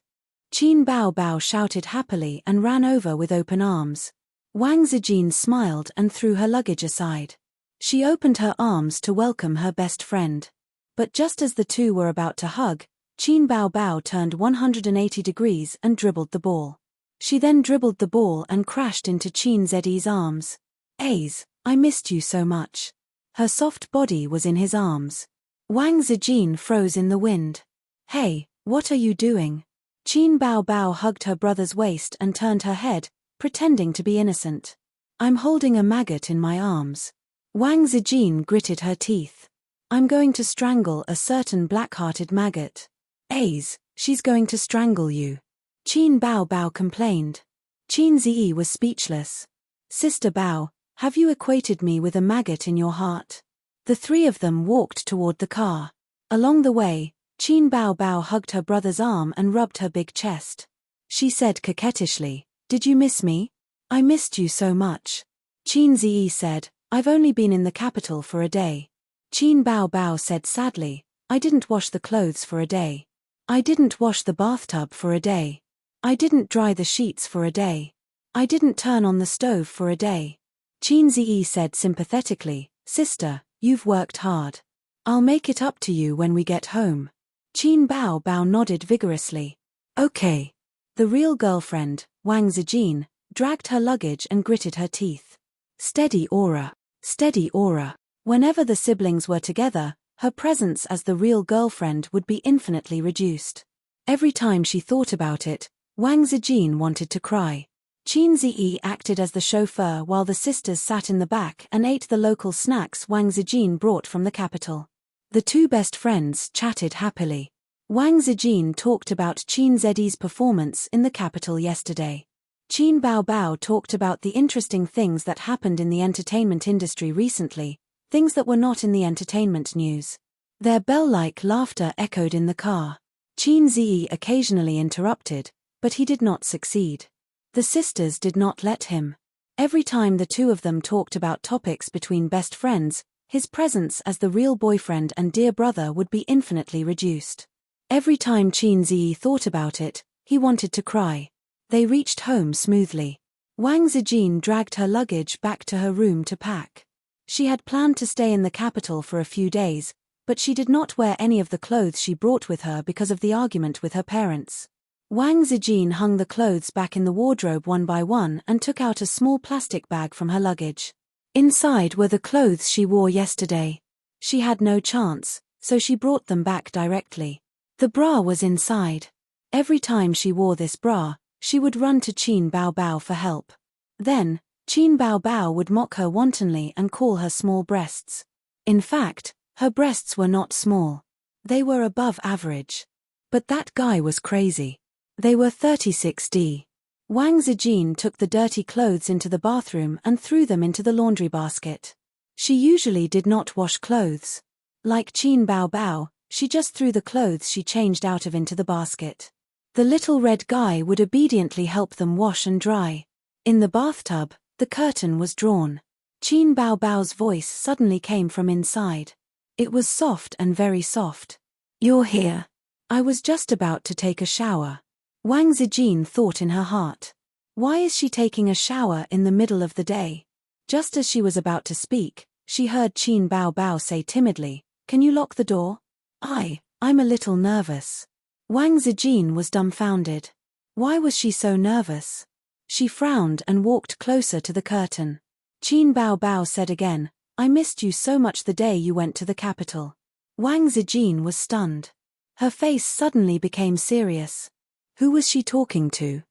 Qin Bao shouted happily and ran over with open arms. Wang Zijin smiled and threw her luggage aside. She opened her arms to welcome her best friend. But just as the two were about to hug, Qin Bao turned 180 degrees and dribbled the ball. She then dribbled the ball and crashed into Qin Ziyi's arms. "Ace, I missed you so much." Her soft body was in his arms. Wang Zijin froze in the wind. "Hey, what are you doing?" Qin Bao hugged her brother's waist and turned her head, pretending to be innocent. "I'm holding a maggot in my arms." Wang Zijin gritted her teeth. "I'm going to strangle a certain black-hearted maggot." "Ace, she's going to strangle you," Qin Bao complained. Qin Ziyi was speechless. "Sister Bao, have you equated me with a maggot in your heart?" The three of them walked toward the car. Along the way, Qin Bao hugged her brother's arm and rubbed her big chest. She said coquettishly, "Did you miss me?" "I missed you so much." Qin Ziyi said, "I've only been in the capital for a day." Qin Bao said sadly, "I didn't wash the clothes for a day. I didn't wash the bathtub for a day. I didn't dry the sheets for a day. I didn't turn on the stove for a day." Qin Ziyi said sympathetically, "Sister, you've worked hard. I'll make it up to you when we get home." Qin Bao nodded vigorously. "Okay." The real girlfriend, Wang Zijin, dragged her luggage and gritted her teeth. Steady aura. Steady aura. Whenever the siblings were together, her presence as the real girlfriend would be infinitely reduced. Every time she thought about it, Wang Zijin wanted to cry. Qin Ziyi acted as the chauffeur while the sisters sat in the back and ate the local snacks Wang Zijin brought from the capital. The two best friends chatted happily. Wang Zijin talked about Qin Ziyi's performance in the capital yesterday. Qin Bao talked about the interesting things that happened in the entertainment industry recently, things that were not in the entertainment news. Their bell-like laughter echoed in the car. Qin Ziyi occasionally interrupted, but he did not succeed. The sisters did not let him. Every time the two of them talked about topics between best friends, his presence as the real boyfriend and dear brother would be infinitely reduced. Every time Qin Ziyi thought about it, he wanted to cry. They reached home smoothly. Wang Zijin dragged her luggage back to her room to pack. She had planned to stay in the capital for a few days, but she did not wear any of the clothes she brought with her because of the argument with her parents. Wang Zijin hung the clothes back in the wardrobe one by one and took out a small plastic bag from her luggage. Inside were the clothes she wore yesterday. She had no chance, so she brought them back directly. The bra was inside. Every time she wore this bra, she would run to Qin Bao Bao for help. Then, Qin Bao Bao would mock her wantonly and call her small breasts. In fact, her breasts were not small. They were above average. But that guy was crazy. They were 36D. Wang Zijin took the dirty clothes into the bathroom and threw them into the laundry basket. She usually did not wash clothes. Like Qin Bao Bao, she just threw the clothes she changed out of into the basket. The little red guy would obediently help them wash and dry. In the bathtub, the curtain was drawn. Qin Bao Bao's voice suddenly came from inside. It was soft and very soft. "You're here. I was just about to take a shower." Wang Zijin thought in her heart. Why is she taking a shower in the middle of the day? Just as she was about to speak, she heard Qin Bao Bao say timidly, "Can you lock the door?" I'm a little nervous." Wang Zijin was dumbfounded. Why was she so nervous? She frowned and walked closer to the curtain. Qin Bao Bao said again, "I missed you so much the day you went to the capital." Wang Zijin was stunned. Her face suddenly became serious. Who was she talking to?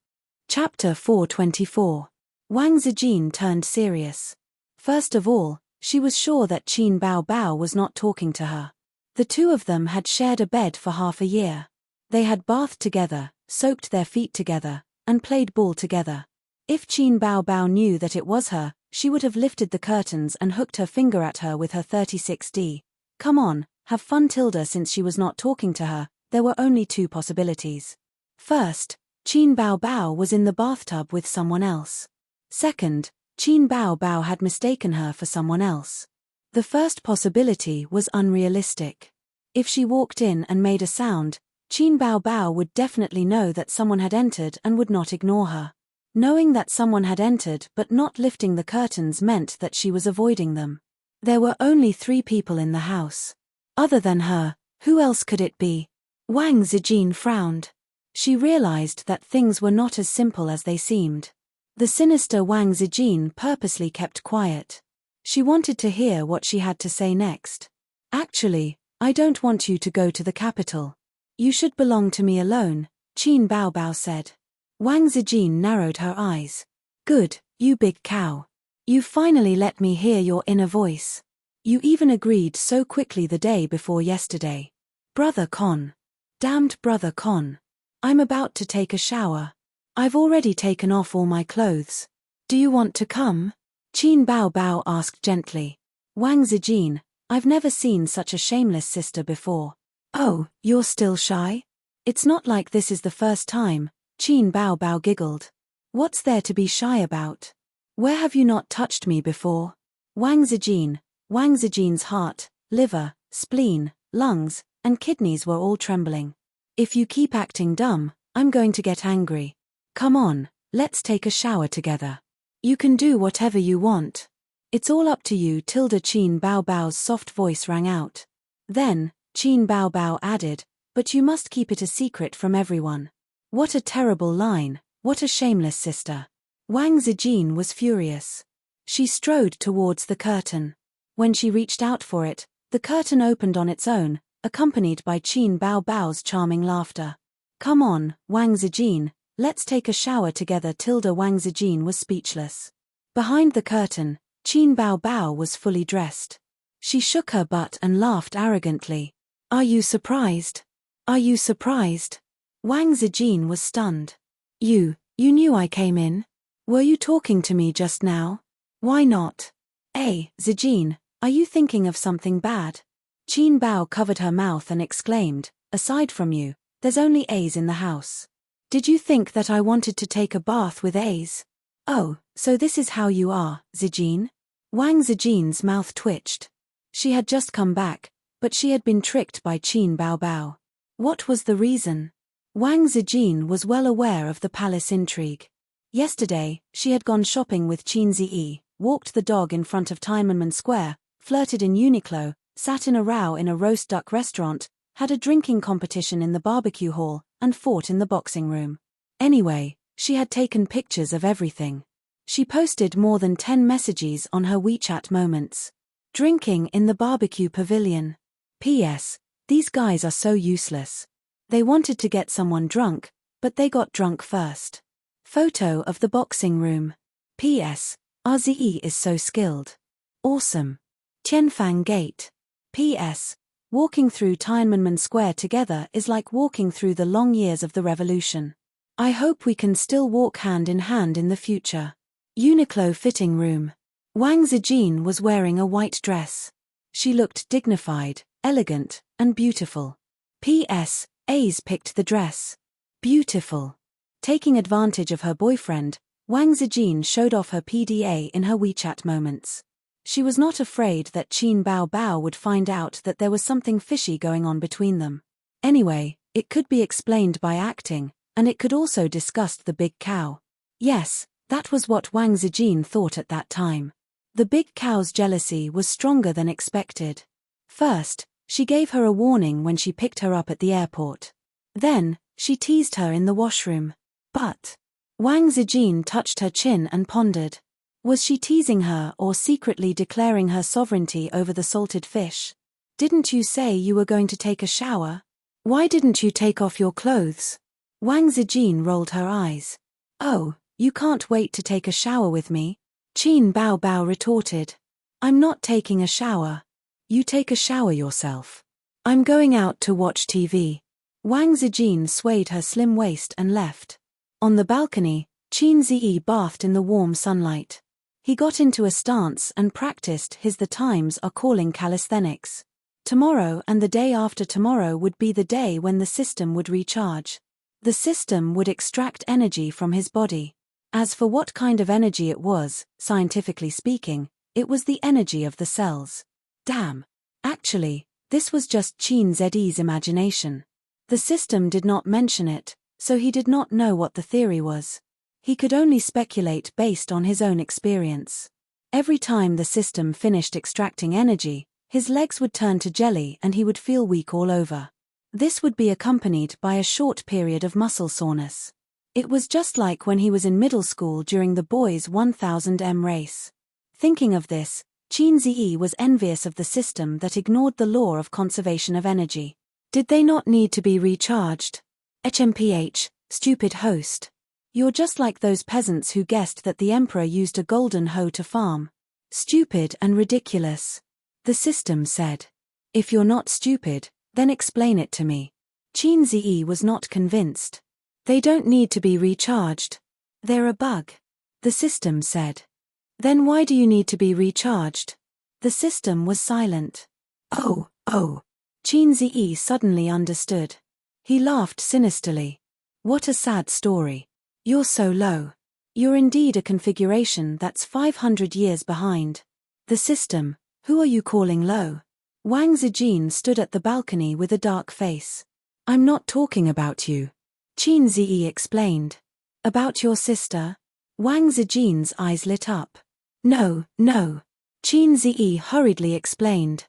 Chapter 424. Wang Zijin turned serious. First of all, she was sure that Qin Bao Bao was not talking to her. The two of them had shared a bed for half a year. They had bathed together, soaked their feet together, and played ball together. If Qin Bao Bao knew that it was her, she would have lifted the curtains and hooked her finger at her with her 36D. Come on, have fun Tilda. Since she was not talking to her, there were only two possibilities. First, Qin Bao Bao was in the bathtub with someone else. Second, Qin Bao Bao had mistaken her for someone else. The first possibility was unrealistic. If she walked in and made a sound, Qin Bao Bao would definitely know that someone had entered and would not ignore her. Knowing that someone had entered but not lifting the curtains meant that she was avoiding them. There were only 3 people in the house. Other than her, who else could it be? Wang Zijin frowned. She realized that things were not as simple as they seemed. The sinister Wang Zijin purposely kept quiet. She wanted to hear what she had to say next. "Actually, I don't want you to go to the capital. You should belong to me alone," Qin Bao Bao said. Wang Zijin narrowed her eyes. "Good, you big cow. You finally let me hear your inner voice. You even agreed so quickly the day before yesterday. Brother Con. Damned Brother Con. I'm about to take a shower. I've already taken off all my clothes. Do you want to come?" Qin Bao Bao asked gently. Wang Zijin, "I've never seen such a shameless sister before." "Oh, you're still shy? It's not like this is the first time," Qin Bao Bao giggled. "What's there to be shy about? Where have you not touched me before?" Wang Zijin's heart, liver, spleen, lungs, and kidneys were all trembling. "If you keep acting dumb, I'm going to get angry. Come on, let's take a shower together. You can do whatever you want. It's all up to you." Qin Bao Bao's soft voice rang out. Then, Qin Bao Bao added, "But you must keep it a secret from everyone." What a terrible line, what a shameless sister. Wang Zijin was furious. She strode towards the curtain. When she reached out for it, the curtain opened on its own, accompanied by Qin Bao Bao's charming laughter. "Come on, Wang Zijin, let's take a shower together." Wang Zijin was speechless. Behind the curtain, Qin Bao Bao was fully dressed. She shook her butt and laughed arrogantly. "Are you surprised? Are you surprised?" Wang Zijin was stunned. You knew I came in? Were you talking to me just now? Why not?" "Hey, Zijin, are you thinking of something bad?" Qin Bao covered her mouth and exclaimed, "Aside from you, there's only A's in the house. Did you think that I wanted to take a bath with A's? Oh, so this is how you are, Zijin?" Wang Zijin's mouth twitched. She had just come back, but she had been tricked by Qin Bao Bao. What was the reason? Wang Zijin was well aware of the palace intrigue. Yesterday, she had gone shopping with Qin Ziyi, walked the dog in front of Tiananmen Square, flirted in Uniqlo, sat in a row in a roast duck restaurant, had a drinking competition in the barbecue hall, and fought in the boxing room. Anyway, she had taken pictures of everything. She posted more than 10 messages on her WeChat moments. Drinking in the barbecue pavilion. P.S. These guys are so useless. They wanted to get someone drunk, but they got drunk first. Photo of the boxing room. P.S. RZE is so skilled. Awesome. Tianfang Gate. P.S. Walking through Tiananmen Square together is like walking through the long years of the revolution. I hope we can still walk hand in hand in the future. Uniqlo fitting room. Wang Zijin was wearing a white dress. She looked dignified, elegant, and beautiful. P.S. A's picked the dress. Beautiful. Taking advantage of her boyfriend, Wang Zijin showed off her PDA in her WeChat moments. She was not afraid that Qin Bao Bao would find out that there was something fishy going on between them. Anyway, it could be explained by acting, and it could also discuss the big cow. Yes, that was what Wang Zijin thought at that time. The big cow's jealousy was stronger than expected. First, she gave her a warning when she picked her up at the airport. Then, she teased her in the washroom. But Wang Zijin touched her chin and pondered. Was she teasing her or secretly declaring her sovereignty over the salted fish? Didn't you say you were going to take a shower? Why didn't you take off your clothes? Wang Zijin rolled her eyes. Oh, you can't wait to take a shower with me? Qin Bao Bao retorted. I'm not taking a shower. You take a shower yourself. I'm going out to watch TV. Wang Zijin swayed her slim waist and left. On the balcony, Qin Ziyi bathed in the warm sunlight. He got into a stance and practiced his The Times Are Calling calisthenics. Tomorrow and the day after tomorrow would be the day when the system would recharge. The system would extract energy from his body. As for what kind of energy it was, scientifically speaking, it was the energy of the cells. Damn. Actually, this was just Qin Zi's imagination. The system did not mention it, so he did not know what the theory was. He could only speculate based on his own experience. Every time the system finished extracting energy, his legs would turn to jelly and he would feel weak all over. This would be accompanied by a short period of muscle soreness. It was just like when he was in middle school during the boys' 1000m race. Thinking of this, Qin Ziyi was envious of the system that ignored the law of conservation of energy. Did they not need to be recharged? HMPH, stupid host. You're just like those peasants who guessed that the emperor used a golden hoe to farm. Stupid and ridiculous. The system said. If you're not stupid, then explain it to me. Qin Ziyi was not convinced. They don't need to be recharged. They're a bug. The system said. Then why do you need to be recharged? The system was silent. Oh. Qin Ziyi suddenly understood. He laughed sinisterly. What a sad story. You're so low. You're indeed a configuration that's 500 years behind. The system, who are you calling low? Wang Zijin stood at the balcony with a dark face. I'm not talking about you. Qin Ziyi explained. About your sister? Wang Zijin's eyes lit up. No. Qin Ziyi hurriedly explained.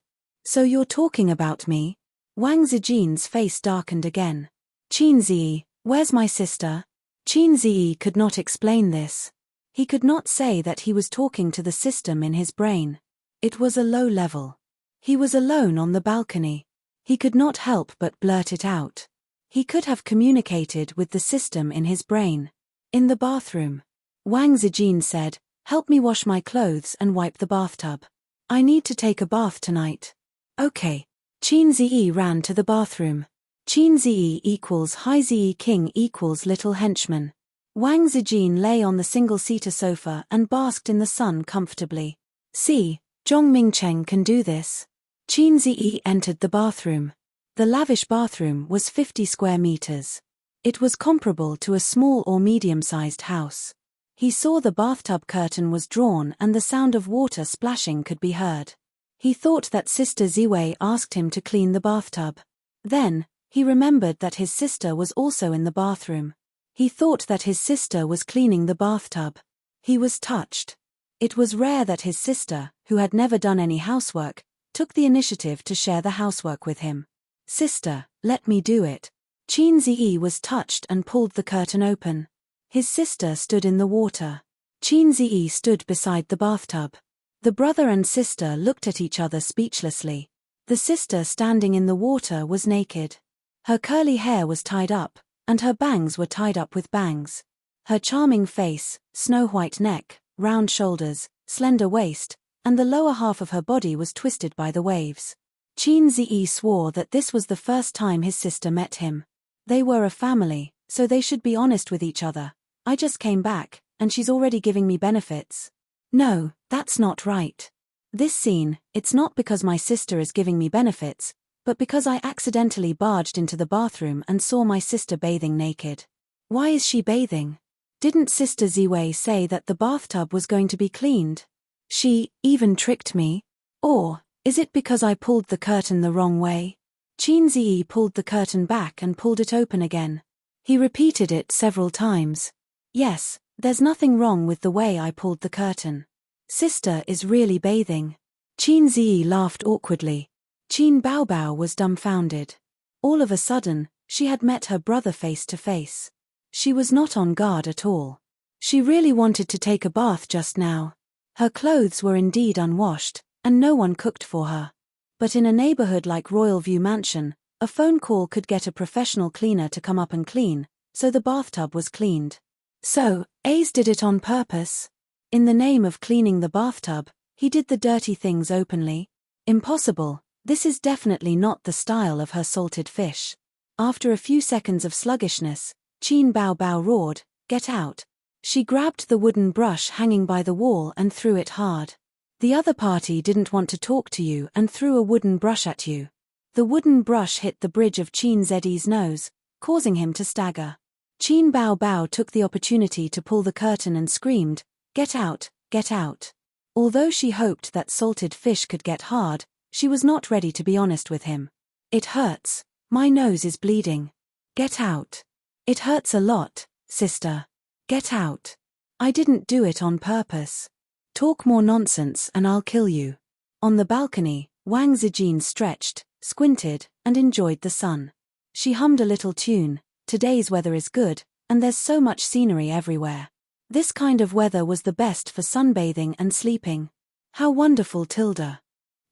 So you're talking about me? Wang Zijin's face darkened again. Qin Ziyi, where's my sister? Qin Ziyi could not explain this. He could not say that he was talking to the system in his brain. It was a low level. He was alone on the balcony. He could not help but blurt it out. He could have communicated with the system in his brain. In the bathroom. Wang Zijin said, help me wash my clothes and wipe the bathtub. I need to take a bath tonight. Okay. Qin Ziyi ran to the bathroom. Qin Ziyi equals Hai Ziyi King equals little henchman. Wang Zijin lay on the single-seater sofa and basked in the sun comfortably. See, Zhong Mingcheng can do this. Qin Ziyi entered the bathroom. The lavish bathroom was 50 square meters. It was comparable to a small or medium-sized house. He saw the bathtub curtain was drawn and the sound of water splashing could be heard. He thought that Sister Ziwei asked him to clean the bathtub. Then, he remembered that his sister was also in the bathroom. He thought that his sister was cleaning the bathtub. He was touched. It was rare that his sister, who had never done any housework, took the initiative to share the housework with him. Sister, let me do it. Qin Ziyi was touched and pulled the curtain open. His sister stood in the water. Qin Ziyi stood beside the bathtub. The brother and sister looked at each other speechlessly. The sister standing in the water was naked. Her curly hair was tied up, and her bangs were tied up with bangs. Her charming face, snow-white neck, round shoulders, slender waist, and the lower half of her body was twisted by the waves. Qin Ziyi swore that this was the first time his sister met him. They were a family, so they should be honest with each other. I just came back, and she's already giving me benefits. No, that's not right. This scene, it's not because my sister is giving me benefits, but because I accidentally barged into the bathroom and saw my sister bathing naked. Why is she bathing? Didn't Sister Ziwei say that the bathtub was going to be cleaned? She even tricked me? Or is it because I pulled the curtain the wrong way? Qin Ziyi pulled the curtain back and pulled it open again. He repeated it several times. Yes, there's nothing wrong with the way I pulled the curtain. Sister is really bathing. Qin Ziyi laughed awkwardly. Qin Baobao was dumbfounded. All of a sudden, she had met her brother face to face. She was not on guard at all. She really wanted to take a bath just now. Her clothes were indeed unwashed, and no one cooked for her. But in a neighborhood like Royal View Mansion, a phone call could get a professional cleaner to come up and clean, so the bathtub was cleaned. So, Ace did it on purpose. In the name of cleaning the bathtub, he did the dirty things openly. Impossible. This is definitely not the style of her salted fish. After a few seconds of sluggishness, Qin Baobao roared, "Get out." She grabbed the wooden brush hanging by the wall and threw it hard. The other party didn't want to talk to you and threw a wooden brush at you. The wooden brush hit the bridge of Qin Ziyi's nose, causing him to stagger. Qin Baobao took the opportunity to pull the curtain and screamed, "Get out, get out." Although she hoped that salted fish could get hard, she was not ready to be honest with him. "It hurts. My nose is bleeding. Get out." "It hurts a lot, sister. Get out." "I didn't do it on purpose." "Talk more nonsense and I'll kill you." On the balcony, Wang Zijin stretched, squinted, and enjoyed the sun. She hummed a little tune. Today's weather is good, and there's so much scenery everywhere. This kind of weather was the best for sunbathing and sleeping. How wonderful, Tilda.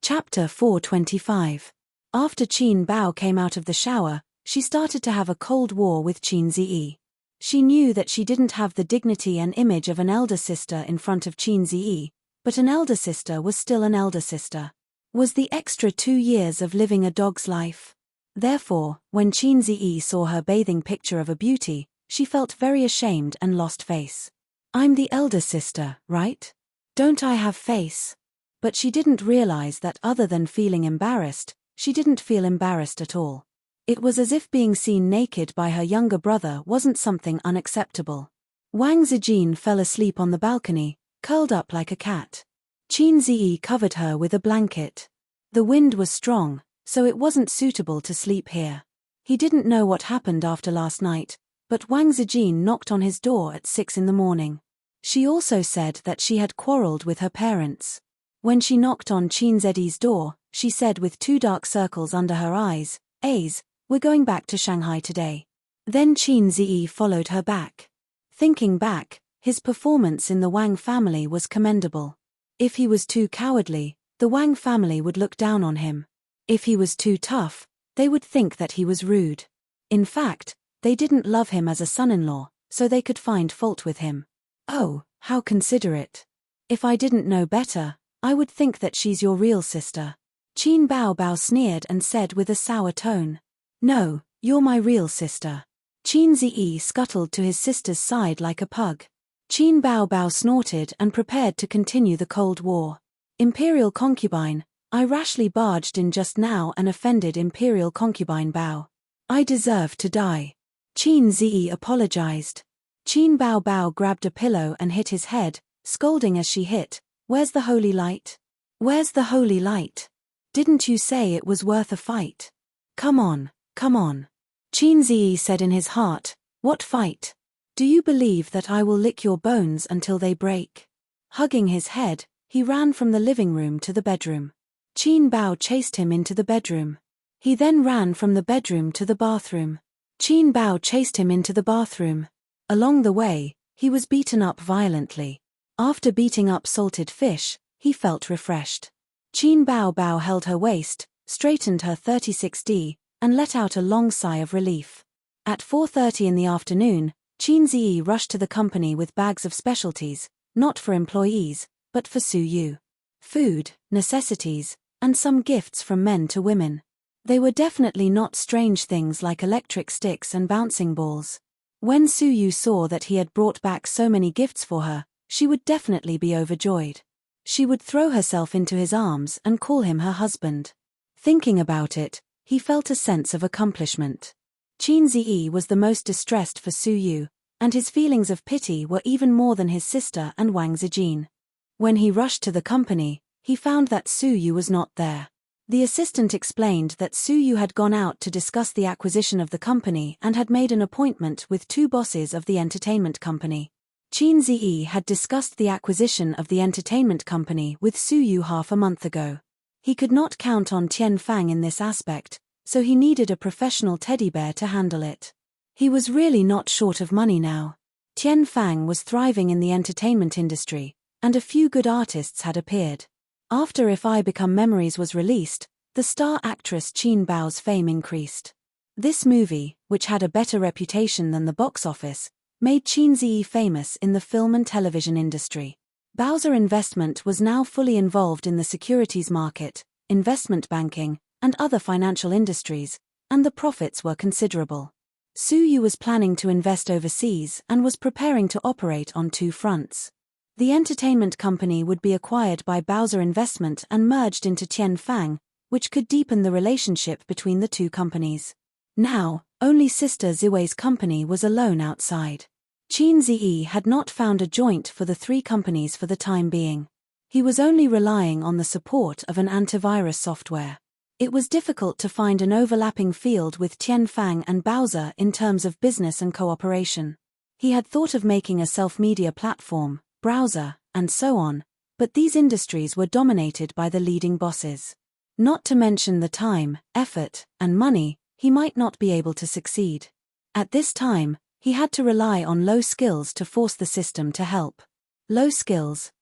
Chapter 425. After Qin Bao came out of the shower, she started to have a cold war with Qin Ziyi. She knew that she didn't have the dignity and image of an elder sister in front of Qin Ziyi, but an elder sister was still an elder sister. Was the extra 2 years of living a dog's life? Therefore, when Qin Ziyi saw her bathing picture of a beauty, she felt very ashamed and lost face. "I'm the elder sister, right? Don't I have face?" But she didn't realize that other than feeling embarrassed, she didn't feel embarrassed at all. It was as if being seen naked by her younger brother wasn't something unacceptable. Wang Zijin fell asleep on the balcony, curled up like a cat. Qin Ziyi covered her with a blanket. The wind was strong, so it wasn't suitable to sleep here. He didn't know what happened after last night, but Wang Zijin knocked on his door at 6 in the morning. She also said that she had quarreled with her parents. When she knocked on Qin Ziyi's door, she said with 2 dark circles under her eyes, "Ace, we're going back to Shanghai today." Then Qin Ziyi followed her back. Thinking back, his performance in the Wang family was commendable. If he was too cowardly, the Wang family would look down on him. If he was too tough, they would think that he was rude. In fact, they didn't love him as a son-in-law, so they could find fault with him. "Oh, how considerate. If I didn't know better, I would think that she's your real sister." Qin Baobao sneered and said with a sour tone, "No, you're my real sister." Qin Ziyi scuttled to his sister's side like a pug. Qin Baobao snorted and prepared to continue the Cold War. "Imperial concubine, I rashly barged in just now and offended Imperial concubine Bao. I deserve to die." Qin Ziyi apologized. Qin Baobao grabbed a pillow and hit his head, scolding as she hit, "Where's the holy light? Where's the holy light? Didn't you say it was worth a fight? Come on, come on." Qin Ziyi said in his heart, "What fight? Do you believe that I will lick your bones until they break?" Hugging his head, he ran from the living room to the bedroom. Qin Bao chased him into the bedroom. He then ran from the bedroom to the bathroom. Qin Bao chased him into the bathroom. Along the way, he was beaten up violently. After beating up salted fish, he felt refreshed. Qin Bao held her waist, straightened her 36D, and let out a long sigh of relief. At 4:30 in the afternoon, Qin Ziyi rushed to the company with bags of specialties, not for employees, but for Su Yu. Food, necessities, and some gifts from men to women. They were definitely not strange things like electric sticks and bouncing balls. When Su Yu saw that he had brought back so many gifts for her, she would definitely be overjoyed. She would throw herself into his arms and call him her husband. Thinking about it, he felt a sense of accomplishment. Qin Ziyi was the most distressed for Su Yu, and his feelings of pity were even more than his sister and Wang Zijin. When he rushed to the company, he found that Su Yu was not there. The assistant explained that Su Yu had gone out to discuss the acquisition of the company and had made an appointment with two bosses of the entertainment company. Qin Ziyi had discussed the acquisition of the entertainment company with Su Yu half a month ago. He could not count on Tian Fang in this aspect, so he needed a professional teddy bear to handle it. He was really not short of money now. Tian Fang was thriving in the entertainment industry, and a few good artists had appeared. After If I Become Memories was released, the star actress Qin Bao's fame increased. This movie, which had a better reputation than the box office, made Qin Ziyi famous in the film and television industry. Bao's investment was now fully involved in the securities market, investment banking, and other financial industries, and the profits were considerable. Su Yu was planning to invest overseas and was preparing to operate on two fronts. The entertainment company would be acquired by Bao's investment and merged into Tian Fang, which could deepen the relationship between the two companies. Now, only sister Ziwei's company was alone outside. Qin Ziyi had not found a joint for the three companies for the time being. He was only relying on the support of an antivirus software. It was difficult to find an overlapping field with Tian Fang and Bao's in terms of business and cooperation. He had thought of making a self-media platform, browser, and so on, but these industries were dominated by the leading bosses. Not to mention the time, effort, and money, he might not be able to succeed. At this time, he had to rely on low skills to force the system to help. Low skills,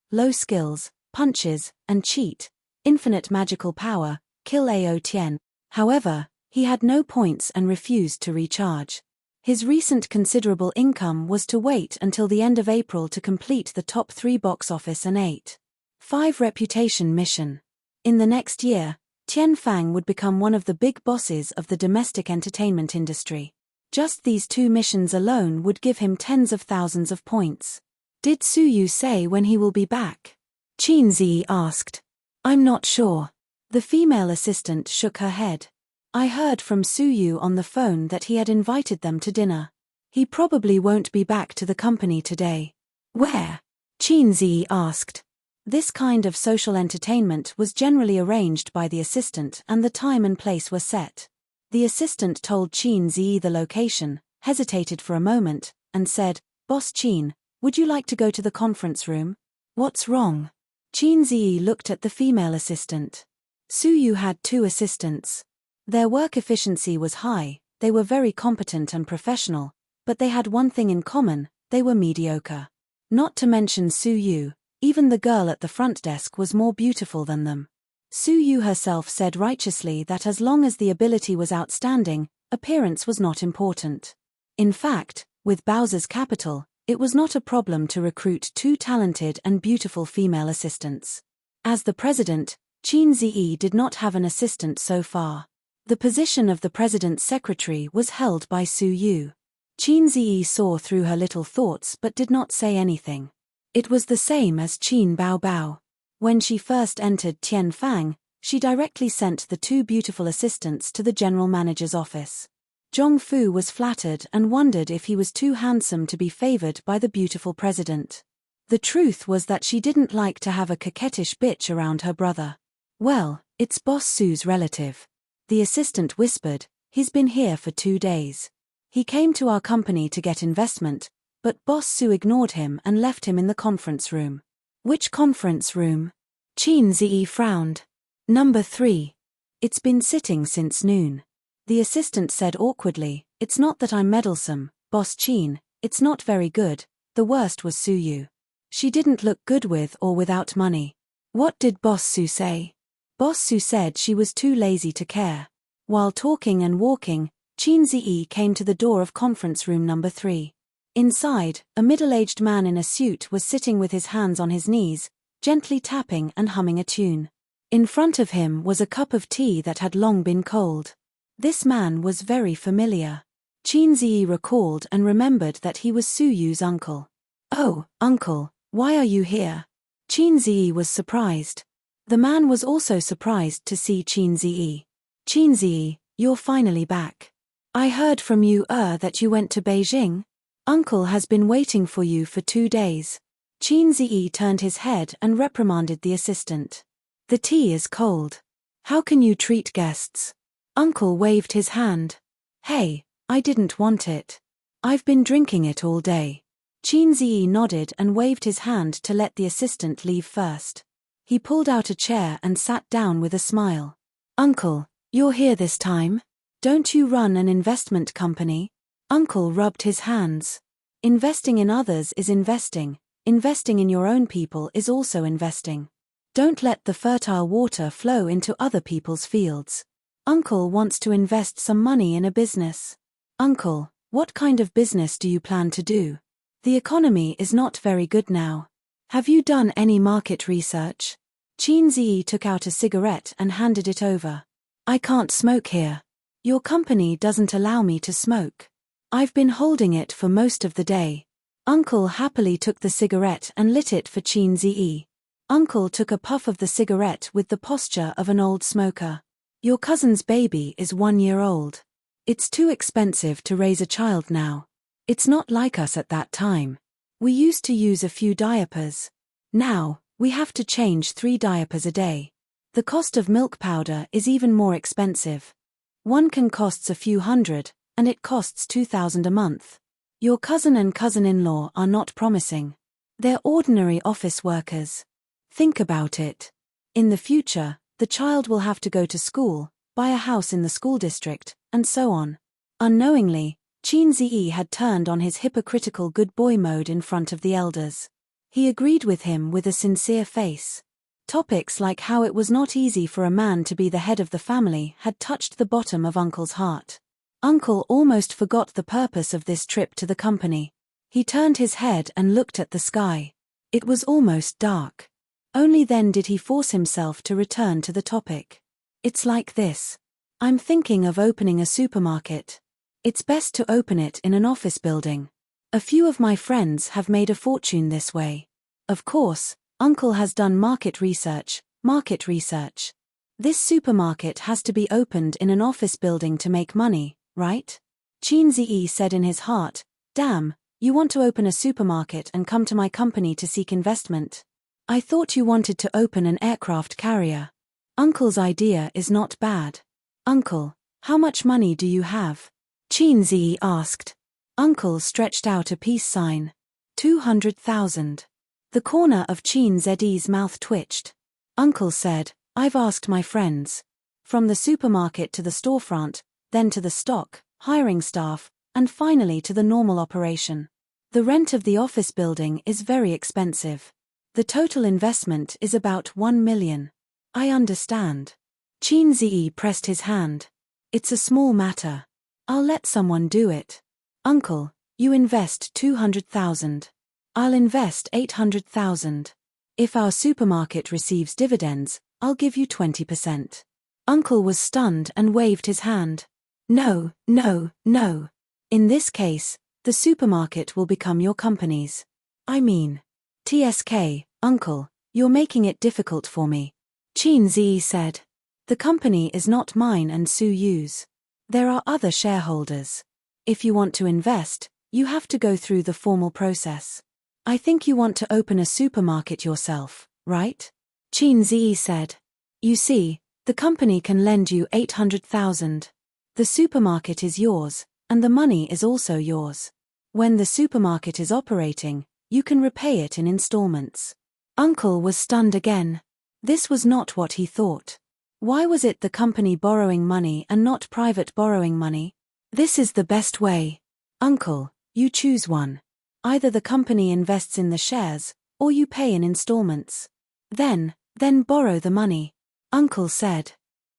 punches, and cheat, infinite magical power, kill Ao Tian. However, he had no points and refused to recharge. His recent considerable income was to wait until the end of April to complete the top 3 box office and 8.5 reputation mission. In the next year, Tian Fang would become one of the big bosses of the domestic entertainment industry. Just these 2 missions alone would give him tens of thousands of points. Did Su Yu say when he will be back? Qin Ziyi asked. I'm not sure. The female assistant shook her head. I heard from Su Yu on the phone that he had invited them to dinner. He probably won't be back to the company today. Where? Qin Ziyi asked. This kind of social entertainment was generally arranged by the assistant and the time and place were set. The assistant told Qin Ziyi the location, hesitated for a moment, and said, Boss Qin, would you like to go to the conference room? What's wrong? Qin Ziyi looked at the female assistant. Su Yu had 2 assistants. Their work efficiency was high, they were very competent and professional, but they had one thing in common, they were mediocre. Not to mention Su Yu, even the girl at the front desk was more beautiful than them. Su Yu herself said righteously that as long as the ability was outstanding, appearance was not important. In fact, with Bao's capital, it was not a problem to recruit 2 talented and beautiful female assistants. As the president, Qin Ziyi did not have an assistant so far. The position of the president's secretary was held by Su Yu. Qin Ziyi saw through her little thoughts but did not say anything. It was the same as Qin Bao. When she first entered Tian Fang, she directly sent the 2 beautiful assistants to the general manager's office. Zhong Fu was flattered and wondered if he was too handsome to be favored by the beautiful president. The truth was that she didn't like to have a coquettish bitch around her brother. Well, it's Boss Su's relative. The assistant whispered, he's been here for 2 days. He came to our company to get investment, but Boss Su ignored him and left him in the conference room. Which conference room? Qin Ziyi frowned. Number 3. It's been sitting since noon. The assistant said awkwardly, "It's not that I'm meddlesome, Boss Chin, it's not very good, the worst was Suyu. She didn't look good with or without money." "What did Boss Su say?" "Boss Su said she was too lazy to care." While talking and walking, Chin Ziyi came to the door of conference room number 3. Inside, a middle-aged man in a suit was sitting with his hands on his knees, gently tapping and humming a tune. In front of him was a cup of tea that had long been cold. This man was very familiar. Chin Ziyi recalled and remembered that he was Suyu's uncle. "Oh, uncle, why are you here?" Chin Ziyi was surprised. The man was also surprised to see Chin Ziyi. "Chin Ziyi, you're finally back. I heard from you that you went to Beijing. Uncle has been waiting for you for 2 days." Chin Ziyi turned his head and reprimanded the assistant. "The tea is cold. How can you treat guests?" Uncle waved his hand. "Hey, I didn't want it. I've been drinking it all day." Chin Ziyi nodded and waved his hand to let the assistant leave first. He pulled out a chair and sat down with a smile. "Uncle, you're here this time? Don't you run an investment company?" Uncle rubbed his hands. "Investing in others is investing. Investing in your own people is also investing. Don't let the fertile water flow into other people's fields. Uncle wants to invest some money in a business." "Uncle, what kind of business do you plan to do? The economy is not very good now. Have you done any market research?" Chin Ziyi took out a cigarette and handed it over. "I can't smoke here. Your company doesn't allow me to smoke. I've been holding it for most of the day." Uncle happily took the cigarette and lit it for Chin Ziyi. Uncle took a puff of the cigarette with the posture of an old smoker. "Your cousin's baby is 1 year old. It's too expensive to raise a child now. It's not like us at that time. We used to use a few diapers. Now, we have to change 3 diapers a day. The cost of milk powder is even more expensive. One can costs a few hundred, and it costs 2,000 a month. Your cousin and cousin-in-law are not promising. They're ordinary office workers. Think about it. In the future, the child will have to go to school, buy a house in the school district, and so on." Unknowingly, Chin Ziyi had turned on his hypocritical good boy mode in front of the elders. He agreed with him with a sincere face. Topics like how it was not easy for a man to be the head of the family had touched the bottom of Uncle's heart. Uncle almost forgot the purpose of this trip to the company. He turned his head and looked at the sky. It was almost dark. Only then did he force himself to return to the topic. "It's like this. I'm thinking of opening a supermarket. It's best to open it in an office building. A few of my friends have made a fortune this way. Of course, Uncle has done market research. This supermarket has to be opened in an office building to make money, right?" Chin Ziyi said in his heart, "Damn, you want to open a supermarket and come to my company to seek investment? I thought you wanted to open an aircraft carrier. Uncle's idea is not bad." "Uncle, how much money do you have?" Chin Ziyi asked. Uncle stretched out a peace sign. 200,000. The corner of Chin Ziyi's mouth twitched. Uncle said, "I've asked my friends. From the supermarket to the storefront, then to the stock, hiring staff, and finally to the normal operation. The rent of the office building is very expensive. The total investment is about 1 million. "I understand." Chin Ziyi pressed his hand. "It's a small matter. I'll let someone do it." "Uncle, you invest 200,000. I'll invest 800,000. If our supermarket receives dividends, I'll give you 20%. Uncle was stunned and waved his hand. "No. In this case, the supermarket will become your company's. I mean, TSK, Uncle, you're making it difficult for me." Chin Ziyi said. "The company is not mine and Suyu's. There are other shareholders. If you want to invest, you have to go through the formal process. I think you want to open a supermarket yourself, right?" Chin Ziyi said. "You see, the company can lend you 800,000. The supermarket is yours, and the money is also yours. When the supermarket is operating, you can repay it in installments." Uncle was stunned again. This was not what he thought. Why was it the company borrowing money and not private borrowing money? This is the best way. Uncle, you choose one. Either the company invests in the shares, or you pay in installments. Then borrow the money. Uncle said.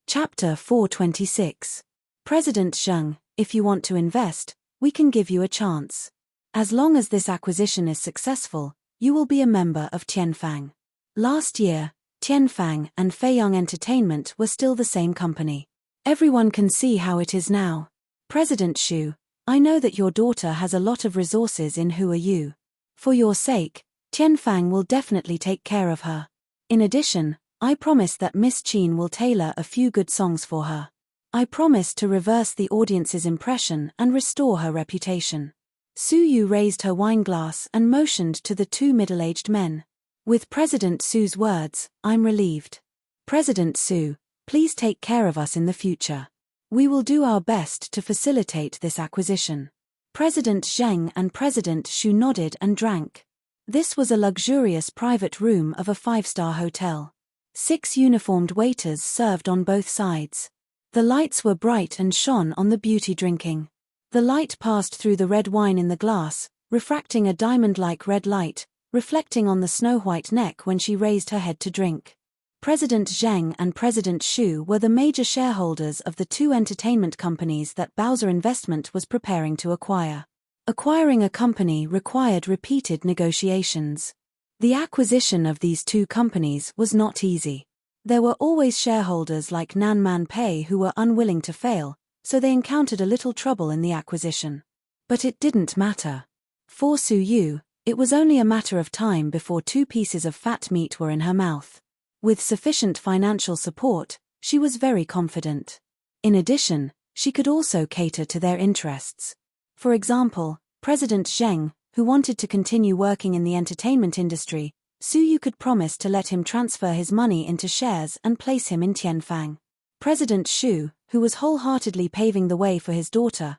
Chapter 426. President Zheng, if you want to invest, we can give you a chance. As long as this acquisition is successful, you will be a member of Tianfang. Last year, Tianfang and Feiyang Entertainment were still the same company. Everyone can see how it is now. President Xu, I know that your daughter has a lot of resources in Who Are You. For your sake, Tianfang will definitely take care of her. In addition, I promise that Miss Qin will tailor a few good songs for her. I promise to reverse the audience's impression and restore her reputation. Su Yu raised her wine glass and motioned to the two middle-aged men. With President Su's words, I'm relieved. President Su, please take care of us in the future. We will do our best to facilitate this acquisition. President Zheng and President Xu nodded and drank. This was a luxurious private room of a 5-star hotel. 6 uniformed waiters served on both sides. The lights were bright and shone on the beauty drinking. The light passed through the red wine in the glass, refracting a diamond-like red light, reflecting on the snow-white neck when she raised her head to drink. President Zheng and President Xu were the major shareholders of the two entertainment companies that Bowser Investment was preparing to acquire. Acquiring a company required repeated negotiations. The acquisition of these two companies was not easy. There were always shareholders like Nan Man Pei who were unwilling to fail, so they encountered a little trouble in the acquisition. But it didn't matter. For Su Yu, it was only a matter of time before 2 pieces of fat meat were in her mouth. With sufficient financial support, she was very confident. In addition, she could also cater to their interests. For example, President Zheng, who wanted to continue working in the entertainment industry, Su Yu could promise to let him transfer his money into shares and place him in Tianfang. President Xu, who was wholeheartedly paving the way for his daughter,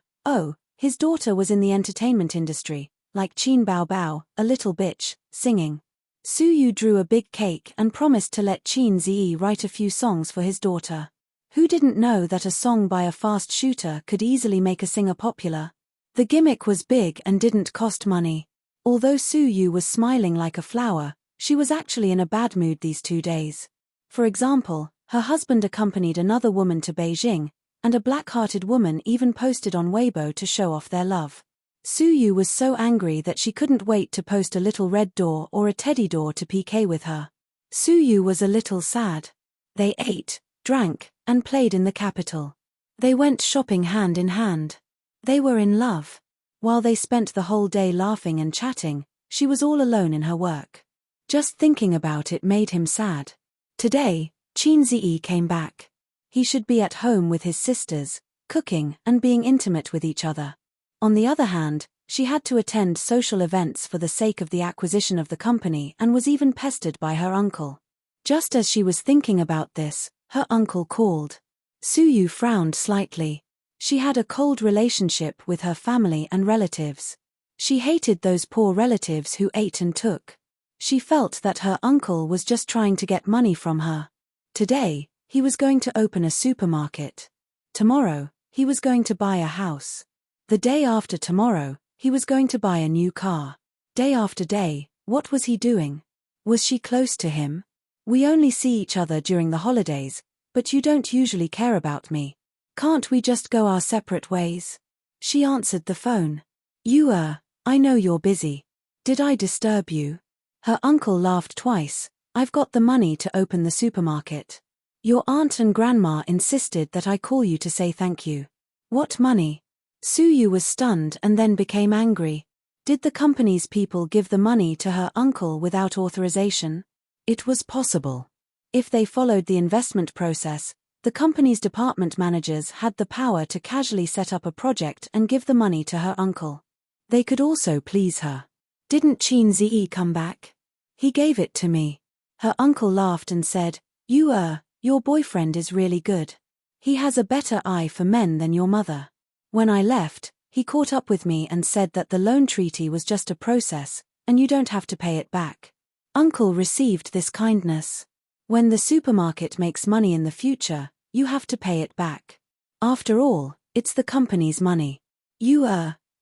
his daughter was in the entertainment industry, like Qin Bao Bao, a little bitch, singing. Su Yu drew a big cake and promised to let Qin Ziyi write a few songs for his daughter. Who didn't know that a song by a fast shooter could easily make a singer popular? The gimmick was big and didn't cost money. Although Su Yu was smiling like a flower, she was actually in a bad mood these 2 days. For example, her husband accompanied another woman to Beijing, and a black-hearted woman even posted on Weibo to show off their love. Su Yu was so angry that she couldn't wait to post a little red door or a teddy door to PK with her. Su Yu was a little sad. They ate, drank, and played in the capital. They went shopping hand in hand. They were in love. While they spent the whole day laughing and chatting, she was all alone in her work. Just thinking about it made him sad. Today, Qin Ziyi came back. He should be at home with his sisters, cooking and being intimate with each other. On the other hand, she had to attend social events for the sake of the acquisition of the company and was even pestered by her uncle. Just as she was thinking about this, her uncle called. Su Yu frowned slightly. She had a cold relationship with her family and relatives. She hated those poor relatives who ate and took. She felt that her uncle was just trying to get money from her. Today, he was going to open a supermarket. Tomorrow, he was going to buy a house. The day after tomorrow, he was going to buy a new car. Day after day, what was he doing? Was she close to him? We only see each other during the holidays, but you don't usually care about me. Can't we just go our separate ways? She answered the phone. I know you're busy. Did I disturb you? Her uncle laughed twice. I've got the money to open the supermarket. Your aunt and grandma insisted that I call you to say thank you. What money? Su Yu was stunned and then became angry. Did the company's people give the money to her uncle without authorization? It was possible. If they followed the investment process, the company's department managers had the power to casually set up a project and give the money to her uncle. They could also please her. Didn't Qin Ziyi come back? He gave it to me. Her uncle laughed and said, your boyfriend is really good. He has a better eye for men than your mother. When I left, he caught up with me and said that the loan treaty was just a process, and you don't have to pay it back. Uncle received this kindness. When the supermarket makes money in the future, you have to pay it back. After all, it's the company's money.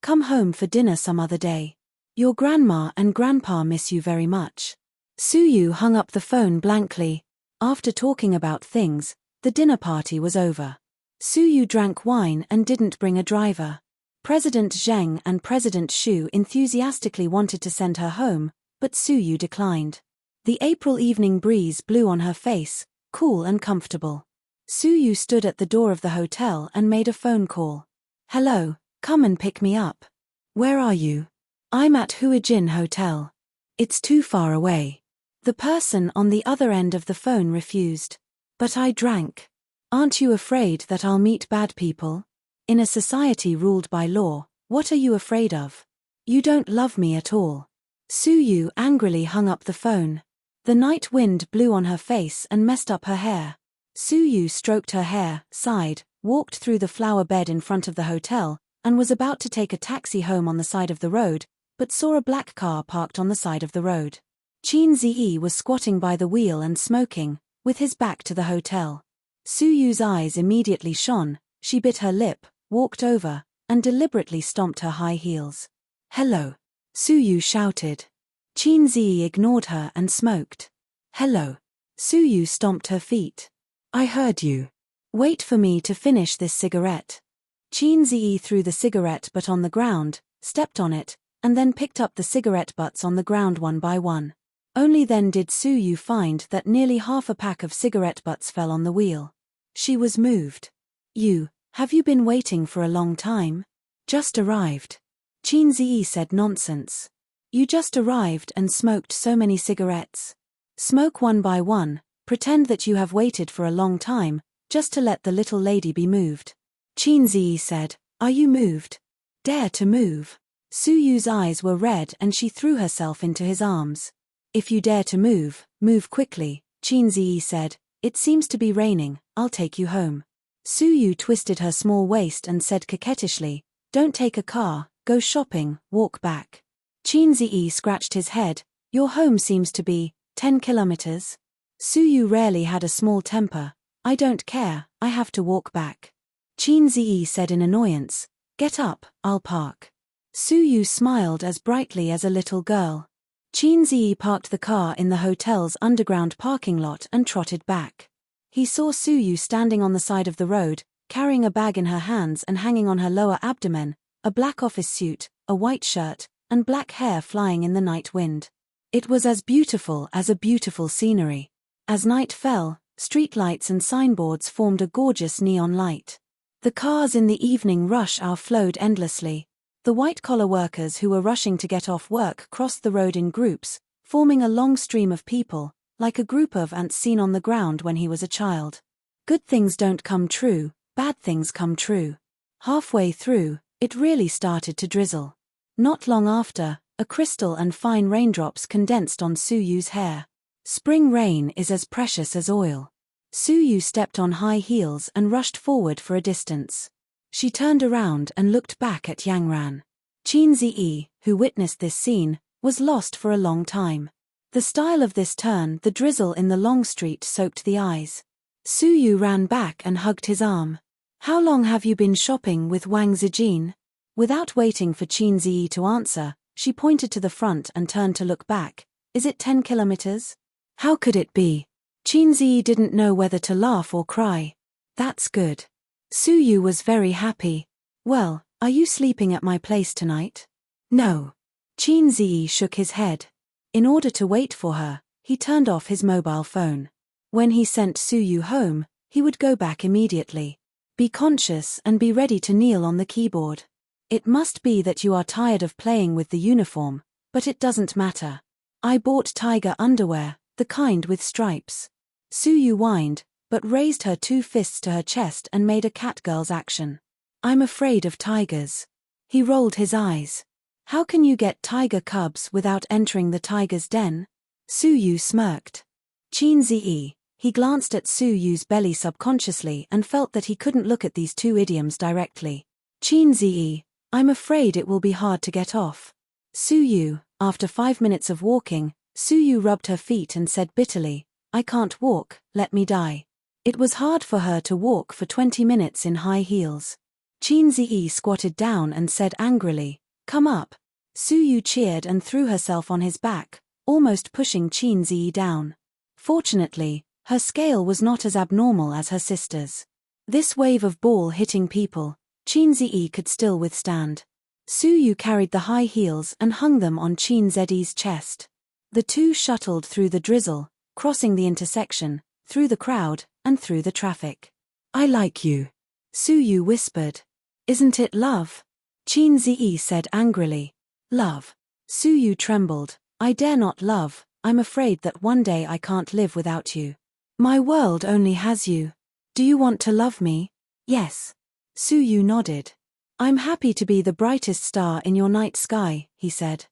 Come home for dinner some other day. Your grandma and grandpa miss you very much. Suyu hung up the phone blankly. After talking about things, the dinner party was over. Suyu drank wine and didn't bring a driver. President Zheng and President Xu enthusiastically wanted to send her home, but Suyu declined. The April evening breeze blew on her face, cool and comfortable. Suyu stood at the door of the hotel and made a phone call. Hello, come and pick me up. Where are you? I'm at Huijin Hotel. It's too far away. The person on the other end of the phone refused. But I drank. Aren't you afraid that I'll meet bad people? In a society ruled by law, what are you afraid of? You don't love me at all. Suyu angrily hung up the phone. The night wind blew on her face and messed up her hair. Suyu stroked her hair, sighed, walked through the flower bed in front of the hotel, and was about to take a taxi home on the side of the road, but saw a black car parked on the side of the road. Qin Ziyi was squatting by the wheel and smoking, with his back to the hotel. Suyu's eyes immediately shone, she bit her lip, walked over, and deliberately stomped her high heels. Hello. Suyu shouted. Qin Ziyi ignored her and smoked. Hello. Suyu stomped her feet. I heard you. Wait for me to finish this cigarette. Qin Ziyi threw the cigarette butt on the ground, stepped on it, and then picked up the cigarette butts on the ground one by one. Only then did Suyu find that nearly half a pack of cigarette butts fell on the wheel. She was moved. Have you been waiting for a long time? Just arrived. Qin Ziyi said nonsense. You just arrived and smoked so many cigarettes. Smoke one by one, pretend that you have waited for a long time, just to let the little lady be moved. Qin Ziyi said, Are you moved? Dare to move. Suyu's eyes were red and she threw herself into his arms. If you dare to move, move quickly, Qin Ziyi said. It seems to be raining, I'll take you home. Suyu twisted her small waist and said coquettishly, Don't take a car, go shopping, walk back. Qin Ziyi scratched his head. Your home seems to be 10 kilometers. Suyu rarely had a small temper. I don't care, I have to walk back. Qin Ziyi said in annoyance, Get up, I'll park. Suyu smiled as brightly as a little girl. Qin Ziyi parked the car in the hotel's underground parking lot and trotted back. He saw Suyu standing on the side of the road, carrying a bag in her hands and hanging on her lower abdomen, a black office suit, a white shirt, and black hair flying in the night wind. It was as beautiful as a beautiful scenery. As night fell, streetlights and signboards formed a gorgeous neon light. The cars in the evening rush hour flowed endlessly. The white-collar workers who were rushing to get off work crossed the road in groups, forming a long stream of people, like a group of ants seen on the ground when he was a child. Good things don't come true, bad things come true. Halfway through, it really started to drizzle. Not long after, a crystal and fine raindrops condensed on Suyu's hair. Spring rain is as precious as oil. Suyu stepped on high heels and rushed forward for a distance. She turned around and looked back at Yangran. Qin Ziyi, who witnessed this scene, was lost for a long time. The style of this turn, the drizzle in the long street soaked the eyes. Suyu ran back and hugged his arm. How long have you been shopping with Wang Zijin? Without waiting for Qin Ziyi to answer, she pointed to the front and turned to look back. Is it 10 kilometers? How could it be? Qin Ziyi didn't know whether to laugh or cry. That's good. Suyu was very happy. Well, are you sleeping at my place tonight? No. Qin Ziyi shook his head. In order to wait for her, he turned off his mobile phone. When he sent Suyu home, he would go back immediately. Be conscious and be ready to kneel on the keyboard. It must be that you are tired of playing with the uniform, but it doesn't matter. I bought tiger underwear, the kind with stripes. Suyu whined, but raised her two fists to her chest and made a catgirl's action. I'm afraid of tigers. He rolled his eyes. How can you get tiger cubs without entering the tiger's den? Suyu smirked. Qin Ziyi. He glanced at Suyu's belly subconsciously and felt that he couldn't look at these two idioms directly. Qin Ziyi. I'm afraid it will be hard to get off. Suyu. After 5 minutes of walking, Suyu rubbed her feet and said bitterly, I can't walk, let me die. It was hard for her to walk for 20 minutes in high heels. Qin Ziyi squatted down and said angrily, "Come up." Su Yu cheered and threw herself on his back, almost pushing Qin Ziyi down. Fortunately, her scale was not as abnormal as her sister's. This wave of ball hitting people, Qin Ziyi could still withstand. Su Yu carried the high heels and hung them on Qin Ziyi's chest. The two shuttled through the drizzle, crossing the intersection, through the crowd, and through the traffic. "I like you," Su Yu whispered. "Isn't it love?" Qin Ziyi said angrily. "Love?" Su Yu trembled. "I dare not love, I'm afraid that one day I can't live without you. My world only has you. Do you want to love me?" "Yes." Su Yu nodded. "I'm happy to be the brightest star in your night sky," he said.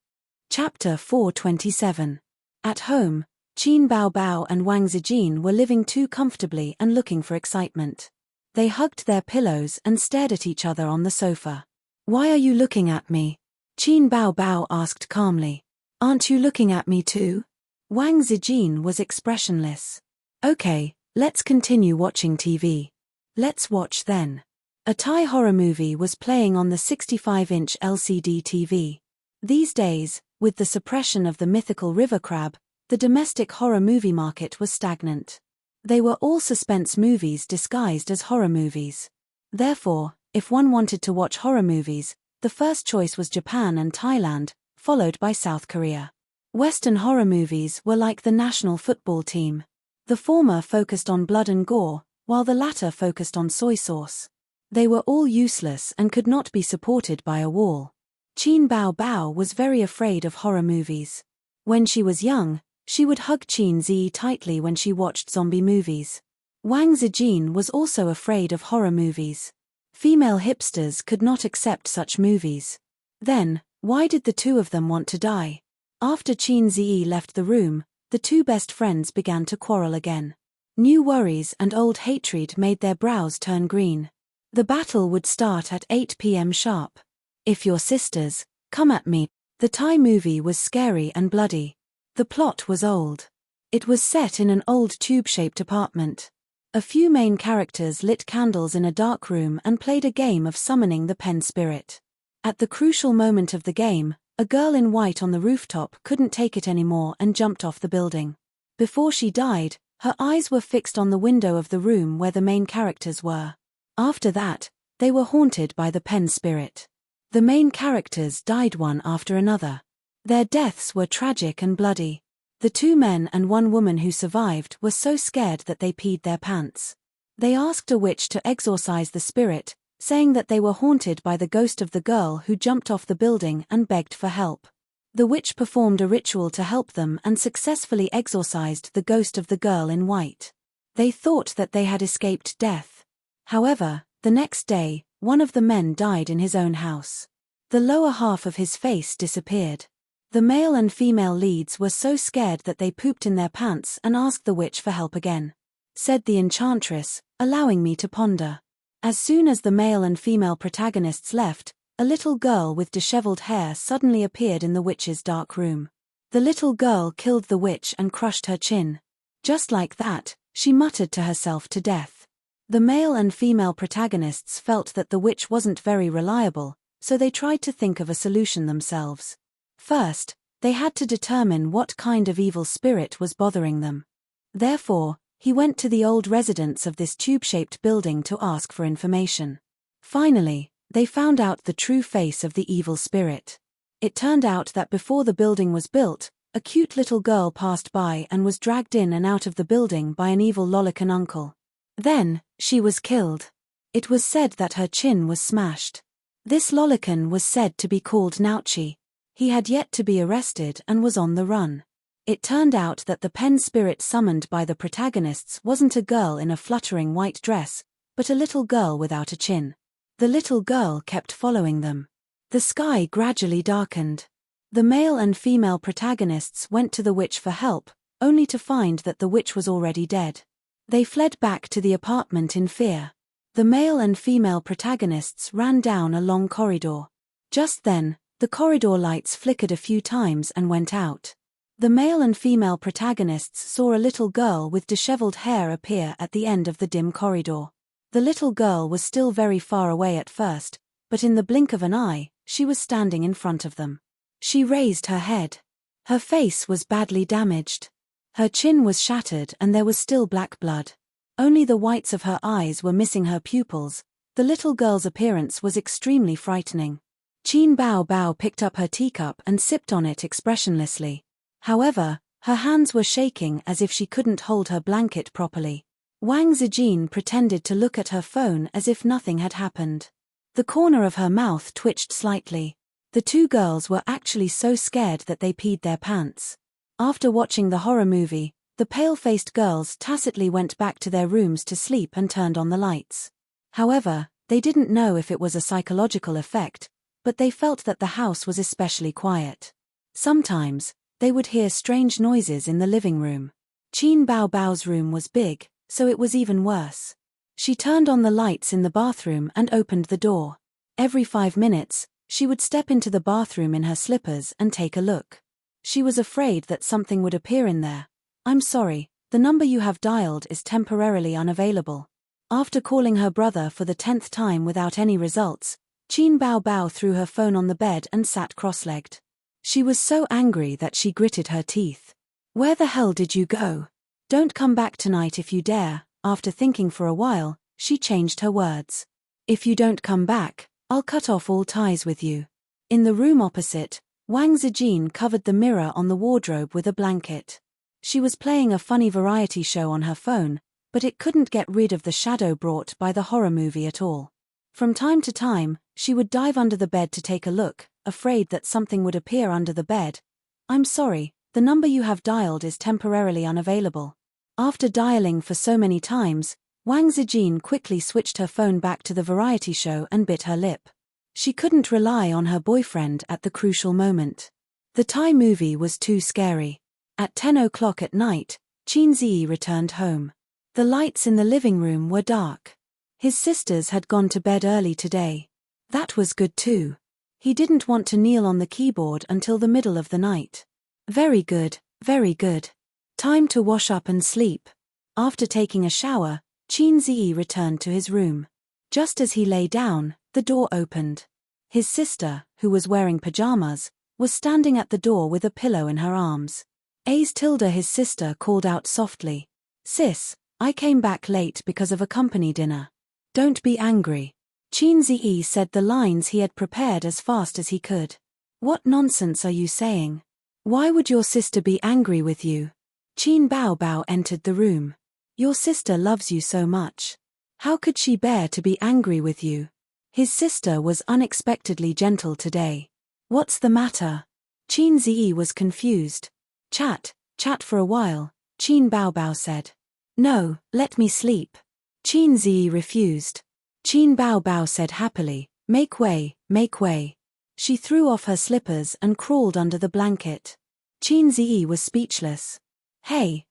Chapter 427. At home, Qin Baobao and Wang Zijin were living too comfortably and looking for excitement. They hugged their pillows and stared at each other on the sofa. "Why are you looking at me?" Qin Baobao asked calmly. "Aren't you looking at me too?" Wang Zijin was expressionless. "Okay, let's continue watching TV." "Let's watch then." A Thai horror movie was playing on the 65-inch LCD TV. These days, with the suppression of the mythical river crab, the domestic horror movie market was stagnant. They were all suspense movies disguised as horror movies. Therefore, if one wanted to watch horror movies, the first choice was Japan and Thailand, followed by South Korea. Western horror movies were like the national football team. The former focused on blood and gore, while the latter focused on soy sauce. They were all useless and could not be supported by a wall. Qin Baobao was very afraid of horror movies. When she was young, she would hug Qin Ziyi tightly when she watched zombie movies. Wang Zijin was also afraid of horror movies. Female hipsters could not accept such movies. Then, why did the two of them want to die? After Qin Ziyi left the room, the two best friends began to quarrel again. New worries and old hatred made their brows turn green. The battle would start at 8 p.m. sharp. "If you're sisters, come at me." The Thai movie was scary and bloody. The plot was old. It was set in an old tube-shaped apartment. A few main characters lit candles in a dark room and played a game of summoning the pen spirit. At the crucial moment of the game, a girl in white on the rooftop couldn't take it anymore and jumped off the building. Before she died, her eyes were fixed on the window of the room where the main characters were. After that, they were haunted by the pen spirit. The main characters died one after another. Their deaths were tragic and bloody. The two men and one woman who survived were so scared that they peed their pants. They asked a witch to exorcise the spirit, saying that they were haunted by the ghost of the girl who jumped off the building and begged for help. The witch performed a ritual to help them and successfully exorcised the ghost of the girl in white. They thought that they had escaped death. However, the next day, one of the men died in his own house. The lower half of his face disappeared. The male and female leads were so scared that they pooped in their pants and asked the witch for help again. Said the enchantress, allowing me to ponder. As soon as the male and female protagonists left, a little girl with disheveled hair suddenly appeared in the witch's dark room. The little girl killed the witch and crushed her chin. Just like that, she muttered to herself to death. The male and female protagonists felt that the witch wasn't very reliable, so they tried to think of a solution themselves. First, they had to determine what kind of evil spirit was bothering them. Therefore, he went to the old residents of this tube-shaped building to ask for information. Finally, they found out the true face of the evil spirit. It turned out that before the building was built, a cute little girl passed by and was dragged in and out of the building by an evil lolicon uncle. Then, she was killed. It was said that her chin was smashed. This lolicon was said to be called Nauchi. He had yet to be arrested and was on the run. It turned out that the pen spirit summoned by the protagonists wasn't a girl in a fluttering white dress, but a little girl without a chin. The little girl kept following them. The sky gradually darkened. The male and female protagonists went to the witch for help, only to find that the witch was already dead. They fled back to the apartment in fear. The male and female protagonists ran down a long corridor. Just then, the corridor lights flickered a few times and went out. The male and female protagonists saw a little girl with disheveled hair appear at the end of the dim corridor. The little girl was still very far away at first, but in the blink of an eye, she was standing in front of them. She raised her head. Her face was badly damaged. Her chin was shattered and there was still black blood. Only the whites of her eyes were missing her pupils. The little girl's appearance was extremely frightening. Qin Bao Bao picked up her teacup and sipped on it expressionlessly. However, her hands were shaking as if she couldn't hold her blanket properly. Wang Zijin pretended to look at her phone as if nothing had happened. The corner of her mouth twitched slightly. The two girls were actually so scared that they peed their pants. After watching the horror movie, the pale-faced girls tacitly went back to their rooms to sleep and turned on the lights. However, they didn't know if it was a psychological effect, but they felt that the house was especially quiet. Sometimes, they would hear strange noises in the living room. Qin Bao Bao's room was big, so it was even worse. She turned on the lights in the bathroom and opened the door. Every 5 minutes, she would step into the bathroom in her slippers and take a look. She was afraid that something would appear in there. "I'm sorry, the number you have dialed is temporarily unavailable." After calling her brother for the 10th time without any results, Qin Bao Bao threw her phone on the bed and sat cross-legged. She was so angry that she gritted her teeth. "Where the hell did you go? Don't come back tonight if you dare." After thinking for a while, she changed her words. "If you don't come back, I'll cut off all ties with you." In the room opposite, Wang Zijin covered the mirror on the wardrobe with a blanket. She was playing a funny variety show on her phone, but it couldn't get rid of the shadow brought by the horror movie at all. From time to time, she would dive under the bed to take a look, afraid that something would appear under the bed. "I'm sorry, the number you have dialed is temporarily unavailable." After dialing for so many times, Wang Zijin quickly switched her phone back to the variety show and bit her lip. She couldn't rely on her boyfriend at the crucial moment. The Thai movie was too scary. At 10 o'clock at night, Qin Ziyi returned home. The lights in the living room were dark. His sisters had gone to bed early today. That was good too. He didn't want to kneel on the keyboard until the middle of the night. Very good, very good. Time to wash up and sleep. After taking a shower, Qin Ziyi returned to his room. Just as he lay down, the door opened. His sister, who was wearing pajamas, was standing at the door with a pillow in her arms. Tilda, his sister, called out softly. "Sis, I came back late because of a company dinner. Don't be angry." Qin Ziyi said the lines he had prepared as fast as he could. "What nonsense are you saying? Why would your sister be angry with you?" Qin Bao Bao entered the room. "Your sister loves you so much. How could she bear to be angry with you?" His sister was unexpectedly gentle today. "What's the matter?" Qin Ziyi was confused. Chat for a while," Qin Bao Bao said. "No, let me sleep." Qin Ziyi refused. Qin Bao Bao said happily, Make way, make way." She threw off her slippers and crawled under the blanket. Qin Ziyi was speechless. Hey,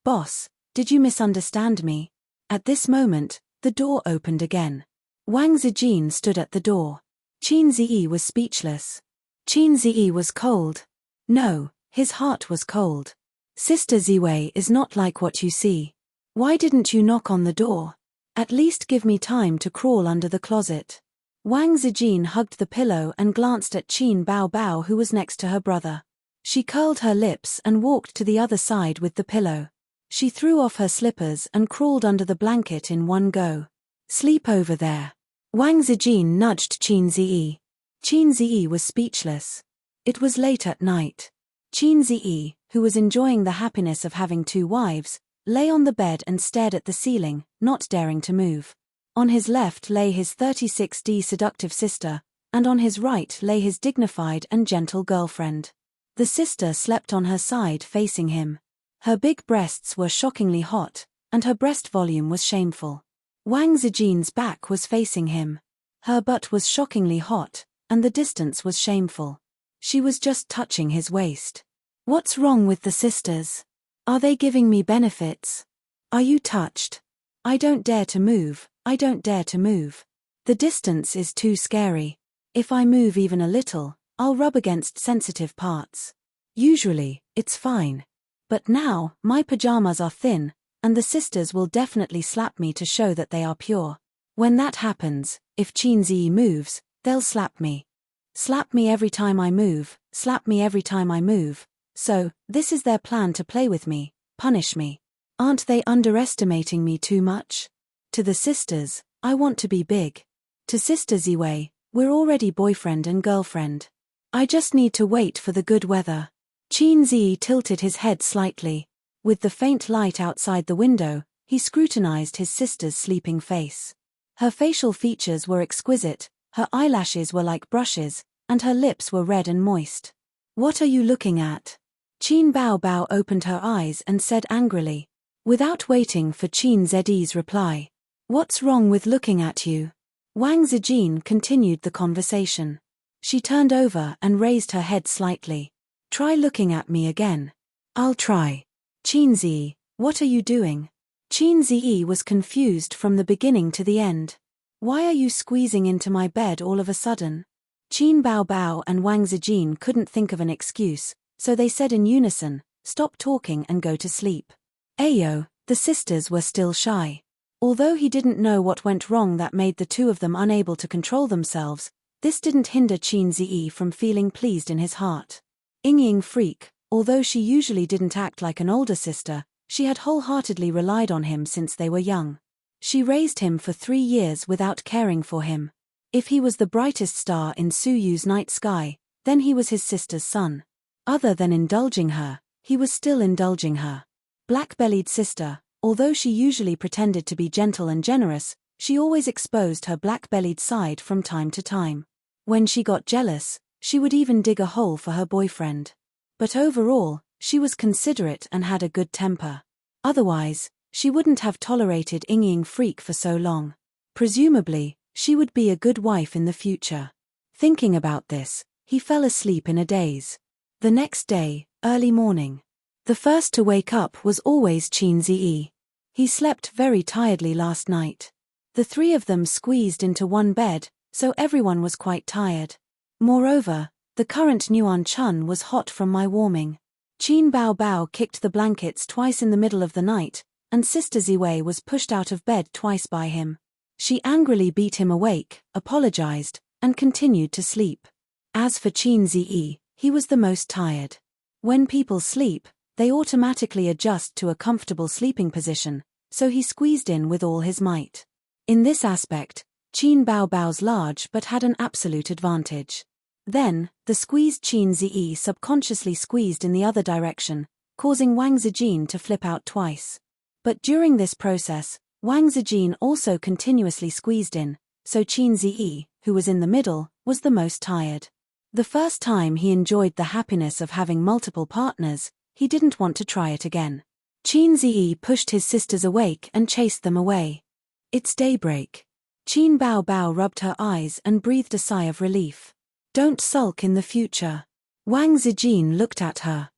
boss, did you misunderstand me?" At this moment, the door opened again. Wang Zijin stood at the door. Qin Ziyi was speechless. Qin Ziyi was cold. No, his heart was cold. "Sister Ziwei is not like what you see. Why didn't you knock on the door? At least give me time to crawl under the closet." Wang Zijin hugged the pillow and glanced at Qin Bao Bao, who was next to her brother. She curled her lips and walked to the other side with the pillow. She threw off her slippers and crawled under the blanket in one go. "Sleep over there." Wang Zijin nudged Qin Ziyi. Qin Ziyi was speechless. It was late at night. Qin Ziyi, who was enjoying the happiness of having 2 wives, lay on the bed and stared at the ceiling, not daring to move. On his left lay his 36D seductive sister, and on his right lay his dignified and gentle girlfriend. The sister slept on her side facing him. Her big breasts were shockingly hot, and her breast volume was shameful. Wang Zijin's back was facing him. Her butt was shockingly hot, and the distance was shameful. She was just touching his waist. "What's wrong with the sisters? Are they giving me benefits? Are you touched? I don't dare to move, I don't dare to move. The distance is too scary. If I move even a little, I'll rub against sensitive parts. Usually, it's fine. But now, my pajamas are thin, and the sisters will definitely slap me to show that they are pure. When that happens, if Qinzi moves, they'll slap me. Slap me every time I move, slap me every time I move. So, this is their plan to play with me, punish me. Aren't they underestimating me too much? To the sisters, I want to be big. To Sister Ziwei, we're already boyfriend and girlfriend. I just need to wait for the good weather. Qinzi tilted his head slightly. With the faint light outside the window, he scrutinized his sister's sleeping face. Her facial features were exquisite, her eyelashes were like brushes, and her lips were red and moist. What are you looking at? Qin Baobao opened her eyes and said angrily. Without waiting for Qin Zi's reply. What's wrong with looking at you? Wang Zijin continued the conversation. She turned over and raised her head slightly. Try looking at me again. I'll try. Qinzi, what are you doing? Qinzi was confused from the beginning to the end. Why are you squeezing into my bed all of a sudden? Qin Baobao and Wang Zijin couldn't think of an excuse, so they said in unison, stop talking and go to sleep. Ayo, the sisters were still shy. Although he didn't know what went wrong that made the two of them unable to control themselves, this didn't hinder Qinzi from feeling pleased in his heart. Ying Freak, although she usually didn't act like an older sister, she had wholeheartedly relied on him since they were young. She raised him for 3 years without caring for him. If he was the brightest star in Suyu's night sky, then he was his sister's son. Other than indulging her, he was still indulging her. Black-bellied sister, although she usually pretended to be gentle and generous, she always exposed her black-bellied side from time to time. When she got jealous, she would even dig a hole for her boyfriend. But overall, she was considerate and had a good temper. Otherwise, she wouldn't have tolerated Ying Freak for so long. Presumably, she would be a good wife in the future. Thinking about this, he fell asleep in a daze. The next day, early morning. The first to wake up was always Qinzi. He slept very tiredly last night. The 3 of them squeezed into one bed, so everyone was quite tired. Moreover, the current Nuan Chun was hot from my warming. Qin Baobao kicked the blankets twice in the middle of the night, and Sister Ziwei was pushed out of bed twice by him. She angrily beat him awake, apologized, and continued to sleep. As for Qinzi, he was the most tired. When people sleep, they automatically adjust to a comfortable sleeping position, so he squeezed in with all his might. In this aspect, Qin Baobao's large but had an absolute advantage. Then, the squeezed Qinzi subconsciously squeezed in the other direction, causing Wang Zijin to flip out twice. But during this process, Wang Zijin also continuously squeezed in, so Qinzi, who was in the middle, was the most tired. The first time he enjoyed the happiness of having multiple partners, he didn't want to try it again. Qinzi pushed his sisters awake and chased them away. It's daybreak. Qin Baobao rubbed her eyes and breathed a sigh of relief. Don't sulk in the future. Wang Zijin looked at her.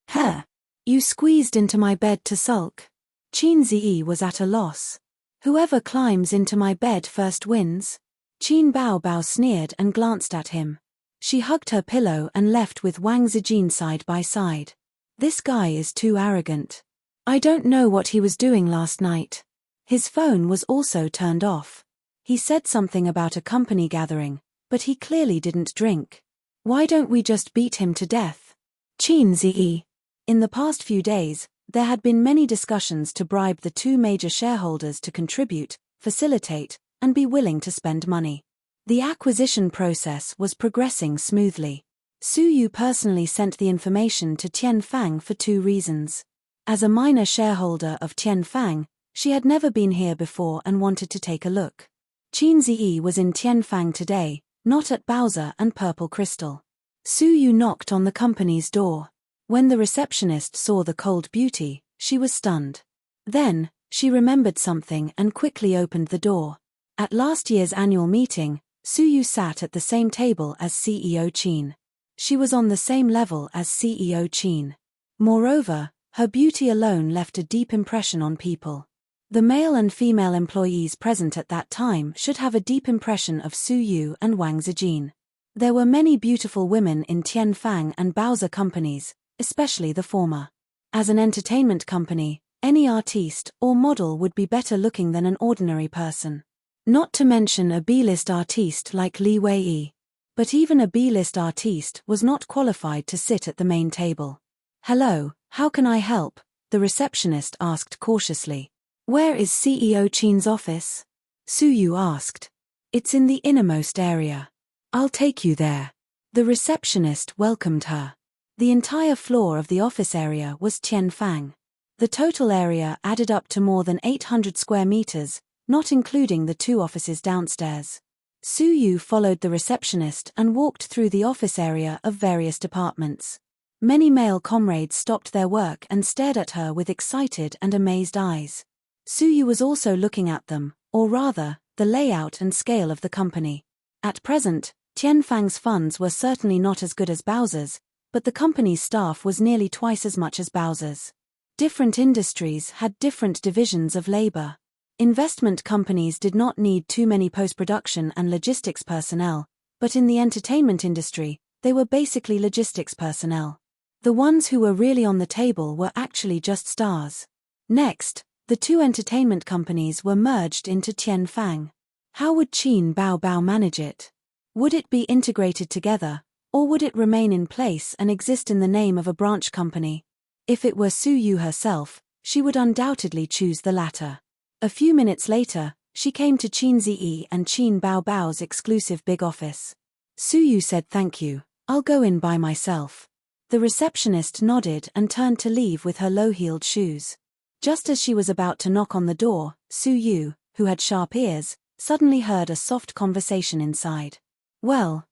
Huh? You squeezed into my bed to sulk? Qinzi was at a loss. Whoever climbs into my bed first wins? Qin Baobao sneered and glanced at him. She hugged her pillow and left with Wang Zijin side by side. This guy is too arrogant. I don't know what he was doing last night. His phone was also turned off. He said something about a company gathering, but he clearly didn't drink. Why don't we just beat him to death? Qinzi. In the past few days, there had been many discussions to bribe the 2 major shareholders to contribute, facilitate, and be willing to spend money. The acquisition process was progressing smoothly. Suyu personally sent the information to Tianfang for 2 reasons. As a minor shareholder of Tianfang, she had never been here before and wanted to take a look. Qinzi was in Tianfang today, not at Bowser and Purple Crystal. Suyu knocked on the company's door. When the receptionist saw the cold beauty, she was stunned. Then, she remembered something and quickly opened the door. At last year's annual meeting, Suyu sat at the same table as CEO Qin. She was on the same level as CEO Qin. Moreover, her beauty alone left a deep impression on people. The male and female employees present at that time should have a deep impression of Suyu and Wang Zijin. There were many beautiful women in Tianfang and Baozi companies, especially the former. As an entertainment company, any artiste or model would be better looking than an ordinary person. Not to mention a B-list artiste like Li Wei. But even a B-list artiste was not qualified to sit at the main table. "Hello, how can I help?" the receptionist asked cautiously. "Where is CEO Qin's office?" Su Yu asked. "It's in the innermost area. I'll take you there." The receptionist welcomed her. The entire floor of the office area was Tianfang. The total area added up to more than 800 square meters, not including the 2 offices downstairs. Su Yu followed the receptionist and walked through the office area of various departments. Many male comrades stopped their work and stared at her with excited and amazed eyes. Su Yu was also looking at them, or rather, the layout and scale of the company. At present, Tianfang's funds were certainly not as good as Baozi's, but the company's staff was nearly twice as much as Baozi's. Different industries had different divisions of labor. Investment companies did not need too many post-production and logistics personnel, but in the entertainment industry, they were basically logistics personnel. The ones who were really on the table were actually just stars. Next, the 2 entertainment companies were merged into Tianfang. How would Qin Bao manage it? Would it be integrated together, or would it remain in place and exist in the name of a branch company? If it were Su Yu herself, she would undoubtedly choose the latter. A few minutes later, she came to Qin Ziyi and Qin Bao's exclusive big office. Su Yu said thank you, I'll go in by myself. The receptionist nodded and turned to leave with her low-heeled shoes. Just as she was about to knock on the door, Su Yu, who had sharp ears, suddenly heard a soft conversation inside. Well,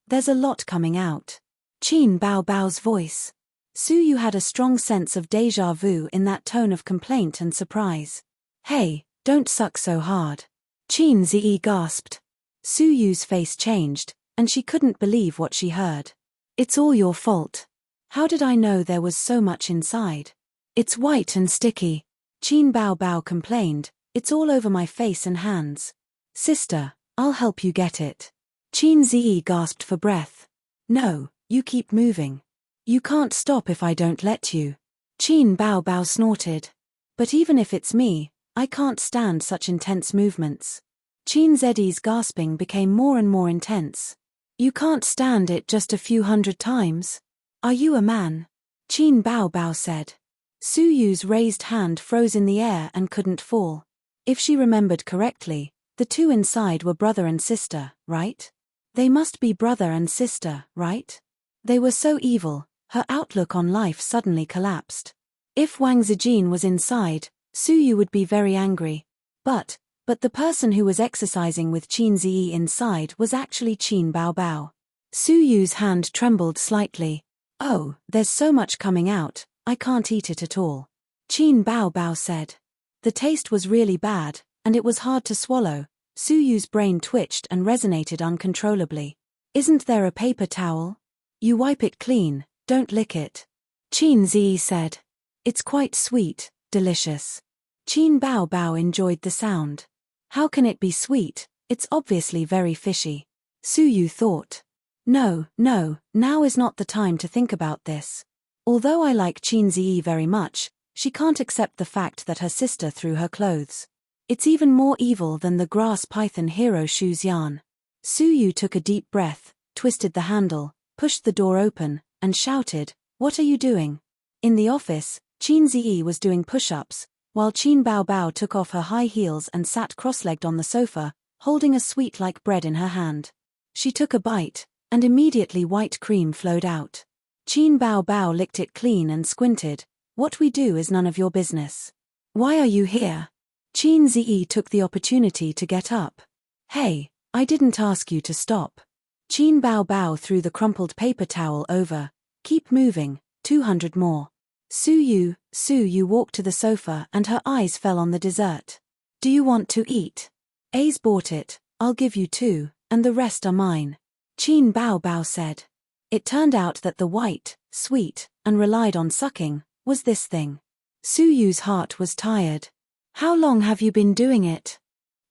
there's a lot coming out. Qin Bao's voice. Su Yu had a strong sense of déjà vu in that tone of complaint and surprise. "Hey, don't suck so hard." Qin Ziyi gasped. Su Yu's face changed, and she couldn't believe what she heard. "It's all your fault. How did I know there was so much inside? It's white and sticky." Qin Bao complained, "It's all over my face and hands." "Sister, I'll help you get it." Qin Ziyi gasped for breath. "No, you keep moving. You can't stop if I don't let you." Qin Bao snorted. "But even if it's me, I can't stand such intense movements." Qin Ziyi's gasping became more and more intense. "You can't stand it just a few hundred times? Are you a man?" Qin Bao said. Su Yu's raised hand froze in the air and couldn't fall. If she remembered correctly, the 2 inside were brother and sister, right? They must be brother and sister, right? They were so evil, her outlook on life suddenly collapsed. If Wang Zijin was inside, Su Yu would be very angry. But the person who was exercising with Qin Ziyi inside was actually Qin Bao. Su Yu's hand trembled slightly. "Oh, there's so much coming out, I can't eat it at all." Qin Bao said. The taste was really bad, and it was hard to swallow. Su Yu's brain twitched and resonated uncontrollably. "Isn't there a paper towel? You wipe it clean, don't lick it." Qin Ziyi said. "It's quite sweet, delicious." Qin Bao enjoyed the sound. How can it be sweet? It's obviously very fishy. Su Yu thought. No, now is not the time to think about this. Although I like Qin Ziyi very much, she can't accept the fact that her sister threw her clothes. It's even more evil than the grass python hero Shu's yarn. Su Yu took a deep breath, twisted the handle, pushed the door open, and shouted, "What are you doing?" In the office, Qin Ziyi was doing push-ups, while Qin Bao took off her high heels and sat cross-legged on the sofa, holding a sweet like bread in her hand. She took a bite, and immediately white cream flowed out. Qin Bao licked it clean and squinted. "What we do is none of your business. Why are you here?" Qin Ziyi took the opportunity to get up. "Hey, I didn't ask you to stop." Qin Bao threw the crumpled paper towel over. "Keep moving, 200 more." Su Yu walked to the sofa and her eyes fell on the dessert. "Do you want to eat?" "A's bought it, I'll give you 2, and the rest are mine." Qin Bao said. It turned out that the white, sweet, and relied on sucking, was this thing. Su Yu's heart was tired. "How long have you been doing it?"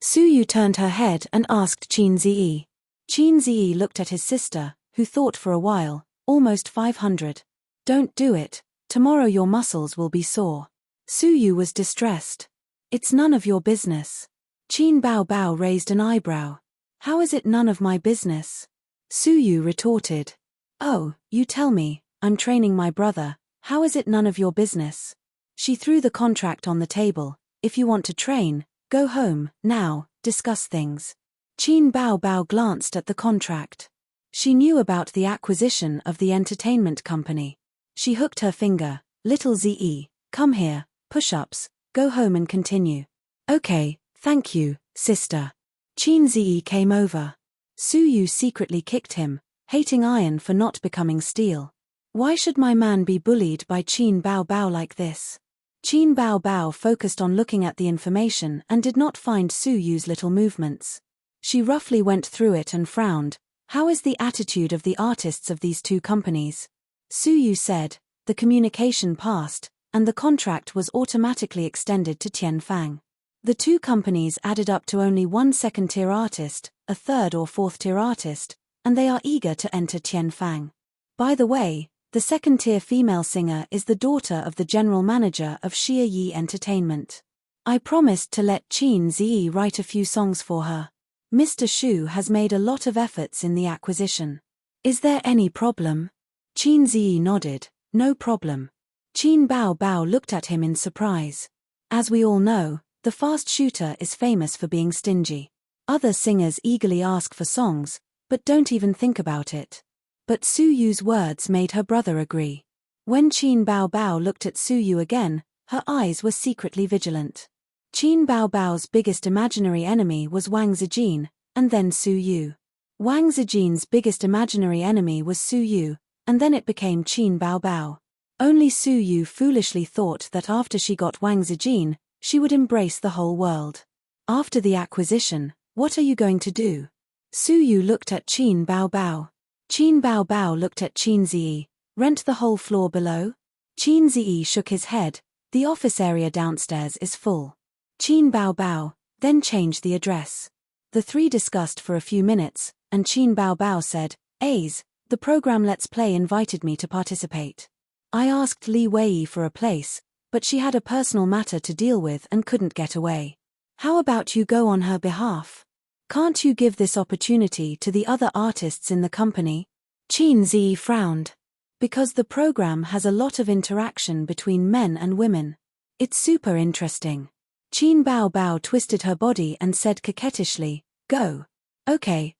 Su Yu turned her head and asked Qin Ziyi. Qin Ziyi looked at his sister, who thought for a while, almost 500. Don't do it, tomorrow your muscles will be sore. Su Yu was distressed. It's none of your business. Qin Bao Bao raised an eyebrow. How is it none of my business? Su Yu retorted. Oh, you tell me, I'm training my brother, how is it none of your business? She threw the contract on the table. If you want to train, go home, now, discuss things. Qin Bao Bao glanced at the contract. She knew about the acquisition of the entertainment company. She hooked her finger. Little Zi, come here, push-ups, go home and continue. Okay, thank you, sister. Qin Zi came over. Su Yu secretly kicked him, hating iron for not becoming steel. Why should my man be bullied by Qin Bao Bao like this? Qin Bao Bao focused on looking at the information and did not find Su Yu's little movements. She roughly went through it and frowned. How is the attitude of the artists of these two companies? Su Yu said, the communication passed, and the contract was automatically extended to Tianfang. The two companies added up to only one second-tier artist, a third or fourth-tier artist, and they are eager to enter Tianfang. By the way, the second-tier female singer is the daughter of the general manager of Xia Yi Entertainment. I promised to let Qin Zi write a few songs for her. Mr. Shu has made a lot of efforts in the acquisition. Is there any problem? Qin Zi nodded, no problem. Qin Bao Bao looked at him in surprise. As we all know, the fast shooter is famous for being stingy. Other singers eagerly ask for songs, but don't even think about it. But Su Yu's words made her brother agree. When Qin Bao Bao looked at Su Yu again, her eyes were secretly vigilant. Qin Bao Bao's biggest imaginary enemy was Wang Zijin, and then Su Yu. Wang Zijin's biggest imaginary enemy was Su Yu, and then it became Qin Bao Bao. Only Su Yu foolishly thought that after she got Wang Zijin, she would embrace the whole world. After the acquisition, what are you going to do? Su Yu looked at Qin Bao Bao. Qin Bao Bao looked at Qin Ziyi. Rent the whole floor below? Qin Ziyi shook his head. The office area downstairs is full. Qin Bao Bao, then change the address. The three discussed for a few minutes, and Qin Bao Bao said, A's, the program Let's Play invited me to participate. I asked Li Wei for a place, but she had a personal matter to deal with and couldn't get away. How about you go on her behalf? Can't you give this opportunity to the other artists in the company? Qin Zi frowned. Because the program has a lot of interaction between men and women. It's super interesting. Qin Bao Bao twisted her body and said coquettishly, go. Okay,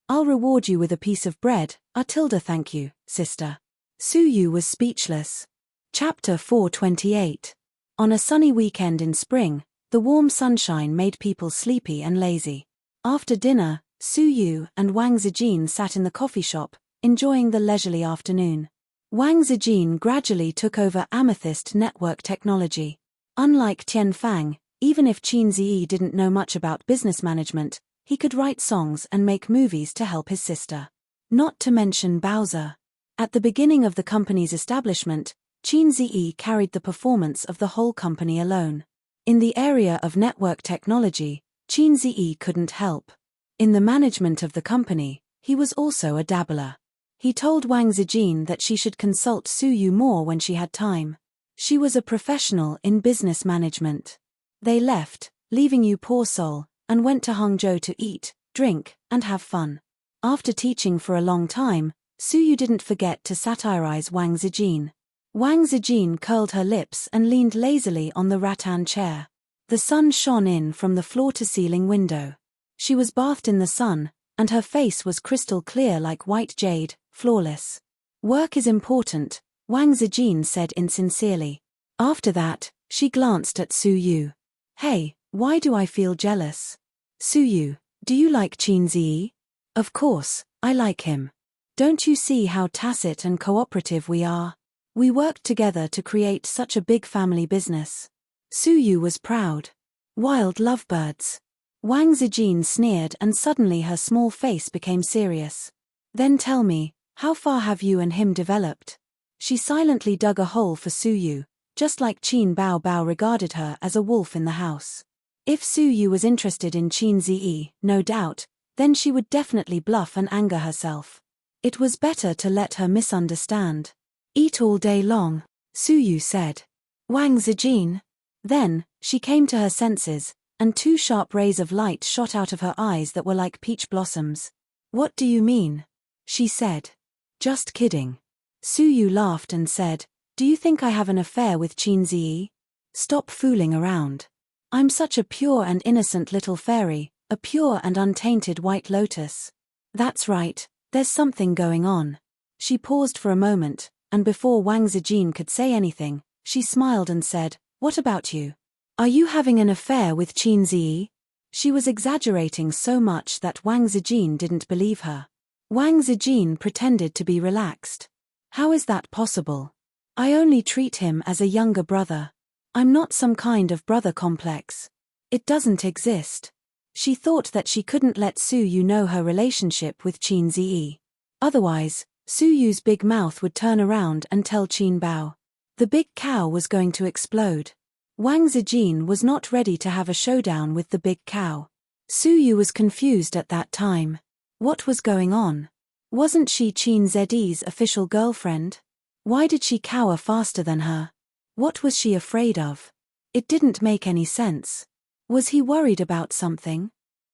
I'll reward you with a piece of bread, thank you, sister. Su Yu was speechless. Chapter 428. On a sunny weekend in spring, the warm sunshine made people sleepy and lazy. After dinner, Su Yu and Wang Zijin sat in the coffee shop, enjoying the leisurely afternoon. Wang Zijin gradually took over Amethyst network technology. Unlike Tianfang, even if Qin Ziyi didn't know much about business management, he could write songs and make movies to help his sister. Not to mention Bowser. At the beginning of the company's establishment, Qin Ziyi carried the performance of the whole company alone. In the area of network technology, Qin Ziyi couldn't help. In the management of the company, he was also a dabbler. He told Wang Zijin that she should consult Su Yu more when she had time. She was a professional in business management. They left, leaving Yu poor soul, and went to Hangzhou to eat, drink, and have fun. After teaching for a long time, Su Yu didn't forget to satirize Wang Zijin. Wang Zijin curled her lips and leaned lazily on the rattan chair. The sun shone in from the floor-to-ceiling window. She was bathed in the sun, and her face was crystal clear like white jade, flawless. Work is important, Wang Zijin said insincerely. After that, she glanced at Su Yu. Hey, why do I feel jealous? Su Yu, do you like Qin Ziyi? Of course, I like him. Don't you see how tacit and cooperative we are? We worked together to create such a big family business. Su Yu was proud. Wild lovebirds. Wang Zijin sneered and suddenly her small face became serious. Then tell me, how far have you and him developed? She silently dug a hole for Su Yu, just like Qin Bao Bao regarded her as a wolf in the house. If Su Yu was interested in Qin Ziyi, no doubt, Then she would definitely bluff and anger herself. It was better to let her misunderstand. Eat all day long, Suyu said. Wang Zijin. Then, she came to her senses, and two sharp rays of light shot out of her eyes that were like peach blossoms. What do you mean? She said. Just kidding. Suyu laughed and said, do you think I have an affair with Qin Ziyi? Stop fooling around. I'm such a pure and innocent little fairy, a pure and untainted white lotus. That's right, there's something going on. She paused for a moment, and before Wang Zijin could say anything, she smiled and said, what about you? Are you having an affair with Qin Ziyi? She was exaggerating so much that Wang Zijin didn't believe her. Wang Zijin pretended to be relaxed. How is that possible? I only treat him as a younger brother. I'm not some kind of brother complex. It doesn't exist. She thought that she couldn't let Suyu know her relationship with Qin Ziyi. Otherwise, Suyu's big mouth would turn around and tell Qin Bao. The big cow was going to explode. Wang Zijin was not ready to have a showdown with the big cow. Suyu was confused at that time. What was going on? Wasn't she Qin Ziyi's official girlfriend? Why did she cower faster than her? What was she afraid of? It didn't make any sense. Was he worried about something?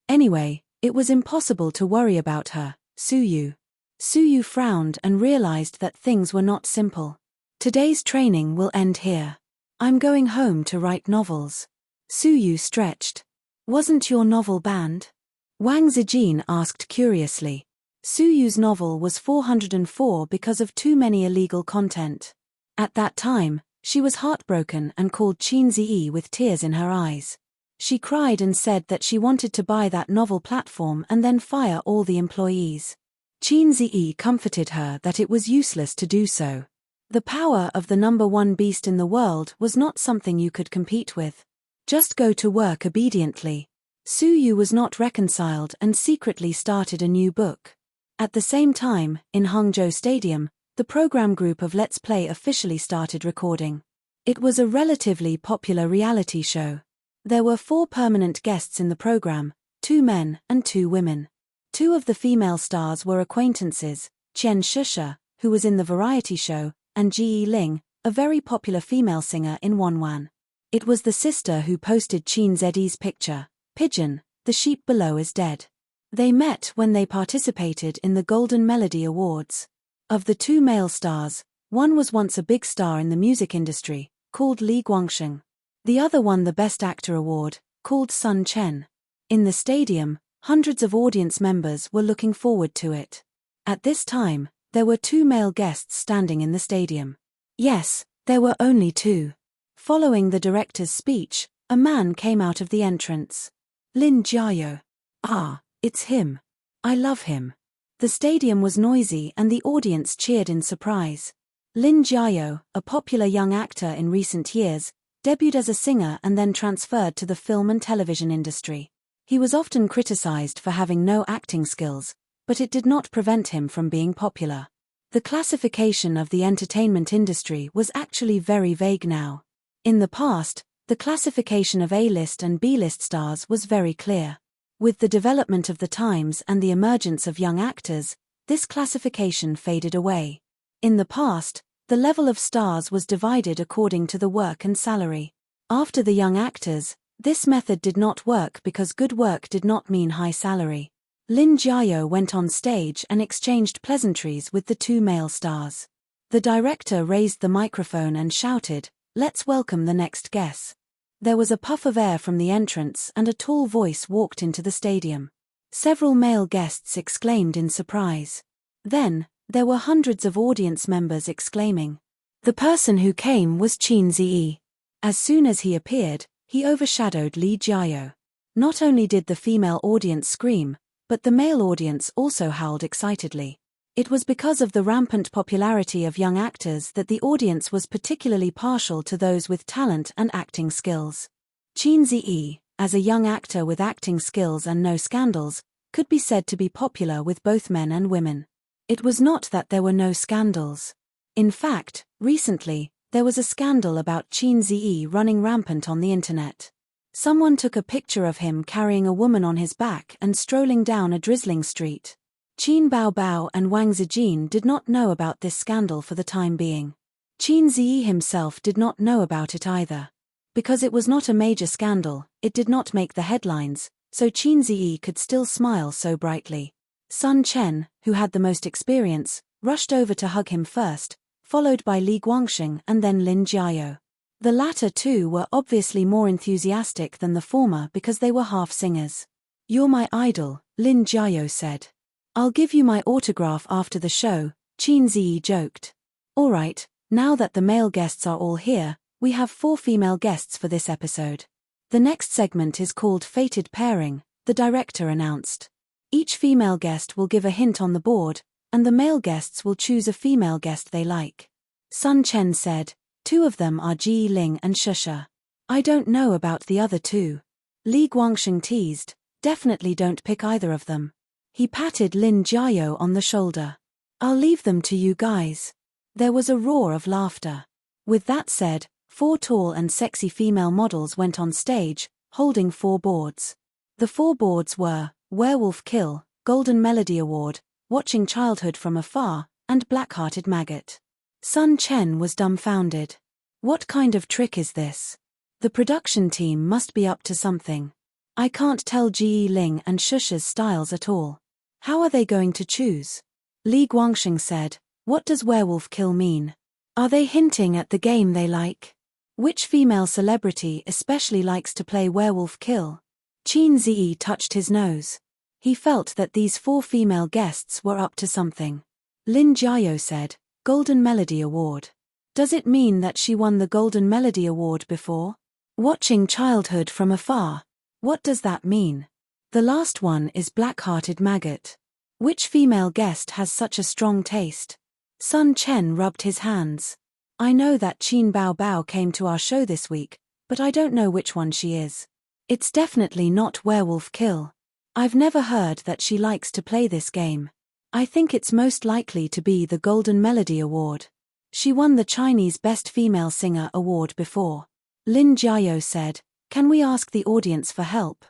Anyway, it was impossible to worry about her, Suyu. Suyu frowned and realized that things were not simple. Today's training will end here. I'm going home to write novels. Suyu stretched. Wasn't your novel banned? Wang Zijin asked curiously. Suyu's novel was 404 because of too many illegal content. At that time, she was heartbroken and called Qin Ziyi with tears in her eyes. She cried and said that she wanted to buy that novel platform and then fire all the employees. Qin Ziyi comforted her that it was useless to do so. The power of the number one beast in the world was not something you could compete with. Just go to work obediently. Suyu was not reconciled and secretly started a new book. At the same time, in Hangzhou Stadium, the program group of Let's Play officially started recording. It was a relatively popular reality show. There were 4 permanent guests in the program, 2 men and 2 women. 2 of the female stars were acquaintances, Qian Shusha, who was in the variety show, and Ji Ling, a very popular female singer in Wanwan. It was the sister who posted Qin Ziyi's picture, Pigeon, the sheep below is dead. They met when they participated in the Golden Melody Awards. Of the 2 male stars, one was once a big star in the music industry, called Li Guangsheng. The other won the Best Actor award, called Sun Chen. In the stadium, hundreds of audience members were looking forward to it. At this time, there were 2 male guests standing in the stadium. Yes, there were only 2. Following the director's speech, a man came out of the entrance. Lin Jiayo. Ah, it's him. I love him. The stadium was noisy and the audience cheered in surprise. Lin Jiayo, a popular young actor in recent years, debuted as a singer and then transferred to the film and television industry. He was often criticized for having no acting skills, but it did not prevent him from being popular. The classification of the entertainment industry was actually very vague now. In the past, the classification of A-list and B-list stars was very clear. With the development of the times and the emergence of young actors, this classification faded away. In the past, the level of stars was divided according to the work and salary. After the young actors, this method did not work because good work did not mean high salary. Lin Jiayo went on stage and exchanged pleasantries with the 2 male stars. The director raised the microphone and shouted, "Let's welcome the next guest." There was a puff of air from the entrance and a tall voice walked into the stadium. Several male guests exclaimed in surprise. Then, there were hundreds of audience members exclaiming. The person who came was Qin Ziyi. As soon as he appeared, he overshadowed Li Jiayo. Not only did the female audience scream, but the male audience also howled excitedly. It was because of the rampant popularity of young actors that the audience was particularly partial to those with talent and acting skills. Qin Ziyi, as a young actor with acting skills and no scandals, could be said to be popular with both men and women. It was not that there were no scandals. In fact, recently, there was a scandal about Qin Ziyi running rampant on the internet. Someone took a picture of him carrying a woman on his back and strolling down a drizzling street. Qin Baobao and Wang Zijin did not know about this scandal for the time being. Qin Ziyi himself did not know about it either. Because it was not a major scandal, it did not make the headlines, so Qin Ziyi could still smile so brightly. Sun Chen, who had the most experience, rushed over to hug him first, followed by Li Guangxing and then Lin Jiao. The latter two were obviously more enthusiastic than the former because they were half singers. "You're my idol," Lin Jiao said. "I'll give you my autograph after the show," Qin Ziyi joked. "Alright, now that the male guests are all here, we have 4 female guests for this episode. The next segment is called Fated Pairing," the director announced. "Each female guest will give a hint on the board, and the male guests will choose a female guest they like." Sun Chen said, "2 of them are Ji Ling and Shusha. I don't know about the other 2. Li Guangxing teased, "Definitely don't pick either of them." He patted Lin Jiao on the shoulder. "I'll leave them to you guys." There was a roar of laughter. With that said, 4 tall and sexy female models went on stage, holding 4 boards. The 4 boards were Werewolf Kill, Golden Melody Award, Watching Childhood from Afar, and Black-Hearted Maggot. Sun Chen was dumbfounded. What kind of trick is this? The production team must be up to something. I can't tell Ji Ling and Shusha's styles at all. How are they going to choose? Li Guangxing said, "What does Werewolf Kill mean? Are they hinting at the game they like? Which female celebrity especially likes to play Werewolf Kill?" Qin Ziyi touched his nose. He felt that these 4 female guests were up to something. Lin Jiao said, "Golden Melody Award. Does it mean that she won the Golden Melody Award before? Watching Childhood from Afar. What does that mean? The last one is Black-Hearted Maggot. Which female guest has such a strong taste?" Sun Chen rubbed his hands. "I know that Qin Baobao came to our show this week, but I don't know which one she is. It's definitely not Werewolf Kill. I've never heard that she likes to play this game. I think it's most likely to be the Golden Melody Award. She won the Chinese Best Female Singer Award before." Lin Jiao said, "Can we ask the audience for help?"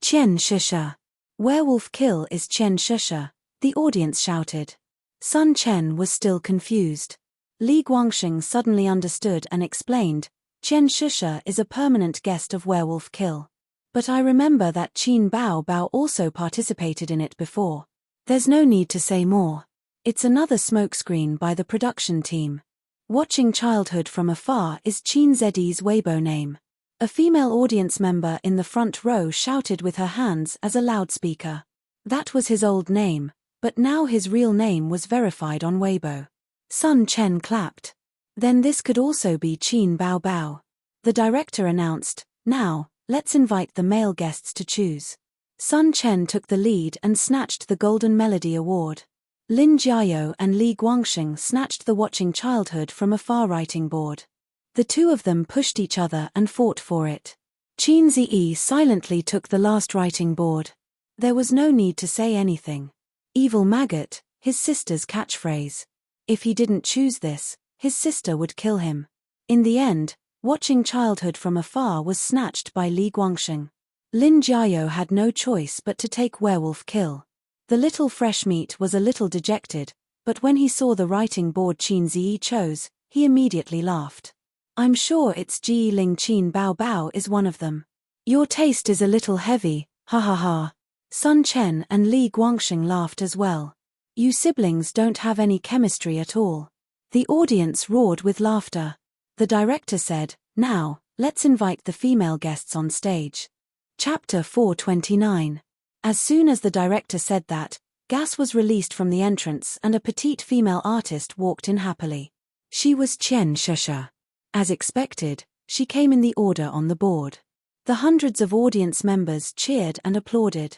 "Qian Shusha. Werewolf Kill is Qian Shusha," the audience shouted. Sun Chen was still confused. Li Guangxing suddenly understood and explained, "Qian Shusha is a permanent guest of Werewolf Kill. But I remember that Qin Baobao also participated in it before. There's no need to say more. It's another smokescreen by the production team. Watching Childhood from Afar is Qin Ziyi's Weibo name." A female audience member in the front row shouted with her hands as a loudspeaker. That was his old name, but now his real name was verified on Weibo. Sun Chen clapped. Then this could also be Qin Baobao. The director announced, "Now, let's invite the male guests to choose." Sun Chen took the lead and snatched the Golden Melody Award. Lin Jiao and Li Guangxing snatched the Watching Childhood from Afar writing board. The 2 of them pushed each other and fought for it. Qin Ziyi silently took the last writing board. There was no need to say anything. Evil Maggot, his sister's catchphrase. If he didn't choose this, his sister would kill him. In the end, Watching Childhood from Afar was snatched by Li Guangxing. Lin Jiao had no choice but to take Werewolf Kill. The little fresh meat was a little dejected, but when he saw the writing board Qin Ziyi chose, he immediately laughed. "I'm sure it's Ji Ling. Qin Baobao is one of them. Your taste is a little heavy, ha ha ha." Sun Chen and Li Guangxing laughed as well. "You siblings don't have any chemistry at all." The audience roared with laughter. The director said, "Now, let's invite the female guests on stage." Chapter 429. As soon as the director said that, gas was released from the entrance and a petite female artist walked in happily. She was Qian Shusha. As expected, she came in the order on the board. The hundreds of audience members cheered and applauded.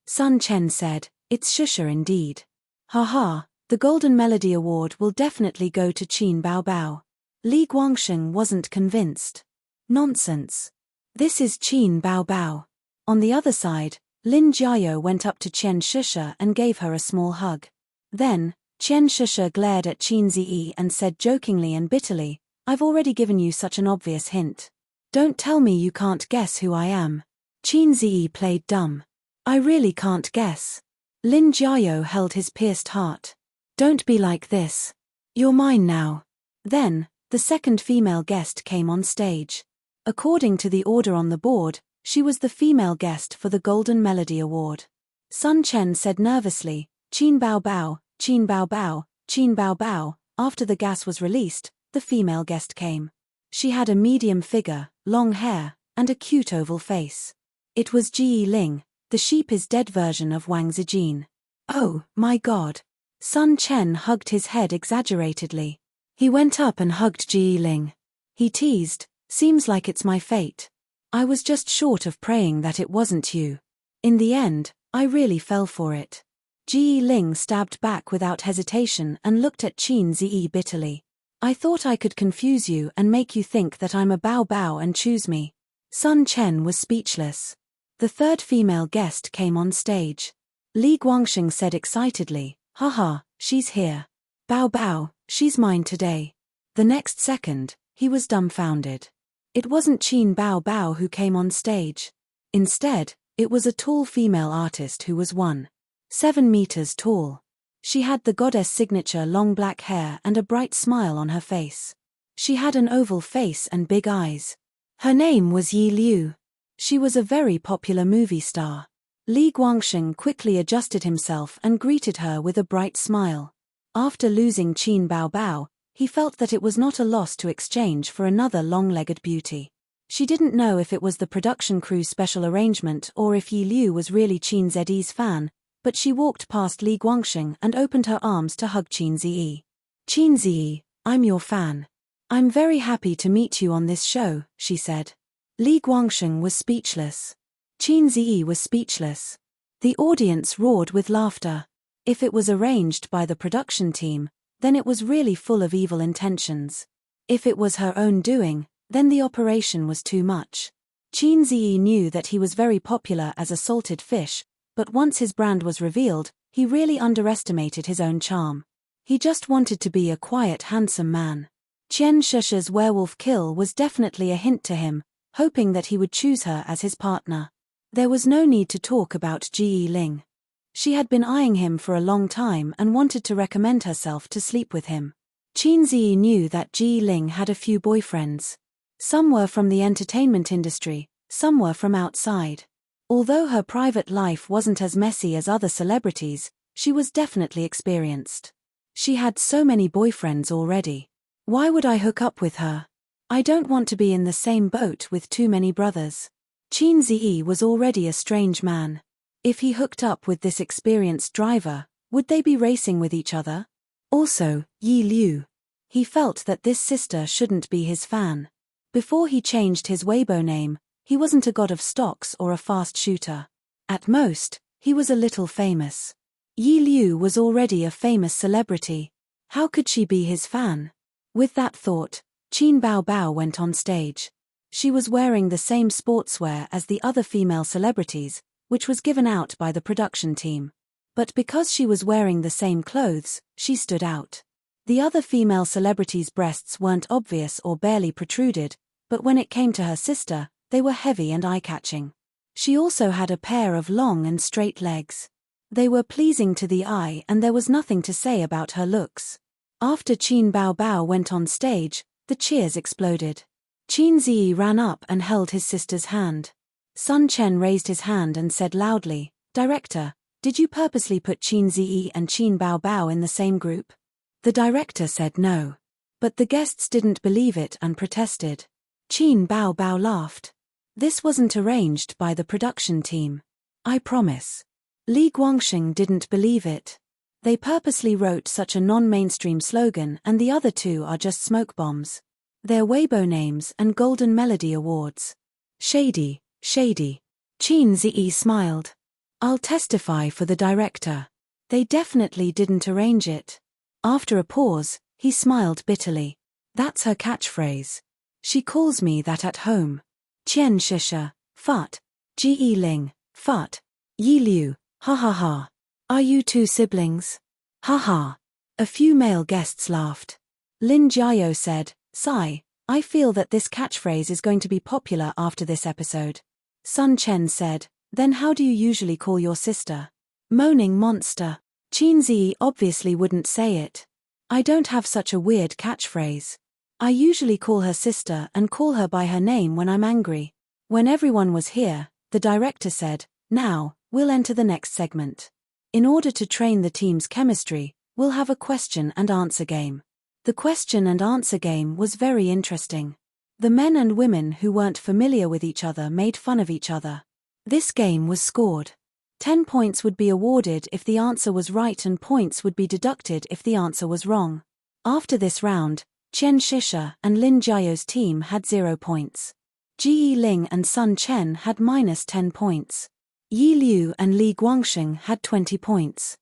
Sun Chen said, "It's Shusha indeed. Ha, the Golden Melody Award will definitely go to Qin Baobao." Li Guangxing wasn't convinced. "Nonsense. This is Qin Baobao." On the other side, Lin Jiao went up to Qian Shusha and gave her a small hug. Then, Qian Shusha glared at Qin Ziyi and said jokingly and bitterly, "I've already given you such an obvious hint. Don't tell me you can't guess who I am. Qin Ziyi played dumb. I really can't guess. Lin Jiao held his pierced heart. Don't be like this. You're mine now. Then, the second female guest came on stage. According to the order on the board, she was the female guest for the Golden Melody Award. Sun Chen said nervously, Qin Bao Bao, Qin Bao Bao, Qin Bao Bao. After the gas was released, the female guest came. She had a medium figure, long hair, and a cute oval face. It was Ji Ling, the sheep is dead version of Wang Zijin. Oh, my God. Sun Chen hugged his head exaggeratedly. He went up and hugged Ji Ling. He teased, seems like it's my fate. I was just short of praying that it wasn't you. In the end, I really fell for it. Ji Ling stabbed back without hesitation and looked at Qin Ziyi bitterly. I thought I could confuse you and make you think that I'm a Bao Bao and choose me. Sun Chen was speechless. The third female guest came on stage. Li Guangxing said excitedly, haha, she's here. Bao Bao, she's mine today. The next second, he was dumbfounded. It wasn't Qin Bao Bao who came on stage. Instead, it was a tall female artist who was 1.7 meters tall. She had the goddess signature long black hair and a bright smile on her face. She had an oval face and big eyes. Her name was Yi Liu. She was a very popular movie star. Li Guangxing quickly adjusted himself and greeted her with a bright smile. After losing Qin Bao Bao, he felt that it was not a loss to exchange for another long-legged beauty. She didn't know if it was the production crew's special arrangement or if Yi Liu was really Qin Ziyi's fan, but she walked past Li Guangxing and opened her arms to hug Qin Ziyi. Qin Ziyi, I'm your fan. I'm very happy to meet you on this show, she said. Li Guangxing was speechless. Qin Ziyi was speechless. The audience roared with laughter. If it was arranged by the production team, then it was really full of evil intentions. If it was her own doing, then the operation was too much. Qin Ziyi knew that he was very popular as a salted fish, but once his brand was revealed, he really underestimated his own charm. He just wanted to be a quiet, handsome man. Qian Shisha's werewolf kill was definitely a hint to him, hoping that he would choose her as his partner. There was no need to talk about Ji Ling. She had been eyeing him for a long time and wanted to recommend herself to sleep with him. Qin Ziyi knew that Ji Ling had a few boyfriends. Some were from the entertainment industry, some were from outside. Although her private life wasn't as messy as other celebrities, she was definitely experienced. She had so many boyfriends already. Why would I hook up with her? I don't want to be in the same boat with too many brothers. Qin Ziyi was already a strange man. If he hooked up with this experienced driver, would they be racing with each other? Also, Yi Liu. He felt that this sister shouldn't be his fan. Before he changed his Weibo name, he wasn't a god of stocks or a fast shooter. At most, he was a little famous. Yi Liu was already a famous celebrity. How could she be his fan? With that thought, Qin Bao Bao went on stage. She was wearing the same sportswear as the other female celebrities, which was given out by the production team. But because she was wearing the same clothes, she stood out. The other female celebrities' breasts weren't obvious or barely protruded, but when it came to her sister, they were heavy and eye-catching. She also had a pair of long and straight legs. They were pleasing to the eye and there was nothing to say about her looks. After Qin Bao Bao went on stage, the cheers exploded. Qin Ziyi ran up and held his sister's hand. Sun Chen raised his hand and said loudly, "Director, did you purposely put Qin Ziyi and Qin Bao Bao in the same group?" The director said no. But the guests didn't believe it and protested. Qin Bao Bao laughed. This wasn't arranged by the production team. I promise. Li Guangxing didn't believe it. They purposely wrote such a non-mainstream slogan and the other two are just smoke bombs. Their Weibo names and Golden Melody Awards. Shady, shady. Qin Ziyi smiled. I'll testify for the director. They definitely didn't arrange it. After a pause, he smiled bitterly. That's her catchphrase. She calls me that at home. Qian Shisha, Fut. Ji Ling, Fut. Yi Liu, ha ha ha. Are you two siblings? Ha ha. A few male guests laughed. Lin Jiao said, sigh, I feel that this catchphrase is going to be popular after this episode. Sun Chen said, then how do you usually call your sister? Moaning monster. Qin Zi obviously wouldn't say it. I don't have such a weird catchphrase. I usually call her sister and call her by her name when I'm angry. When everyone was here, the director said, now, we'll enter the next segment. In order to train the team's chemistry, we'll have a question and answer game. The question and answer game was very interesting. The men and women who weren't familiar with each other made fun of each other. This game was scored. 10 points would be awarded if the answer was right and points would be deducted if the answer was wrong. After this round, Chen Shisha and Lin Jiao's team had 0 points. Ji Ling and Sun Chen had -10 points. Yi Liu and Li Guangsheng had 20 points.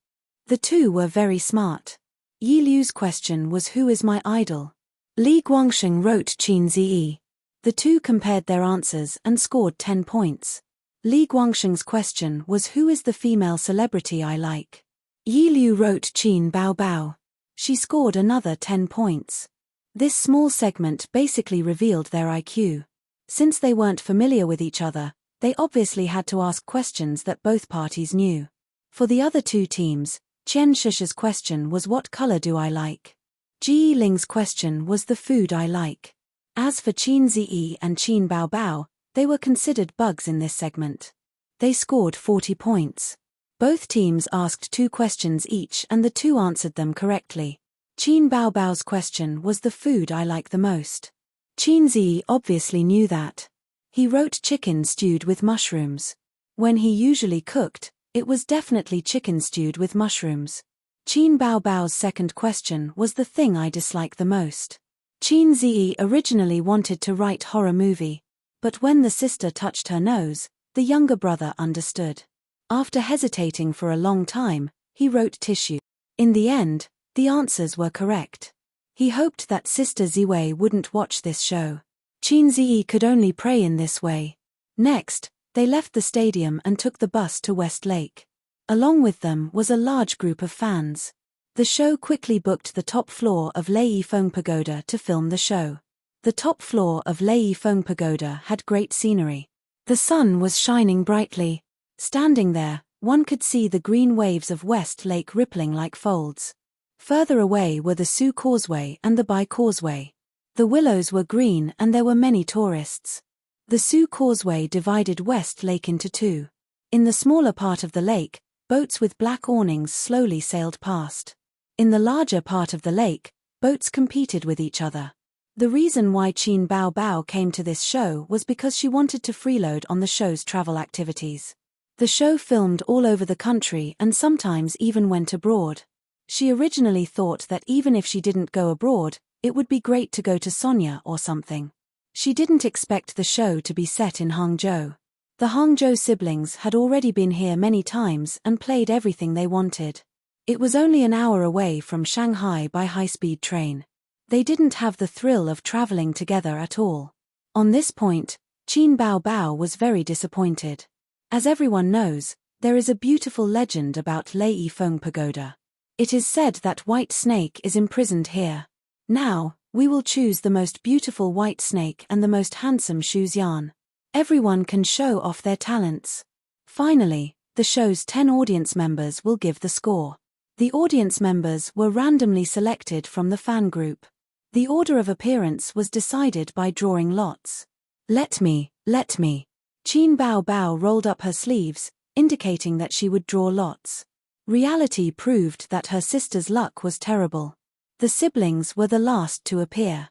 The two were very smart. Yi Liu's question was who is my idol? Li Guangsheng wrote Qin Zi. The two compared their answers and scored 10 points. Li Guangsheng's question was who is the female celebrity I like? Yi Liu wrote Qin Bao Bao. She scored another 10 points. This small segment basically revealed their IQ. Since they weren't familiar with each other, they obviously had to ask questions that both parties knew. For the other two teams, Chen Shisha's question was what color do I like? Ji Ling's question was the food I like. As for Qin Zi and Qin Bao Bao, they were considered bugs in this segment. They scored 40 points. Both teams asked 2 questions each and the two answered them correctly. Qin Bao Bao's question was the food I like the most. Qin Zi obviously knew that. He wrote chicken stewed with mushrooms. When he usually cooked, it was definitely chicken stewed with mushrooms. Qin Bao Bao's second question was the thing I dislike the most. Qin Zi originally wanted to write horror movie, but when the sister touched her nose, the younger brother understood. After hesitating for a long time, he wrote tissue. In the end, the answers were correct. He hoped that Sister Ziwei wouldn't watch this show. Qin Zi could only pray in this way. Next, they left the stadium and took the bus to West Lake. Along with them was a large group of fans. The show quickly booked the top floor of Lei Feng Pagoda to film the show. The top floor of Lei Feng Pagoda had great scenery. The sun was shining brightly. Standing there, one could see the green waves of West Lake rippling like folds. Further away were the Su Causeway and the Bai Causeway. The willows were green and there were many tourists. The Su Causeway divided West Lake into two. In the smaller part of the lake, boats with black awnings slowly sailed past. In the larger part of the lake, boats competed with each other. The reason why Qin Bao Bao came to this show was because she wanted to freeload on the show's travel activities. The show filmed all over the country and sometimes even went abroad. She originally thought that even if she didn't go abroad, it would be great to go to Sonia or something. She didn't expect the show to be set in Hangzhou. The Hangzhou siblings had already been here many times and played everything they wanted. It was only an hour away from Shanghai by high-speed train. They didn't have the thrill of traveling together at all. On this point, Qin Bao Bao was very disappointed. As everyone knows, there is a beautiful legend about Lei Feng Pagoda. It is said that White Snake is imprisoned here. Now, we will choose the most beautiful white snake and the most handsome Shuxian. Everyone can show off their talents. Finally, the show's 10 audience members will give the score. The audience members were randomly selected from the fan group. The order of appearance was decided by drawing lots. Let me. Qin Bao Bao rolled up her sleeves, indicating that she would draw lots. Reality proved that her sister's luck was terrible. The siblings were the last to appear.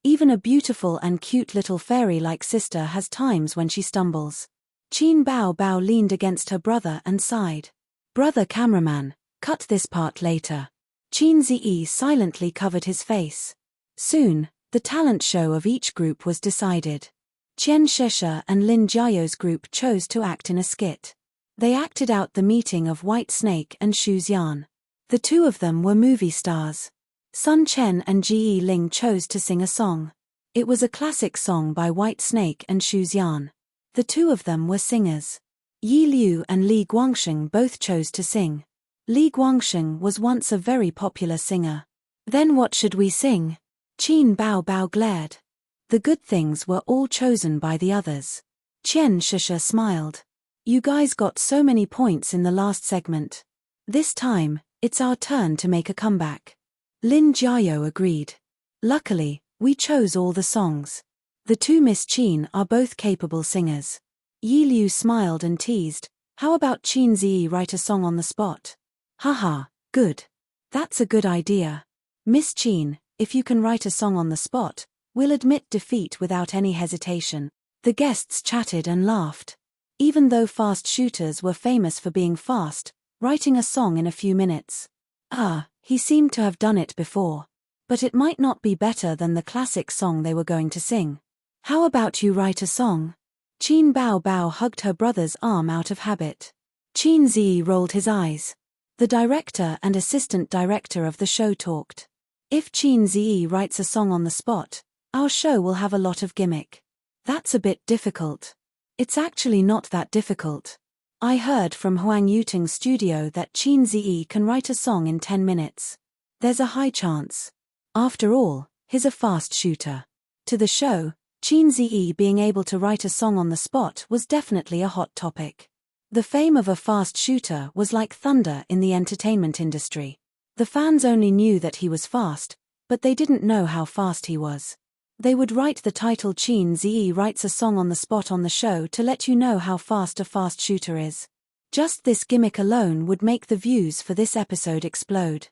Even a beautiful and cute little fairy-like sister has times when she stumbles. Qin Bao Bao leaned against her brother and sighed. Brother cameraman, cut this part later. Qin Zi silently covered his face. Soon, the talent show of each group was decided. Chen Shisha and Lin Jiao's group chose to act in a skit. They acted out the meeting of White Snake and Shuxian. The two of them were movie stars. Sun Chen and Ji Ling chose to sing a song. It was a classic song by White Snake and Shuxian. The two of them were singers. Yi Liu and Li Guangsheng both chose to sing. Li Guangsheng was once a very popular singer. Then what should we sing? Qin Bao Bao glared. The good things were all chosen by the others. Qian Shisha smiled. You guys got so many points in the last segment. This time, it's our turn to make a comeback. Lin Jiao agreed. Luckily, we chose all the songs. The two Miss Qin are both capable singers. Yi Liu smiled and teased, how about Qin Ziyi write a song on the spot? Haha, good. That's a good idea. Miss Qin, if you can write a song on the spot, we'll admit defeat without any hesitation. The guests chatted and laughed. Even though fast shooters were famous for being fast, writing a song in a few minutes. He seemed to have done it before. But it might not be better than the classic song they were going to sing. How about you write a song? Qin Bao Bao hugged her brother's arm out of habit. Qin Ziyi rolled his eyes. The director and assistant director of the show talked. If Qin Ziyi writes a song on the spot, our show will have a lot of gimmick. That's a bit difficult. It's actually not that difficult. I heard from Huang Yuting's studio that Qin Ziyi can write a song in 10 minutes. There's a high chance. After all, he's a fast shooter. To the show, Qin Ziyi being able to write a song on the spot was definitely a hot topic. The fame of a fast shooter was like thunder in the entertainment industry. The fans only knew that he was fast, but they didn't know how fast he was. They would write the title Qin Ziyi writes a song on the spot on the show to let you know how fast a fast shooter is. Just this gimmick alone would make the views for this episode explode.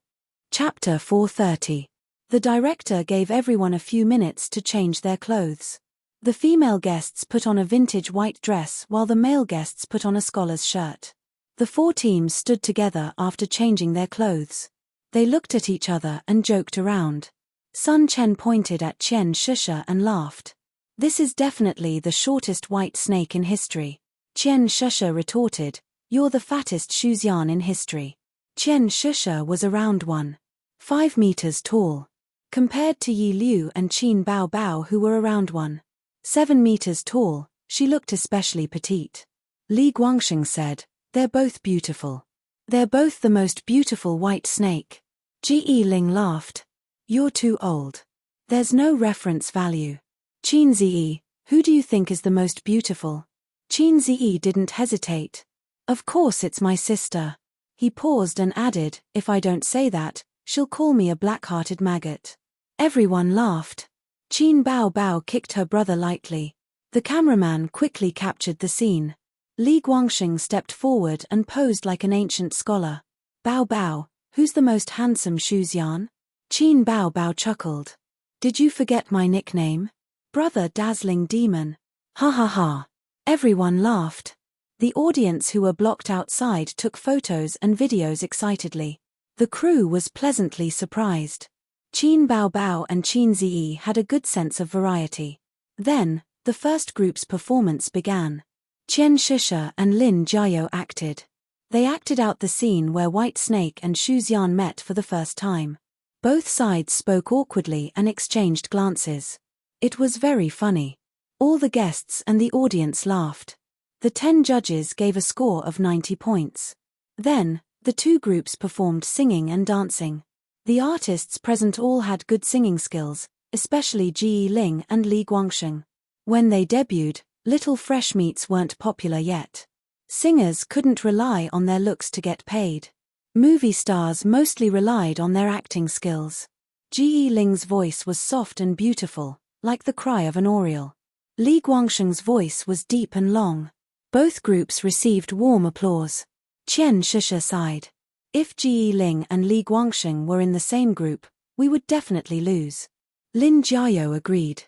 Chapter 430. The director gave everyone a few minutes to change their clothes. The female guests put on a vintage white dress while the male guests put on a scholar's shirt. The four teams stood together after changing their clothes. They looked at each other and joked around. Sun Chen pointed at Qian Shisha and laughed. This is definitely the shortest white snake in history. Qian Shisha retorted, you're the fattest Shuxian in history. Qian Shisha was around 1.5 meters tall. Compared to Yi Liu and Qin Bao Bao who were around 1.7 meters tall, she looked especially petite. Li Guangxing said, they're both beautiful. They're both the most beautiful white snake. Ji Ling laughed. You're too old. There's no reference value. Qin Ziyi, who do you think is the most beautiful? Qin Ziyi didn't hesitate. Of course it's my sister. He paused and added, if I don't say that, she'll call me a black-hearted maggot. Everyone laughed. Qin Bao Bao kicked her brother lightly. The cameraman quickly captured the scene. Li Guangxing stepped forward and posed like an ancient scholar. Bao Bao, who's the most handsome Shuxian? Qin Bao Bao chuckled. Did you forget my nickname? Brother Dazzling Demon. Ha ha ha. Everyone laughed. The audience who were blocked outside took photos and videos excitedly. The crew was pleasantly surprised. Qin Bao Bao and Qin Ziyi had a good sense of variety. Then, the first group's performance began. Qian Shisha and Lin Jiao acted. They acted out the scene where White Snake and Shuxian met for the first time. Both sides spoke awkwardly and exchanged glances. It was very funny. All the guests and the audience laughed. The 10 judges gave a score of 90 points. Then, the two groups performed singing and dancing. The artists present all had good singing skills, especially Ji Ling and Li Guangxing. When they debuted, Little Fresh Meats weren't popular yet. Singers couldn't rely on their looks to get paid. Movie stars mostly relied on their acting skills. Ji Ling's voice was soft and beautiful, like the cry of an oriole. Li Guangxing's voice was deep and long. Both groups received warm applause. Qian Shisha sighed. If Ji Ling and Li Guangxing were in the same group, we would definitely lose. Lin Jiao agreed.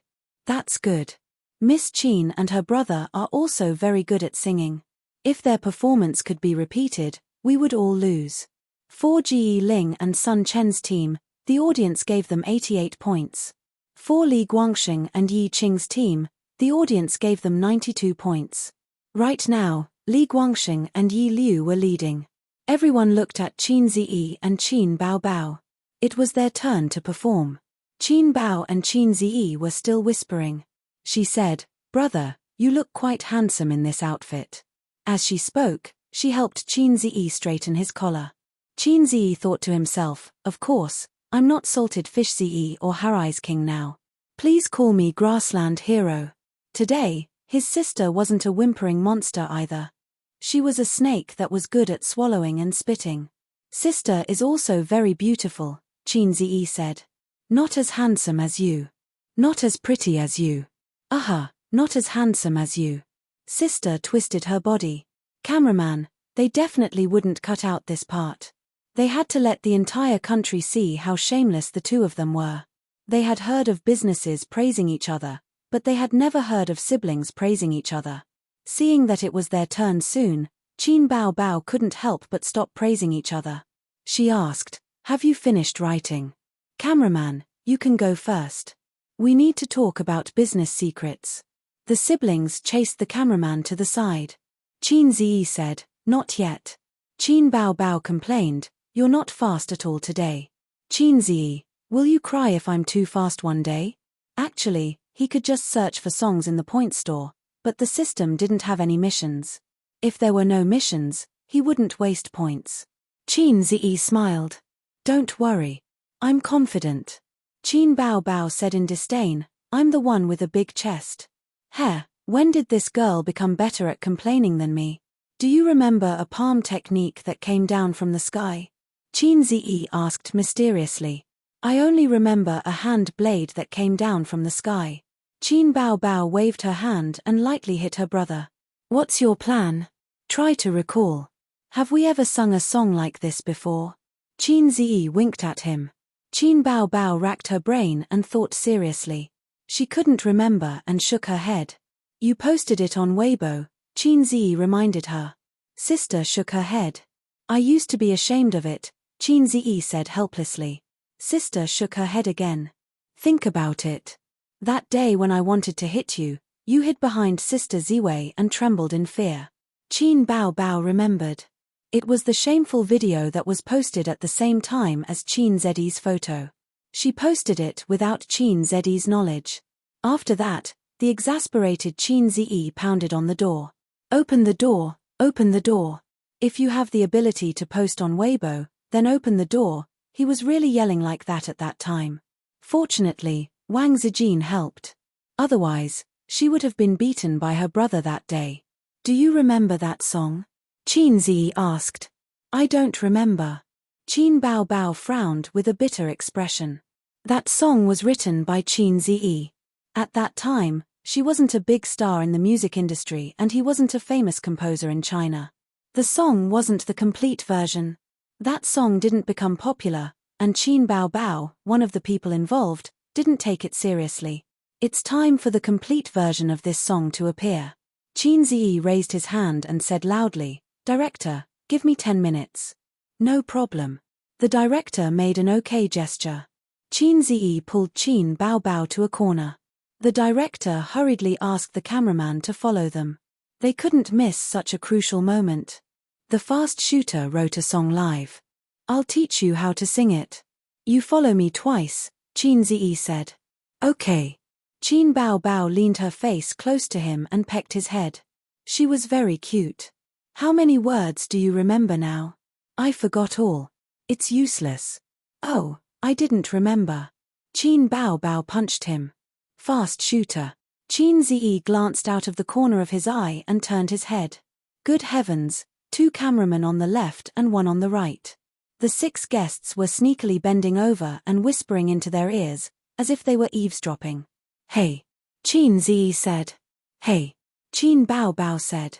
That's good. Miss Qin and her brother are also very good at singing. If their performance could be repeated, we would all lose. For Ji Ling and Sun Chen's team, the audience gave them 88 points. For Li Guangxing and Yi Qing's team, the audience gave them 92 points. Right now, Li Guangxing and Yi Liu were leading. Everyone looked at Qin Ziyi and Qin Bao Bao. It was their turn to perform. Qin Bao and Qin Ziyi were still whispering. She said, "Brother, you look quite handsome in this outfit." As she spoke, she helped Qin Ziyi straighten his collar. Qin Ziyi thought to himself, of course, I'm not Salted Fish Ze or Harai's king now. Please call me Grassland Hero. Today, his sister wasn't a whimpering monster either. She was a snake that was good at swallowing and spitting. Sister is also very beautiful, Qin Zi said. Not as handsome as you. Not as pretty as you. Not as handsome as you. Sister twisted her body. Cameraman, they definitely wouldn't cut out this part. They had to let the entire country see how shameless the two of them were. They had heard of businesses praising each other, but they had never heard of siblings praising each other. Seeing that it was their turn soon, Qin Bao Bao couldn't help but stop praising each other. She asked, "Have you finished writing? Cameraman, you can go first. We need to talk about business secrets." The siblings chased the cameraman to the side. Qin Zi said, "Not yet." Qin Bao Bao complained, "You're not fast at all today." Qin Zi, "Will you cry if I'm too fast one day?" Actually, he could just search for songs in the point store, but the system didn't have any missions. If there were no missions, he wouldn't waste points. Qin Zi smiled. "Don't worry. I'm confident." Qin Bao Bao said in disdain, "I'm the one with a big chest." When did this girl become better at complaining than me? Do you remember a palm technique that came down from the sky? Qin Zi asked mysteriously. "I only remember a hand blade that came down from the sky." Qin Bao Bao waved her hand and lightly hit her brother. "What's your plan? Try to recall. Have we ever sung a song like this before?" Qin Zi winked at him. Qin Bao Bao racked her brain and thought seriously. She couldn't remember and shook her head. "You posted it on Weibo," Qin Zi reminded her. Sister shook her head. "I used to be ashamed of it," Qin Zi said helplessly. Sister shook her head again. "Think about it. That day when I wanted to hit you, you hid behind Sister Ziwei and trembled in fear." Qin Bao Bao remembered. It was the shameful video that was posted at the same time as Qin Zi's photo. She posted it without Qin Zi's knowledge. After that, the exasperated Qin Zi pounded on the door. "Open the door, open the door. If you have the ability to post on Weibo, then open the door." He was really yelling like that at that time. Fortunately, Wang Zijin helped. Otherwise, she would have been beaten by her brother that day. "Do you remember that song?" Qin Zi asked. "I don't remember." Qin Bao Bao frowned with a bitter expression. That song was written by Qin Zi. At that time, she wasn't a big star in the music industry and he wasn't a famous composer in China. The song wasn't the complete version. That song didn't become popular, and Qin Bao Bao, one of the people involved, didn't take it seriously. "It's time for the complete version of this song to appear." Qin Zi raised his hand and said loudly, "Director, give me 10 minutes. "No problem." The director made an okay gesture. Qin Zi pulled Qin Bao Bao to a corner. The director hurriedly asked the cameraman to follow them. They couldn't miss such a crucial moment. The fast shooter wrote a song live. "I'll teach you how to sing it. You follow me twice," Qin Zi said. "Okay." Qin Bao Bao leaned her face close to him and pecked his head. She was very cute. "How many words do you remember now?" "I forgot all. It's useless." "Oh, I didn't remember." Qin Bao Bao punched him. Fast shooter. Qin Zi glanced out of the corner of his eye and turned his head. Good heavens, 2 cameramen on the left and 1 on the right. The 6 guests were sneakily bending over and whispering into their ears, as if they were eavesdropping. "Hey," Qin Zi said. "Hey," Qin Bao Bao said.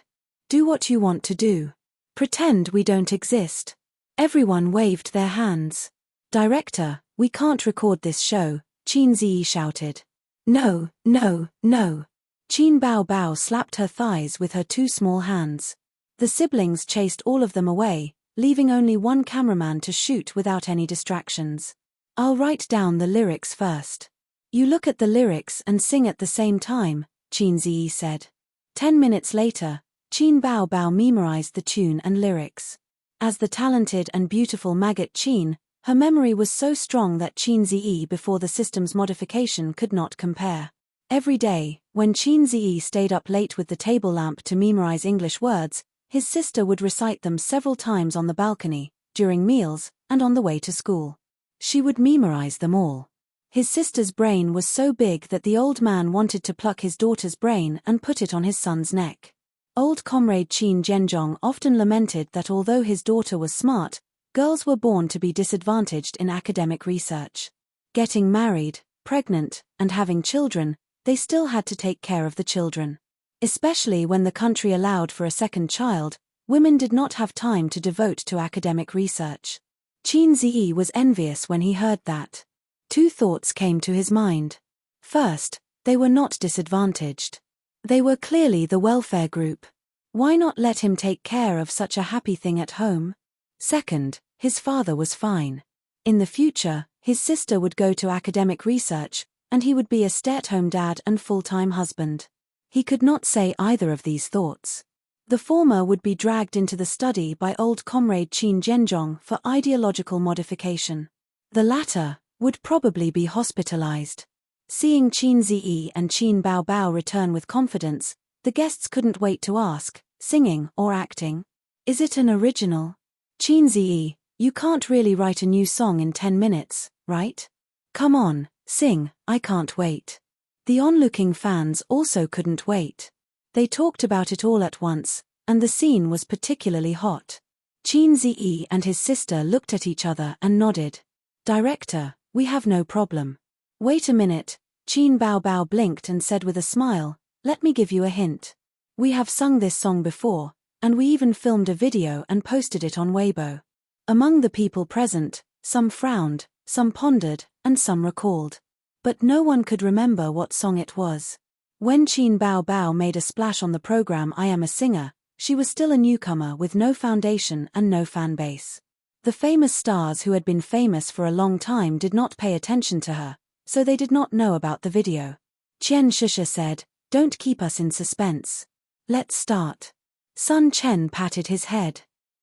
"Do what you want to do. Pretend we don't exist." Everyone waved their hands. "Director, we can't record this show," Qin Zi shouted. "No, no, no." Qin Bao Bao slapped her thighs with her 2 small hands. The siblings chased all of them away, leaving only 1 cameraman to shoot without any distractions. "I'll write down the lyrics first. You look at the lyrics and sing at the same time," Qin Zi said. 10 minutes later, Qin Bao Bao memorized the tune and lyrics. As the talented and beautiful maggot Qin, her memory was so strong that Qin Zi before the system's modification could not compare. Every day, when Qin Zi stayed up late with the table lamp to memorize English words, his sister would recite them several times on the balcony, during meals, and on the way to school. She would memorize them all. His sister's brain was so big that the old man wanted to pluck his daughter's brain and put it on his son's neck. Old comrade Qin Zhenjiang often lamented that although his daughter was smart, girls were born to be disadvantaged in academic research. Getting married, pregnant, and having children, they still had to take care of the children. Especially when the country allowed for a second child, women did not have time to devote to academic research. Qin Ziyi was envious when he heard that. Two thoughts came to his mind. First, they were not disadvantaged. They were clearly the welfare group. Why not let him take care of such a happy thing at home? Second, his father was fine. In the future, his sister would go to academic research, and he would be a stay-at-home dad and full-time husband. He could not say either of these thoughts. The former would be dragged into the study by old comrade Qin Zhenjiang for ideological modification. The latter would probably be hospitalized. Seeing Qin Ziyi and Qin Baobao return with confidence, the guests couldn't wait to ask, singing or acting? Is it an original? Qin Ziyi, you can't really write a new song in 10 minutes, right? Come on, sing, I can't wait. The onlooking fans also couldn't wait. They talked about it all at once, and the scene was particularly hot. Qin Ziyi and his sister looked at each other and nodded. Director, we have no problem. Wait a minute, Qin Baobao blinked and said with a smile, let me give you a hint. We have sung this song before, and we even filmed a video and posted it on Weibo. Among the people present, some frowned, some pondered, and some recalled. But no one could remember what song it was. When Qin Baobao made a splash on the program I Am a Singer, she was still a newcomer with no foundation and no fan base. The famous stars who had been famous for a long time did not pay attention to her, so they did not know about the video. Chen Shisha said, don't keep us in suspense. Let's start. Sun Chen patted his head.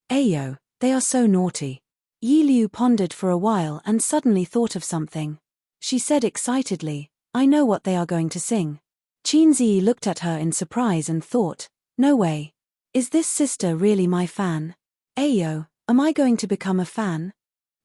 Ayo, they are so naughty. Yi Liu pondered for a while and suddenly thought of something. She said excitedly, I know what they are going to sing. Qin Ziyi looked at her in surprise and thought, no way. Is this sister really my fan? Ayo, am I going to become a fan?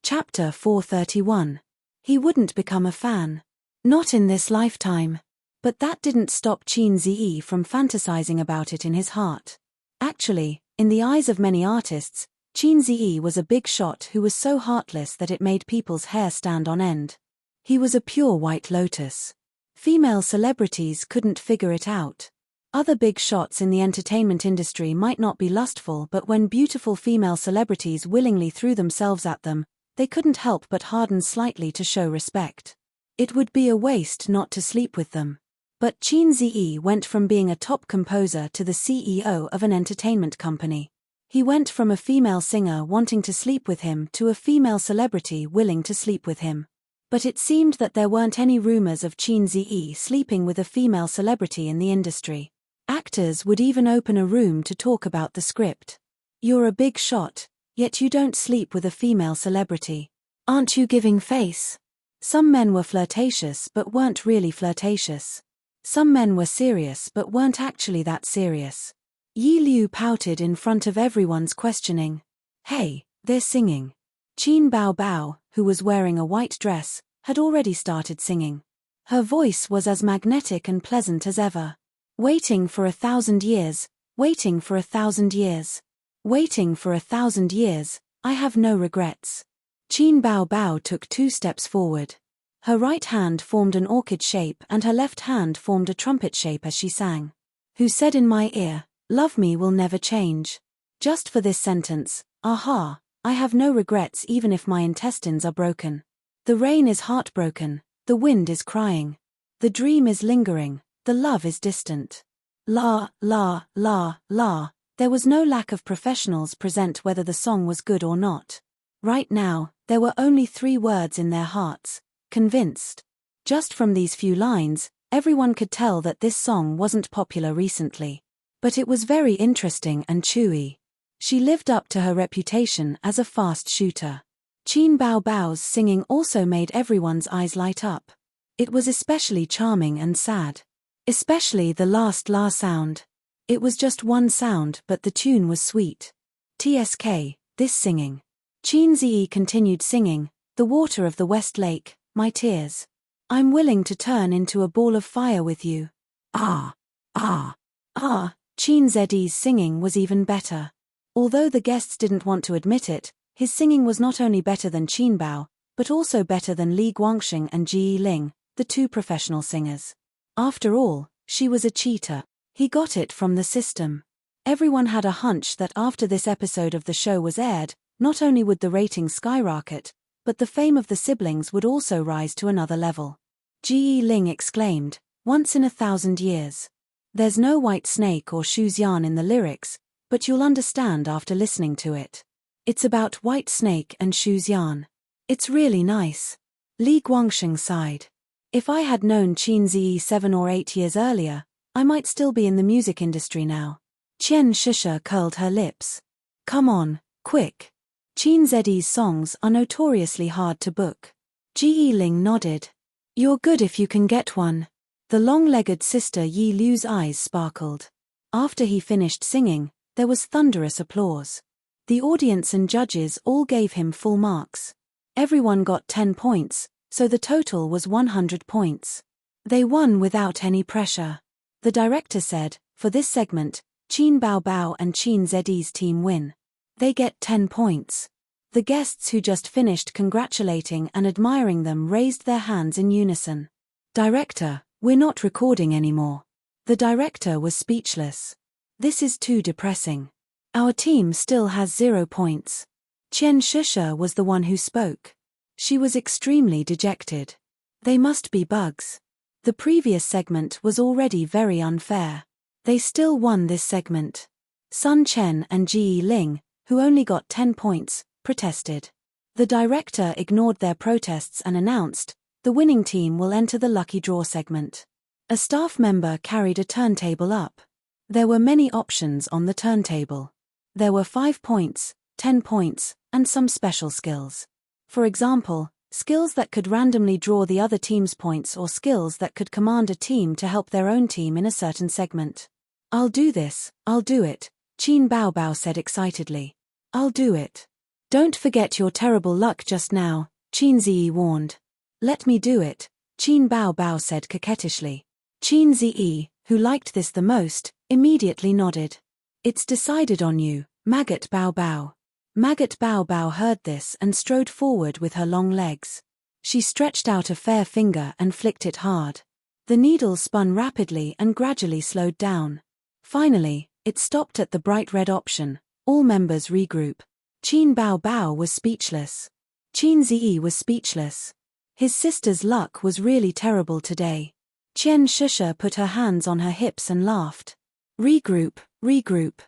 Chapter 431. He wouldn't become a fan. Not in this lifetime. But that didn't stop Qin Ziyi from fantasizing about it in his heart. Actually, in the eyes of many artists, Qin Ziyi was a big shot who was so heartless that it made people's hair stand on end. He was a pure white lotus. Female celebrities couldn't figure it out. Other big shots in the entertainment industry might not be lustful, but when beautiful female celebrities willingly threw themselves at them, they couldn't help but harden slightly to show respect. It would be a waste not to sleep with them. But Qin Ziyi went from being a top composer to the CEO of an entertainment company. He went from a female singer wanting to sleep with him to a female celebrity willing to sleep with him. But it seemed that there weren't any rumors of Qin Ziyi sleeping with a female celebrity in the industry. Actors would even open a room to talk about the script. You're a big shot, yet you don't sleep with a female celebrity. Aren't you giving face? Some men were flirtatious but weren't really flirtatious. Some men were serious but weren't actually that serious. Yi Liu pouted in front of everyone's questioning. Hey, they're singing. Qin Baobao, who was wearing a white dress, had already started singing. Her voice was as magnetic and pleasant as ever. Waiting for 1,000 years, waiting for 1,000 years. Waiting for 1,000 years, I have no regrets. Qin Baobao took 2 steps forward. Her right hand formed an orchid shape and her left hand formed a trumpet shape as she sang. Who said in my ear, love me will never change. Just for this sentence, aha, I have no regrets even if my intestines are broken. The rain is heartbroken, the wind is crying. The dream is lingering, the love is distant. La, la, la, la, there was no lack of professionals present whether the song was good or not. Right now, there were only 3 words in their hearts, convinced. Just from these few lines, everyone could tell that this song wasn't popular recently. But it was very interesting and chewy. She lived up to her reputation as a fast shooter. Qin Baobao's singing also made everyone's eyes light up. It was especially charming and sad. Especially the last la sound. It was just one sound but the tune was sweet. TSK, this singing. Qin Ziyi continued singing, The water of the West Lake, my tears. I'm willing to turn into a ball of fire with you. Ah, ah, ah. Chin Zedi's singing was even better. Although the guests didn't want to admit it, his singing was not only better than Qin Bao, but also better than Li Guangxing and Ji Ling, the two professional singers. After all, she was a cheater. He got it from the system. Everyone had a hunch that after this episode of the show was aired, not only would the ratings skyrocket, but the fame of the siblings would also rise to another level. Ji Ling exclaimed, "Once in 1,000 years. There's no white snake or shoes yarn in the lyrics, but you'll understand after listening to it. It's about white snake and shoes yarn. It's really nice." Li Guangxing sighed. "If I had known Qin Zi 7 or 8 years earlier, I might still be in the music industry now." Qian Shisha curled her lips. "Come on, quick. Qin Zedi's songs are notoriously hard to book." Ji Ling nodded. "You're good if you can get one." The long-legged sister Yi Liu's eyes sparkled. After he finished singing, there was thunderous applause. The audience and judges all gave him full marks. Everyone got 10 points, so the total was 100 points. They won without any pressure. The director said, "For this segment, Qin Bao Bao and Qin Zedi's team win. They get 10 points." The guests who just finished congratulating and admiring them raised their hands in unison. "Director, we're not recording anymore." The director was speechless. "This is too depressing. Our team still has 0 points." Qian Shisha was the one who spoke. She was extremely dejected. They must be bugs. The previous segment was already very unfair. They still won this segment. Sun Chen and Ji Ling, who only got 10 points, protested. The director ignored their protests and announced, "The winning team will enter the lucky draw segment." A staff member carried a turntable up. There were many options on the turntable. There were 5 points, 10 points, and some special skills. For example, skills that could randomly draw the other team's points or skills that could command a team to help their own team in a certain segment. "I'll do this, I'll do it," Qin Bao Bao said excitedly. "I'll do it." "Don't forget your terrible luck just now," Qin Ziyi warned. "Let me do it," Qin Bao Bao said coquettishly. Qin Ziyi, who liked this the most, immediately nodded. "It's decided on you, Maggot Bao Bao." Maggot Bao Bao heard this and strode forward with her long legs. She stretched out a fair finger and flicked it hard. The needle spun rapidly and gradually slowed down. Finally, it stopped at the bright red option, "All members regroup." Qin Bao Bao was speechless. Qin Ziyi was speechless. His sister's luck was really terrible today. Qian Shisha put her hands on her hips and laughed. "Regroup, regroup.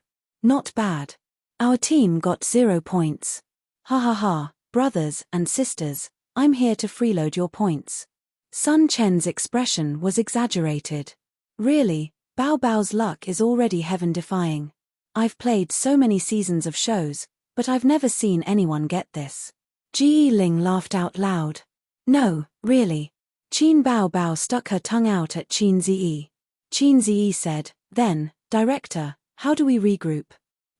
Not bad. Our team got 0 points. Ha ha ha, brothers and sisters, I'm here to freeload your points." Sun Chen's expression was exaggerated. "Really, Bao Bao's luck is already heaven-defying. I've played so many seasons of shows, but I've never seen anyone get this." Ji Ling laughed out loud. "No, really." Qin Bao Bao stuck her tongue out at Qin Ziyi. Qin Ziyi said, "Then, director, how do we regroup?"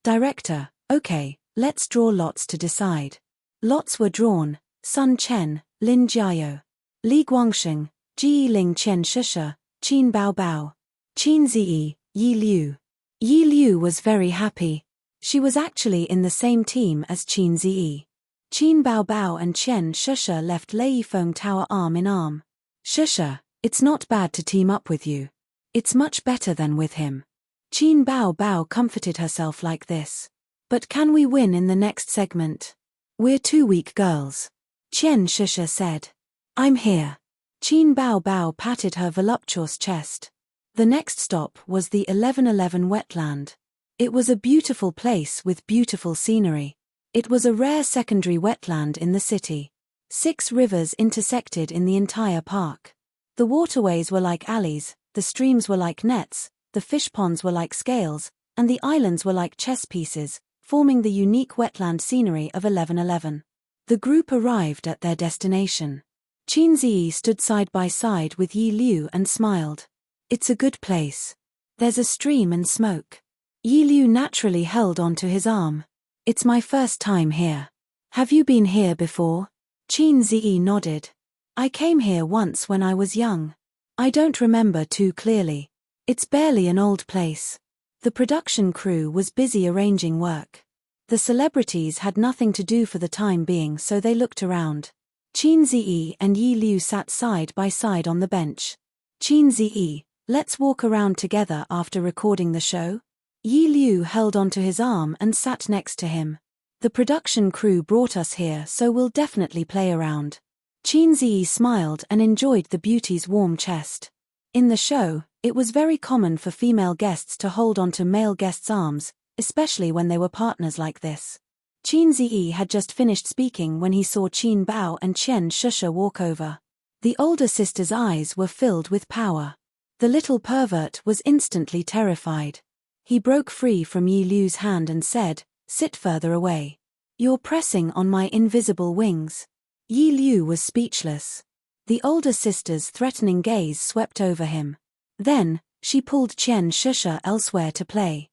"Director, okay, let's draw lots to decide." Lots were drawn: Sun Chen, Lin Jiao, Li Guangxing, Ji Ling, Qian Shisha, Qin Bao Bao, Qin Ziyi, Yi Liu. Yi Liu was very happy. She was actually in the same team as Qin Ziyi. Qin Bao Bao and Qian Shisha left Lei Feng Tower arm in arm. "Shisha, it's not bad to team up with you. It's much better than with him." Qin Bao Bao comforted herself like this. "But can we win in the next segment? We're 2 weak girls." Qian Shisha said. "I'm here." Qin Bao Bao patted her voluptuous chest. The next stop was the 1111 wetland. It was a beautiful place with beautiful scenery. It was a rare secondary wetland in the city. 6 rivers intersected in the entire park. The waterways were like alleys, the streams were like nets, the fish ponds were like scales, and the islands were like chess pieces, forming the unique wetland scenery of 1111. The group arrived at their destination. Qin Ziyi stood side by side with Yi Liu and smiled. "It's a good place. There's a stream and smoke." Yi Liu naturally held onto his arm. "It's my first time here." "Have you been here before?" Qin Zi nodded. I came here once when I was young. I don't remember too clearly. It's barely an old place. The production crew was busy arranging work. The celebrities had nothing to do for the time being, so they looked around. Qin Zi and Yi Liu sat side by side on the bench. Qin Zi, let's walk around together after recording the show? Yi Liu held onto his arm and sat next to him. The production crew brought us here, so we'll definitely play around. Qin Zi smiled and enjoyed the beauty's warm chest. In the show, it was very common for female guests to hold onto male guests' arms, especially when they were partners like this. Qin Zi had just finished speaking when he saw Qin Bao and Qian Shusha walk over. The older sister's eyes were filled with power. The little pervert was instantly terrified. He broke free from Yi Liu's hand and said, "Sit further away. You're pressing on my invisible wings." Yi Liu was speechless. The older sister's threatening gaze swept over him. Then, she pulled Qian Shusha elsewhere to play.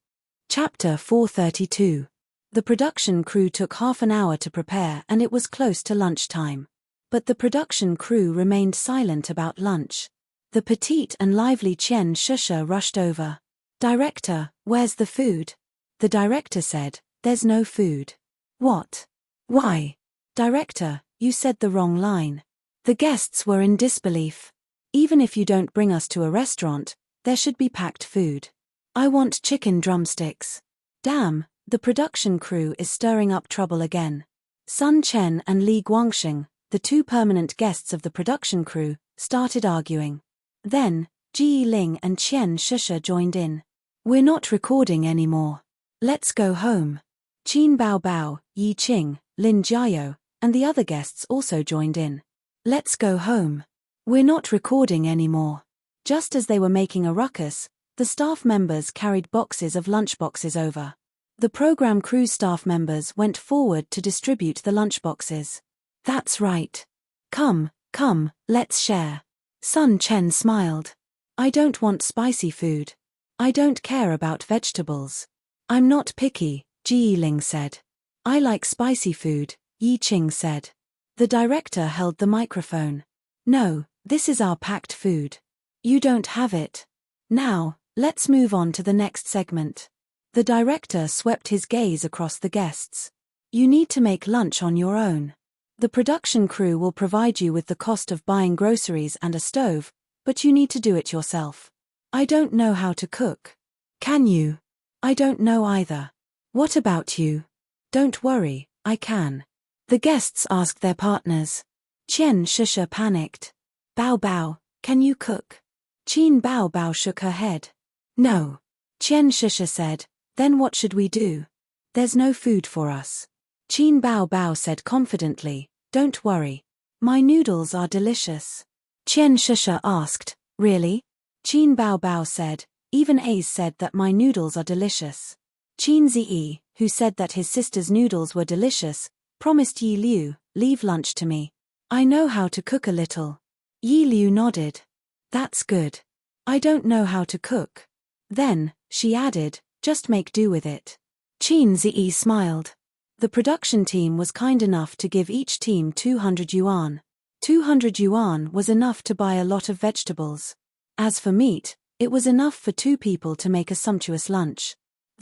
Chapter 432. The production crew took half an hour to prepare and it was close to lunchtime. But the production crew remained silent about lunch. The petite and lively Qian Shusha rushed over. "Director, where's the food?" The director said, "There's no food." "What? Why?" "Director, you said the wrong line." The guests were in disbelief. "Even if you don't bring us to a restaurant, there should be packed food. I want chicken drumsticks." Damn, the production crew is stirring up trouble again. Sun Chen and Li Guangxing, the two permanent guests of the production crew, started arguing. Then, Ji Ling and Qian Shusha joined in. "We're not recording anymore. Let's go home." Qin Bao Bao, Yi Qing, Lin Jiao, and the other guests also joined in. "Let's go home. We're not recording anymore." Just as they were making a ruckus, the staff members carried boxes of lunchboxes over. The program crew staff members went forward to distribute the lunchboxes. "That's right. Come, let's share." Sun Chen smiled. "I don't want spicy food. I don't care about vegetables." "I'm not picky," Ji Ling said. "I like spicy food," Yi Qing said. The director held the microphone. "No, this is our packed food. You don't have it. Now, let's move on to the next segment." The director swept his gaze across the guests. "You need to make lunch on your own. The production crew will provide you with the cost of buying groceries and a stove, but you need to do it yourself." "I don't know how to cook." "Can you?" "I don't know either." "What about you?" "Don't worry, I can." The guests asked their partners. Qian Shusha panicked. "Bao Bao, can you cook?" Qin Bao Bao shook her head. "No." Qian Shusha said, "Then what should we do?" "There's no food for us." Qin Bao Bao said confidently, "Don't worry. My noodles are delicious." Qian Shusha asked, "Really?" Qin Bao Bao said, "Even Ace said that my noodles are delicious." Qin Zi, who said that his sister's noodles were delicious, promised Yi Liu, "Leave lunch to me. I know how to cook a little." Yi Liu nodded. "That's good. I don't know how to cook." Then, she added, "Just make do with it." Qin Zi smiled. The production team was kind enough to give each team 200 yuan. 200 yuan was enough to buy a lot of vegetables. As for meat, it was enough for 2 people to make a sumptuous lunch.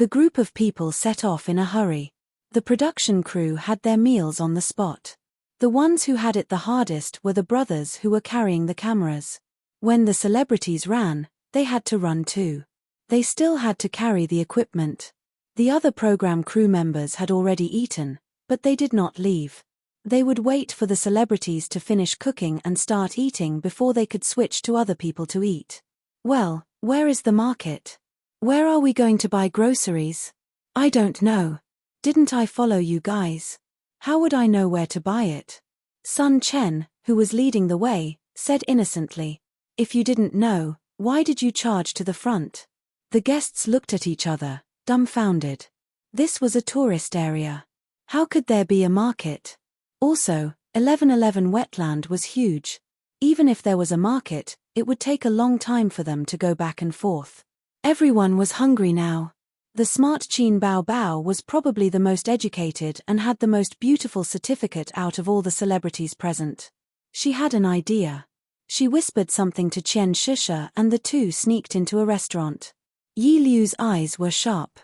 The group of people set off in a hurry. The production crew had their meals on the spot. The ones who had it the hardest were the brothers who were carrying the cameras. When the celebrities ran, they had to run too. They still had to carry the equipment. The other program crew members had already eaten, but they did not leave. They would wait for the celebrities to finish cooking and start eating before they could switch to other people to eat. "Well, where is the market? Where are we going to buy groceries?" "I don't know. Didn't I follow you guys? How would I know where to buy it?" Sun Chen, who was leading the way, said innocently. "If you didn't know, why did you charge to the front?" The guests looked at each other, dumbfounded. This was a tourist area. How could there be a market? Also, 1111 wetland was huge. Even if there was a market, it would take a long time for them to go back and forth. Everyone was hungry now. The smart Qin Bao Bao was probably the most educated and had the most beautiful certificate out of all the celebrities present. She had an idea. She whispered something to Qian Shisha and the two sneaked into a restaurant. Yi Liu's eyes were sharp.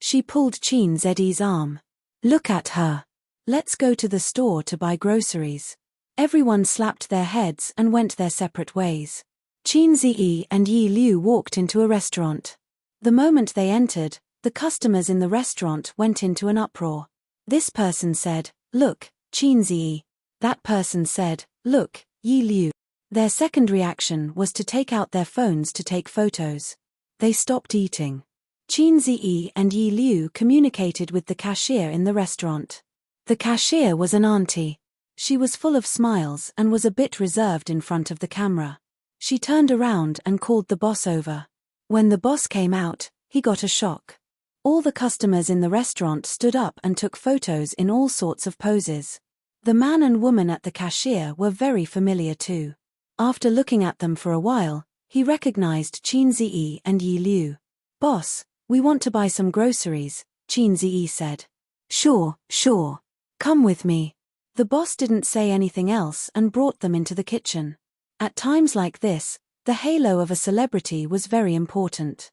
She pulled Qin Zedi's arm. Look at her. Let's go to the store to buy groceries. Everyone slapped their heads and went their separate ways. Qin Zi and Yi Liu walked into a restaurant. The moment they entered, the customers in the restaurant went into an uproar. This person said, "Look, Qin Zi." That person said, "Look, Yi Liu." Their second reaction was to take out their phones to take photos. They stopped eating. Qin Zi and Yi Liu communicated with the cashier in the restaurant. The cashier was an auntie. She was full of smiles and was a bit reserved in front of the camera. She turned around and called the boss over. When the boss came out, he got a shock. All the customers in the restaurant stood up and took photos in all sorts of poses. The man and woman at the cashier were very familiar too. After looking at them for a while, he recognized Qin Zi and Yi Liu. "Boss, we want to buy some groceries," Qin Zi said. Sure. Come with me." The boss didn't say anything else and brought them into the kitchen. At times like this, the halo of a celebrity was very important.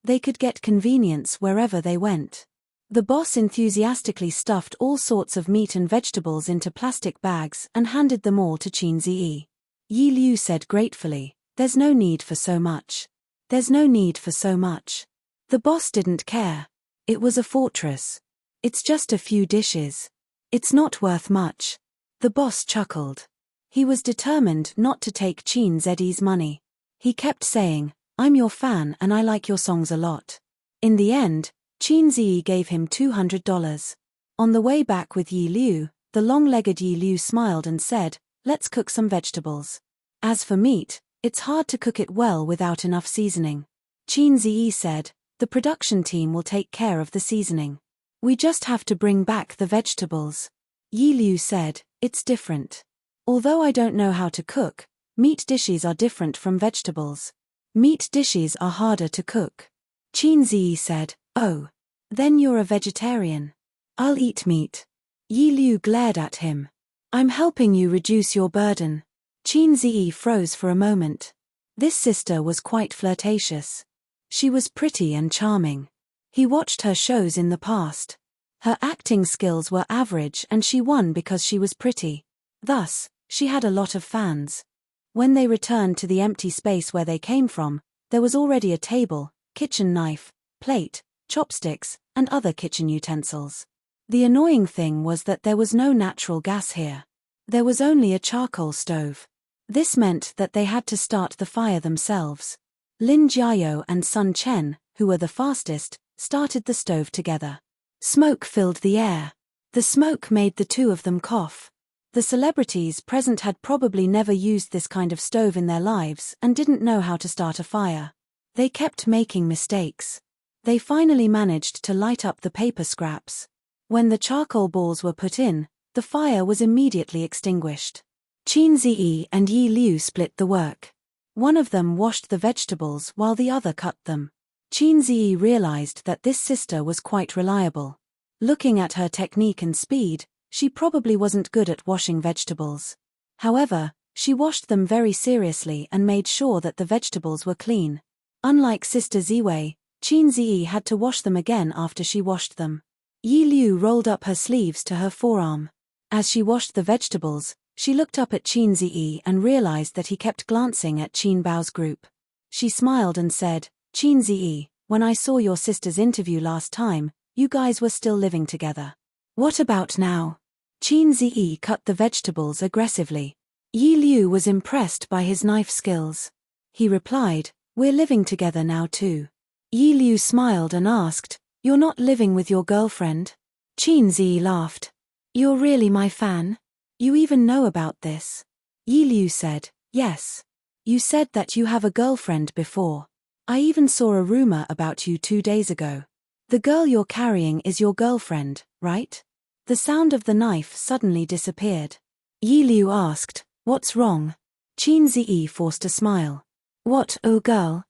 They could get convenience wherever they went. The boss enthusiastically stuffed all sorts of meat and vegetables into plastic bags and handed them all to Qin Zi. Yi Liu said gratefully, "There's no need for so much. There's no need for so much." The boss didn't care. It was a fortress. It's just a few dishes. It's not worth much. The boss chuckled. He was determined not to take Qin Zedi's money. He kept saying, "I'm your fan and I like your songs a lot." In the end, Qin Zi gave him $200. On the way back with Yi Liu, the long-legged Yi Liu smiled and said, "Let's cook some vegetables. As for meat, it's hard to cook it well without enough seasoning." Qin Zi said, "The production team will take care of the seasoning. We just have to bring back the vegetables." Yi Liu said, "It's different. Although I don't know how to cook, meat dishes are different from vegetables. Meat dishes are harder to cook." Qin Zi said, "Oh. Then you're a vegetarian." "I'll eat meat." Yi Liu glared at him. "I'm helping you reduce your burden." Qin Zi froze for a moment. This sister was quite flirtatious. She was pretty and charming. He watched her shows in the past. Her acting skills were average and she won because she was pretty. Thus, she had a lot of fans. When they returned to the empty space where they came from, there was already a table, kitchen knife, plate, chopsticks, and other kitchen utensils. The annoying thing was that there was no natural gas here. There was only a charcoal stove. This meant that they had to start the fire themselves. Lin Jiao and Sun Chen, who were the fastest, started the stove together. Smoke filled the air. The smoke made the two of them cough. The celebrities present had probably never used this kind of stove in their lives and didn't know how to start a fire. They kept making mistakes. They finally managed to light up the paper scraps. When the charcoal balls were put in, the fire was immediately extinguished. Qin Zi and Yi Liu split the work. One of them washed the vegetables while the other cut them. Qin Zi realized that this sister was quite reliable. Looking at her technique and speed, she probably wasn't good at washing vegetables. However, she washed them very seriously and made sure that the vegetables were clean. Unlike Sister Ziwei, Qin Zi had to wash them again after she washed them. Yi Liu rolled up her sleeves to her forearm. As she washed the vegetables, she looked up at Qin Zi and realized that he kept glancing at Qin Bao's group. She smiled and said, "Qin Zi, when I saw your sister's interview last time, you guys were still living together. What about now?" Qin Zi cut the vegetables aggressively. Yi Liu was impressed by his knife skills. He replied, "We're living together now too." Yi Liu smiled and asked, "You're not living with your girlfriend?" Qin Zi laughed. "You're really my fan? You even know about this?" Yi Liu said, "Yes. You said that you have a girlfriend before. I even saw a rumor about you 2 days ago. The girl you're carrying is your girlfriend, right?" The sound of the knife suddenly disappeared. Yi Liu asked, "What's wrong?" Qin Zi forced a smile. "What, oh girl?